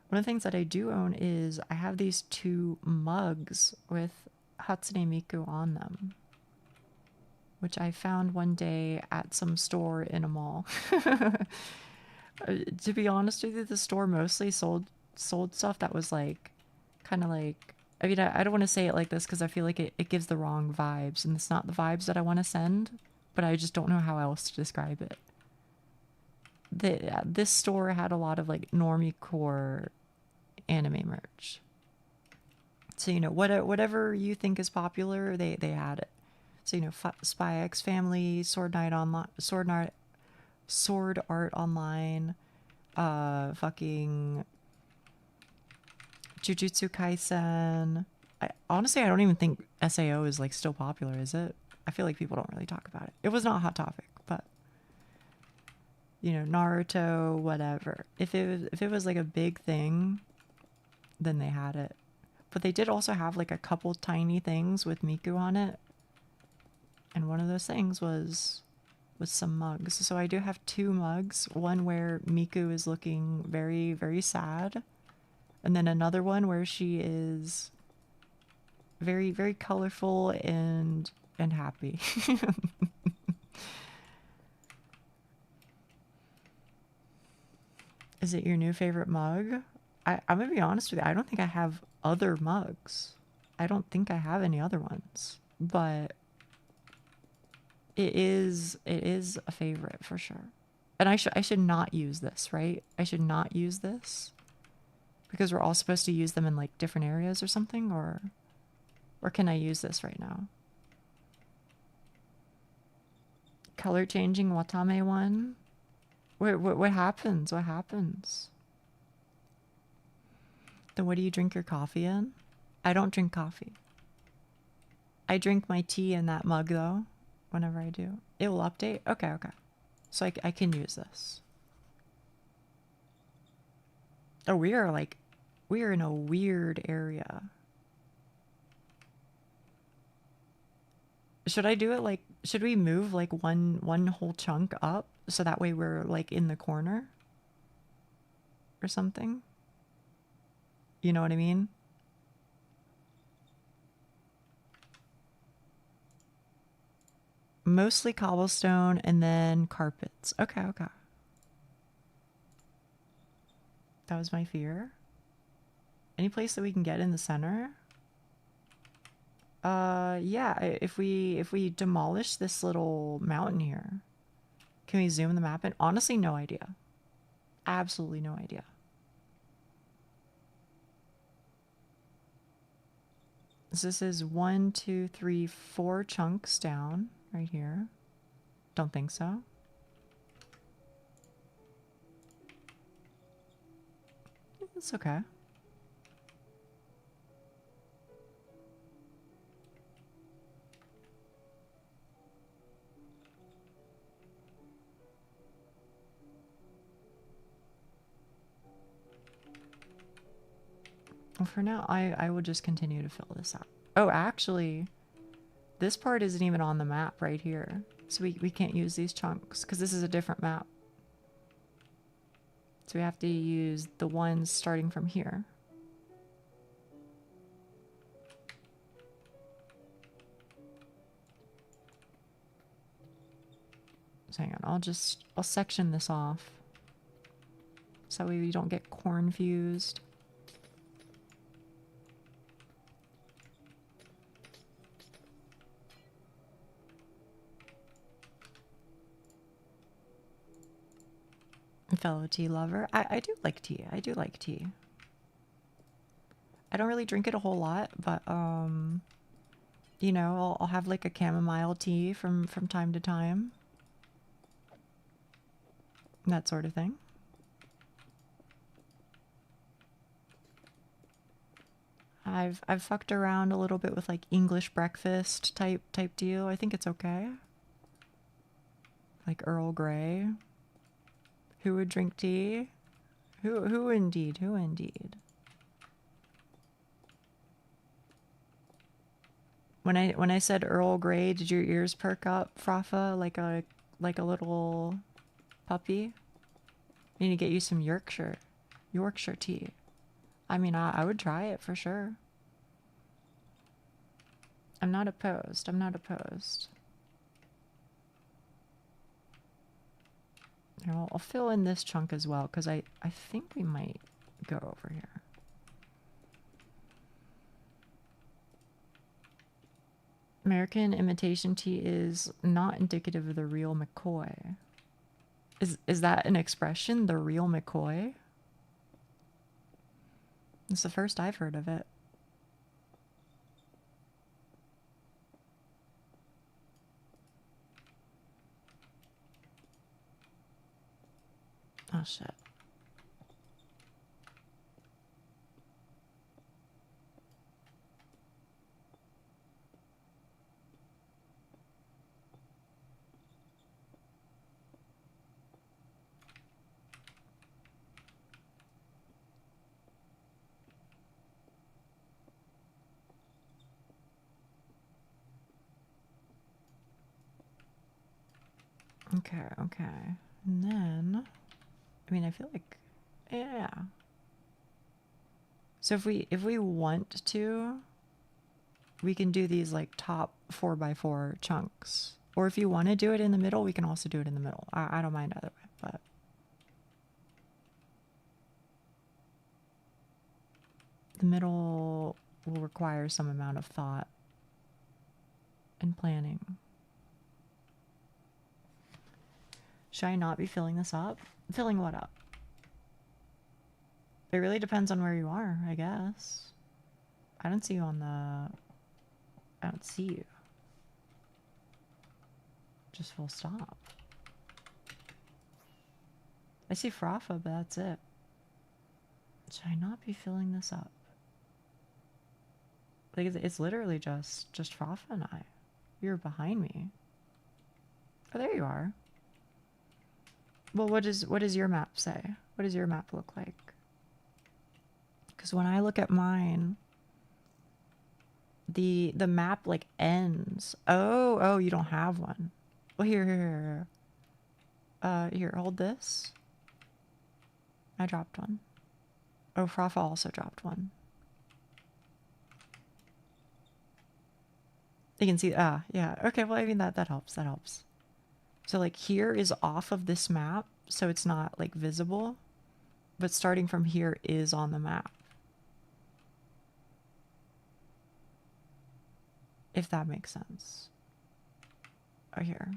One of the things that I do own is I have these 2 mugs with Hatsune Miku on them, which I found one day at some store in a mall. To be honest with you, the store mostly sold stuff that was like, kind of like, I mean, I don't want to say it like this because I feel like it gives the wrong vibes, and it's not the vibes that I want to send, but I just don't know how else to describe it. This store had a lot of like normie core anime merch. So, you know, whatever you think is popular, they had it. So, you know, Spy X Family, Sword Art Online, fucking Jujutsu Kaisen. Honestly, I don't even think SAO is like still popular, is it? I feel like people don't really talk about it. It was not a hot topic, but you know, Naruto, whatever. If it was like a big thing, then they had it. But they did also have like a couple tiny things with Miku on it. And one of those things was some mugs. So I do have 2 mugs. One where Miku is looking very, very sad. And then another one where she is very, very colorful and happy. Is it your new favorite mug? I'm gonna be honest with you, I don't think I have other mugs. I don't think I have any other ones. But it is a favorite for sure. And I should not use this, right? I should not use this because we're all supposed to use them in like different areas or something, or can I use this right now? Color changing Watame one. What happens? What happens? Then what do you drink your coffee in? I don't drink coffee. I drink my tea in that mug though. Whenever I do, it will update. Okay. So I can use this. Oh, we are in a weird area. Should I do it like, should we move like one whole chunk up so that way we're like in the corner or something? You know what I mean? Mostly cobblestone and then carpets. Okay. That was my fear. Any place that we can get in the center? Yeah, if we demolish this little mountain here, can we zoom the map in? Honestly, no idea. Absolutely no idea. So this is 1, 2, 3, 4 chunks down right here. Don't think so. It's okay. Well, for now, I will just continue to fill this out. Oh, actually, this part isn't even on the map right here. So we can't use these chunks because this is a different map. So we have to use the ones starting from here. So hang on, I'll section this off. So we don't get confused. Fellow tea lover. I do like tea. I do like tea. I don't really drink it a whole lot, but you know, I'll have like a chamomile tea from time to time. That sort of thing. I've fucked around a little bit with like English breakfast type deal. I think it's okay. Like Earl Grey. Who would drink tea? Who indeed? Who indeed? When I said Earl Grey, did your ears perk up, Frafa, like a little puppy? You need to get you some Yorkshire tea. I mean, I would try it for sure. I'm not opposed. I'm not opposed. Here, I'll fill in this chunk as well, because I think we might go over here. American imitation tea is not indicative of the real McCoy. Is that an expression, the real McCoy? It's the first I've heard of it. Oh shit. Okay, okay. And then, I mean, I feel like, yeah. So if we want to, we can do these like top 4x4 chunks. Or if you want to do it in the middle, we can also do it in the middle. I don't mind either way, but. The middle will require some amount of thought and planning. Should I not be filling this up? Filling what up? It really depends on where you are, I guess. I don't see you on the... I don't see you. Just full stop. I see Frafa, but that's it. Should I not be filling this up? Like, it's literally just Frafa and I. You're behind me. Oh, there you are. Well, what does your map say? What does your map look like? Because when I look at mine, the map like ends. Oh, you don't have one. Well, here. Here, hold this. I dropped one. Oh, Frafa also dropped one. You can see, yeah. Okay, well, I mean, that helps, that helps. So, like, here is off of this map, so it's not, like, visible. But starting from here is on the map. If that makes sense. Oh, here.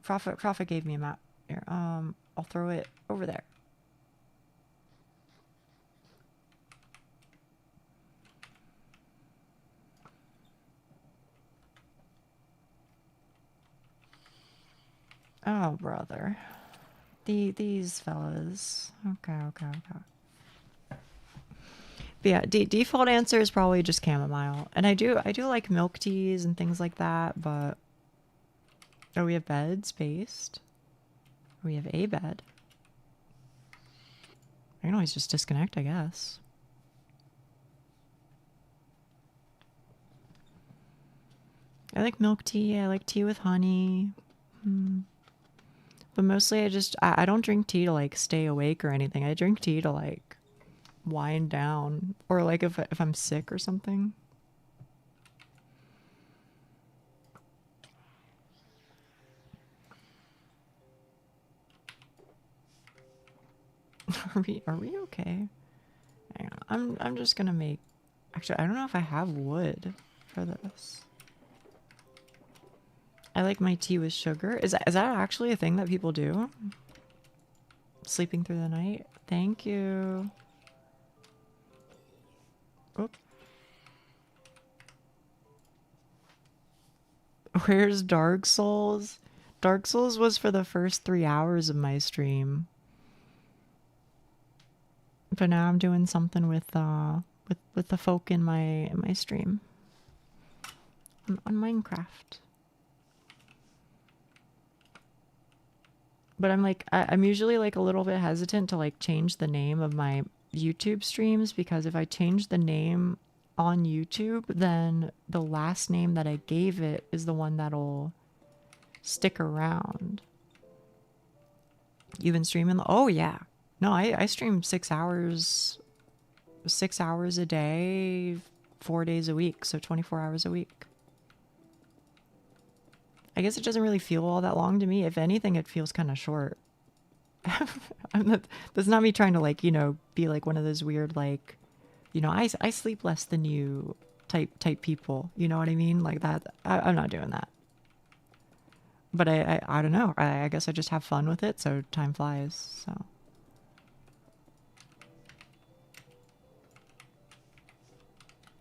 Frafa gave me a map. Here, I'll throw it over there. Oh, brother. These fellas. Okay. But yeah, default answer is probably just chamomile. And I do like milk teas and things like that, but... Oh, we have beds spaced. We have a bed. I can always just disconnect, I guess. I like milk tea. I like tea with honey. But mostly I don't drink tea to like stay awake or anything. I drink tea to like wind down, or like if I'm sick or something. Are we okay? Hang on. I'm just gonna make, actually I don't know if I have wood for this. I like my tea with sugar. Is that actually a thing that people do? Sleeping through the night? Thank you. Oop. Where's Dark Souls? Dark Souls was for the first 3 hours of my stream. But now I'm doing something with the folk in my stream. On Minecraft. But I'm usually like a little bit hesitant to like change the name of my YouTube streams, because if I change the name on YouTube, then the last name that I gave it is the one that'll stick around. You've been streaming? Oh yeah. No, I stream 6 hours a day, 4 days a week, so 24 hours a week. I guess it doesn't really feel all that long to me. If anything, it feels kind of short. That's not me trying to like, you know, be like one of those weird like, you know, I sleep less than you type people. You know what I mean? Like that. I'm not doing that. But I don't know. I guess I just have fun with it, so time flies. So.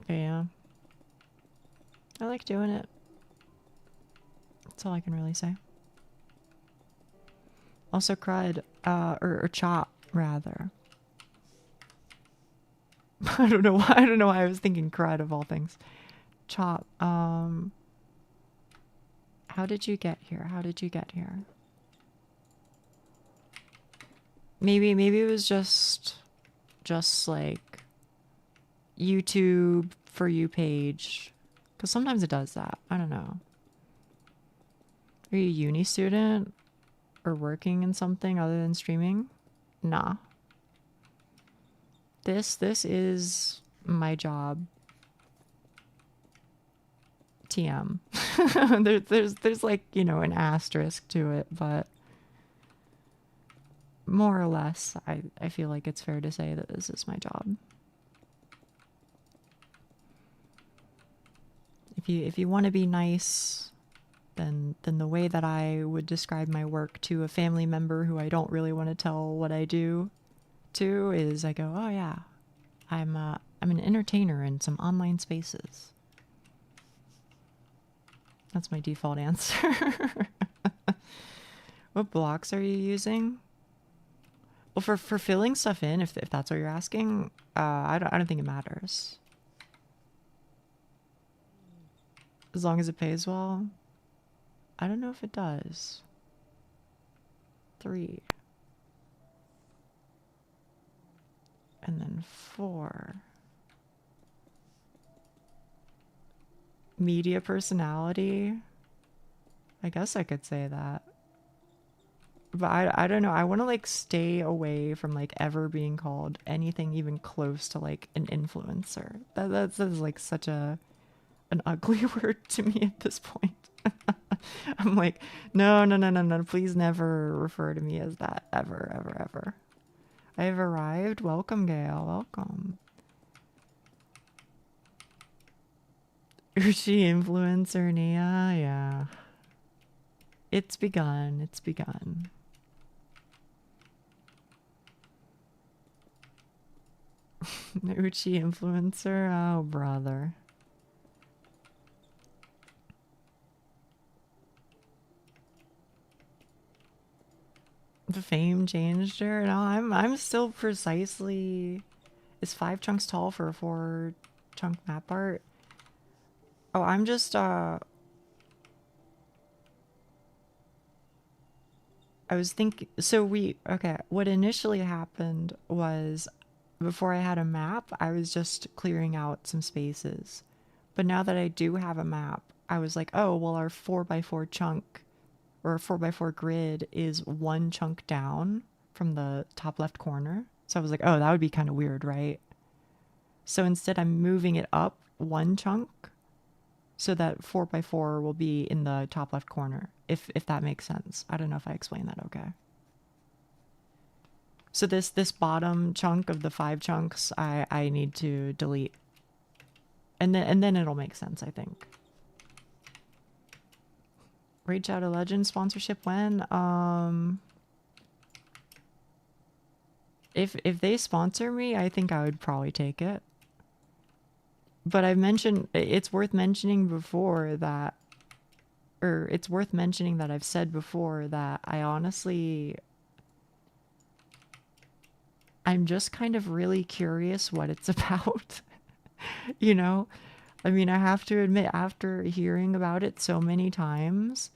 But yeah. I like doing it. That's all I can really say. Also cried, or chop rather. I don't know why I was thinking cried of all things. Chop. How did you get here? How did you get here? Maybe it was just like YouTube For You page, because sometimes it does that. I don't know. Are you a uni student or working in something other than streaming? Nah. This is my job. TM. there's like, you know, an asterisk to it, but more or less I feel like it's fair to say that this is my job. If you want to be nice, then the way that I would describe my work to a family member who I don't really want to tell what I do to is I go, oh yeah, I'm an entertainer in some online spaces. That's my default answer. What blocks are you using? Well, for filling stuff in, if that's what you're asking, I don't think it matters. As long as it pays well. I don't know if it does. 3. And then 4. Media personality. I guess I could say that. But I don't know. I want to like stay away from like ever being called anything even close to like an influencer. That's like such an ugly word to me at this point. I'm like, no, please never refer to me as that, ever. I have arrived. Welcome, Gail. Welcome. Uchi influencer, Nia. Yeah. It's begun. Uchi influencer. Oh, brother. The fame changed her. No, I'm still precisely. Is 5 chunks tall for a 4 chunk map art? Oh, I'm just I was thinking. So what initially happened was before I had a map, I was just clearing out some spaces. But now that I do have a map, I was like, oh, well, our 4x4 chunk or 4x4 grid is one chunk down from the top left corner. So I was like, oh, that would be kind of weird, right? So instead, I'm moving it up one chunk so that 4x4 will be in the top left corner, if that makes sense. I don't know if I explained that okay. So this bottom chunk of the 5 chunks, I need to delete. And then it'll make sense, I think. Raid Shadow Legends sponsorship when? If they sponsor me, I think I would probably take it. But it's worth mentioning before that, or it's worth mentioning that I've said before that I honestly, I'm just kind of really curious what it's about. You know? I mean, I have to admit, after hearing about it so many times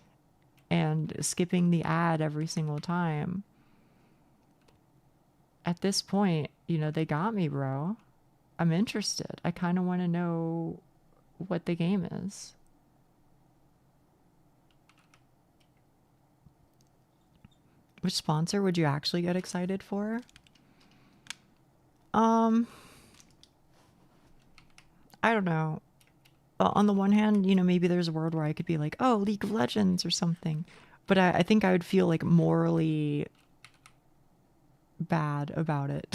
and skipping the ad every single time, at this point, you know, they got me, bro. I'm interested. I kind of want to know what the game is. Which sponsor would you actually get excited for? I don't know. On the one hand, you know, maybe there's a world where I could be like, oh, League of Legends or something. But I think I would feel like morally bad about it.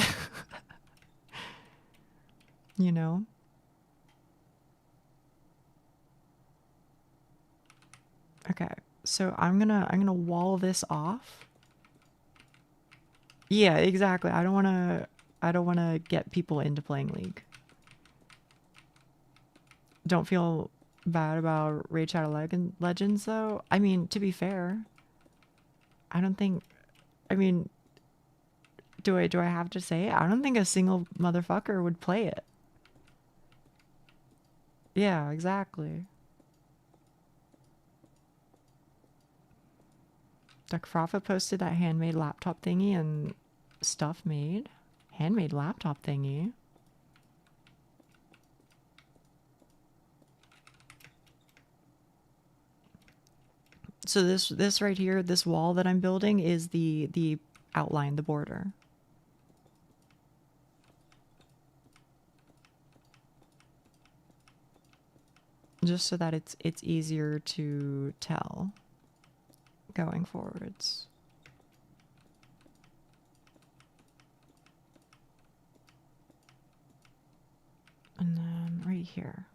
You know? Okay, so I'm gonna wall this off. Yeah, exactly. I don't wanna get people into playing League. Don't feel bad about Raid Shadow Legends though. I mean, to be fair, I don't think, I mean, do I have to say it? I don't think a single motherfucker would play it. Yeah, exactly. Duck Frafa posted that handmade laptop thingy and stuff made. Handmade laptop thingy. So this right here, this wall that I'm building is the outline, the border. Just so that it's easier to tell going forwards. And then right here.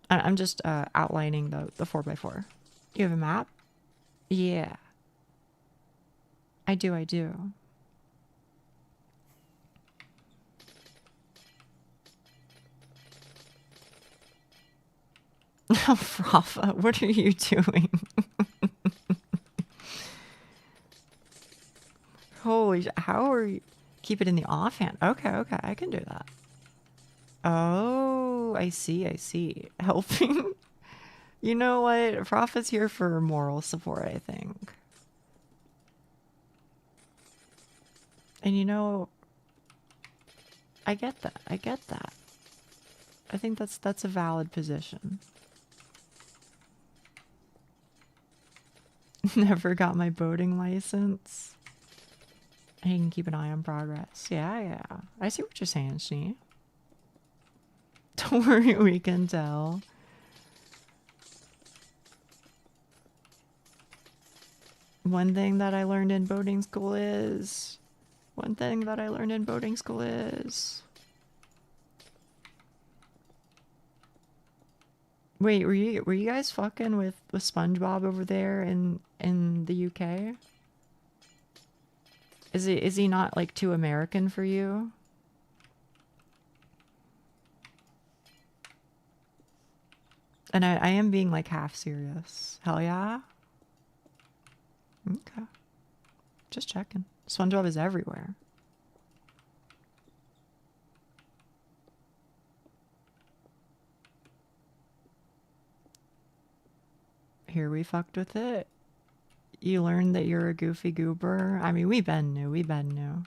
I'm just outlining the 4x4. You have a map? Yeah. I do. Rafa, what are you doing? Holy, how are you? Keep it in the offhand. Okay, I can do that. Oh, I see. Helping. You know what? Rafa's here for moral support, I think. And you know, I get that. I think that's a valid position. Never got my boating license. I can keep an eye on progress. Yeah. I see what you're saying, She. Don't worry, we can tell. One thing that I learned in boating school is... Wait, were you guys fucking with SpongeBob over there in the UK? Is he not like too American for you? And I am being like half serious. Hell yeah. Okay. Just checking. SpongeBob is everywhere. Here we fucked with it. You learned that you're a goofy goober. I mean, we been new.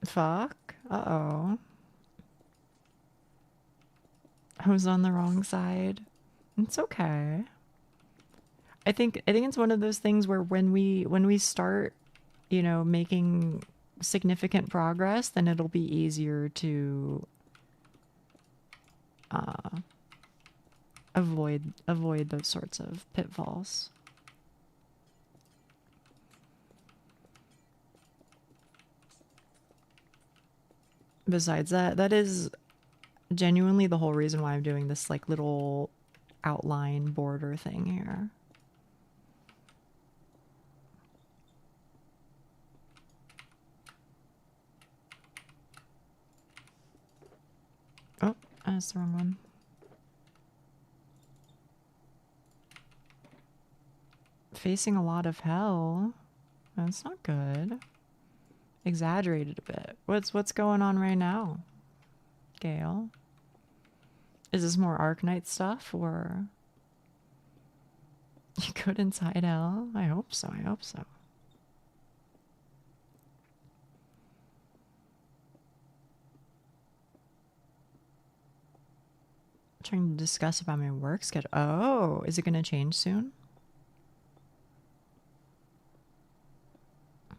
Fuck. Uh-oh. I was on the wrong side. It's okay. I think it's one of those things where when we start, you know, making significant progress, then it'll be easier to avoid those sorts of pitfalls. Besides that is genuinely the whole reason why I'm doing this like little outline border thing here. Oh, that's the wrong one. Facing a lot of hell. That's not good. Exaggerated a bit. What's going on right now, Gale? Is this more Arknight stuff, or you good inside hell? I hope so. I hope so. Trying to discuss about my work schedule. Oh, is it going to change soon?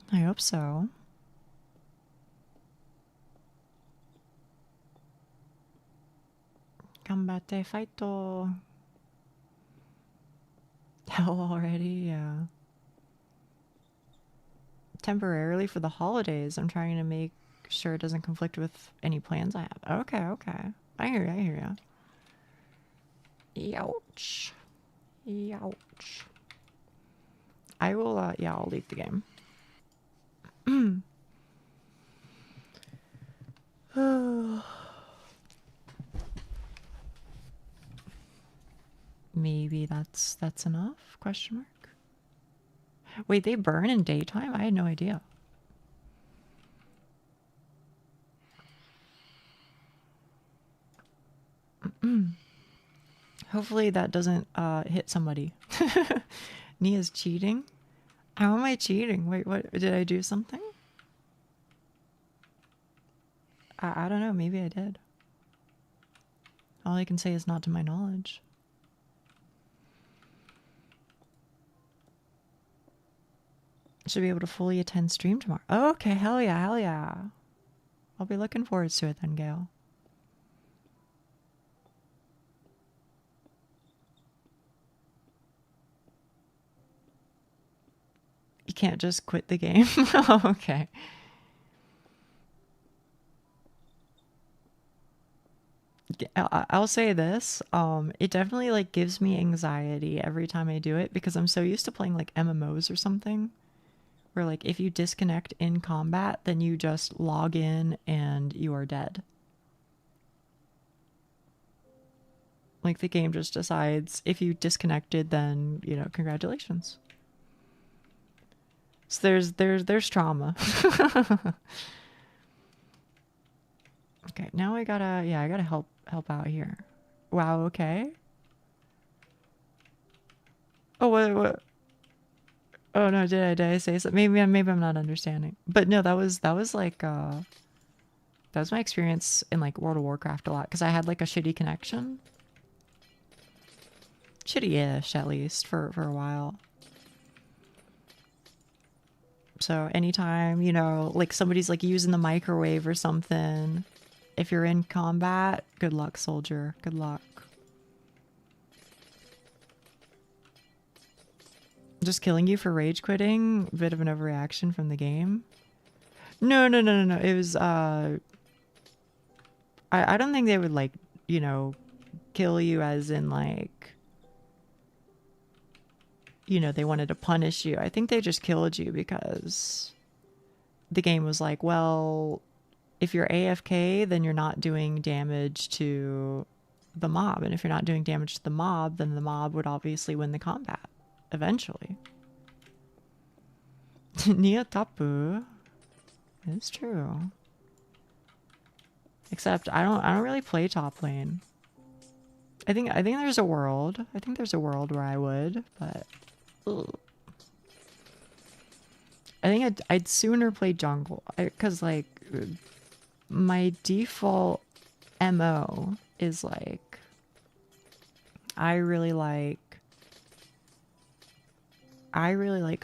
I hope so. Combate fighto. Hell already, yeah. Temporarily for the holidays. I'm trying to make sure it doesn't conflict with any plans I have. Okay, okay. I hear ya. Youch. Youch. I will, yeah, I'll leave the game. Maybe that's enough? Question mark. Wait, they burn in daytime? I had no idea. Hopefully that doesn't hit somebody. Nia's cheating? How am I cheating? Wait, what? Did I do something? I don't know. Maybe I did. All I can say is not to my knowledge. Should be able to fully attend stream tomorrow. Oh, okay, hell yeah, hell yeah. I'll be looking forward to it then, Gail. You can't just quit the game? Oh, okay. I'll say this. It definitely like gives me anxiety every time I do it because I'm so used to playing like MMOs or something. Where like if you disconnect in combat, then you just log in and you are dead. Like the game just decides if you disconnected, then, you know, congratulations. So there's trauma. Okay, now I gotta help out here. Wow, okay. Oh, what? Oh no, did I say something? Maybe I'm not understanding. But no, that was like that was my experience in like World of Warcraft a lot because I had like a shitty connection. Shitty-ish at least for a while. So anytime, you know, like somebody's like using the microwave or something, if you're in combat, good luck, soldier. Good luck. Just killing you for rage quitting? A bit of an overreaction from the game? No. It was, I don't think they would, like, you know, kill you as in, like, you know, they wanted to punish you. I think they just killed you because the game was like, well, if you're AFK, then you're not doing damage to the mob. And if you're not doing damage to the mob, then the mob would obviously win the combat eventually. Nia Tapu. It's true. Except I don't really play top lane. I think there's a world. I think there's a world where I would, but ugh. I think I'd sooner play jungle, cuz like my default MO is like I really like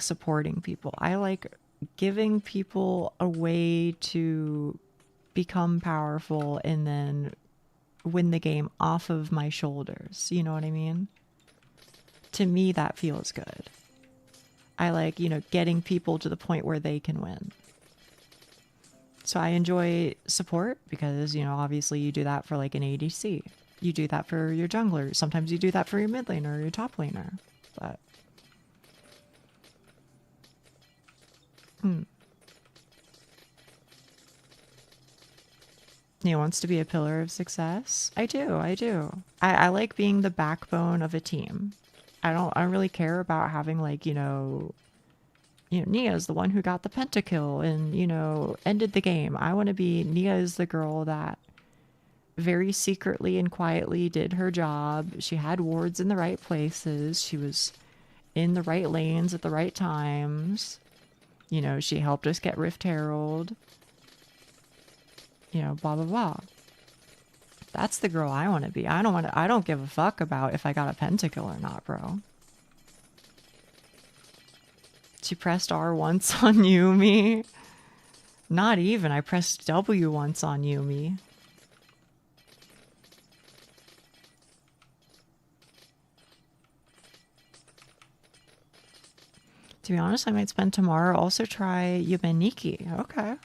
supporting people. I like giving people a way to become powerful and then win the game off of my shoulders. You know what I mean? To me, that feels good. I like, getting people to the point where they can win. So I enjoy support because, obviously you do that for like an ADC. You do that for your jungler. Sometimes you do that for your mid laner or your top laner. But He wants to be a pillar of success. I do. I like being the backbone of a team. I don't really care about having like, Nia's the one who got the pentakill and, ended the game. I want to be Nia is the girl that very secretly and quietly did her job. She had wards in the right places. She was in the right lanes at the right times. She helped us get Rift Herald. Blah, blah, blah. That's the girl I want to be. I don't give a fuck about if I got a pentakill or not, bro. She pressed R once on Yumi. Not even. I pressed W once on Yumi. To be honest, I might spend tomorrow also try Yumeniki. Okay.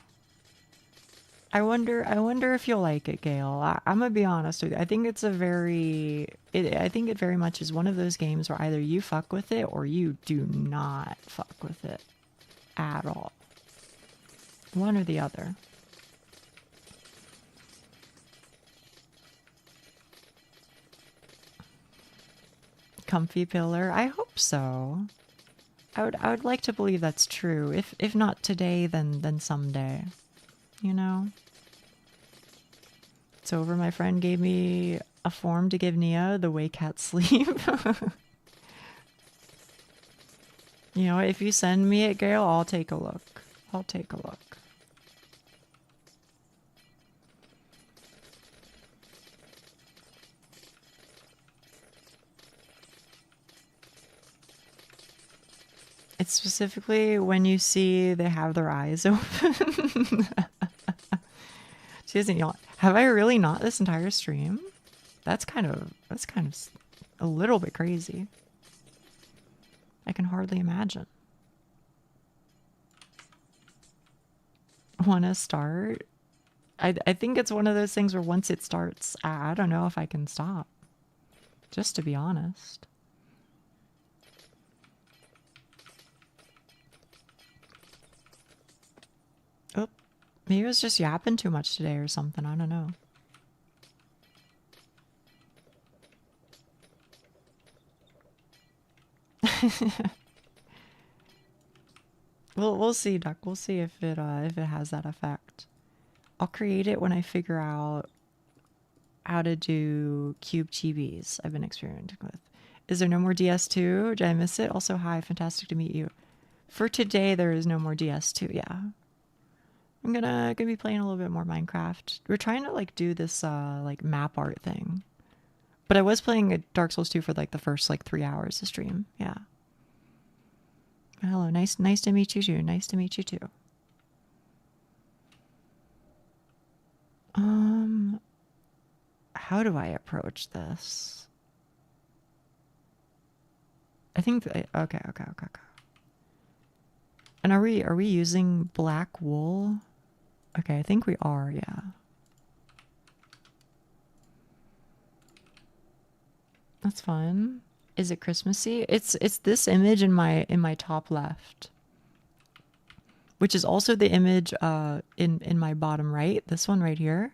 I wonder if you'll like it, Gail. I'm gonna be honest with you. I think I think it very much is one of those games where either you fuck with it or you do not fuck with it at all. One or the other. Comfy pillar? I hope so. I would like to believe that's true. If not today, then someday. It's over. My friend gave me a form to give Nia the way cats sleep. If you send me it, Gail, I'll take a look. It's specifically when you see they have their eyes open. She doesn't yawn. Have I really not this entire stream? That's kind of a little bit crazy. I can hardly imagine. Wanna start? I think it's one of those things where once it starts, I don't know if I can stop. Just to be honest. Oh, maybe I was just yapping too much today or something. I don't know. We'll see, Duck. We'll see if it has that effect. I'll create it when I figure out how to do cube chibis I've been experimenting with. Is there no more DS2? Did I miss it? Also, hi, fantastic to meet you. For today, there is no more DS2. Yeah, I'm gonna be playing a little bit more Minecraft. We're trying to like do this like map art thing, but I was playing Dark Souls 2 for like the first like 3 hours of stream. Yeah. Hello, nice to meet you too. Nice to meet you too. How do I approach this? I think okay. And are we using black wool? Okay, I think we are, yeah. That's fun. Is it Christmassy? It's this image in my top left. which is also the image in my bottom right, this one right here.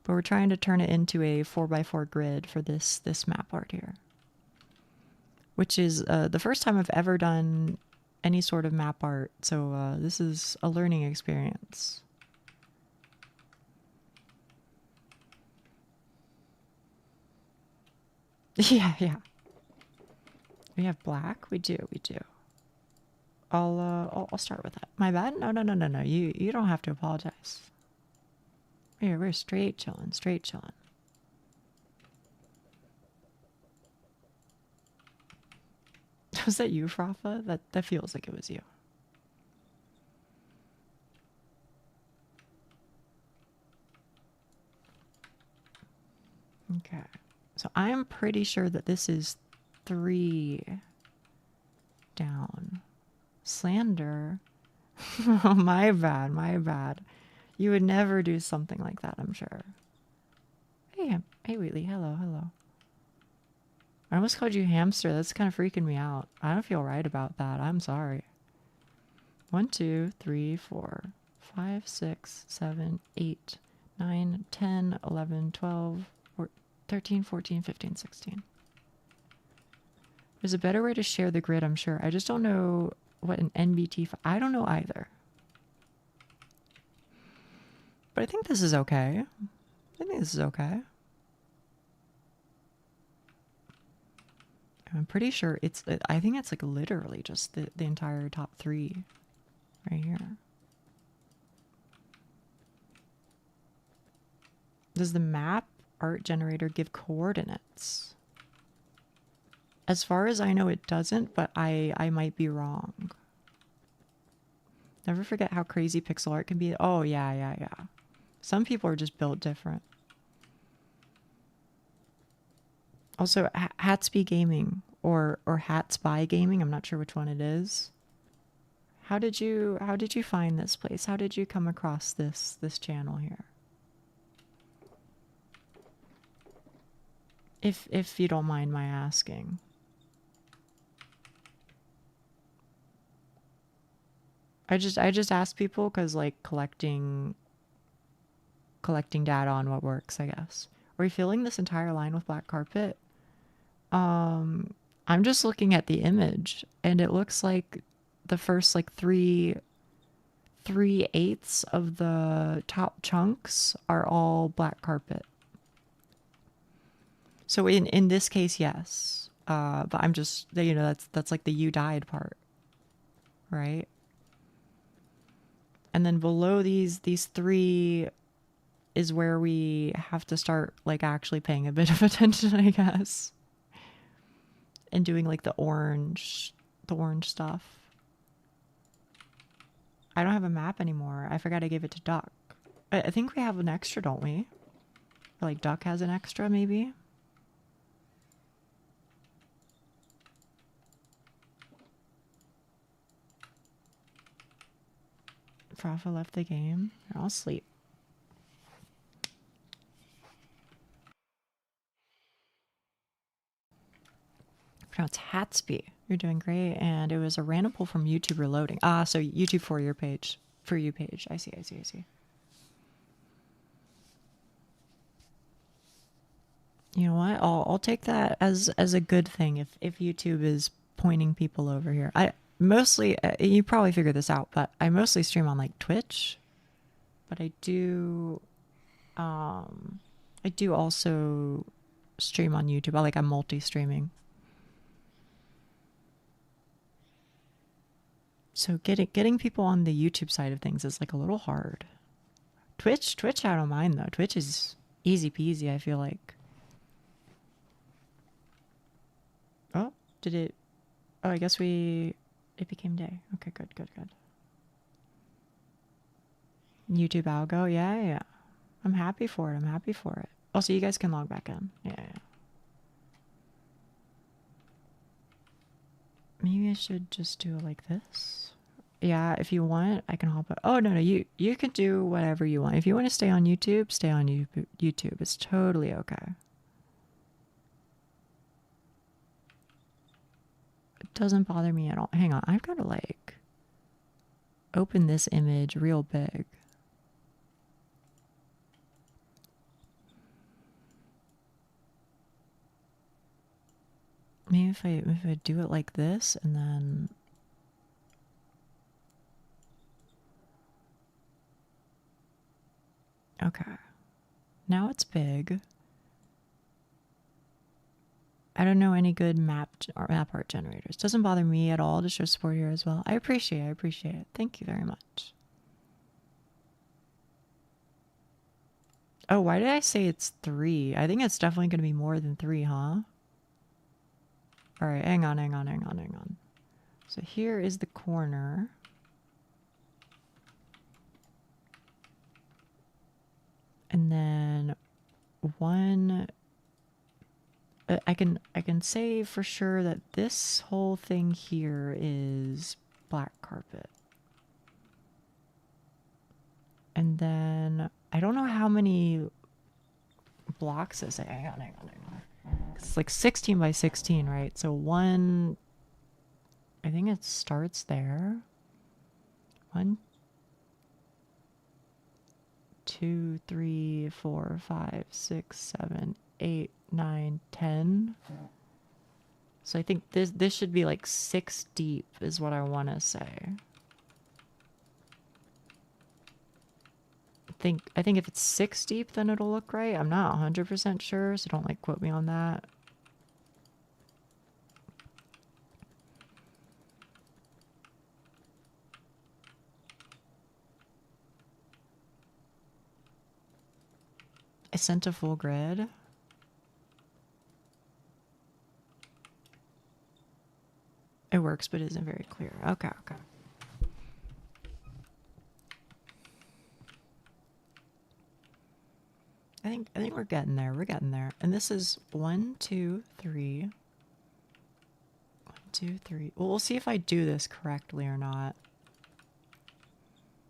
But we're trying to turn it into a 4x4 grid for this map art here, which is the first time I've ever done any sort of map art. So this is a learning experience. Yeah. We have black. We do. I'll start with that. My bad. No. You don't have to apologize. We're straight chilling. Was that you, Frafa? That feels like it was you. Okay. So I'm pretty sure that this is 3 down. Slander. Oh, my bad. You would never do something like that, I'm sure. Hey, Wheatley. Hello. I almost called you hamster. That's kind of freaking me out. I don't feel right about that. I'm sorry. 1, 2, 3, 4, 5, 6, 7, 8, 9, 10, 11, 12, 13, 14, 15, 16. There's a better way to share the grid, I'm sure. I just don't know what an NBT... I don't know either. But I think this is okay. I'm pretty sure I think it's like literally just the entire top 3 right here. Does the map art generator give coordinates? As far as I know, it doesn't, but I might be wrong. Never forget how crazy pixel art can be. Oh, yeah. Some people are just built different. Also, Hatsby Gaming or Hatspy Gaming. I'm not sure which one it is. How did you find this place? How did you come across this channel here? If you don't mind my asking. I just ask people because like collecting data on what works, I guess. Are we filling this entire line with black carpet? I'm just looking at the image and it looks like the first like 3/8 of the top chunks are all black carpet. So in this case, yes. But I'm just, you know, that's like the you died part, right? And then below these 3 is where we have to start like actually paying a bit of attention, I guess. And doing like the orange stuff. I don't have a map anymore. I forgot I gave it to Duck. I think we have an extra, don't we? Or like Duck has an extra, maybe? Frafa left the game. They're all asleep. It's Hatsby. You're doing great. And it was a random pull from YouTube reloading. Ah, so YouTube for your page. For you page. I see. You know what? I'll take that as a good thing if YouTube is pointing people over here. I mostly, you probably figured this out, but I mostly stream on like Twitch. But I do also stream on YouTube. I'm multi-streaming. So getting people on the YouTube side of things is like a little hard. Twitch I don't mind though. Twitch is easy peasy, I feel like. Oh, did it? Oh, I guess it became day. Okay, good. YouTube algo, yeah. I'm happy for it. Also, you guys can log back in. Yeah. Maybe I should just do it like this. Yeah, if you want, I can hop out. Oh, no, you can do whatever you want. If you want to stay on YouTube, stay on YouTube. It's totally okay. It doesn't bother me at all. Hang on, I've got to like... open this image real big. Maybe if I do it like this and then okay. Now it's big. I don't know any good map art generators. Doesn't bother me at all to show support here as well. I appreciate it. Thank you very much. Oh, why did I say it's 3? I think it's definitely going to be more than 3, huh? All right, hang on. So here is the corner. And then one, I can say for sure that this whole thing here is black carpet. And then I don't know how many blocks is it. Hang on. It's like 16 by 16, right? So one, I think it starts there. 1, 2, 3, 4, 5, 6, 7, 8, 9, 10. So I think this should be like 6 deep is what I want to say. I think if it's 6 deep, then it'll look right. I'm not 100% sure, so don't like quote me on that. I sent a full grid. It works, but isn't very clear. Okay. I think we're getting there. And this is 1, 2, 3. 1, 2, 3. Well, we'll see if I do this correctly or not.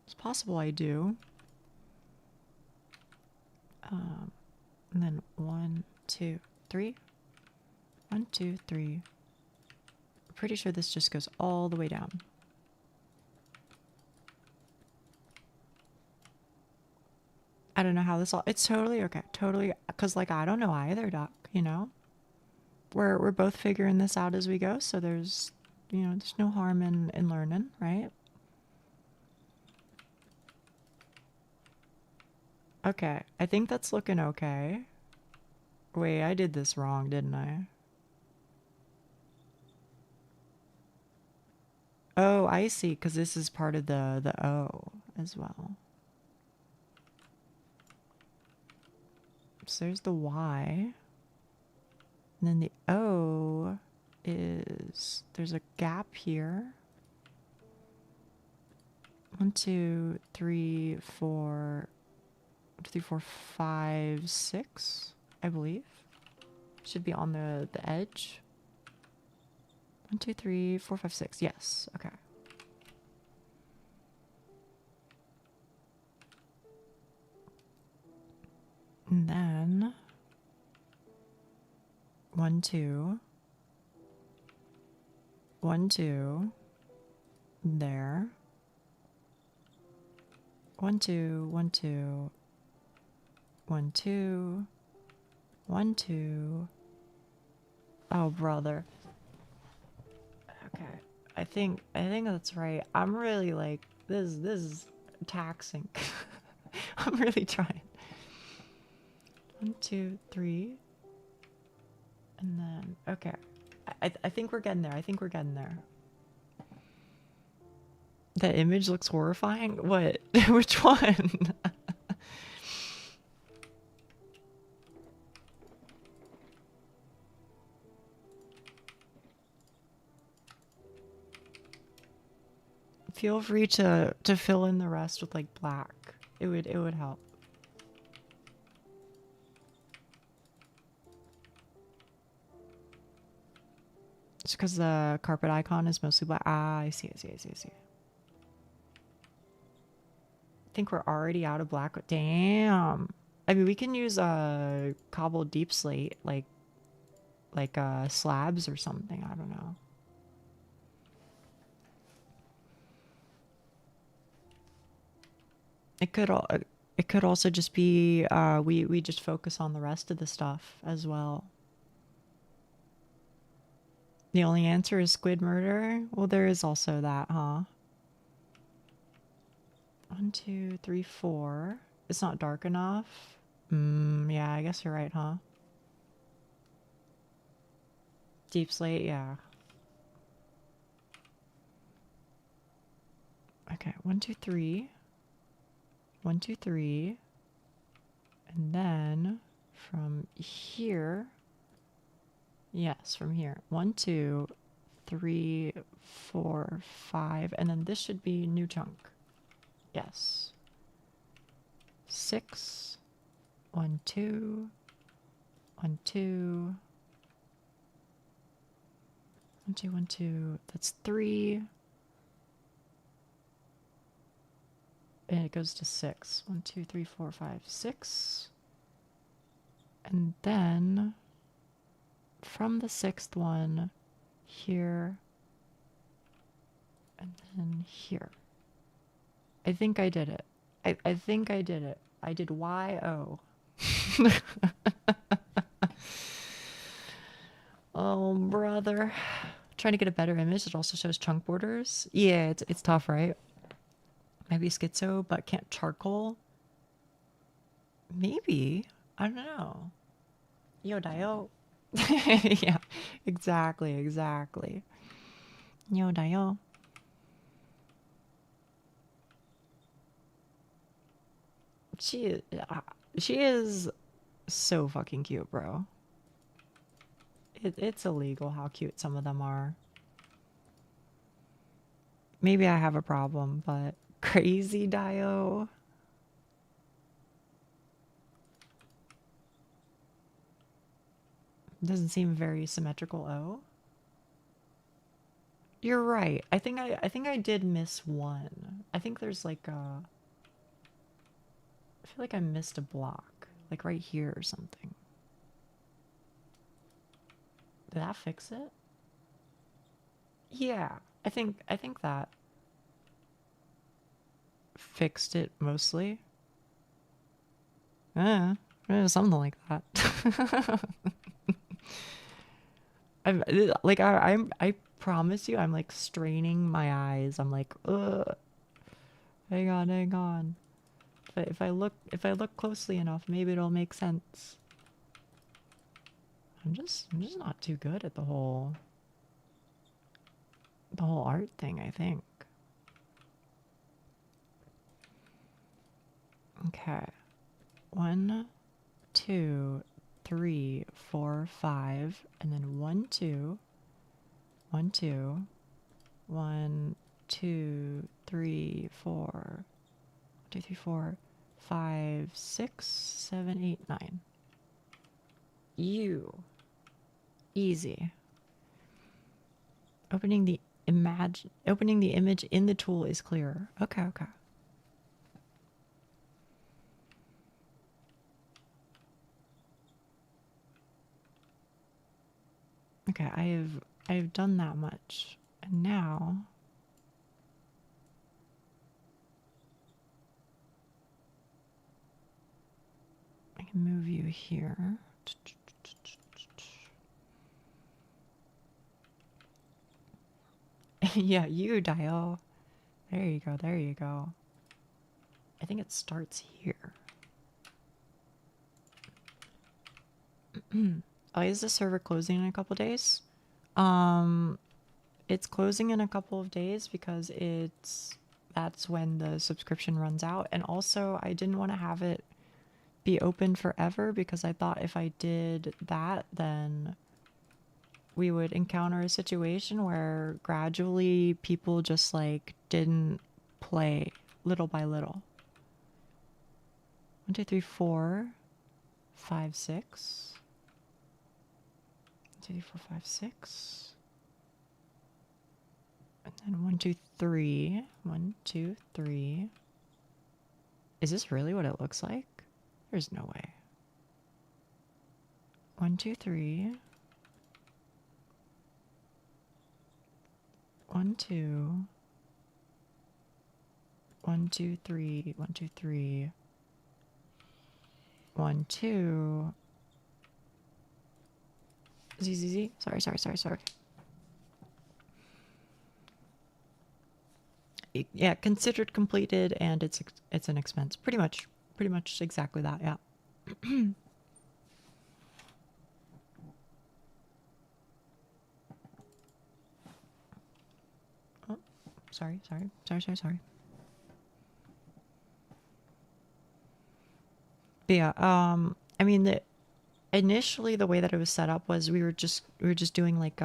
It's possible I do. And then 1, 2, 3. 1, 2, 3. I'm pretty sure this just goes all the way down. I don't know how this all. It's totally okay. Totally, because like I don't know either, Doc. You know, we're both figuring this out as we go. So there's, there's no harm in learning, right? Okay, I think that's looking okay. Wait, I did this wrong, didn't I? Oh, I see, because this is part of the O as well. So there's the Y. And then the O is, there's a gap here. 1, 2, 3, 4, 5, 6, I believe. Should be on the edge. 1, 2, 3, 4, 5, 6. Yes. Okay. And then 1, 2. 1, 2. There. 1, 2, 1, 2. 1, 2. 1, 2. Oh, brother. Okay. I think that's right. I'm really like this is taxing. I'm really trying. 1, 2, 3. And then okay. I think we're getting there. That image looks horrifying. What? Which one? Feel free to fill in the rest with like black. It would help. It's because the carpet icon is mostly black. Ah, I see. I think we're already out of black. Damn. I mean, we can use a cobbled deep slate, like slabs or something. I don't know. It could also just be we just focus on the rest of the stuff as well. The only answer is squid murder. Well, there is also that, huh? 1, 2, 3, 4. It's not dark enough. Yeah, I guess you're right, huh? Deep slate, yeah. Okay, 1, 2, 3. 1, 2, 3. And then from here, yes, from here. 1, 2, 3, 4, 5. And then this should be new chunk. Yes. 6. 1, 2. 1, 2. 1, 2, 1, 2. That's 3. And it goes to 6. 1, 2, 3, 4, 5, 6. And then from the 6th one, here, and then here. I think I did it. I think I did it. I did YO. Oh, brother. Trying to get a better image. It also shows chunk borders. Yeah, it's tough, right? Maybe schizo, but can't charcoal. Maybe. I don't know. Yo, Dio. Yeah, exactly. Yo, Dio. She is so fucking cute, bro. It's illegal how cute some of them are. Maybe I have a problem, but crazy Dio. Doesn't seem very symmetrical. Oh, you're right. I think I did miss one. I think there's like a. I feel like I missed a block, like right here or something. Did that fix it? Yeah, I think that fixed it mostly. Something like that. I promise you, I'm like straining my eyes. I'm like, ugh. Hang on. If I look closely enough, maybe it'll make sense. I'm just not too good at the whole art thing, I think. Okay. 1, 2, 3, 4, 5, and then 1, 2, 1, 2, 1, 2, 3, 4, 1, 2, 3, 4, 5, 6, 7, 8, 9. You. Easy. Opening the image in the tool is clearer. Okay. Okay, I have done that much. And now I can move you here. Yeah, you Dio. There you go. I think it starts here. Oh, is the server closing in a couple days? It's closing in a couple of days because that's when the subscription runs out. And also I didn't want to have it be open forever because I thought if I did that, then we would encounter a situation where gradually people just like didn't play little by little. 1, 2, 3, 4, 5, 6. 1, 2, 3, 4, 5, 6. And then 1, 2, 3. 1, 2, 3. Is this really what it looks like? There's no way. 1, 2, 3. 1, 2. 1, 2, 3, 1, 2, 3. 1, 2. Z. Sorry. Yeah, considered completed, and it's an expense. Pretty much exactly that. Yeah. Oh, sorry. But yeah, I mean, initially the way that it was set up was we were just doing like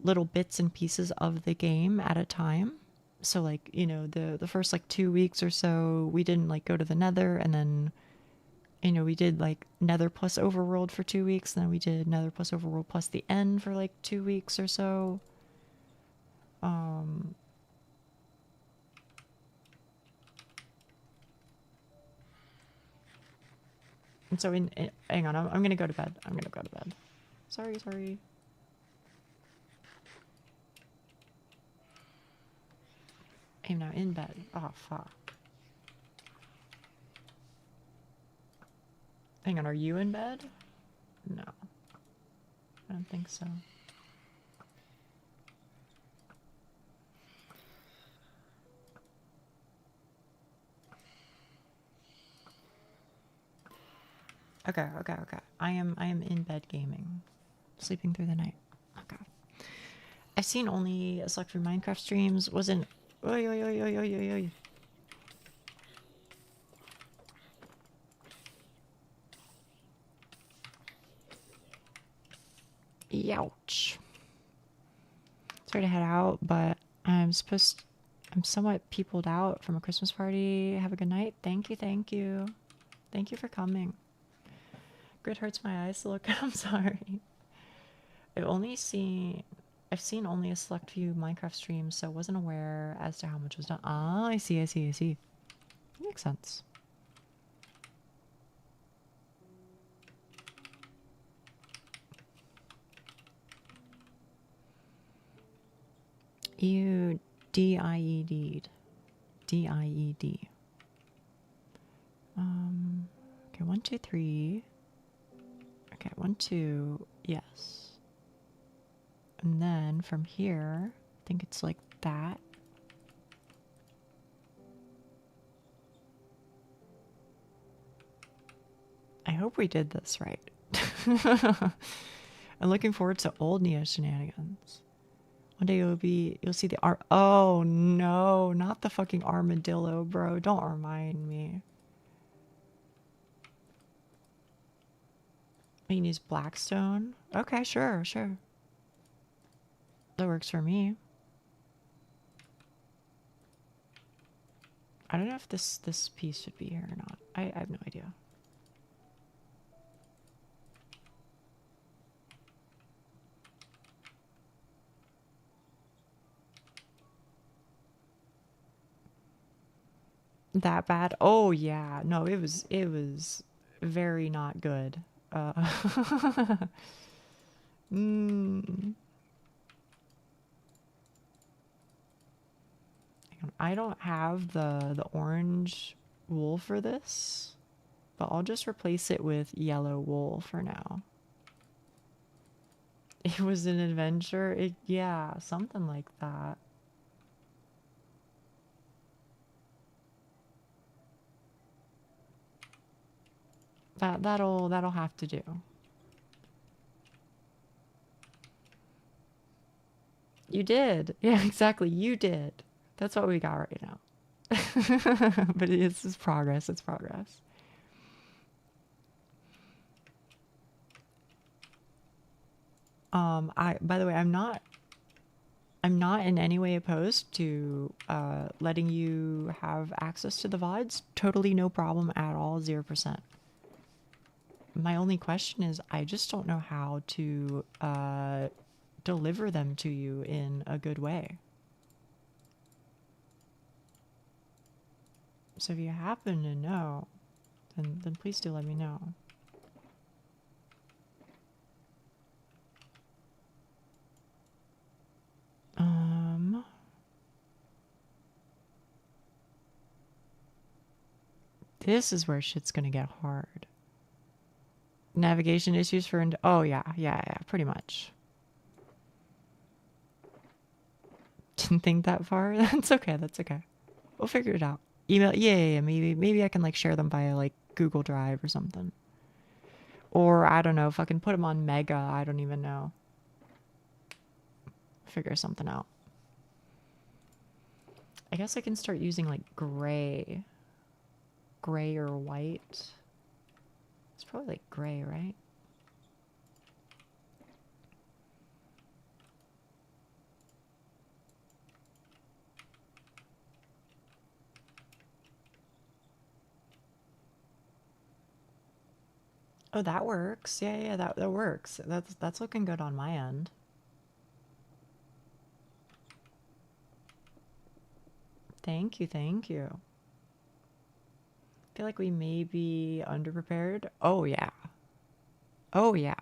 little bits and pieces of the game at a time. So like, you know, the first like 2 weeks or so we didn't like go to the Nether, and then, you know, we did like Nether plus Overworld for 2 weeks, and then we did Nether plus Overworld plus the End for like 2 weeks or so. And so hang on, I'm gonna go to bed. Sorry. I'm now in bed. Oh, fuck. Hang on, are you in bed? No. I don't think so. Okay. I am in bed gaming. Sleeping through the night. Okay. I've seen only a select few Minecraft streams. Wasn't... Oy. Youch. Sorry to head out, but I'm somewhat peopled out from a Christmas party. Have a good night. Thank you. Thank you for coming. Grit hurts my eyes to look at. I'm sorry. I've seen only a select few Minecraft streams, so I wasn't aware as to how much was done. Ah, I see. Makes sense. You D-I-E-D. D-I-E-D. Okay, 1, 2, 3. Okay, 1, 2, yes. And then from here, I think it's like that. I hope we did this right. I'm looking forward to old Neo shenanigans. One day you'll see the oh no, not the fucking armadillo, bro. Don't remind me. We can use blackstone. Okay, sure. That works for me. I don't know if this piece should be here or not. I have no idea. That bad? Oh yeah. No, it was very not good. I don't have the orange wool for this, but I'll just replace it with yellow wool for now. It was an adventure. Yeah, something like that. That'll have to do. You did. Yeah, exactly. You did. That's what we got right now. But it's progress. It's progress. By the way, I'm not in any way opposed to letting you have access to the VODs. Totally no problem at all. 0%. My only question is I just don't know how to deliver them to you in a good way. So if you happen to know, then please do let me know. This is where shit's gonna get hard. Navigation issues for... Oh, yeah, pretty much. Didn't think that far. That's okay, that's okay. We'll figure it out. Email... Yeah, maybe I can, like, share them via, like, Google Drive or something. Or, I don't know, if I can put them on Mega, I don't even know. Figure something out. I guess I can start using, like, gray. Gray or white. It's probably, like, gray, right? Oh, that works. Yeah, that works. That's looking good on my end. Thank you, thank you. I feel like we may be underprepared. Oh, yeah. Oh, yeah.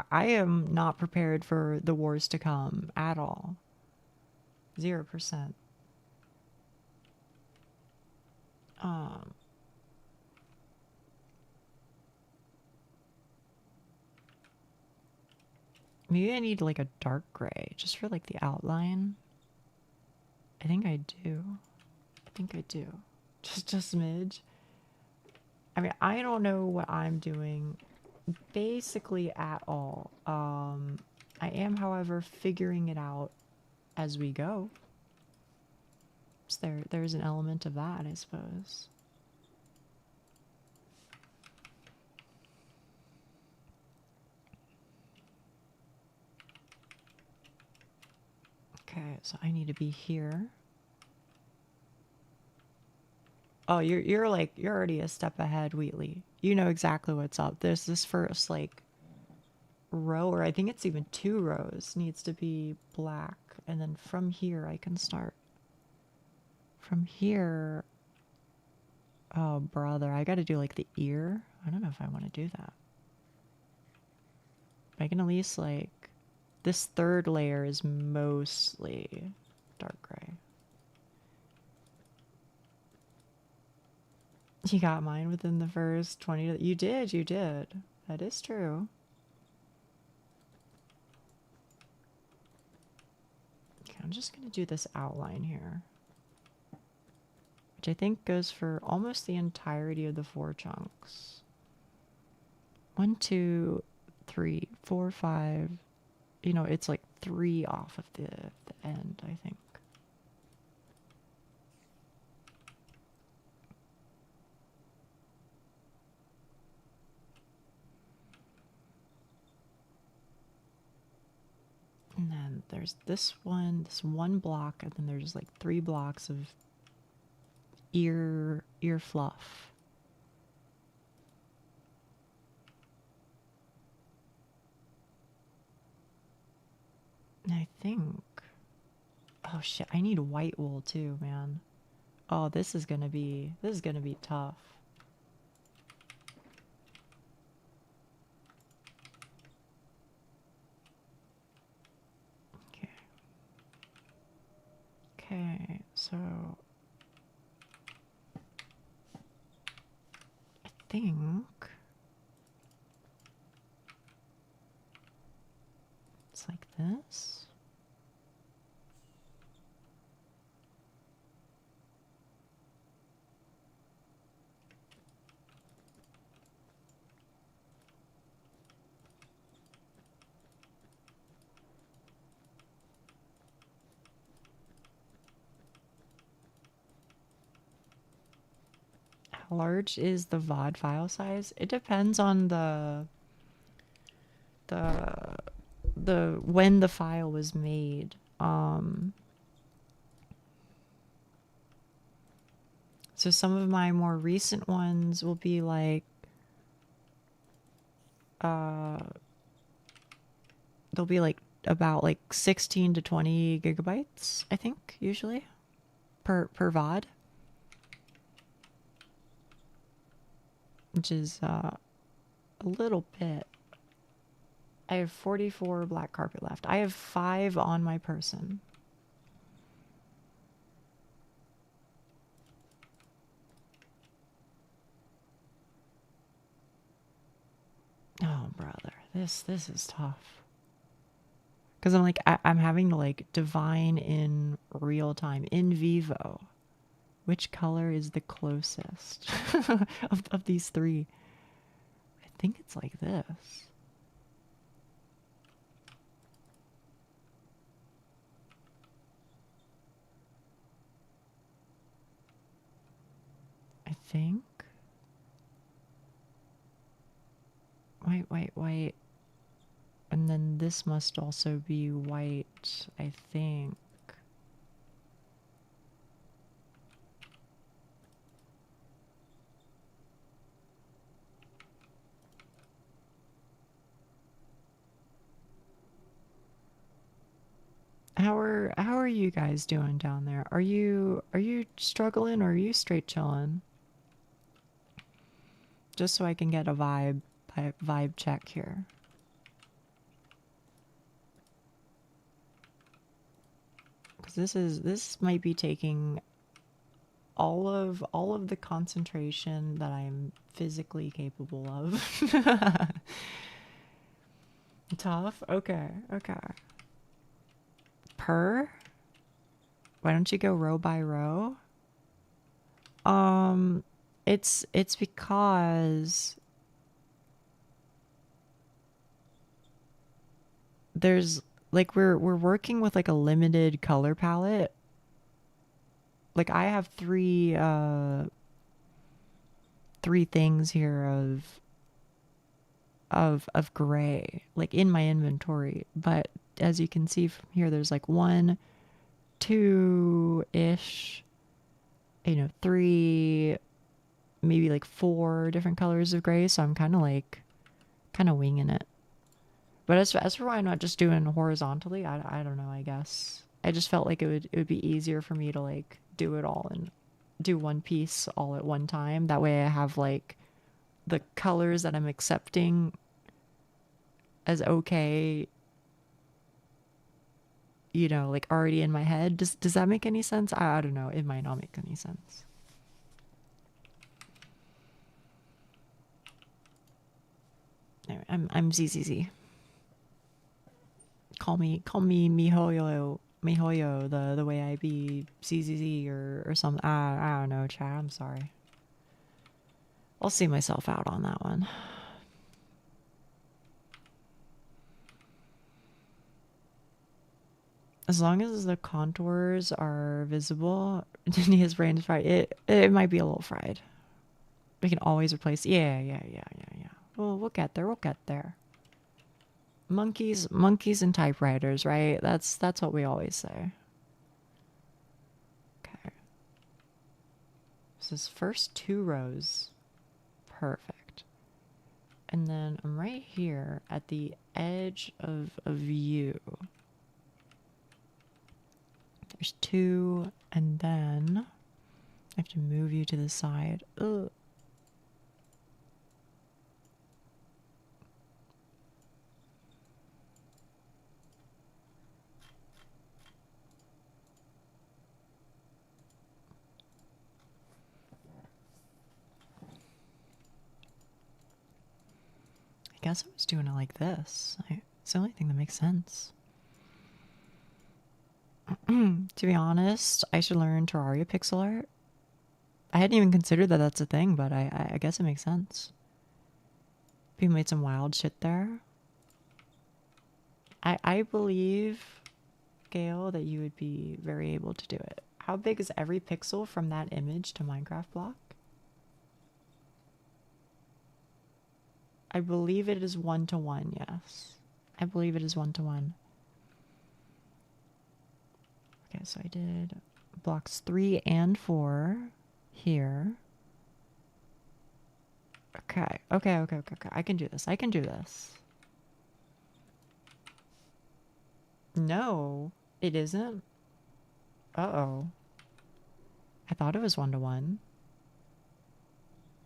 I am not prepared for the wars to come at all. 0%. Maybe I need like a dark gray just for like the outline. I think I do. Just a smidge. I mean, I don't know what I'm doing basically at all. I am, however, figuring it out as we go. So there's an element of that, I suppose. Okay, so I need to be here. Oh, you're already a step ahead, Wheatley. You know exactly what's up. There's this first like row, or I think it's even 2 rows, needs to be black, and then from here I can start. From here, oh brother, I gotta do like the ear. I don't know if I want to do that. I can at least like, this third layer is mostly dark gray. You got mine within the first 20. You did. That is true. Okay, I'm just gonna do this outline here, which I think goes for almost the entirety of the 4 chunks. 1, 2, 3, 4, 5. You know, it's like 3 off of the end, I think. And then there's this one block, and then there's like 3 blocks of ear fluff. And I think, oh shit, I need white wool too, man. Oh, this is gonna be tough. Okay, so I think it's like this. How large is the VOD file size? It depends on the when the file was made. So some of my more recent ones will be like they'll be like about like 16 to 20 gigabytes, I think, usually per VOD. Which is a little bit. I have 44 black carpet left. I have 5 on my person. Oh, brother, this is tough. Because I'm like, I'm having to like divine in real time, in vivo, which color is the closest of these three. I think it's like this. I think. Wait. And then this must also be white, I think. How are you guys doing down there? Are you struggling or are you straight chilling? Just so I can get a vibe check here. Because this might be taking all of the concentration that I'm physically capable of. Tough? Okay. Per? Why don't you go row by row? It's because there's like we're working with like a limited color palette. Like I have three things here of gray like in my inventory, but as you can see from here there's like 1, 2-ish, 3, maybe like 4 different colors of gray, so I'm kind of winging it. But as for why I'm not just doing horizontally, I don't know, I guess I just felt like it would be easier for me to like do it all and do one piece all at one time. That way I have like the colors that I'm accepting as okay, like already in my head. Does that make any sense? I don't know. It might not make any sense. Anyway, I'm ZZZ. Call me mihoyo, the way I be ZZZ or something. I don't know, chat. I'm sorry. I'll see myself out on that one. As long as the contours are visible, Denia's brain is fried. It might be a little fried. We can always replace. Yeah. We'll get there. We'll get there. Monkeys and typewriters, right? That's what we always say. Okay. So this first 2 rows, perfect. And then I'm right here at the edge of you. There's 2, and then I have to move you to the side. Ugh. I guess I was doing it like this. It's the only thing that makes sense. To be honest, I should learn Terraria pixel art. I hadn't even considered that that's a thing, but I guess it makes sense. People made some wild shit there. I believe, Gail, that you would be very able to do it. How big is every pixel from that image to Minecraft block? I believe it is 1-to-1, yes. I believe it is 1-to-1. Okay, so I did blocks 3 and 4 here. Okay. I can do this. No, it isn't. Uh-oh. I thought it was 1-to-1.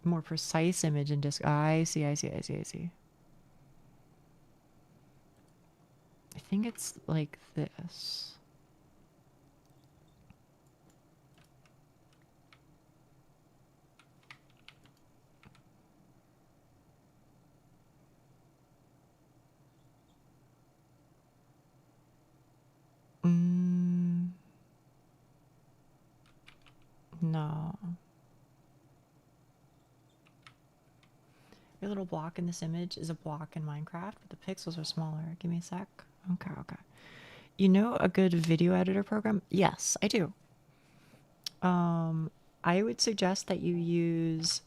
More precise image and disc. I see. I think it's like this. No. Your little block in this image is a block in Minecraft, but the pixels are smaller. Give me a sec. Okay, okay. You know a good video editor program? Yes, I do. I would suggest that you use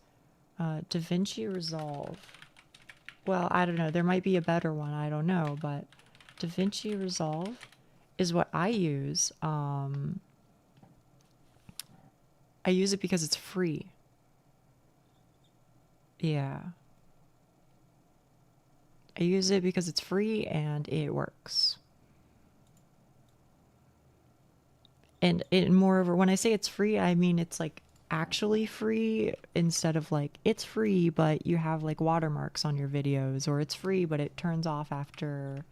DaVinci Resolve. Well, I don't know. There might be a better one. I don't know, but DaVinci Resolve is what I use. I use it because it's free. Yeah. I use it because it's free and it works. And moreover, when I say it's free, I mean it's like actually free instead of like it's free, but you have like watermarks on your videos, or it's free, but it turns off after,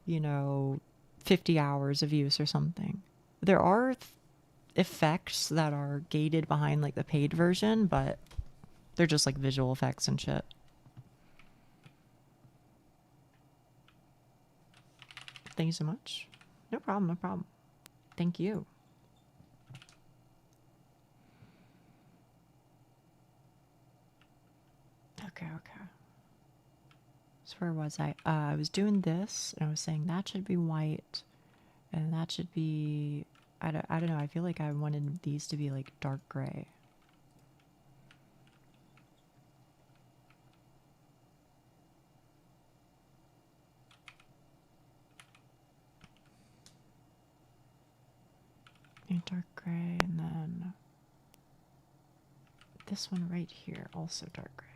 you know, 50 hours of use or something. There are effects that are gated behind like the paid version, but they're just like visual effects and shit. Thank you so much. No problem, no problem. Thank you. Okay, okay. So where was I? I was doing this, and I was saying that should be white, and that should be... I don't know, I feel like I wanted these to be like dark gray. Dark gray, and then this one right here, also dark gray.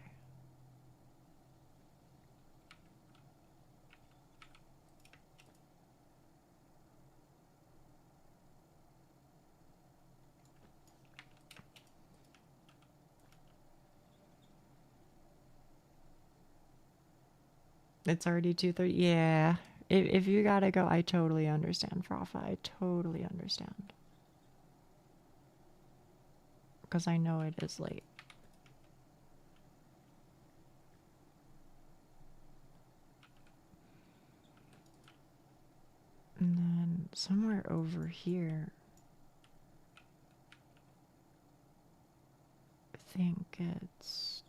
It's already 2:30. Yeah. If you gotta go, I totally understand, Frafa. I totally understand. Because I know it is late. And then somewhere over here, I think it's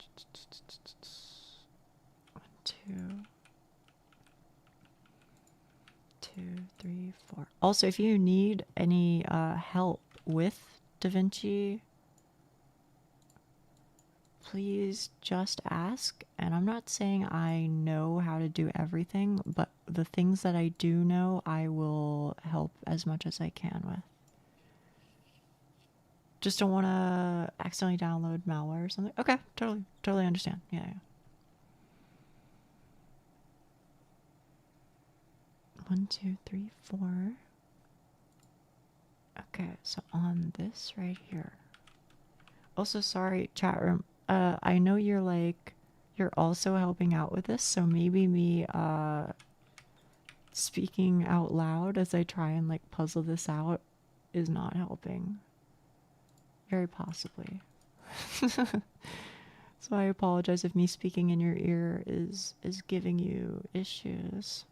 1, 2, 3, 4. Also, if you need any help with DaVinci, please just ask. And I'm not saying I know how to do everything, but the things that I do know, I will help as much as I can with. Just don't want to accidentally download malware or something. Okay, totally understand. Yeah. 1, 2, 3, 4. Okay, so on this right here. Also, sorry, chat room. I know you're also helping out with this, so maybe me speaking out loud as I try and like puzzle this out is not helping. Very possibly. So I apologize if me speaking in your ear is giving you issues.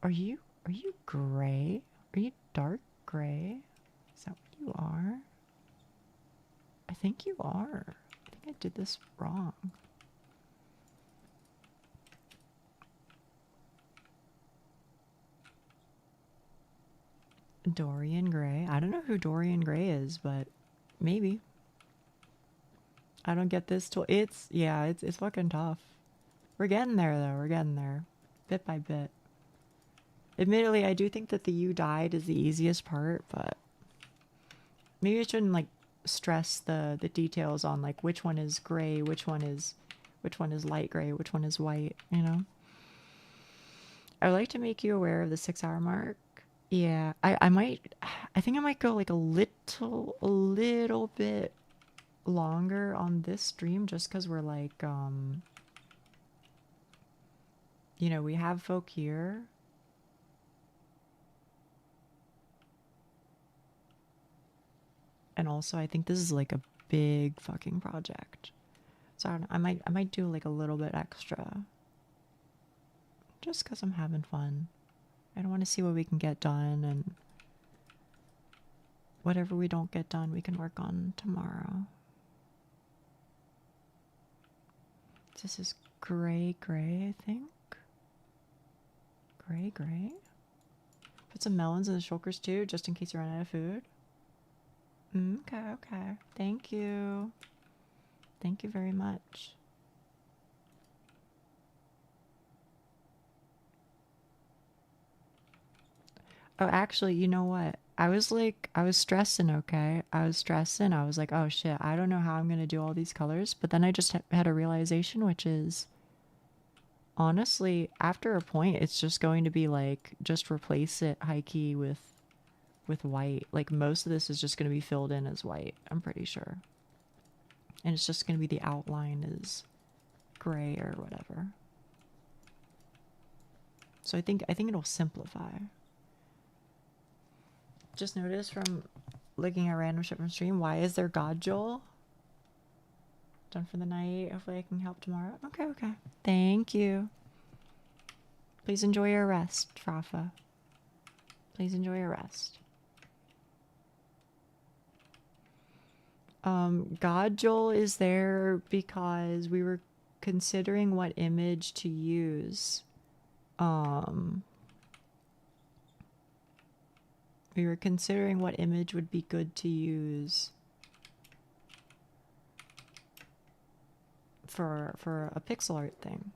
Are you gray? Are you dark gray? Is that what you are? I think you are. I think I did this wrong. Dorian Gray. I don't know who Dorian Gray is, but maybe. I don't get this till it's fucking tough. We're getting there though. We're getting there, bit by bit. Admittedly, I do think that the you died is the easiest part, but maybe I shouldn't like stress the details on like which one is gray, which one is light gray, which one is white, you know? I would like to make you aware of the 6-hour mark. Yeah, I think I might go like a little bit longer on this stream just because we're like, you know, we have folk here. And also I think this is like a big fucking project. So I might do like a little bit extra. just because I'm having fun. I don't want to see what we can get done, and whatever we don't get done, we can work on tomorrow. This is gray, I think. Gray. Put some melons in the shulkers too, just in case you run out of food. Okay. Thank you. Thank you very much. Oh, actually, you know what? I was stressing, okay? I was stressing. I was like, oh shit, I don't know how I'm gonna do all these colors. But then I just had a realization, which is, honestly, after a point, it's just going to be like, just replace it high key with white. Like, most of this is just going to be filled in as white, I'm pretty sure. And it's just going to be the outline is gray or whatever. So I think it'll simplify. Just noticed from looking at random shit from stream, why is there God Joel? Done for the night. Hopefully I can help tomorrow. Okay. Thank you. Please enjoy your rest, Frafa. Please enjoy your rest. God Joel is there because we were considering what image to use. We were considering what image would be good to use for a pixel art thing.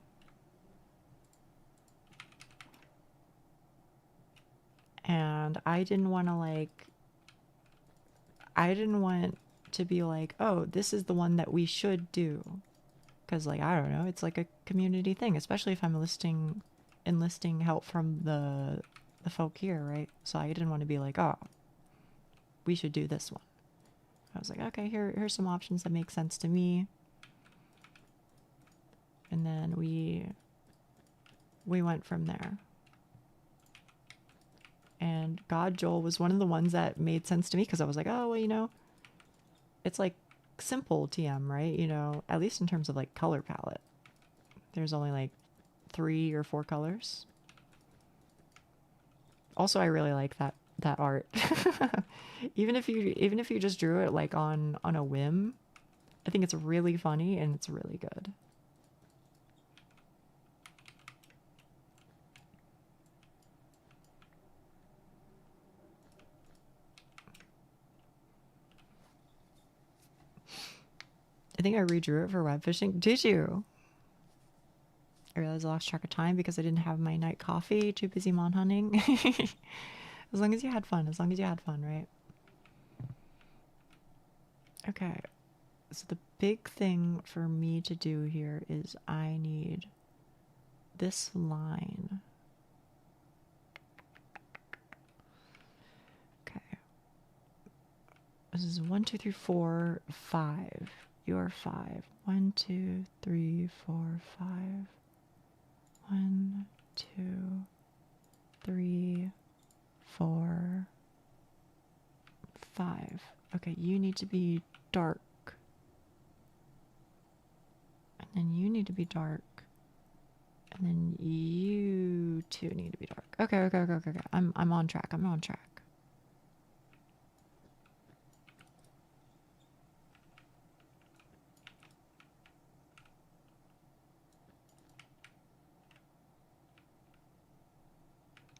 And I didn't want to be like, oh, this is the one that we should do. Because, like, I don't know, it's like a community thing, especially if I'm enlisting help from the folk here, right? So I didn't want to be like, oh, we should do this one. I was like, okay, here's some options that make sense to me. And then we went from there. And God Joel was one of the ones that made sense to me because I was like, oh, well, you know, it's like simple TM, right? You know, at least in terms of like color palette. There's only like 3 or 4 colors. Also, I really like that art. even if you just drew it like on a whim, I think it's really funny and it's really good. I think I redrew it for web fishing. Did you? I realized I lost track of time because I didn't have my night coffee. Too busy mon hunting. As long as you had fun. As long as you had fun, right? Okay. So the big thing for me to do here is I need this line. Okay. This is 1, 2, 3, 4, 5. You're 5. 1, 2, 3, 4, 5. 1, 2, 3, 4, 5. Okay, you need to be dark. And then you need to be dark. And then you two need to be dark. Okay. I'm on track. I'm on track.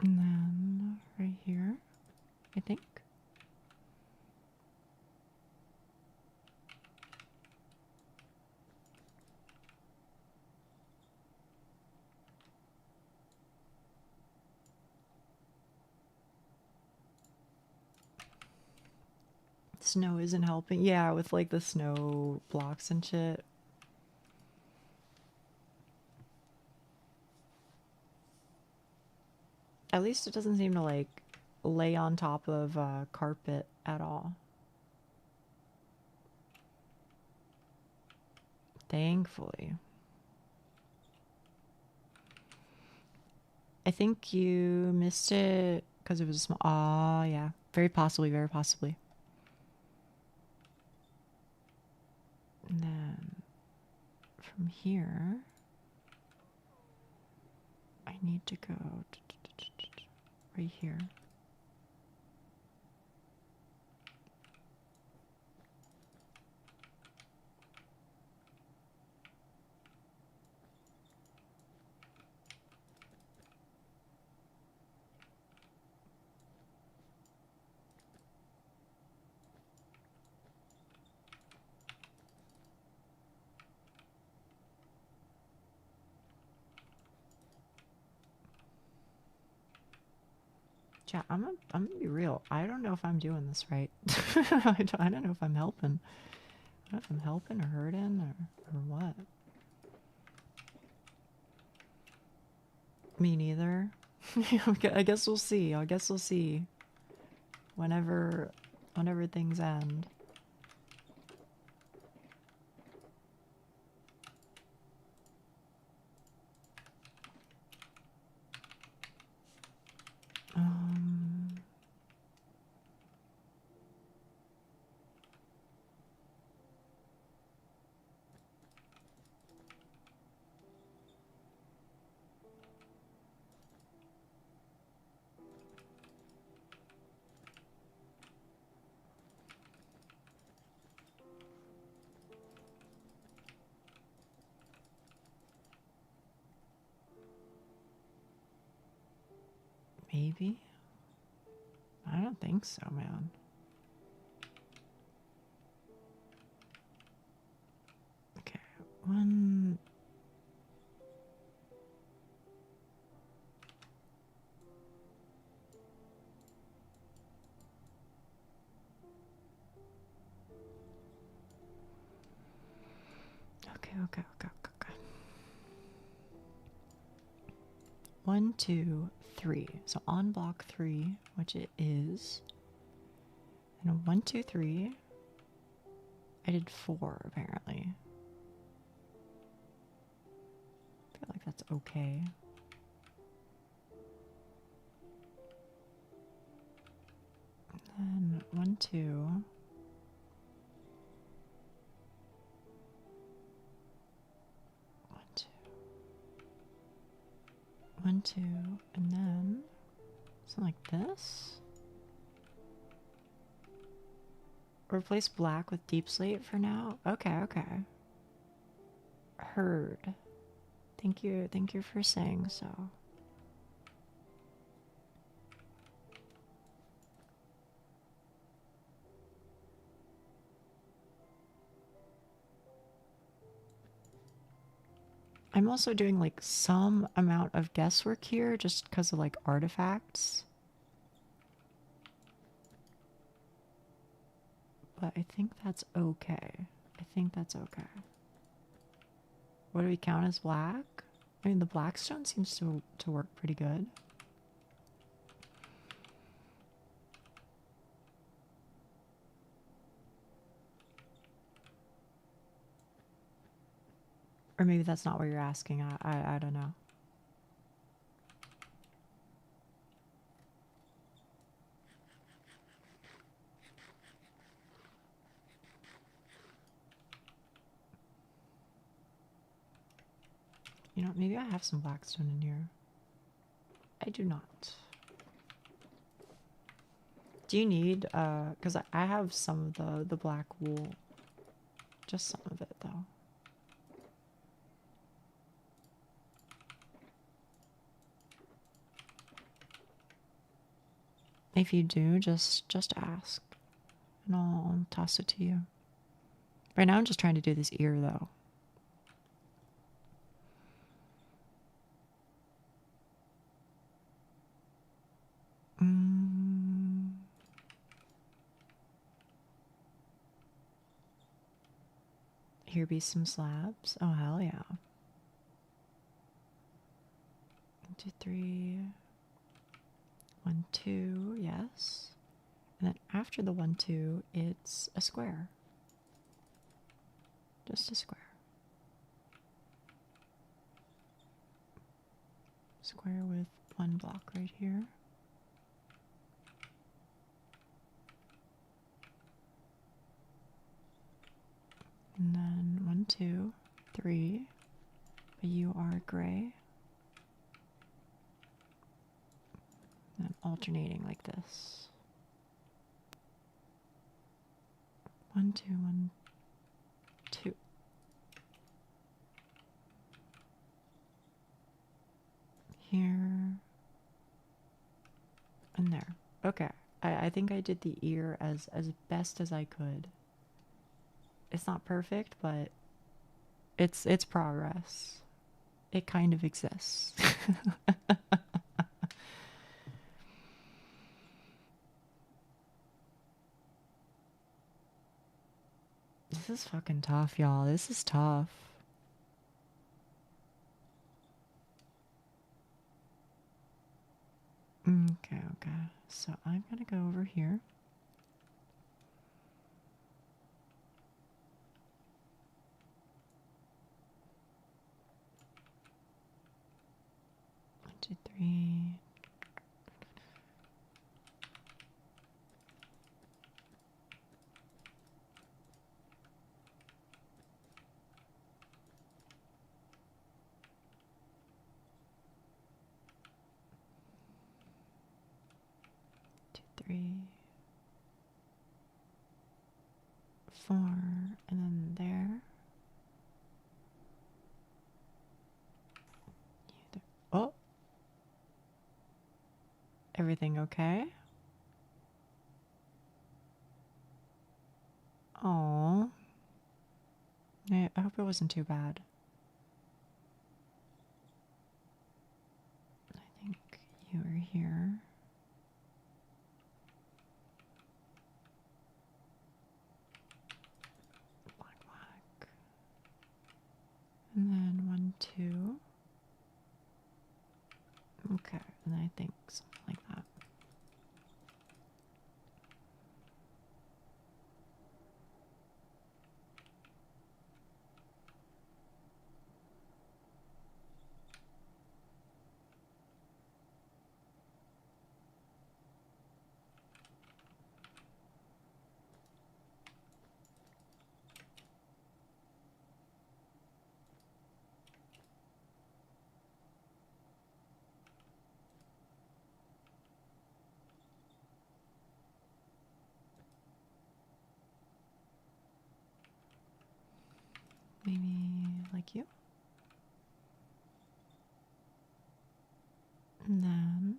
And then right here, I think. Snow isn't helping. Yeah, with like the snow blocks and shit. At least it doesn't seem to like lay on top of carpet at all. Thankfully. I think you missed it because it was a small. Oh, yeah. Very possibly, very possibly. And then from here, I need to go right here. Chat, I'm gonna be real. I don't know if I'm doing this right. I don't know if I'm helping. I don't know if I'm helping or hurting or what. Me neither. I guess we'll see. I guess we'll see. Whenever things end. Maybe? I don't think so, man. Okay, one. Okay. 1, 2, 3. So on block 3, which it is. And a 1, 2, 3. I did 4 apparently. I feel like that's okay. And then 1, 2. 1, 2, and then something like this. Replace black with deep slate for now. Okay. Heard. Thank you for saying so. I'm also doing like some amount of guesswork here just because of like artifacts. But I think that's okay. What do we count as black? I mean, the blackstone seems to work pretty good. Or maybe that's not what you're asking. I don't know. You know, maybe I have some blackstone in here. I do not. Do you need, because I have some of the black wool. Just some of it, though. If you do, just ask. And I'll toss it to you. Right now I'm just trying to do this ear, though. Here be some slabs. Oh, hell yeah. 1, 2, 3. 1, 2, yes. And then after the 1, 2, it's a square. Just a square. Square with 1 block right here. And then 1, 2, 3. But you are gray. alternating like this. 1, 2, 1, 2. Here and there. Okay. I think I did the ear as best as I could. It's not perfect, but it's progress. It kind of exists. This is fucking tough, y'all. This is tough. Okay. So I'm gonna go over here. One, two, three. Three, 4, and then there. Oh, everything okay? Oh, I hope it wasn't too bad. I think you were here. And then 1, 2. Okay, and then I think something like that. Maybe like you. And then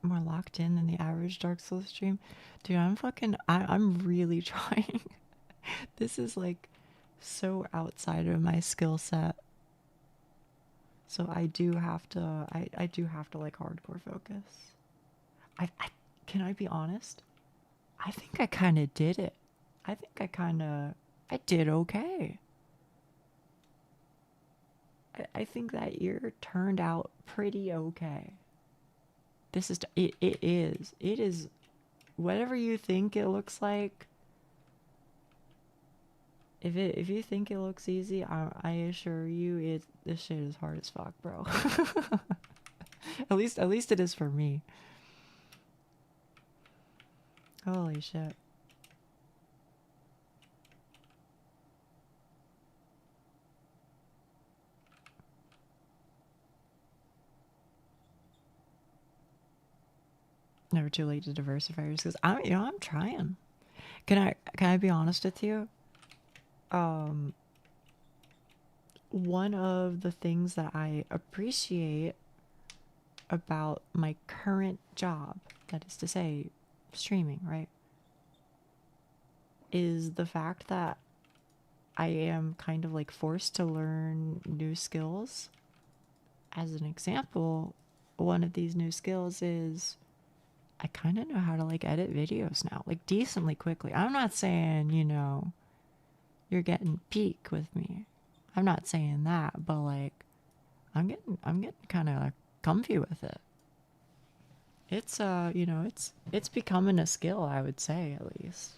more locked in than the average Dark Souls stream. Dude, I'm really trying. This is like so outside of my skill set. So I do have to like hardcore focus. I can I be honest? I think I kind of did it. I did okay. I think that ear turned out pretty okay. It is whatever you think it looks like. If you think it looks easy, I assure you this shit is hard as fuck, bro. At least it is for me. Holy shit. Never too late to diversify your skills. I'm trying. Can I be honest with you? One of the things that I appreciate about my current job, that is to say, streaming, right, is the fact that I am kind of like forced to learn new skills. As an example, one of these new skills is I kind of know how to like edit videos now, like decently quickly. I'm not saying, you're getting peak with me. I'm not saying that, but like I'm getting kind of comfy with it. It's you know, it's becoming a skill, I would say, at least.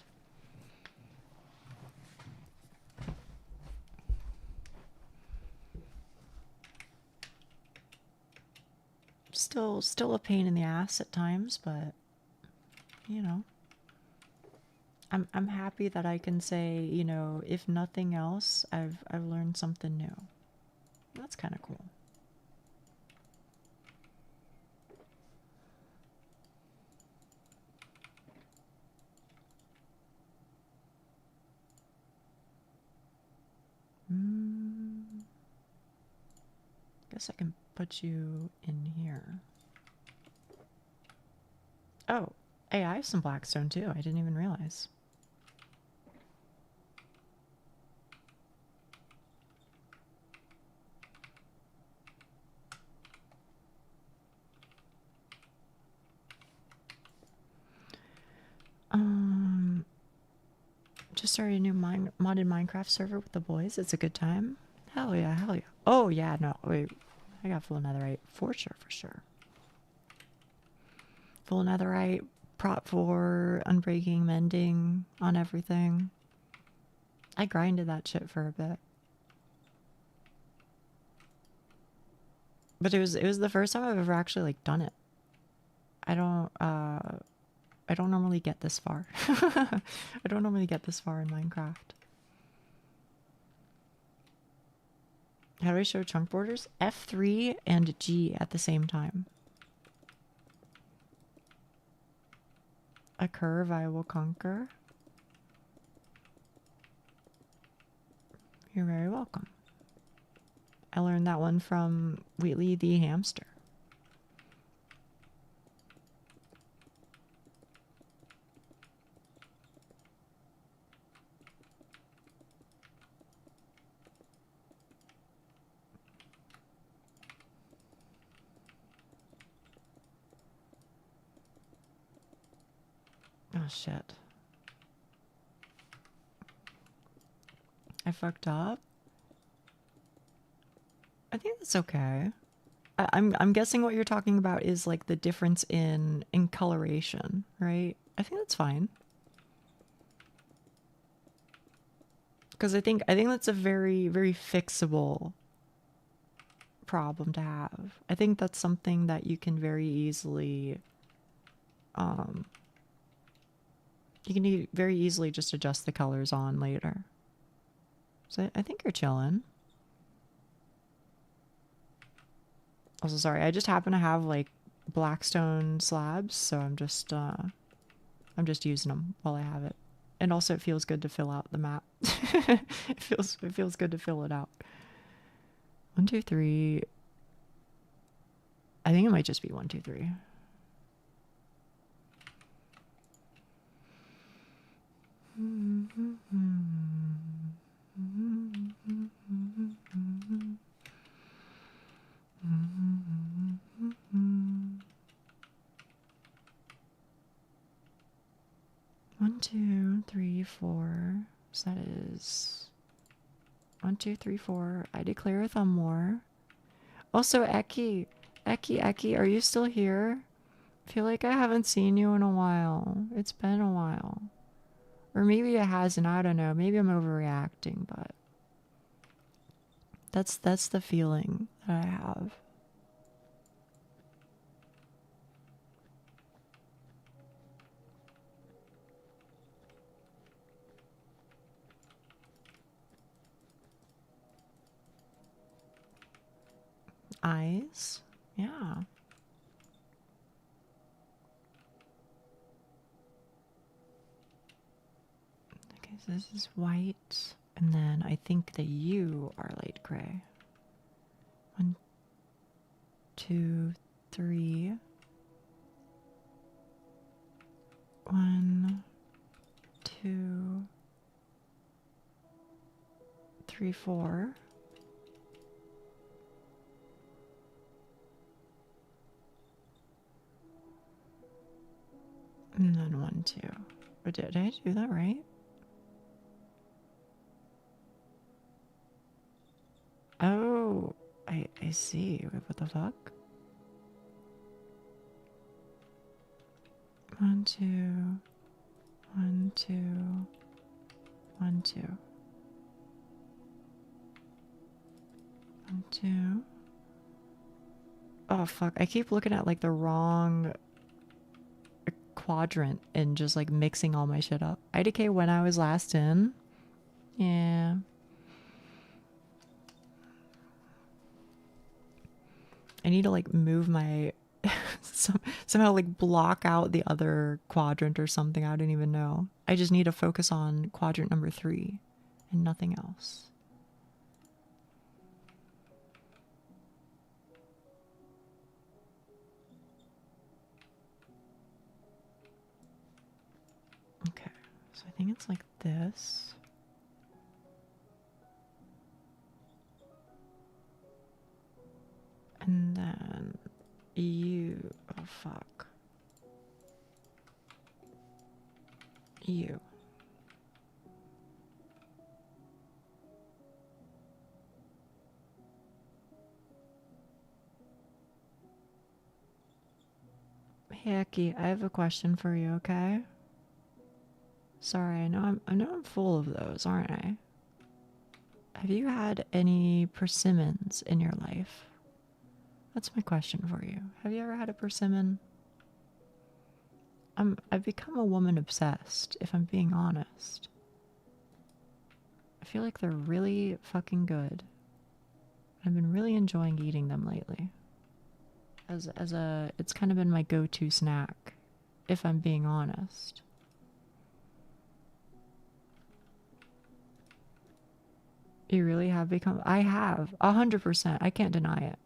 Still a pain in the ass at times, but you know, I'm happy that I can say, you know, if nothing else, I've learned something new. That's kind of cool. Guess I can put you in here. Oh, hey, I have some blackstone too. I didn't even realize. Just started a new modded Minecraft server with the boys. It's a good time. Hell yeah, hell yeah. Oh yeah, no, wait. I got full netherite. For sure, for sure. Full netherite, prop 4, unbreaking, mending on everything. I grinded that shit for a bit. But it was the first time I've ever actually like done it. I don't normally get this far. I don't normally get this far in Minecraft. How do I show chunk borders? F3 and G at the same time. A curve I will conquer. You're very welcome. I learned that one from Wheatley the hamster. Oh shit. I fucked up. I think that's okay. I'm guessing what you're talking about is like the difference in coloration, right? I think that's fine. Because I think that's a very, very fixable problem to have. I think that's something that you can very easily very easily just adjust the colors on later. So I think you're chilling. Also, sorry, I just happen to have like blackstone slabs, so I'm just using them while I have it. And also it feels good to fill out the map. it feels good to fill it out. 1, 2, 3. I think it might just be 1, 2, 3. One, 2, 3, 4. So that is 1, 2, 3, 4. I declare a thumb war. Also, Eki, are you still here? I feel like I haven't seen you in a while. It's been a while. Or maybe it hasn't, I don't know. Maybe I'm overreacting, but that's the feeling that I have. Eyes? Yeah. Okay, so this is white. And then I think that you are light gray. 1, 2, 3. 1, 2, 3, 4. And then 1, 2. Or did I do that right? Oh, I see. Wait, what the fuck? 1, 2, 1, 2, 1, 2, 1, 2. Oh fuck, I keep looking at like the wrong quadrant and just like mixing all my shit up. IDK when I was last in. Yeah. I need to like move my somehow like block out the other quadrant or something. I don't even know. I just need to focus on quadrant number 3 and nothing else. Okay, so I think it's like this. And then you, oh fuck. You. Hey Eki, I have a question for you, okay? Sorry, I know I'm full of those, aren't I? Have you had any persimmons in your life? That's my question for you. Have you ever had a persimmon? I've become a woman obsessed, if I'm being honest. I feel like they're really fucking good. I've been really enjoying eating them lately. It's kind of been my go-to snack, if I'm being honest. You really have become, I have, 100%, I can't deny it.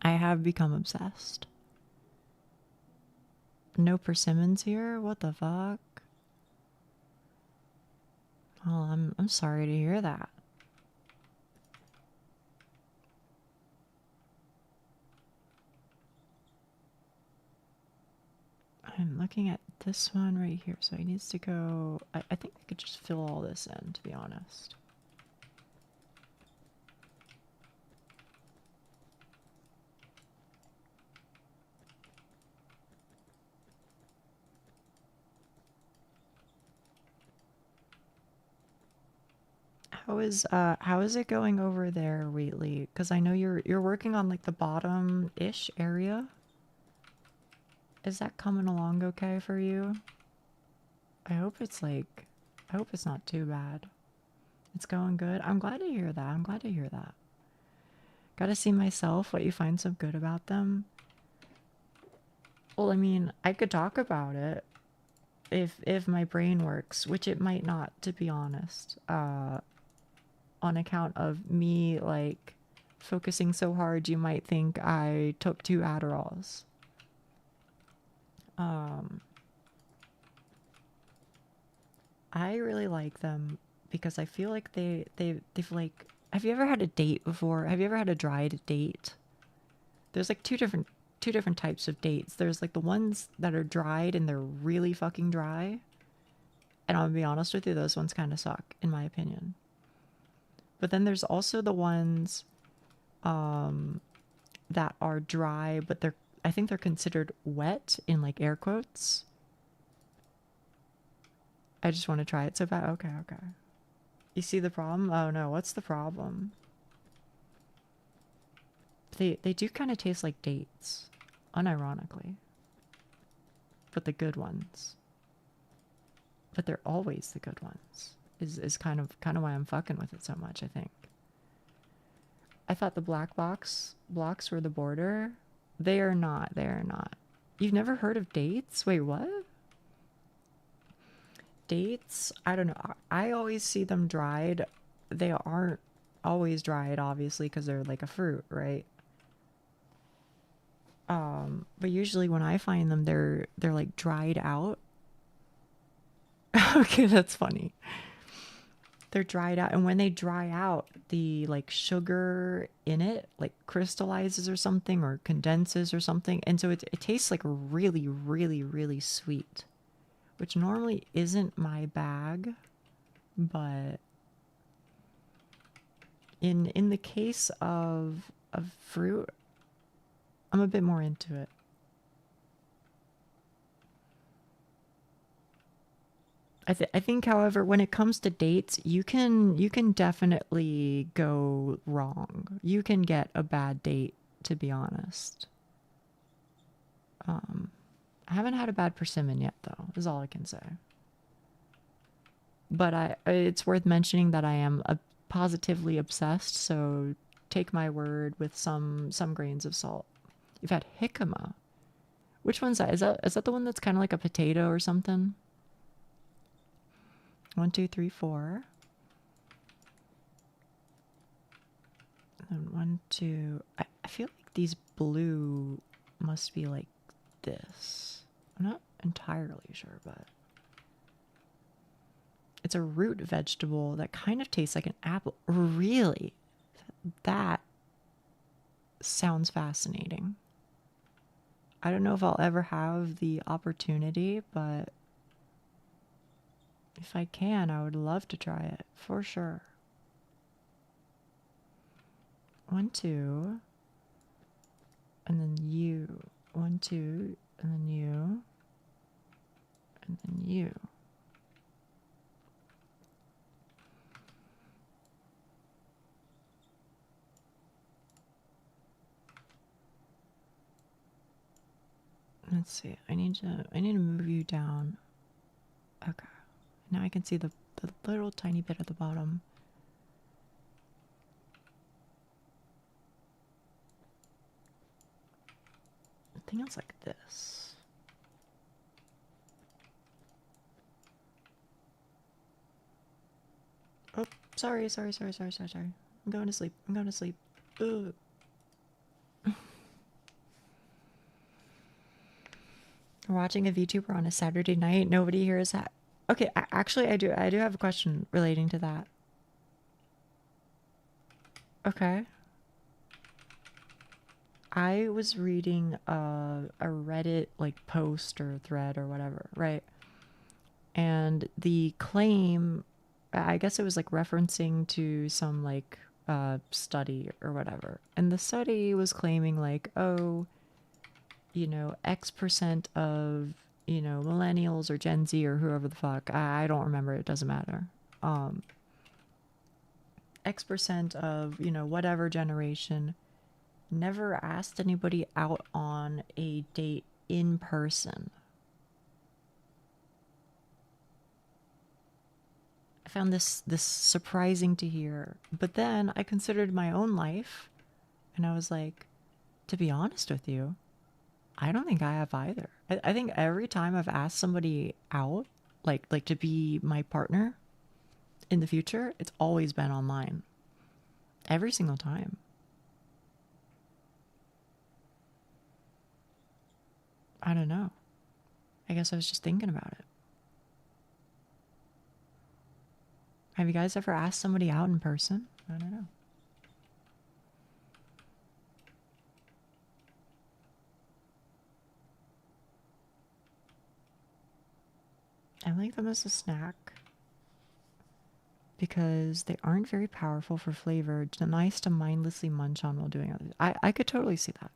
I have become obsessed. No persimmons here? What the fuck? Oh, I'm sorry to hear that. I'm looking at this one right here, so he needs to go. I think I could just fill all this in, to be honest. How is it going over there, Wheatley? Because I know you're working on like the bottom-ish area. Is that coming along okay for you? I hope it's not too bad. It's going good. I'm glad to hear that. I'm glad to hear that. Gotta see myself what you find so good about them. Well, I mean, I could talk about it if my brain works, which it might not, to be honest. On account of me like focusing so hard, you might think I took 2 Adderalls. I really like them because I feel like they've like, have you ever had a date before? Have you ever had a dried date? There's like two different types of dates. There's like the ones that are dried and they're really fucking dry. And I'll be honest with you, those ones kind of suck, in my opinion. But then there's also the ones that are dry, but I think they're considered wet in like air quotes. I just want to try it so bad. Okay, okay. You see the problem? Oh no, what's the problem? They do kind of taste like dates, unironically. But the good ones. But they're always the good ones. Is kind of why I'm fucking with it so much, I think. I thought the black blocks were the border. They are not. They are not. You've never heard of dates? Wait, what? Dates? I don't know. I always see them dried. They aren't always dried, obviously, because they're like a fruit, right? But usually when I find them, they're like dried out. Okay, that's funny. They're dried out, and when they dry out, the like sugar in it like crystallizes or something, or condenses or something, and so it tastes like really, really, really sweet, which normally isn't my bag, but in the case of fruit, I'm a bit more into it. I think, however, when it comes to dates, you can definitely go wrong. You can get a bad date, to be honest. I haven't had a bad persimmon yet, though, is all I can say. But it's worth mentioning that I am positively obsessed, so take my word with some grains of salt. You've had jicama. Which one's that? Is that the one that's kind of like a potato or something? 1, 2, 3, 4. And 1, 2. I feel like these blue must be like this. I'm not entirely sure, but it's a root vegetable that kind of tastes like an apple. Really? That sounds fascinating. I don't know if I'll ever have the opportunity, but if I can, I would love to try it for sure. 1, 2, and then you. 1, 2, and then you, and then you. Let's see. I need to move you down. Okay. Now I can see the little tiny bit at the bottom. I think it's like this. Oh, sorry. I'm going to sleep. Ugh. Watching a VTuber on a Saturday night. Nobody here is that. Okay, actually, I do have a question relating to that. Okay. I was reading a Reddit like post or thread or whatever, right? And the claim, I guess it was like referencing to some like study or whatever. And the study was claiming like, oh, X% of, millennials or Gen Z or whoever the fuck, I don't remember, it doesn't matter. X% of, whatever generation never asked anybody out on a date in person. I found this surprising to hear. But then I considered my own life and I was like, to be honest with you, I don't think I have either. I think every time I've asked somebody out, like to be my partner in the future, it's always been online. Every single time. I don't know. I guess I was just thinking about it. Have you guys ever asked somebody out in person? I don't know. I like them as a snack because they aren't very powerful for flavor. Nice to mindlessly munch on while doing others. I could totally see that.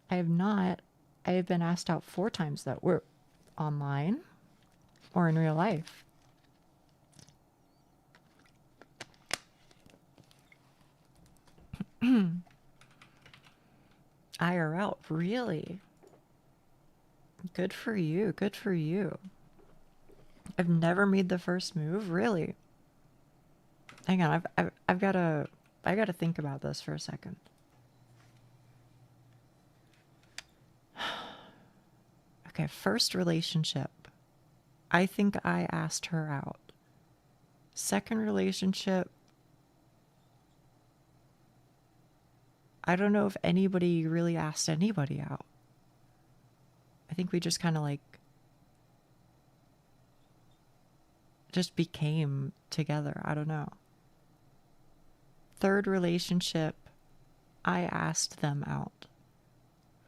I have not. I have been asked out 4 times that were online or in real life. IRL, really? Good for you. Good for you. I've never made the first move, really. Hang on, I've got to think about this for a second. Okay, first relationship. I think I asked her out. Second relationship. I don't know if anybody really asked anybody out. I think we just kind of like just became together. I don't know. Third relationship, I asked them out.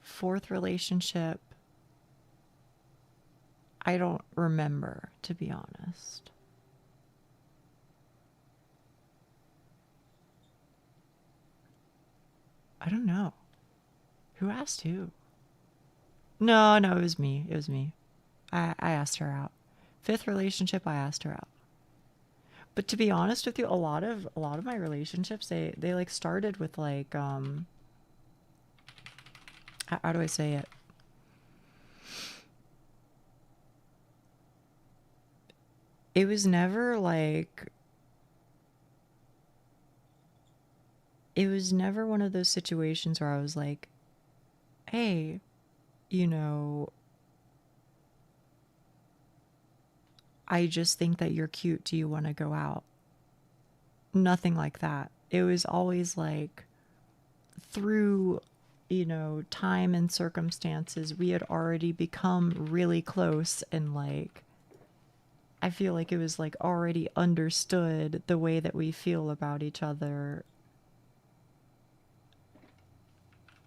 Fourth relationship, I don't remember, to be honest. I don't know. Who asked who? No, it was me. It was me. I asked her out. 5th relationship, I asked her out. But to be honest with you, a lot of my relationships, they like started with like how do I say it? It was never like, it was never one of those situations where I was like, hey, you know, I just think that you're cute. Do you want to go out? Nothing like that. It was always like through, you know, time and circumstances, we had already become really close, and like, I feel like it was like already understood the way that we feel about each other.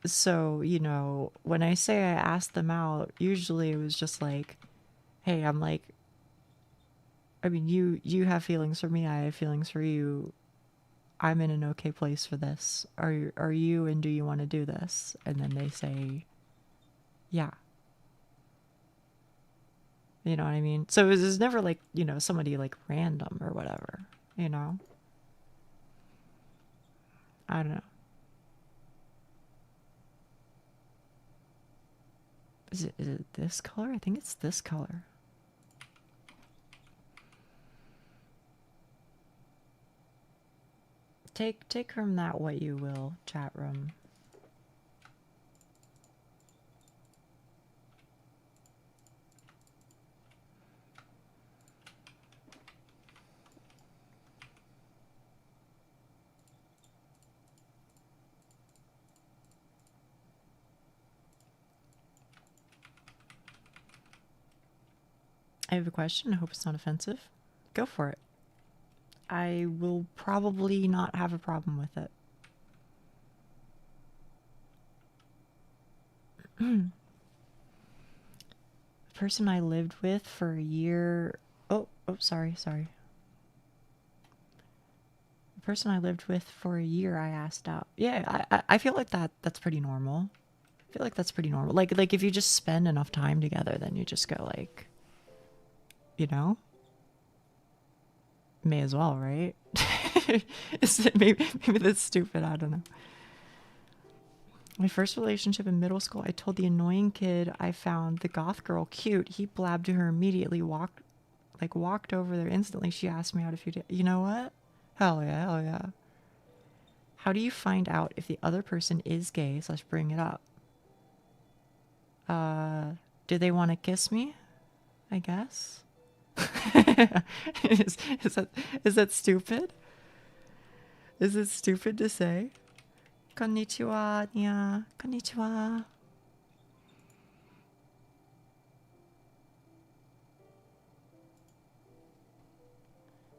So, you know, when I say I asked them out, usually it was just like, hey, I'm like, I mean, you have feelings for me, I have feelings for you. I'm in an okay place for this. Are you, and do you want to do this? And then they say, yeah. You know what I mean? So it was never like, you know, somebody like random or whatever, you know? I don't know. Is it this color? I think it's this color. Take from that what you will, chat room. I have a question. I hope it's not offensive. Go for it. I will probably not have a problem with it. The person I lived with for a year... Oh, sorry. The person I lived with for a year, I asked out. Yeah, I feel like that's pretty normal. I feel like that's pretty normal. Like if you just spend enough time together, then you just go like, you know? May as well, right? maybe that's stupid, I don't know. My first relationship in middle school, I told the annoying kid I found the goth girl cute. He blabbed to her immediately, walked over there instantly. She asked me out a few days. You know what? Hell yeah. How do you find out if the other person is gay / bring it up? Do they want to kiss me? I guess. is that stupid? Is it stupid to say? Konnichiwa, nya. Konnichiwa.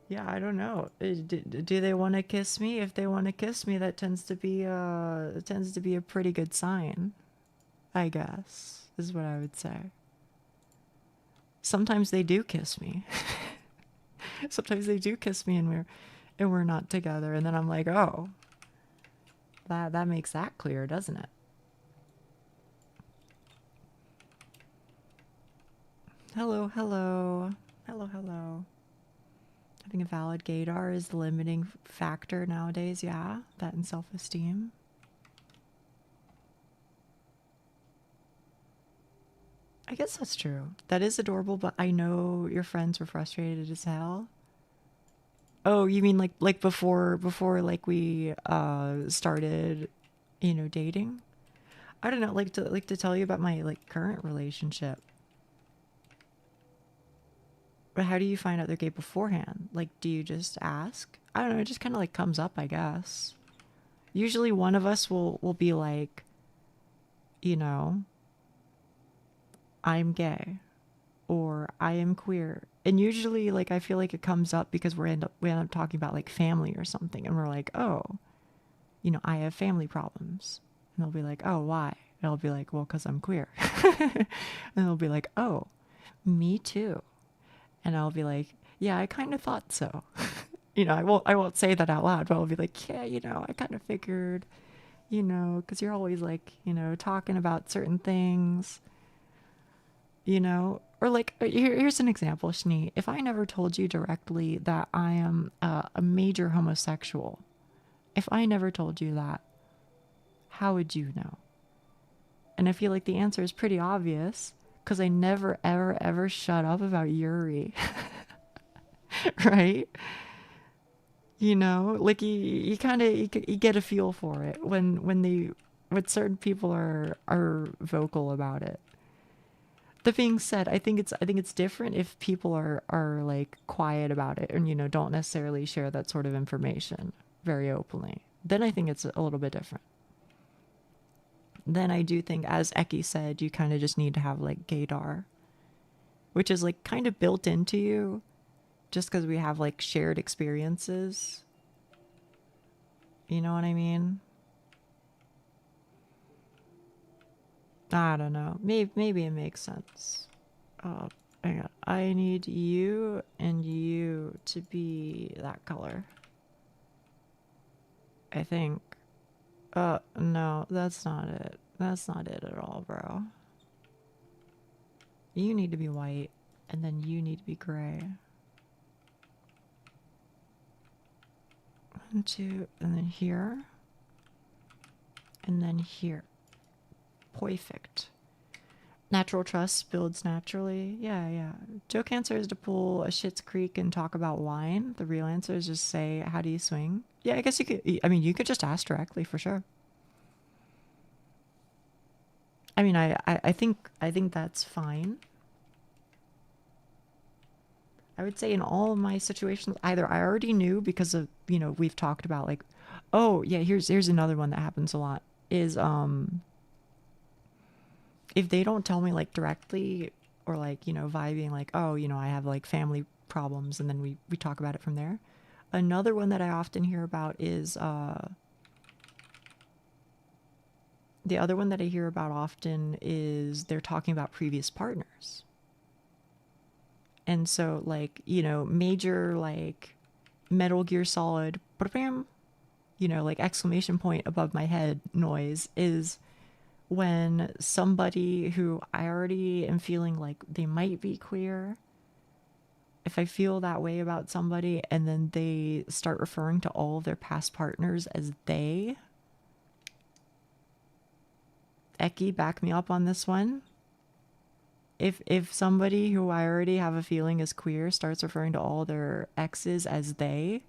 Yeah, I don't know. Do they want to kiss me? If they want to kiss me, that tends to be a pretty good sign, I guess, is what I would say. Sometimes they do kiss me. Sometimes they do kiss me and we're not together, and then I'm like, oh, that makes that clear, doesn't it? Hello. Having a valid gaydar is the limiting factor nowadays, yeah? That and self-esteem. I guess that's true. That is adorable, but I know your friends were frustrated as hell. Oh, you mean like before like we started, you know, dating? I don't know, like to tell you about my like current relationship. But how do you find out they're gay beforehand? Like, do you just ask? I don't know, it just kind of like comes up, I guess. Usually one of us will be like, you know, I'm gay or I am queer. And usually like I feel like it comes up because we end up talking about like family or something, and we're like, "Oh, you know, I have family problems." And they'll be like, "Oh, why?" And I'll be like, "Well, cuz I'm queer." And they'll be like, "Oh, me too." And I'll be like, "Yeah, I kind of thought so." You know, I won't say that out loud, but I'll be like, "Yeah, you know, I kind of figured, you know, cuz you're always like, you know, talking about certain things." you know? Or like, here's an example, Shni. If I never told you directly that I am a major homosexual, if I never told you that, how would you know? And I feel like the answer is pretty obvious because I never, ever, ever shut up about Yuri. Right? You know, like you kind of you get a feel for it when certain people are vocal about it. That being said, I think it's different if people are like quiet about it and don't necessarily share that sort of information very openly. Then I think it's a little bit different. Then I do think, as Eki said, you kind of just need to have like gaydar, which is like kind of built into you just because we have like shared experiences. You know what I mean? I don't know. Maybe it makes sense. Oh, hang on. I need you and you to be that color. I think. No, that's not it. That's not it at all, bro. You need to be white, and then you need to be gray. 1, 2, and then here. And then here. Perfect. Natural trust builds naturally. Yeah. Joke answer is to pull a Schitt's Creek and talk about wine. The real answer is just say, how do you swing? Yeah, I guess you could, I mean, you could just ask directly for sure. I mean, I think that's fine. I would say in all of my situations, either I already knew because of, we've talked about like, oh yeah, here's another one that happens a lot is, if they don't tell me like directly or like, vibing like, oh, I have like family problems and then we talk about it from there. Another one that I often hear about is, the other one that I hear about often is they're talking about previous partners. And so like, major like Metal Gear Solid, like exclamation point above my head noise is when somebody who I already am feeling like they might be queer, if I feel that way about somebody and then they start referring to all of their past partners as they. Eki, back me up on this one. If somebody who I already have a feeling is queer starts referring to all their exes as they,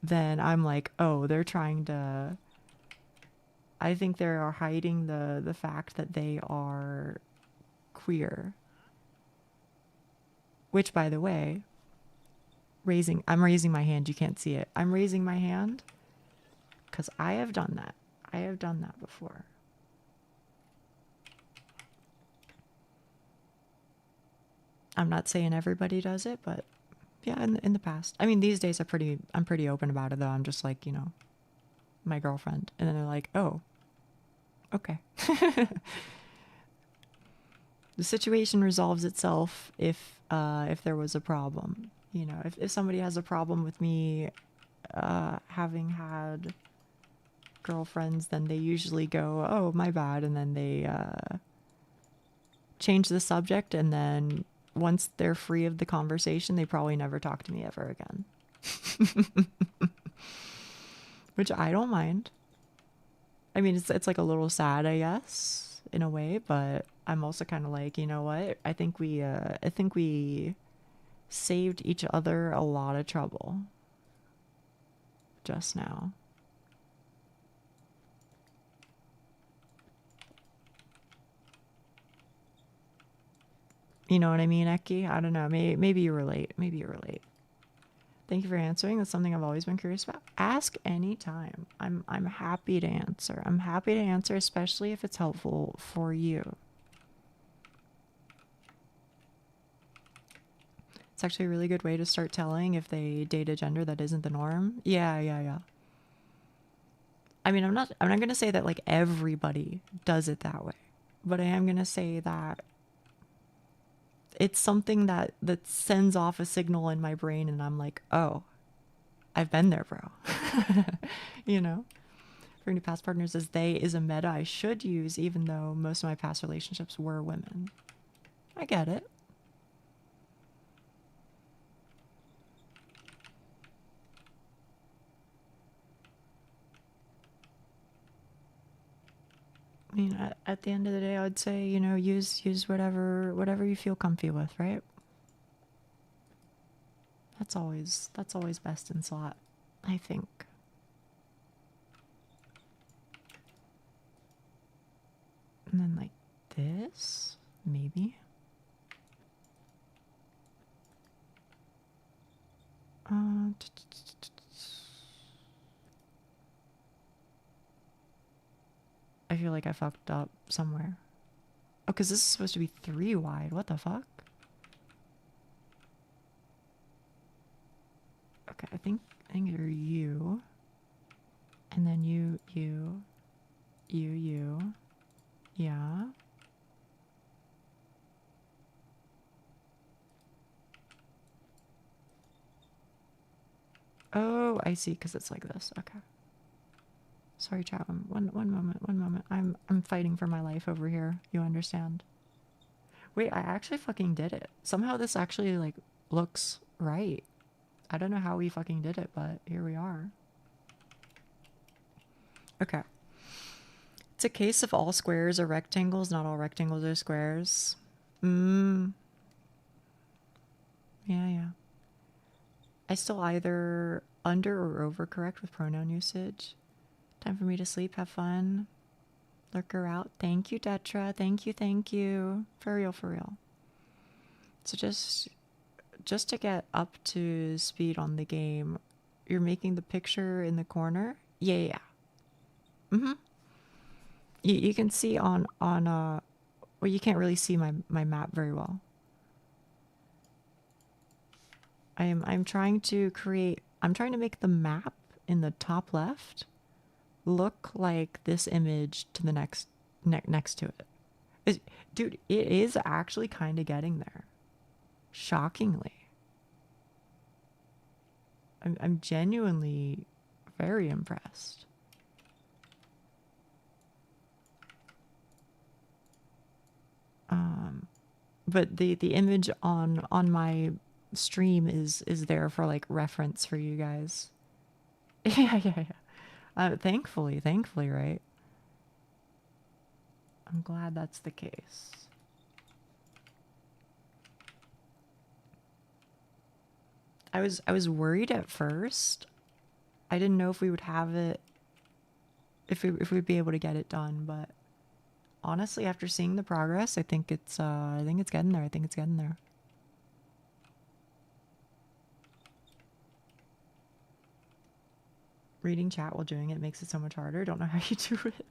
then I'm like, oh, they're trying to... I think they are hiding the fact that they are queer. Which, by the way, I'm raising my hand. You can't see it. I'm raising my hand because I have done that. I have done that before. I'm not saying everybody does it, but yeah, in the past. I mean, these days I'm pretty open about it though. I'm just like, my girlfriend, and then they're like, oh, okay. The situation resolves itself if there was a problem. If somebody has a problem with me having had girlfriends, then they usually go, oh, my bad, and then they change the subject, and then once they're free of the conversation, they probably never talk to me ever again. Which I don't mind. I mean, it's like a little sad, I guess, in a way, but I'm also kind of like, you know what? I think we saved each other a lot of trouble just now. You know what I mean, Eki? I don't know. Maybe you relate. Maybe you relate. Thank you for answering. That's something I've always been curious about. Ask anytime. I'm happy to answer. I'm happy to answer, especially if it's helpful for you. It's actually a really good way to start telling if they date a gender that isn't the norm. Yeah. I mean, I'm not going to say that like everybody does it that way, but I am going to say that it's something that sends off a signal in my brain, and I'm like, oh, I've been there, bro. For any past partners as they is a meta I should use, even though most of my past relationships were women. I get it. I mean, at the end of the day, I would say, you know, use whatever you feel comfy with, right? That's always best in slot, I think. And then like this, maybe. I feel like I fucked up somewhere. Oh, because this is supposed to be 3 wide. What the fuck? Okay, I think you're you. And then you. Yeah. Oh, I see, because it's like this. Okay. Sorry, chat. One moment. I'm fighting for my life over here. You understand? Wait, I actually fucking did it. Somehow this actually like looks right. I don't know how we fucking did it, but here we are. Okay. It's a case of all squares are rectangles, not all rectangles are squares. Yeah. I still either under or overcorrect with pronoun usage. Time for me to sleep. Have fun. Lurker out. Thank you, Detra. Thank you. For real. So just to get up to speed on the game, you're making the picture in the corner? Yeah. Mm-hmm. You can see on well, you can't really see my map very well. I'm trying to make the map in the top left look like this image to the next to it. Dude, it is actually kind of getting there. Shockingly. I'm genuinely very impressed. But the image on my stream is there for like reference for you guys. Yeah. Thankfully, right? I'm glad that's the case. I was worried at first. I didn't know if we would have it, if we'd be able to get it done, but honestly, after seeing the progress, I think it's getting there. Reading chat while doing it makes it so much harder. Don't know how you do it.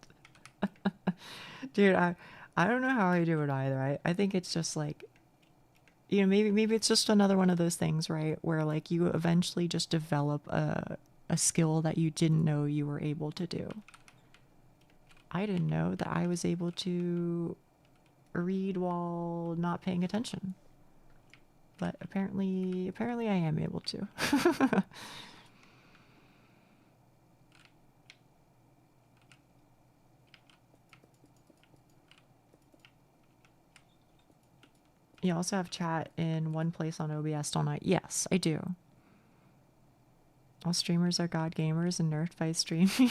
Dude, I don't know how I do it either. I think it's just like, you know, maybe it's just another one of those things, right? Where like you eventually just develop a skill that you didn't know you were able to do. I didn't know that I was able to read while not paying attention. But apparently I am able to. You also have chat in one place on OBS all night. Yes, I do. All streamers are god gamers and nerfed by streaming.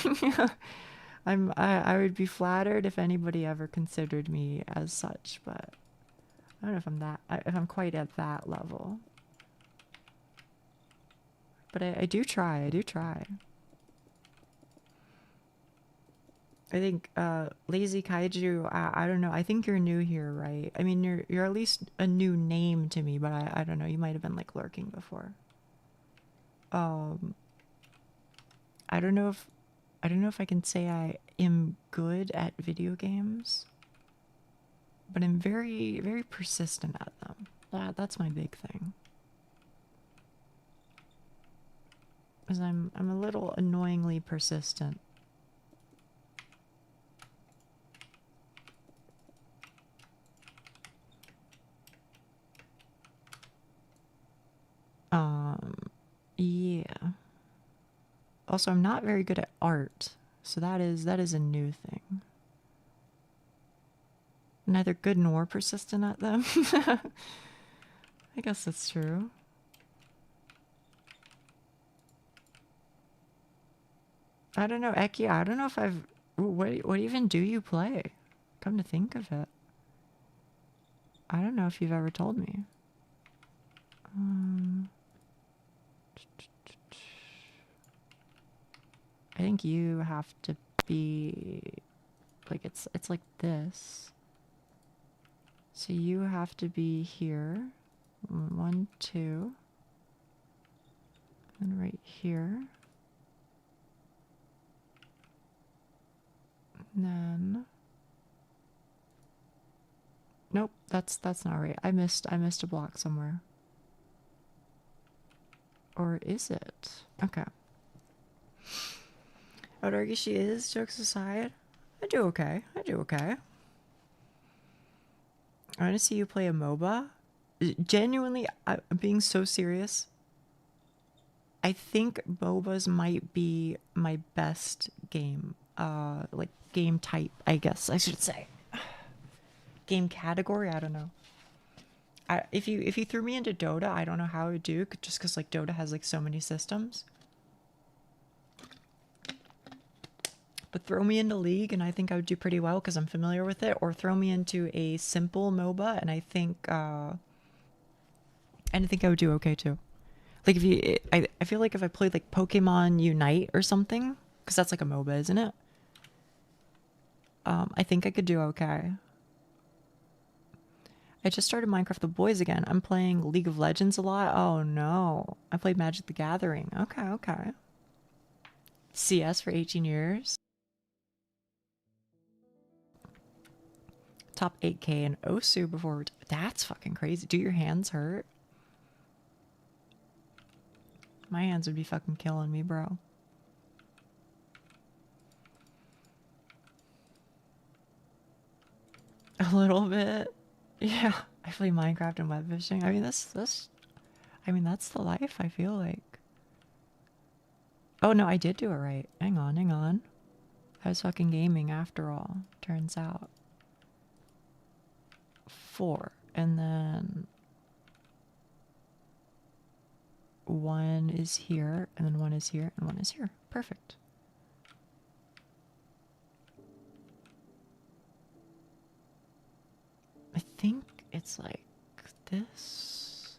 I would be flattered if anybody ever considered me as such, but I don't know if I'm quite at that level. But I do try. I think Lazy Kaiju, I don't know. I think you're new here, right? I mean, you're at least a new name to me, but I don't know. You might have been like lurking before. I don't know if I can say I am good at video games, but I'm very, very persistent at them. That's my big thing. Because I'm a little annoyingly persistent. Yeah. Also, I'm not very good at art, so that is a new thing. neither good nor persistent at them. I guess that's true. I don't know, Eki, I don't know if I've... What even do you play? Come to think of it. I don't know if you've ever told me. I think you have to be... Like, it's like this. So you have to be here. 1, 2. And right here. And then... Nope, that's not right. I missed a block somewhere. Or is it? Okay. I would argue she is, jokes aside. I do okay. I do okay. I want to see you play a MOBA. Genuinely, I'm being so serious. I think MOBAs might be my best game. Like game type, I guess I should say. Game category, I don't know. If you threw me into Dota, I don't know how I would do, just because like Dota has like so many systems. But throw me into League and I think I would do pretty well because I'm familiar with it. Or throw me into a simple MOBA and I think I would do okay too. Like if I feel like if I played like Pokemon Unite or something, because that's like a MOBA, isn't it? I think I could do okay. I just started Minecraft with the boys again. I'm playing League of Legends a lot. Oh no. I played Magic the Gathering. Okay, okay. CS for 18 years. Top 8K in Osu before. That's fucking crazy. Do your hands hurt? My hands would be fucking killing me, bro. A little bit. Yeah, I play Minecraft and web fishing. I mean, that's the life, I feel like. Oh no, I did do it right. Hang on, hang on. I was fucking gaming after all, turns out. 4, and then 1 is here, and then 1 is here, and 1 is here. Perfect. I think it's like this.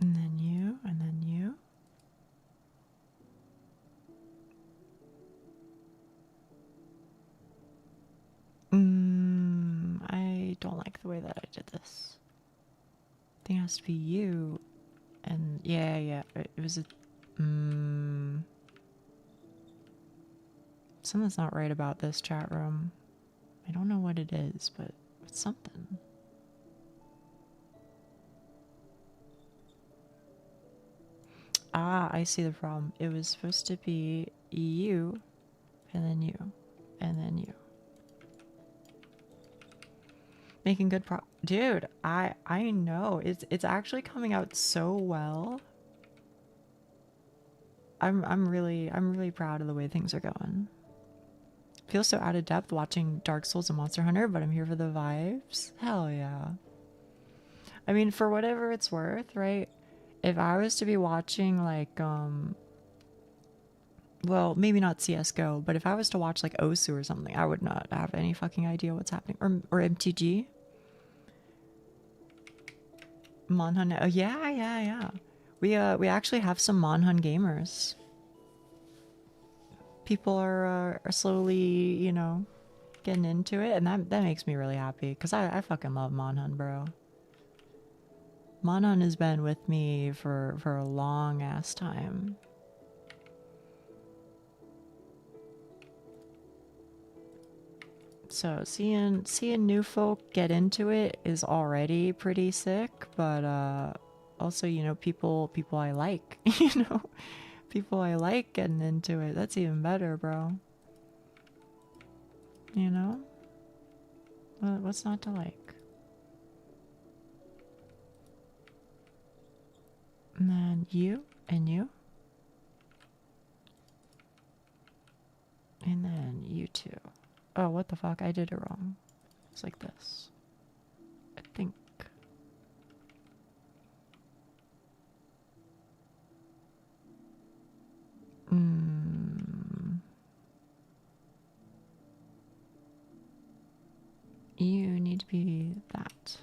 And then you, and then you. I don't like the way that I did this. I think it has to be you. And yeah, it was a... Something's not right about this chat room. I don't know what it is, but it's something. Ah, I see the problem. It was supposed to be you, and then you, and then you. Making good dude, I know. It's actually coming out so well. I'm really proud of the way things are going. Feel so out of depth watching Dark Souls and Monster Hunter, but I'm here for the vibes. Hell yeah. I mean, for whatever it's worth, right? If I was to be watching like well, maybe not CS:GO, but if I was to watch like Osu or something, I would not have any fucking idea what's happening. Or MTG. Monhun. Oh yeah. We actually have some Monhun gamers. People are slowly, you know, getting into it, and that makes me really happy because I fucking love Monhun, bro. Monhun has been with me for a long ass time. So seeing new folk get into it is already pretty sick, but also, you know, people I like, you know, people I like getting into it. That's even better, bro. You know? What's not to like? And then you and you. 2. Oh, what the fuck? I did it wrong. It's like this. I think. You need to be that.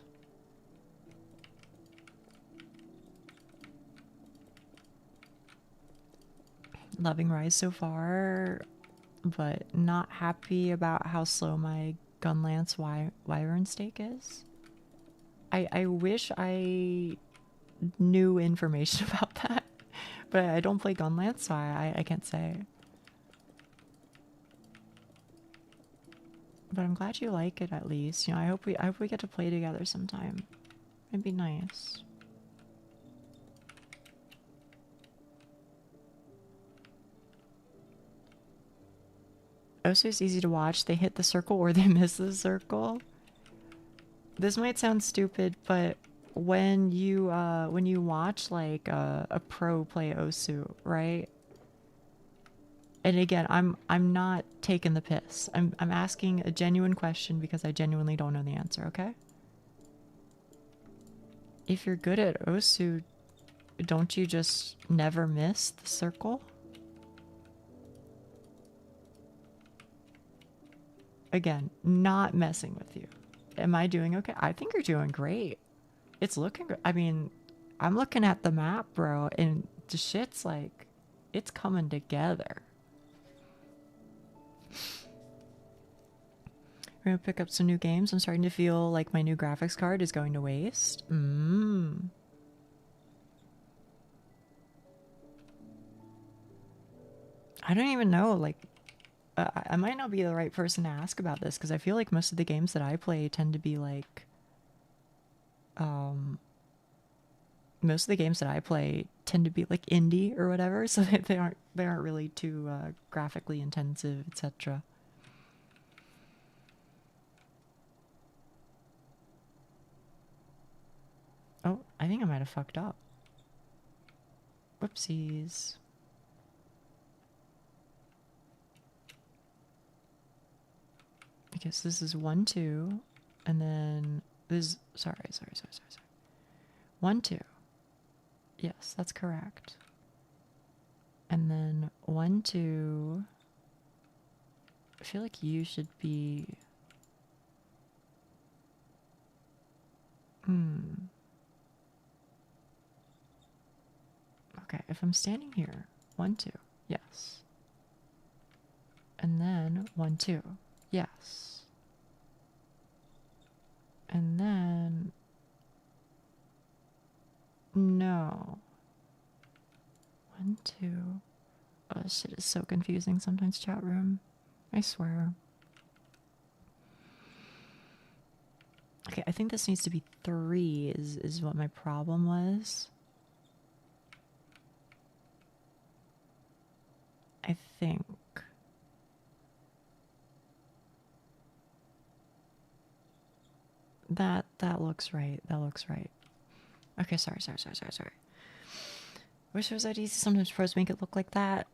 Loving Rise so far, but not happy about how slow my Gunlance Wyvern stake is. I wish I knew information about that, but I don't play Gunlance, so I can't say. But I'm glad you like it at least. You know, I hope we get to play together sometime. It'd be nice. Osu is easy to watch. They hit the circle or they miss the circle. This might sound stupid, but when you watch like a pro play Osu, right? And again, I'm not taking the piss. I'm asking a genuine question because I genuinely don't know the answer, okay? If you're good at Osu, don't you just never miss the circle? Again, not messing with you. Am I doing okay? I think you're doing great. It's looking good. I mean, I'm looking at the map, bro, and the shit's like, it's coming together. We're gonna pick up some new games. I'm starting to feel like my new graphics card is going to waste. I don't even know, like, I might not be the right person to ask about this because I feel like most of the games that I play tend to be like, most of the games that I play tend to be like indie or whatever, so they aren't really too graphically intensive, etc. Oh, I think I might have fucked up. Whoopsies. Because this is 1, 2, and then this. Sorry. 1, 2. Yes, that's correct. And then 1, 2. I feel like you should be. Okay, if I'm standing here, 1, 2, yes. And then 1, 2, yes. And then no. 1, 2. Oh, this shit is so confusing sometimes, chat room. I swear. Okay, I think this needs to be 3 is what my problem was. I think. That looks right. That looks right. Okay, sorry. Wish it was that easy. Sometimes pros make it look like that.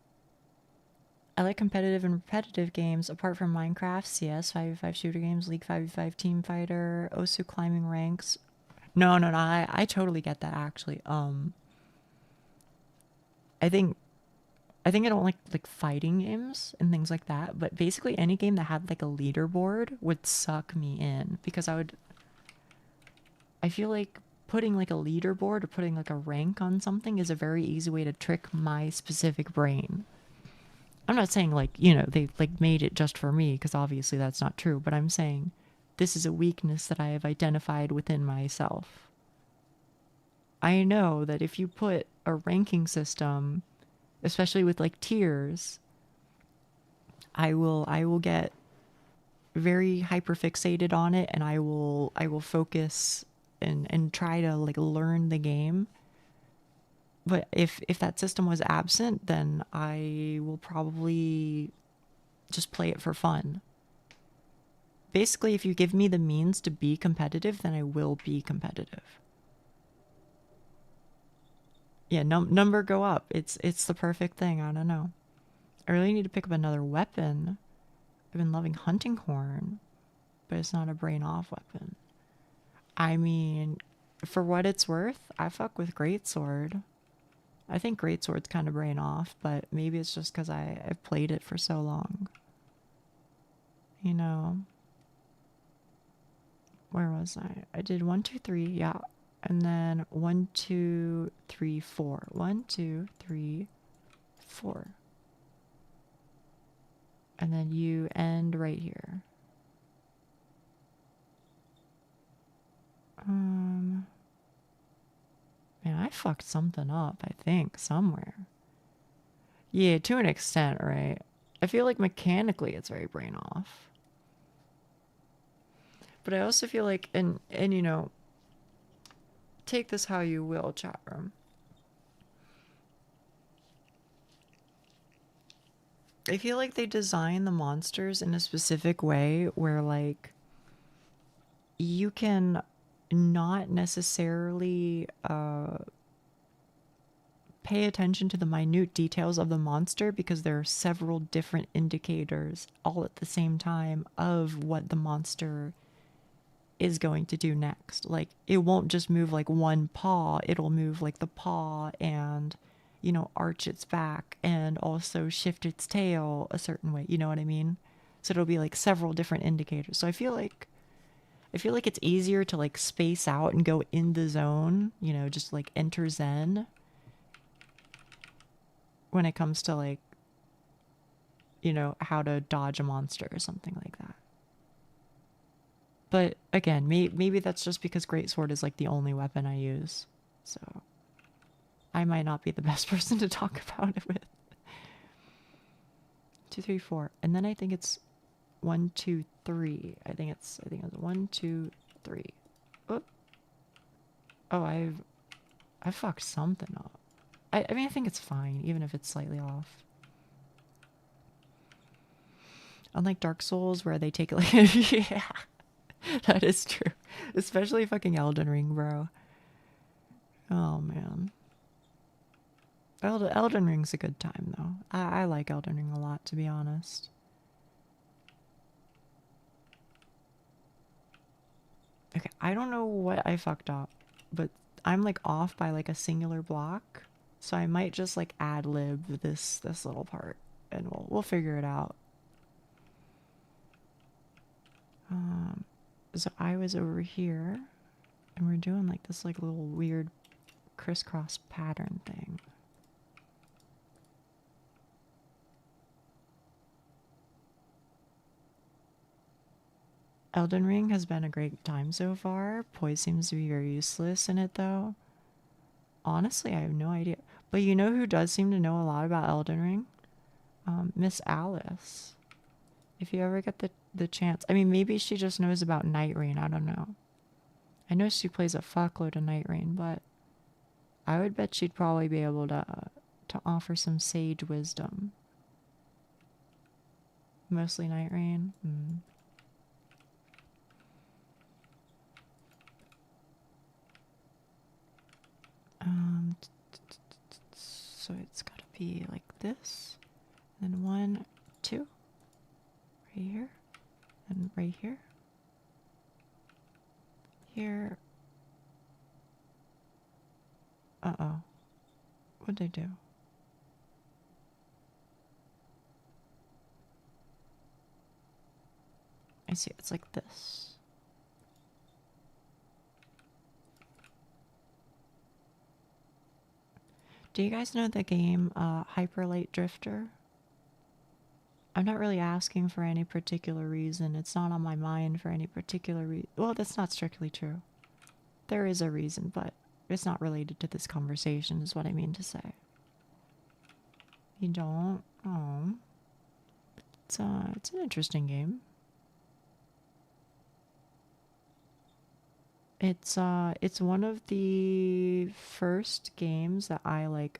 I like competitive and repetitive games apart from Minecraft, CS, 5v5 shooter games, League 5v5 team fighter, Osu climbing ranks. No, I totally get that actually. I think I don't like fighting games and things like that, but basically any game that had like a leaderboard would suck me in because I feel like putting like a leaderboard or putting like a rank on something is a very easy way to trick my specific brain. I'm not saying like, you know, they like made it just for me because obviously that's not true, but I'm saying this is a weakness that I have identified within myself. I know that if you put a ranking system, especially with like tiers, I will get very hyperfixated on it, and I will focus and try to like learn the game. But if that system was absent, then I will probably just play it for fun. Basically, if you give me the means to be competitive, then I will be competitive. Yeah, number go up. It's the perfect thing. I don't know. I really need to pick up another weapon. I've been loving hunting horn, but it's not a brain off weapon. I mean, for what it's worth, I fuck with greatsword. I think greatsword's kind of brain off, but maybe it's just because I've played it for so long. You know, where was I? I did 1, 2, 3, yeah, and then 1, 2, 3, 4. 1, 2, 3, 4. And then you end right here. Man, I fucked something up, I think, somewhere. Yeah, to an extent, right? I feel like mechanically it's very brain off. But I also feel like, and you know, take this how you will, chat room. I feel like they design the monsters in a specific way where, like, you can not necessarily pay attention to the minute details of the monster because there are several different indicators all at the same time of what the monster is going to do next. Like, it won't just move like one paw, it'll move like the paw and, you know, arch its back and also shift its tail a certain way. You know what I mean? So it'll be like several different indicators. So I feel like it's easier to like space out and go in the zone, you know, just like enter Zen when it comes to, like, you know, how to dodge a monster or something like that. But again, maybe that's just because greatsword is like the only weapon I use. So I might not be the best person to talk about it with. 2, 3, 4. And then I think it's 1, 2, 3. I think it's 1, 2, 3. Oh, I fucked something up. I mean, I think it's fine, even if it's slightly off. Unlike Dark Souls, where they take it like, yeah, that is true. Especially fucking Elden Ring, bro. Oh, man. Elden Ring's a good time, though. I like Elden Ring a lot, to be honest. Okay, I don't know what I fucked up, but I'm like off by like a singular block. So I might just like ad lib this little part and we'll figure it out. So I was over here and we're doing like this like little weird crisscross pattern thing. Elden Ring has been a great time so far. Poise seems to be very useless in it though. Honestly, I have no idea. But you know who does seem to know a lot about Elden Ring? Miss Alice. If you ever get the chance. I mean, maybe she just knows about Night Rain. I don't know. I know she plays a fuckload of Night Rain, but I would bet she'd probably be able to offer some sage wisdom. Mostly Night Rain. So it's gotta be like this. Then 1, 2. Right here. And right here. Here. Uh-oh. What'd they do? I see, it's like this. Do you guys know the game Hyper Light Drifter? I'm not really asking for any particular reason. It's not on my mind for any particular reason. Well, that's not strictly true. There is a reason, but it's not related to this conversation, is what I mean to say. You don't? Oh. It's an interesting game. It's one of the first games that I like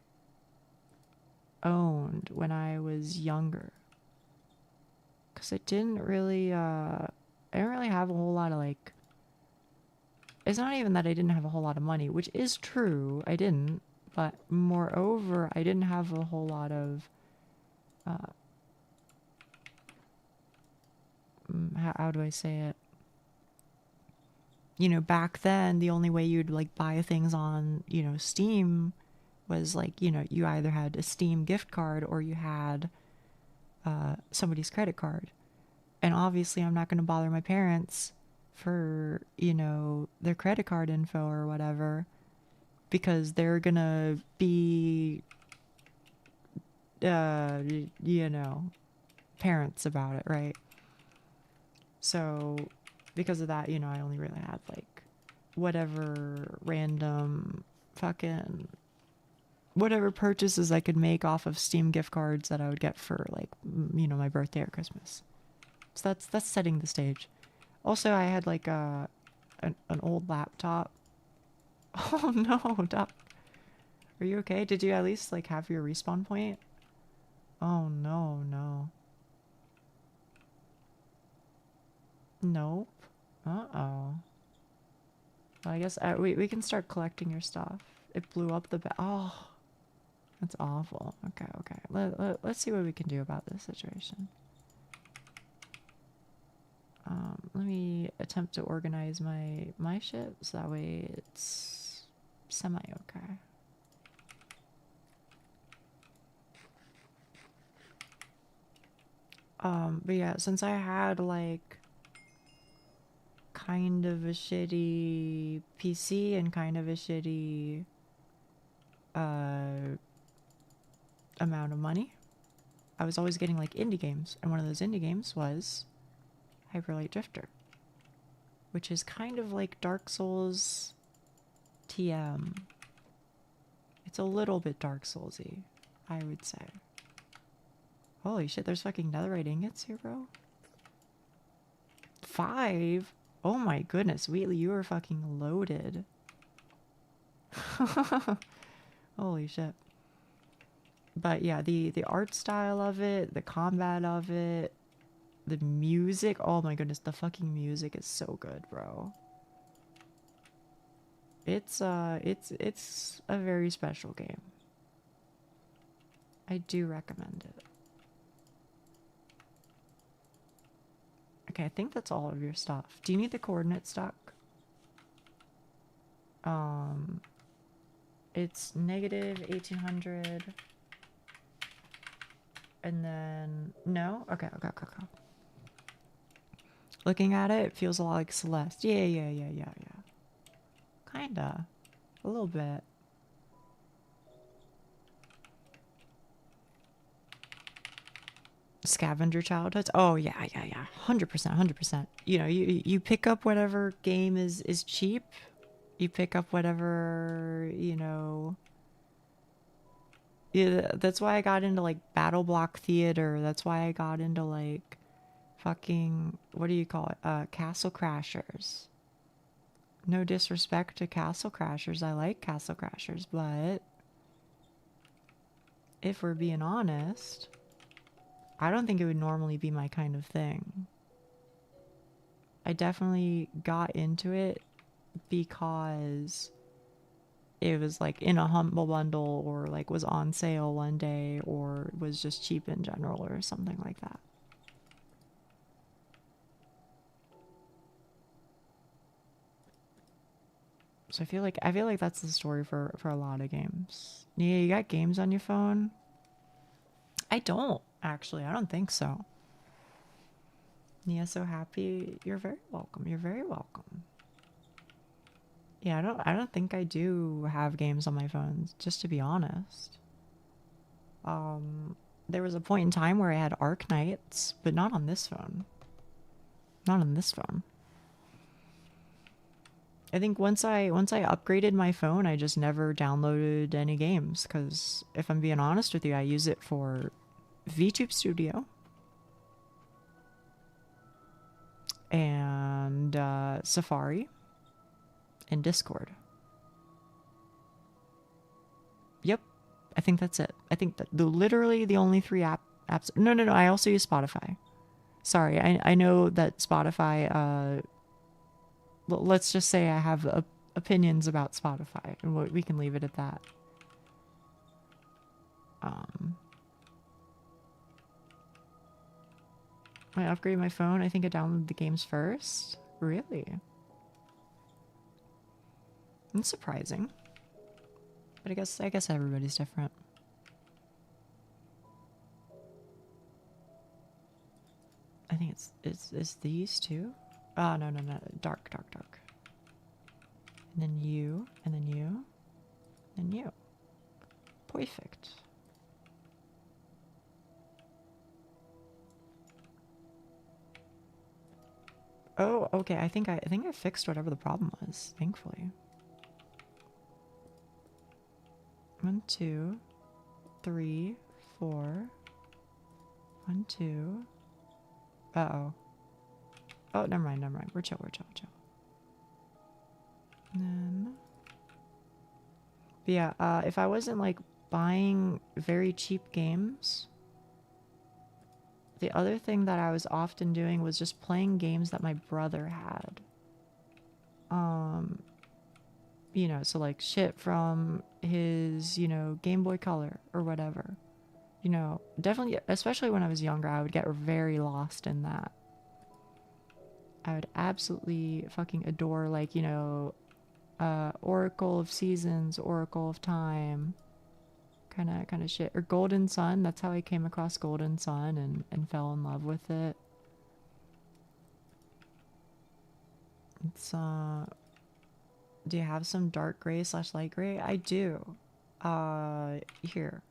owned when I was younger. Cause I didn't really have a whole lot of like, it's not even that I didn't have a whole lot of money, which is true, I didn't, but moreover, I didn't have a whole lot of how do I say it? You know, back then, the only way you'd like buy things on, you know, Steam was like, you know, you either had a Steam gift card or you had somebody's credit card. And obviously, I'm not going to bother my parents for, you know, their credit card info or whatever, because they're going to be, you know, parents about it, right? So because of that, you know, I only really had like whatever random fucking whatever purchases I could make off of Steam gift cards that I would get for like, you know, my birthday or Christmas. So that's setting the stage. Also, I had like an old laptop. Oh no, Doc. Are you okay? Did you at least like have your respawn point? Oh no, no. Nope. Uh-oh. Well, I guess we can start collecting your stuff. It blew up the oh, that's awful. Okay, okay. Let's see what we can do about this situation. Let me attempt to organize my shit so that way it's semi-okay. But yeah, since I had like kind of a shitty PC and kind of a shitty amount of money, I was always getting like indie games, and one of those indie games was Hyper Light Drifter, which is kind of like Dark Souls TM. It's a little bit Dark Soulsy, I would say. Holy shit, there's fucking netherite ingots here, bro. 5? Oh my goodness, Wheatley, you are fucking loaded. Holy shit. But yeah, the art style of it, the combat of it, the music, oh my goodness, the fucking music is so good, bro. It's a very special game. I do recommend it. Okay, I think that's all of your stuff. Do you need the coordinate stuck? It's negative 1800. And then, no? Okay. Looking at it, it feels a lot like Celeste. Yeah. Kinda. A little bit. Scavenger childhoods. Oh yeah. 100%. You know, you pick up whatever game is cheap. You pick up whatever, you know. Yeah, that's why I got into like Battle Block Theater. That's why I got into like fucking, what do you call it? Castle Crashers. No disrespect to Castle Crashers. I like Castle Crashers, but if we're being honest, I don't think it would normally be my kind of thing. I definitely got into it because it was like in a Humble Bundle or like was on sale one day or was just cheap in general or something like that. So I feel like that's the story for a lot of games. Yeah, you got games on your phone? I don't, actually. I don't think so. Nia, so happy. You're very welcome. You're very welcome. Yeah, I don't think I do have games on my phone, just to be honest. There was a point in time where I had Arc Knights, but not on this phone. Not on this phone. I think once I upgraded my phone, I just never downloaded any games, because if I'm being honest with you, I use it for VTube Studio and Safari and Discord. Yep, I think that's it. I think that literally the only 3 apps. No, I also use Spotify. Sorry, I know that Spotify. Let's just say I have opinions about Spotify, and we can leave it at that. When I upgraded my phone, I think I downloaded the games first. Really? It's surprising. But I guess everybody's different. I think it's these two. Oh no. Dark. And then you, and then you, and you. Perfect. Oh, okay. I think I fixed whatever the problem was, thankfully. 1, 2, 3, 4. 1, 2. Uh-oh. Oh, never mind. We're chill. And then... But yeah, if I wasn't, like, buying very cheap games... The other thing that I was often doing was just playing games that my brother had. You know, so like shit from his, you know, Game Boy Color or whatever. You know, definitely, especially when I was younger, I would get very lost in that. I would absolutely fucking adore, like, you know, Oracle of Seasons, Oracle of Time. Kind of shit. Or Golden Sun. That's how I came across Golden Sun and fell in love with it. It's do you have some dark gray / light gray? I do. Here.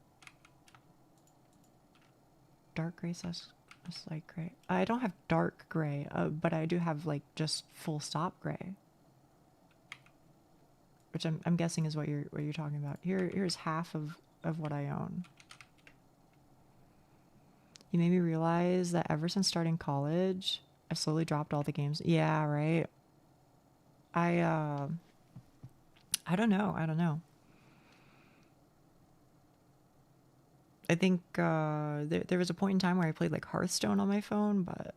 Dark gray / light gray. I don't have dark gray, but I do have like just full stop gray. Which I'm guessing is what you're talking about. Here's half of what I own. You made me realize that ever since starting college, I've slowly dropped all the games. Yeah, right. I don't know. I think there was a point in time where I played like Hearthstone on my phone, but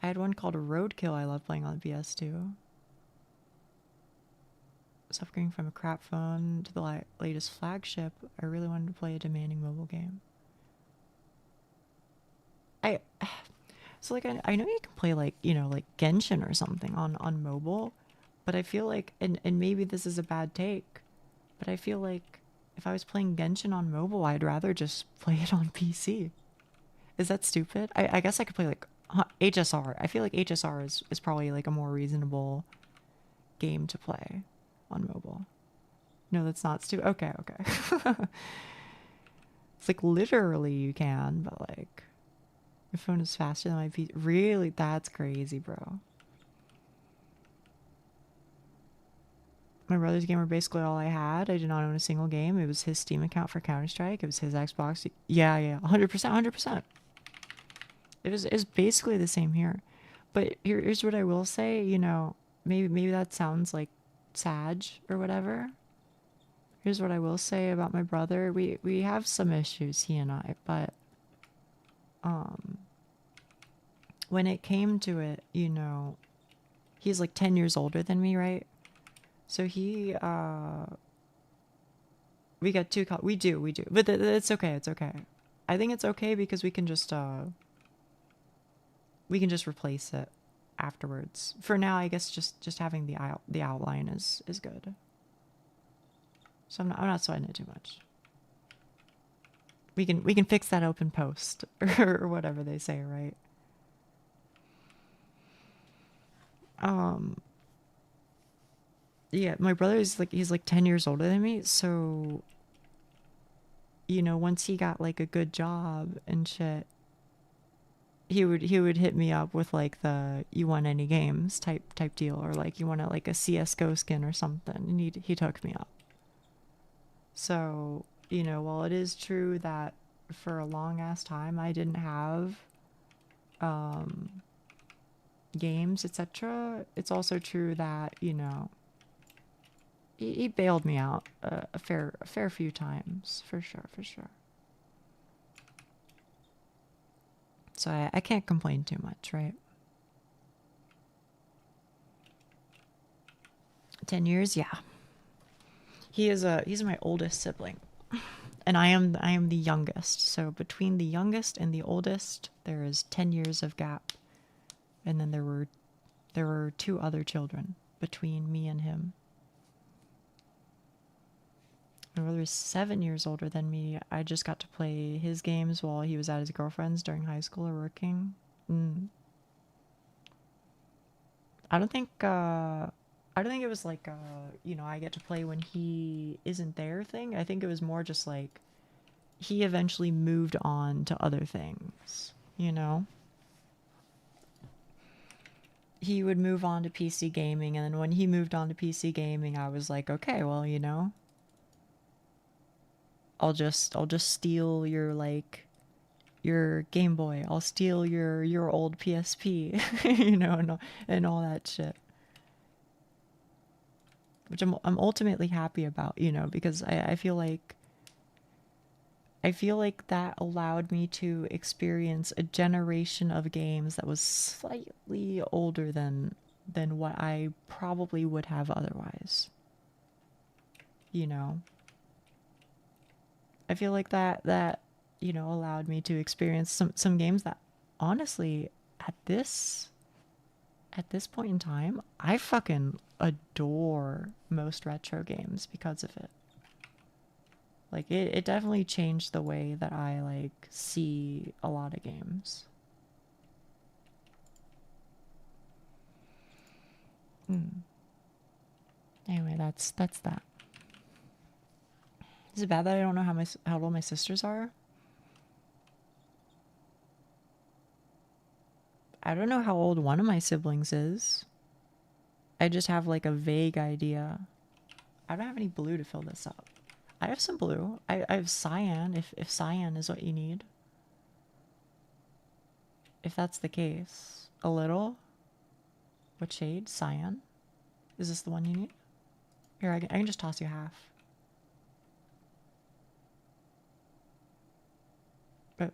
I had one called Roadkill I love playing on the PS2. Suffering from a crap phone to the latest flagship, I really wanted to play a demanding mobile game. So like I know you can play like, you know, like Genshin or something on mobile, but I feel like and maybe this is a bad take, but I feel like if I was playing Genshin on mobile, I'd rather just play it on PC. Is that stupid? I guess I could play like HSR. I feel like HSR is probably like a more reasonable game to play on mobile. No, that's not stupid. Okay. It's like literally you can, but like your phone is faster than my PC. Really? That's crazy, bro. My brother's game were basically all I had. I did not own a single game. It was his Steam account for Counter-Strike. It was his Xbox. Yeah. 100%. It was basically the same here. But here's what I will say, you know, maybe that sounds like Sag or whatever. Here's what I will say about my brother. We have some issues, he and I, but when it came to it, you know, he's like 10 years older than me, right? So he we got two we do. But it's okay. I think it's okay because we can just replace it afterwards. For now, I guess just having the outline is good. So I'm not sweating it too much. We can fix that open post or whatever they say, right? Yeah, my brother is like he's like 10 years older than me, so you know, once he got like a good job and shit, he would hit me up with like the you want any games type deal, or like you want like a CS:GO skin or something, and he took me up. So, you know, while it is true that for a long ass time I didn't have games, etc., it's also true that, you know, he bailed me out a fair few times, for sure. So I can't complain too much, right? 10 years, yeah. He's my oldest sibling. And I am the youngest. So between the youngest and the oldest, there is 10 years of gap. And then there were two other children between me and him. My brother is 7 years older than me. I just got to play his games while he was at his girlfriend's during high school or working. I don't think it was like I get to play when he isn't there thing. I think it was more just like he eventually moved on to other things, you know? He would move on to PC gaming, and then when he moved on to PC gaming, I was like, okay, well, I'll just steal your Game Boy. I'll steal your old PSP, and all that shit. Which I'm ultimately happy about, because I feel like that allowed me to experience a generation of games that was slightly older than what I probably would have otherwise. I feel like that allowed me to experience some games that honestly at this point in time, I fucking adore most retro games because of it. Like, it definitely changed the way that I, like, see a lot of games. Anyway, that's that. Is it bad that I don't know how old my sisters are? I don't know how old one of my siblings is. I just have, like, a vague idea. I don't have any blue to fill this up. I have some blue. I have cyan, if cyan is what you need. If that's the case. A little? What shade? Cyan? Is this the one you need? Here, I can just toss you half. But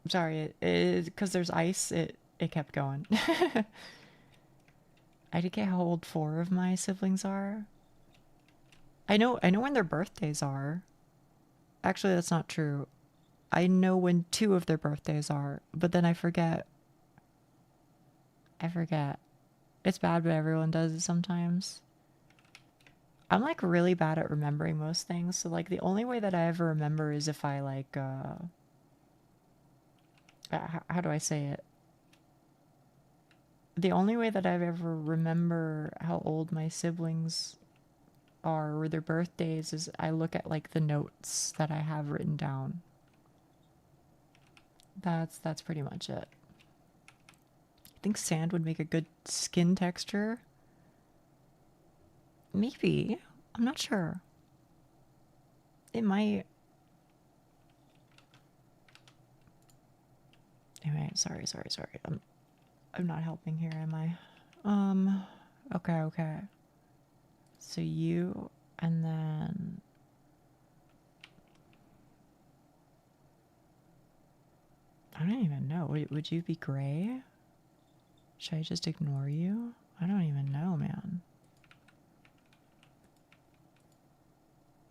sorry, because there's ice, it kept going. I did get how old 4 of my siblings are. I know when their birthdays are. Actually, that's not true. I know when 2 of their birthdays are, but then I forget. It's bad, but everyone does it sometimes. I'm like really bad at remembering most things. So like the only way that I ever remember is if I like, how do I say it? The only way that I've ever remember how old my siblings are or their birthdays is I look at like the notes that I have written down. That's pretty much it. I think sand would make a good skin texture. Maybe. I'm not sure. It might. Anyway, sorry. I'm not helping here, am I? Okay. So you, and then I don't even know. Would you be gray? Should I just ignore you? I don't even know, man.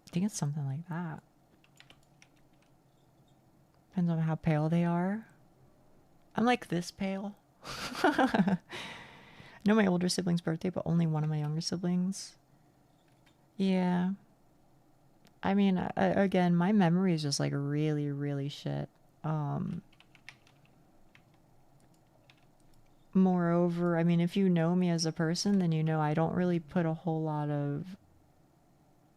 I think it's something like that. Depends on how pale they are. I'm like this pale. I know my older sibling's birthday, but only one of my younger siblings. Yeah. I mean, again, my memory is just like really, really shit. Moreover, I mean, if you know me as a person, then you know I don't really put a whole lot of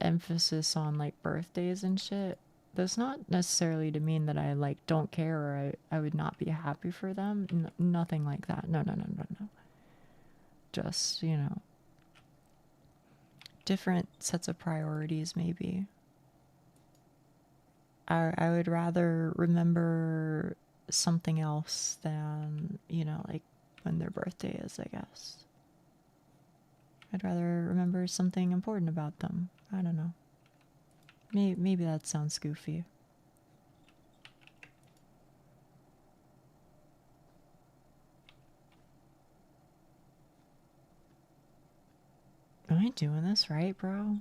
emphasis on like birthdays and shit. That's not necessarily to mean that I like don't care or I would not be happy for them. Nothing like that. No. Just, different sets of priorities maybe. I would rather remember something else than, like when their birthday is, I guess. I'd rather remember something important about them. I don't know. Maybe that sounds goofy. Am I doing this right, bro?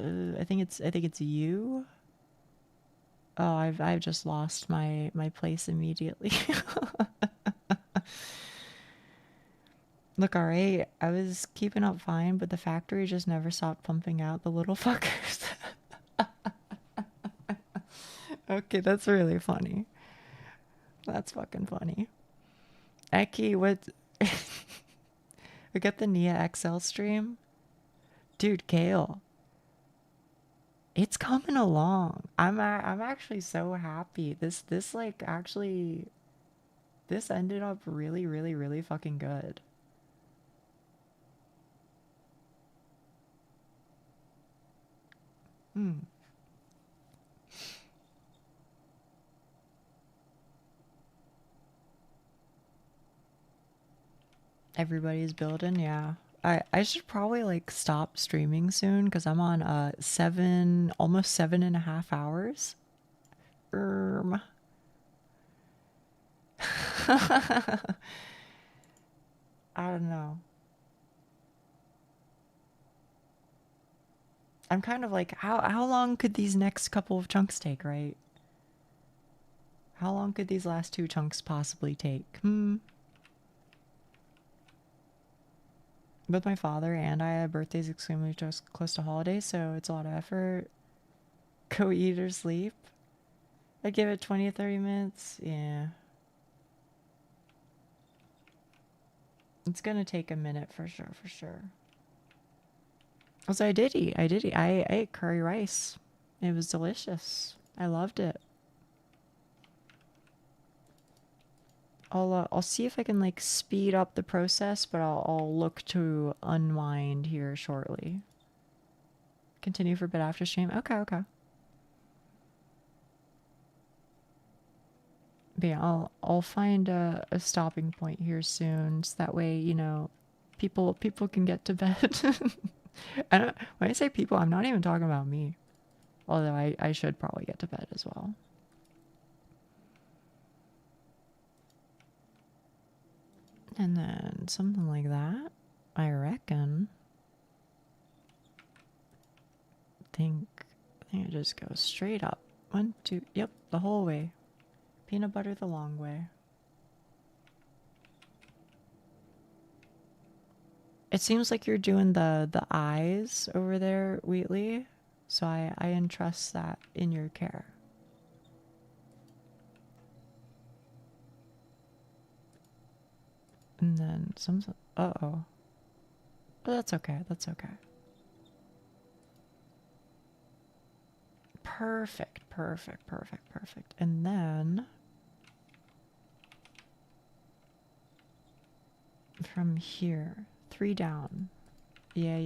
I think it's you. Oh, I've just lost my place immediately. Look, alright, I was keeping up fine, but the factory just never stopped pumping out the little fuckers. Okay, that's really funny. That's fucking funny. Eki, what? We got the Nia XL stream? Dude, Kale. It's coming along. I'm actually so happy. This like actually this ended up really really really fucking good. Everybody's building, yeah. I should probably like stop streaming soon because I'm on almost 7.5 hours. I don't know. I'm kind of like, how long could these next couple of chunks take, right? How long could these last 2 chunks possibly take? Both my father and I have birthdays extremely just close to holidays, so it's a lot of effort. Go eat or sleep. I give it 20 to 30 minutes. Yeah. It's gonna take a minute for sure, for sure. Also, I did eat. I ate curry rice. It was delicious. I loved it. I'll see if I can like speed up the process, but I'll look to unwind here shortly. Continue for a bit after stream. Okay, okay. But yeah, I'll find a stopping point here soon, so that way, you know, people can get to bed. When I say people, I'm not even talking about me. Although I should probably get to bed as well. And then something like that, I reckon. I think it just goes straight up. 1, 2, yep, the whole way. Peanut butter the long way. It seems like you're doing the eyes over there, Wheatley. So I entrust that in your care. And then some. Uh-oh. But that's okay. That's okay. Perfect. Perfect. Perfect. Perfect. And then from here, 3 down. Yeah.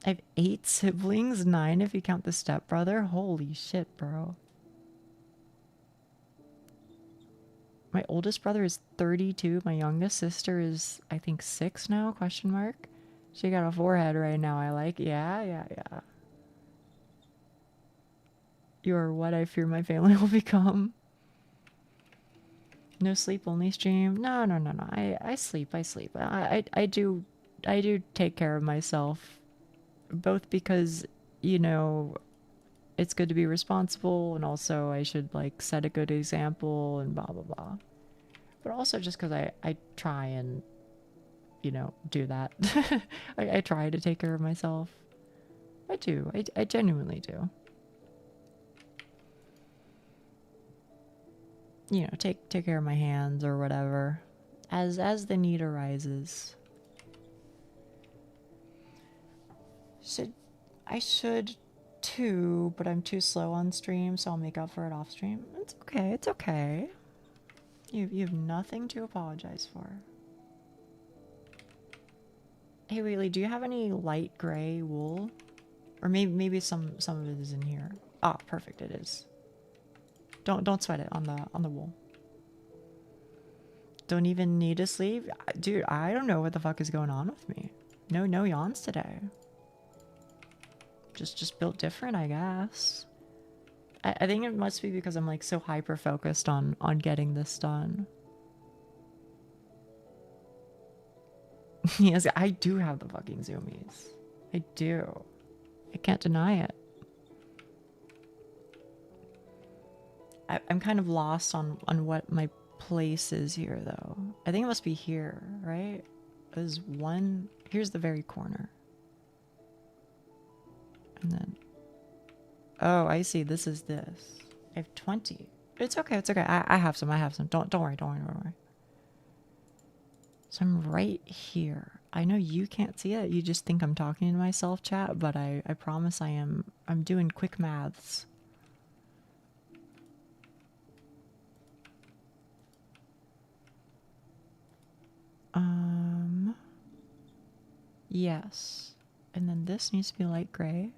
I have 8 siblings, 9 if you count the stepbrother. Holy shit, bro. My oldest brother is 32. My youngest sister is, I think, 6 now, question mark. She got a forehead right now, I like. Yeah. You are what I fear my family will become. No sleep, only stream. No. I sleep. I do take care of myself. Both because, you know, it's good to be responsible, and also I should like set a good example and blah blah blah. But also just because I try and, you know, do that. I try to take care of myself. I do. I genuinely do. You know, take care of my hands or whatever, as the need arises. I should too, but I'm too slow on stream, so I'll make up for it off stream. It's okay. It's okay. You have nothing to apologize for. Hey Wheatley, do you have any light gray wool? Or maybe some of it is in here. Ah, perfect, it is. Don't sweat it on the wool. Don't even need to sleep? Dude, I don't know what the fuck is going on with me. No yawns today. Just built different, I guess. I think it must be because I'm like so hyper focused on getting this done. Yes, I do have the fucking zoomies. I do. I can't deny it. I'm kind of lost on what my place is here, though. I think it must be here, right? There's one... Here's the very corner. And then... Oh, I see. This is this. I have 20. It's okay. It's okay. I have some. I have some. Don't worry. Don't worry. Don't worry. So I'm right here. I know you can't see it. You just think I'm talking to myself, chat, but I promise I am. I'm doing quick maths. Yes. And then this needs to be light gray.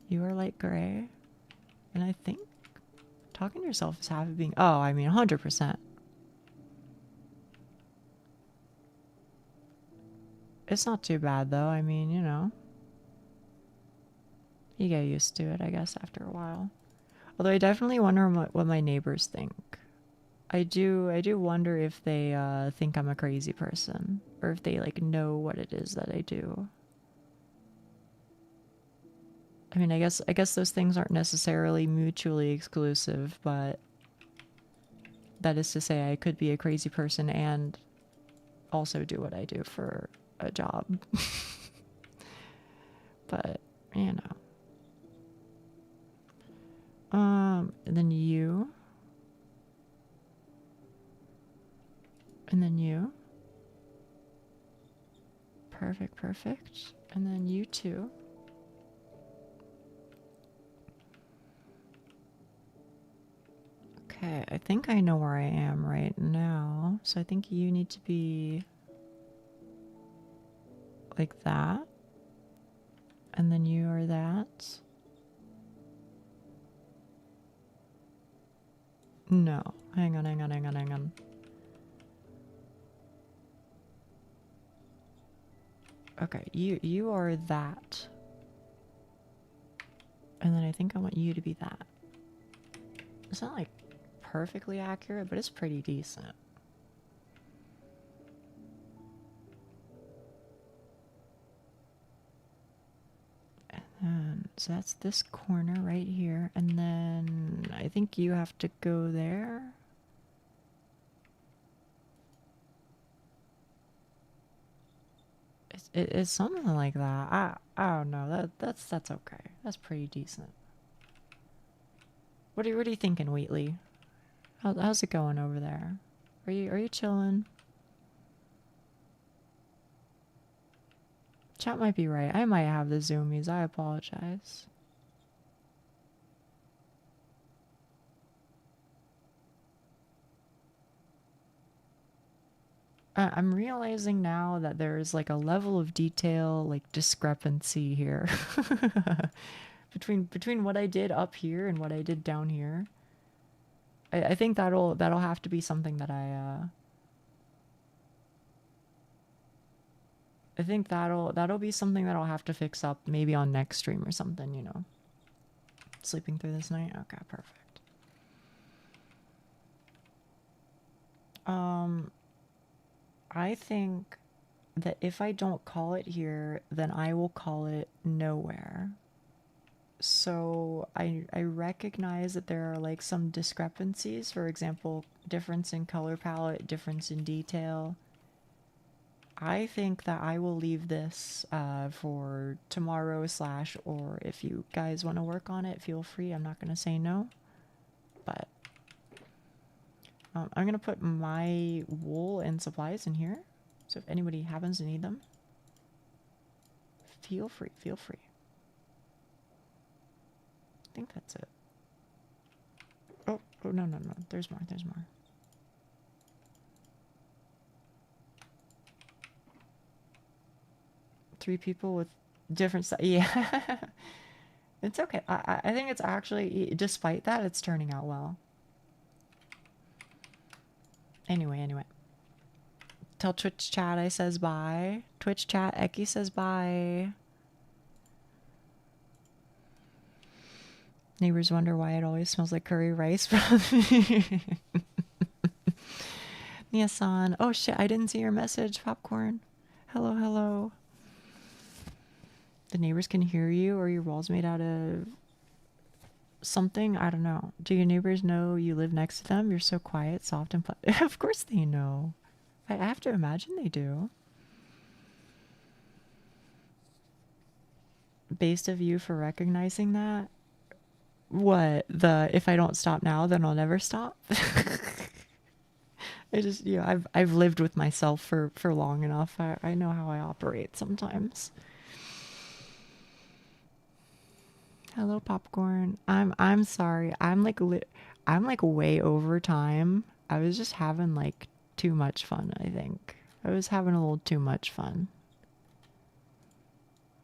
You are light gray. And I think talking to yourself is half of being... Oh, I mean, 100%. It's not too bad, though. I mean, you know. You get used to it, I guess, after a while. Although I definitely wonder what my neighbors think. I do wonder if they think I'm a crazy person. Or if they, like, know what it is that I do. I mean, I guess those things aren't necessarily mutually exclusive, but... That is to say, I could be a crazy person and also do what I do for a job. But, you know. And then you. And then you. Perfect, perfect. And then you too. Okay, I think I know where I am right now. So I think you need to be like that. And then you are that. No. Hang on. Okay, you are that. And then I think I want you to be that. It's not like perfectly accurate, but it's pretty decent. And then, so that's this corner right here. And then I think you have to go there. It's something like that. I don't know. That's okay. That's pretty decent. What are you thinking, Wheatley? How's it going over there? Are you chilling? Chat might be right. I might have the zoomies. I apologize. I'm realizing now that there's like a level of detail, like discrepancy here between what I did up here and what I did down here. I think that'll have to be something that I think that'll be something that I'll have to fix up maybe on next stream or something, you know. Sleeping through this night? Okay, perfect. I think that if I don't call it here, then I will call it nowhere. So I recognize that there are like some discrepancies. For example, difference in color palette, difference in detail. I think that I will leave this for tomorrow / or if you guys want to work on it, feel free. I'm not going to say no. But I'm going to put my wool and supplies in here. So if anybody happens to need them, feel free. I think that's it. Oh, no. There's more. 3 people with different stuff. Yeah. It's okay. I think it's actually, despite that, it's turning out well. Anyway. Tell Twitch chat I says bye. Twitch chat, Eki says bye. Neighbors wonder why it always smells like curry rice from Nia-san. Oh shit, I didn't see your message, Popcorn. Hello, hello. The neighbors can hear you, or your wall's made out of something? I don't know. Do your neighbors know you live next to them? You're so quiet, soft, and of course they know. I have to imagine they do. Based of you for recognizing that. What? The if I don't stop now, then I'll never stop? I just, I've lived with myself for long enough. I know how I operate sometimes. Hello, popcorn. I'm sorry. I'm like way over time. I was just having like too much fun, I think. I was having a little too much fun.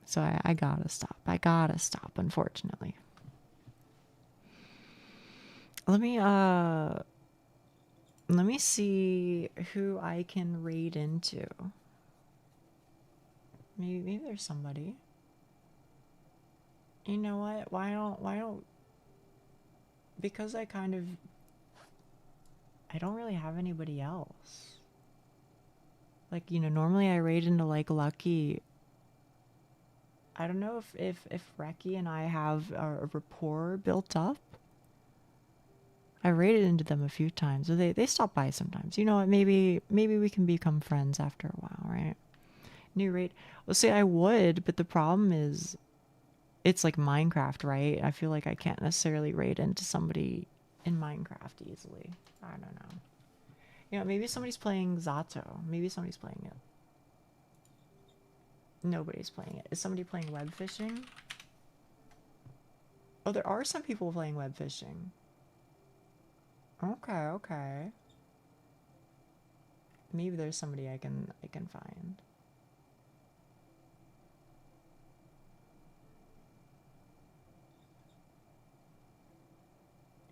So I gotta stop. I gotta stop, unfortunately. Let me see who I can raid into. Maybe there's somebody. You know what? Why don't because I don't really have anybody else. Like, normally I raid into like Lucky. I don't know if Reki and I have a rapport built up. I raided into them a few times, so they stop by sometimes. You know what? Maybe we can become friends after a while, right? New raid. Well, see, I would, but the problem is, it's like Minecraft, right? I feel like I can't necessarily raid into somebody in Minecraft easily. I don't know. Maybe somebody's playing Zato. Maybe somebody's playing it. Nobody's playing it. Is somebody playing web fishing? Oh, there are some people playing web fishing. Okay. Maybe there's somebody I can find.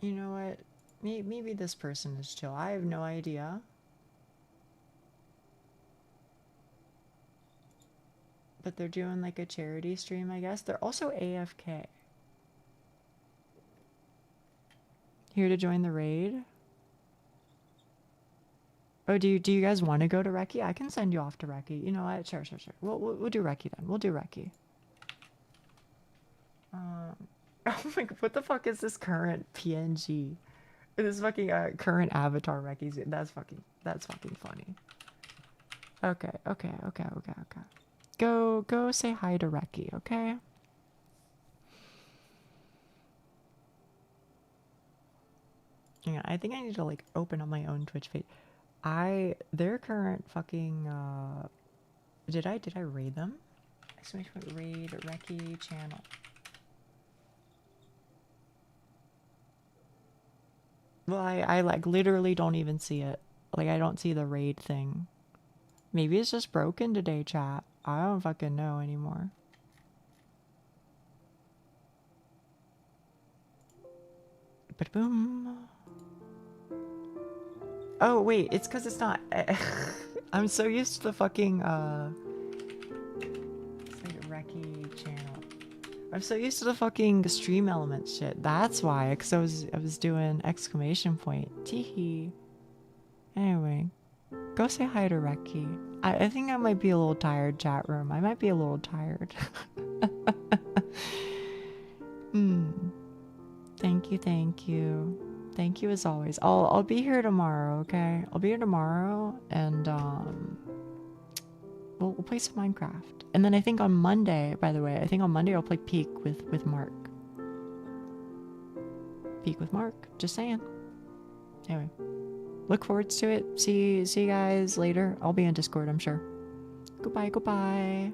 You know what? Maybe this person is chill. I have no idea. But they're doing like a charity stream, I guess. They're also AFK. Here to join the raid? Oh, do you guys want to go to Reki? I can send you off to Reki. You know what? Sure. We'll do Reki then. We'll do Reki. Oh my god, what the fuck is this current PNG? This fucking current avatar Reki. That's fucking funny. Okay. Go say hi to Reki, okay? Yeah, I think I need to like open up my own Twitch page. Their current fucking did I raid them? Exclamation point raid Reki channel. Well, I like literally don't even see it. Like I don't see the raid thing. Maybe it's just broken today, chat. I don't fucking know anymore. But boom. Oh wait, it's because it's not. I'm so used to the fucking it's like a Reki channel. I'm so used to the fucking stream elements shit. That's why, because I was doing exclamation point. Teehee. Anyway, go say hi to Reki. I think I might be a little tired, chat room. I might be a little tired. Thank you. Thank you as always. I'll be here tomorrow, okay? I'll be here tomorrow and we'll play some Minecraft. And then I think on Monday, by the way, I think on Monday I'll play Peak with Mark. Peak with Mark, just saying. Anyway, look forward to it. See you guys later. I'll be in Discord, I'm sure. Goodbye.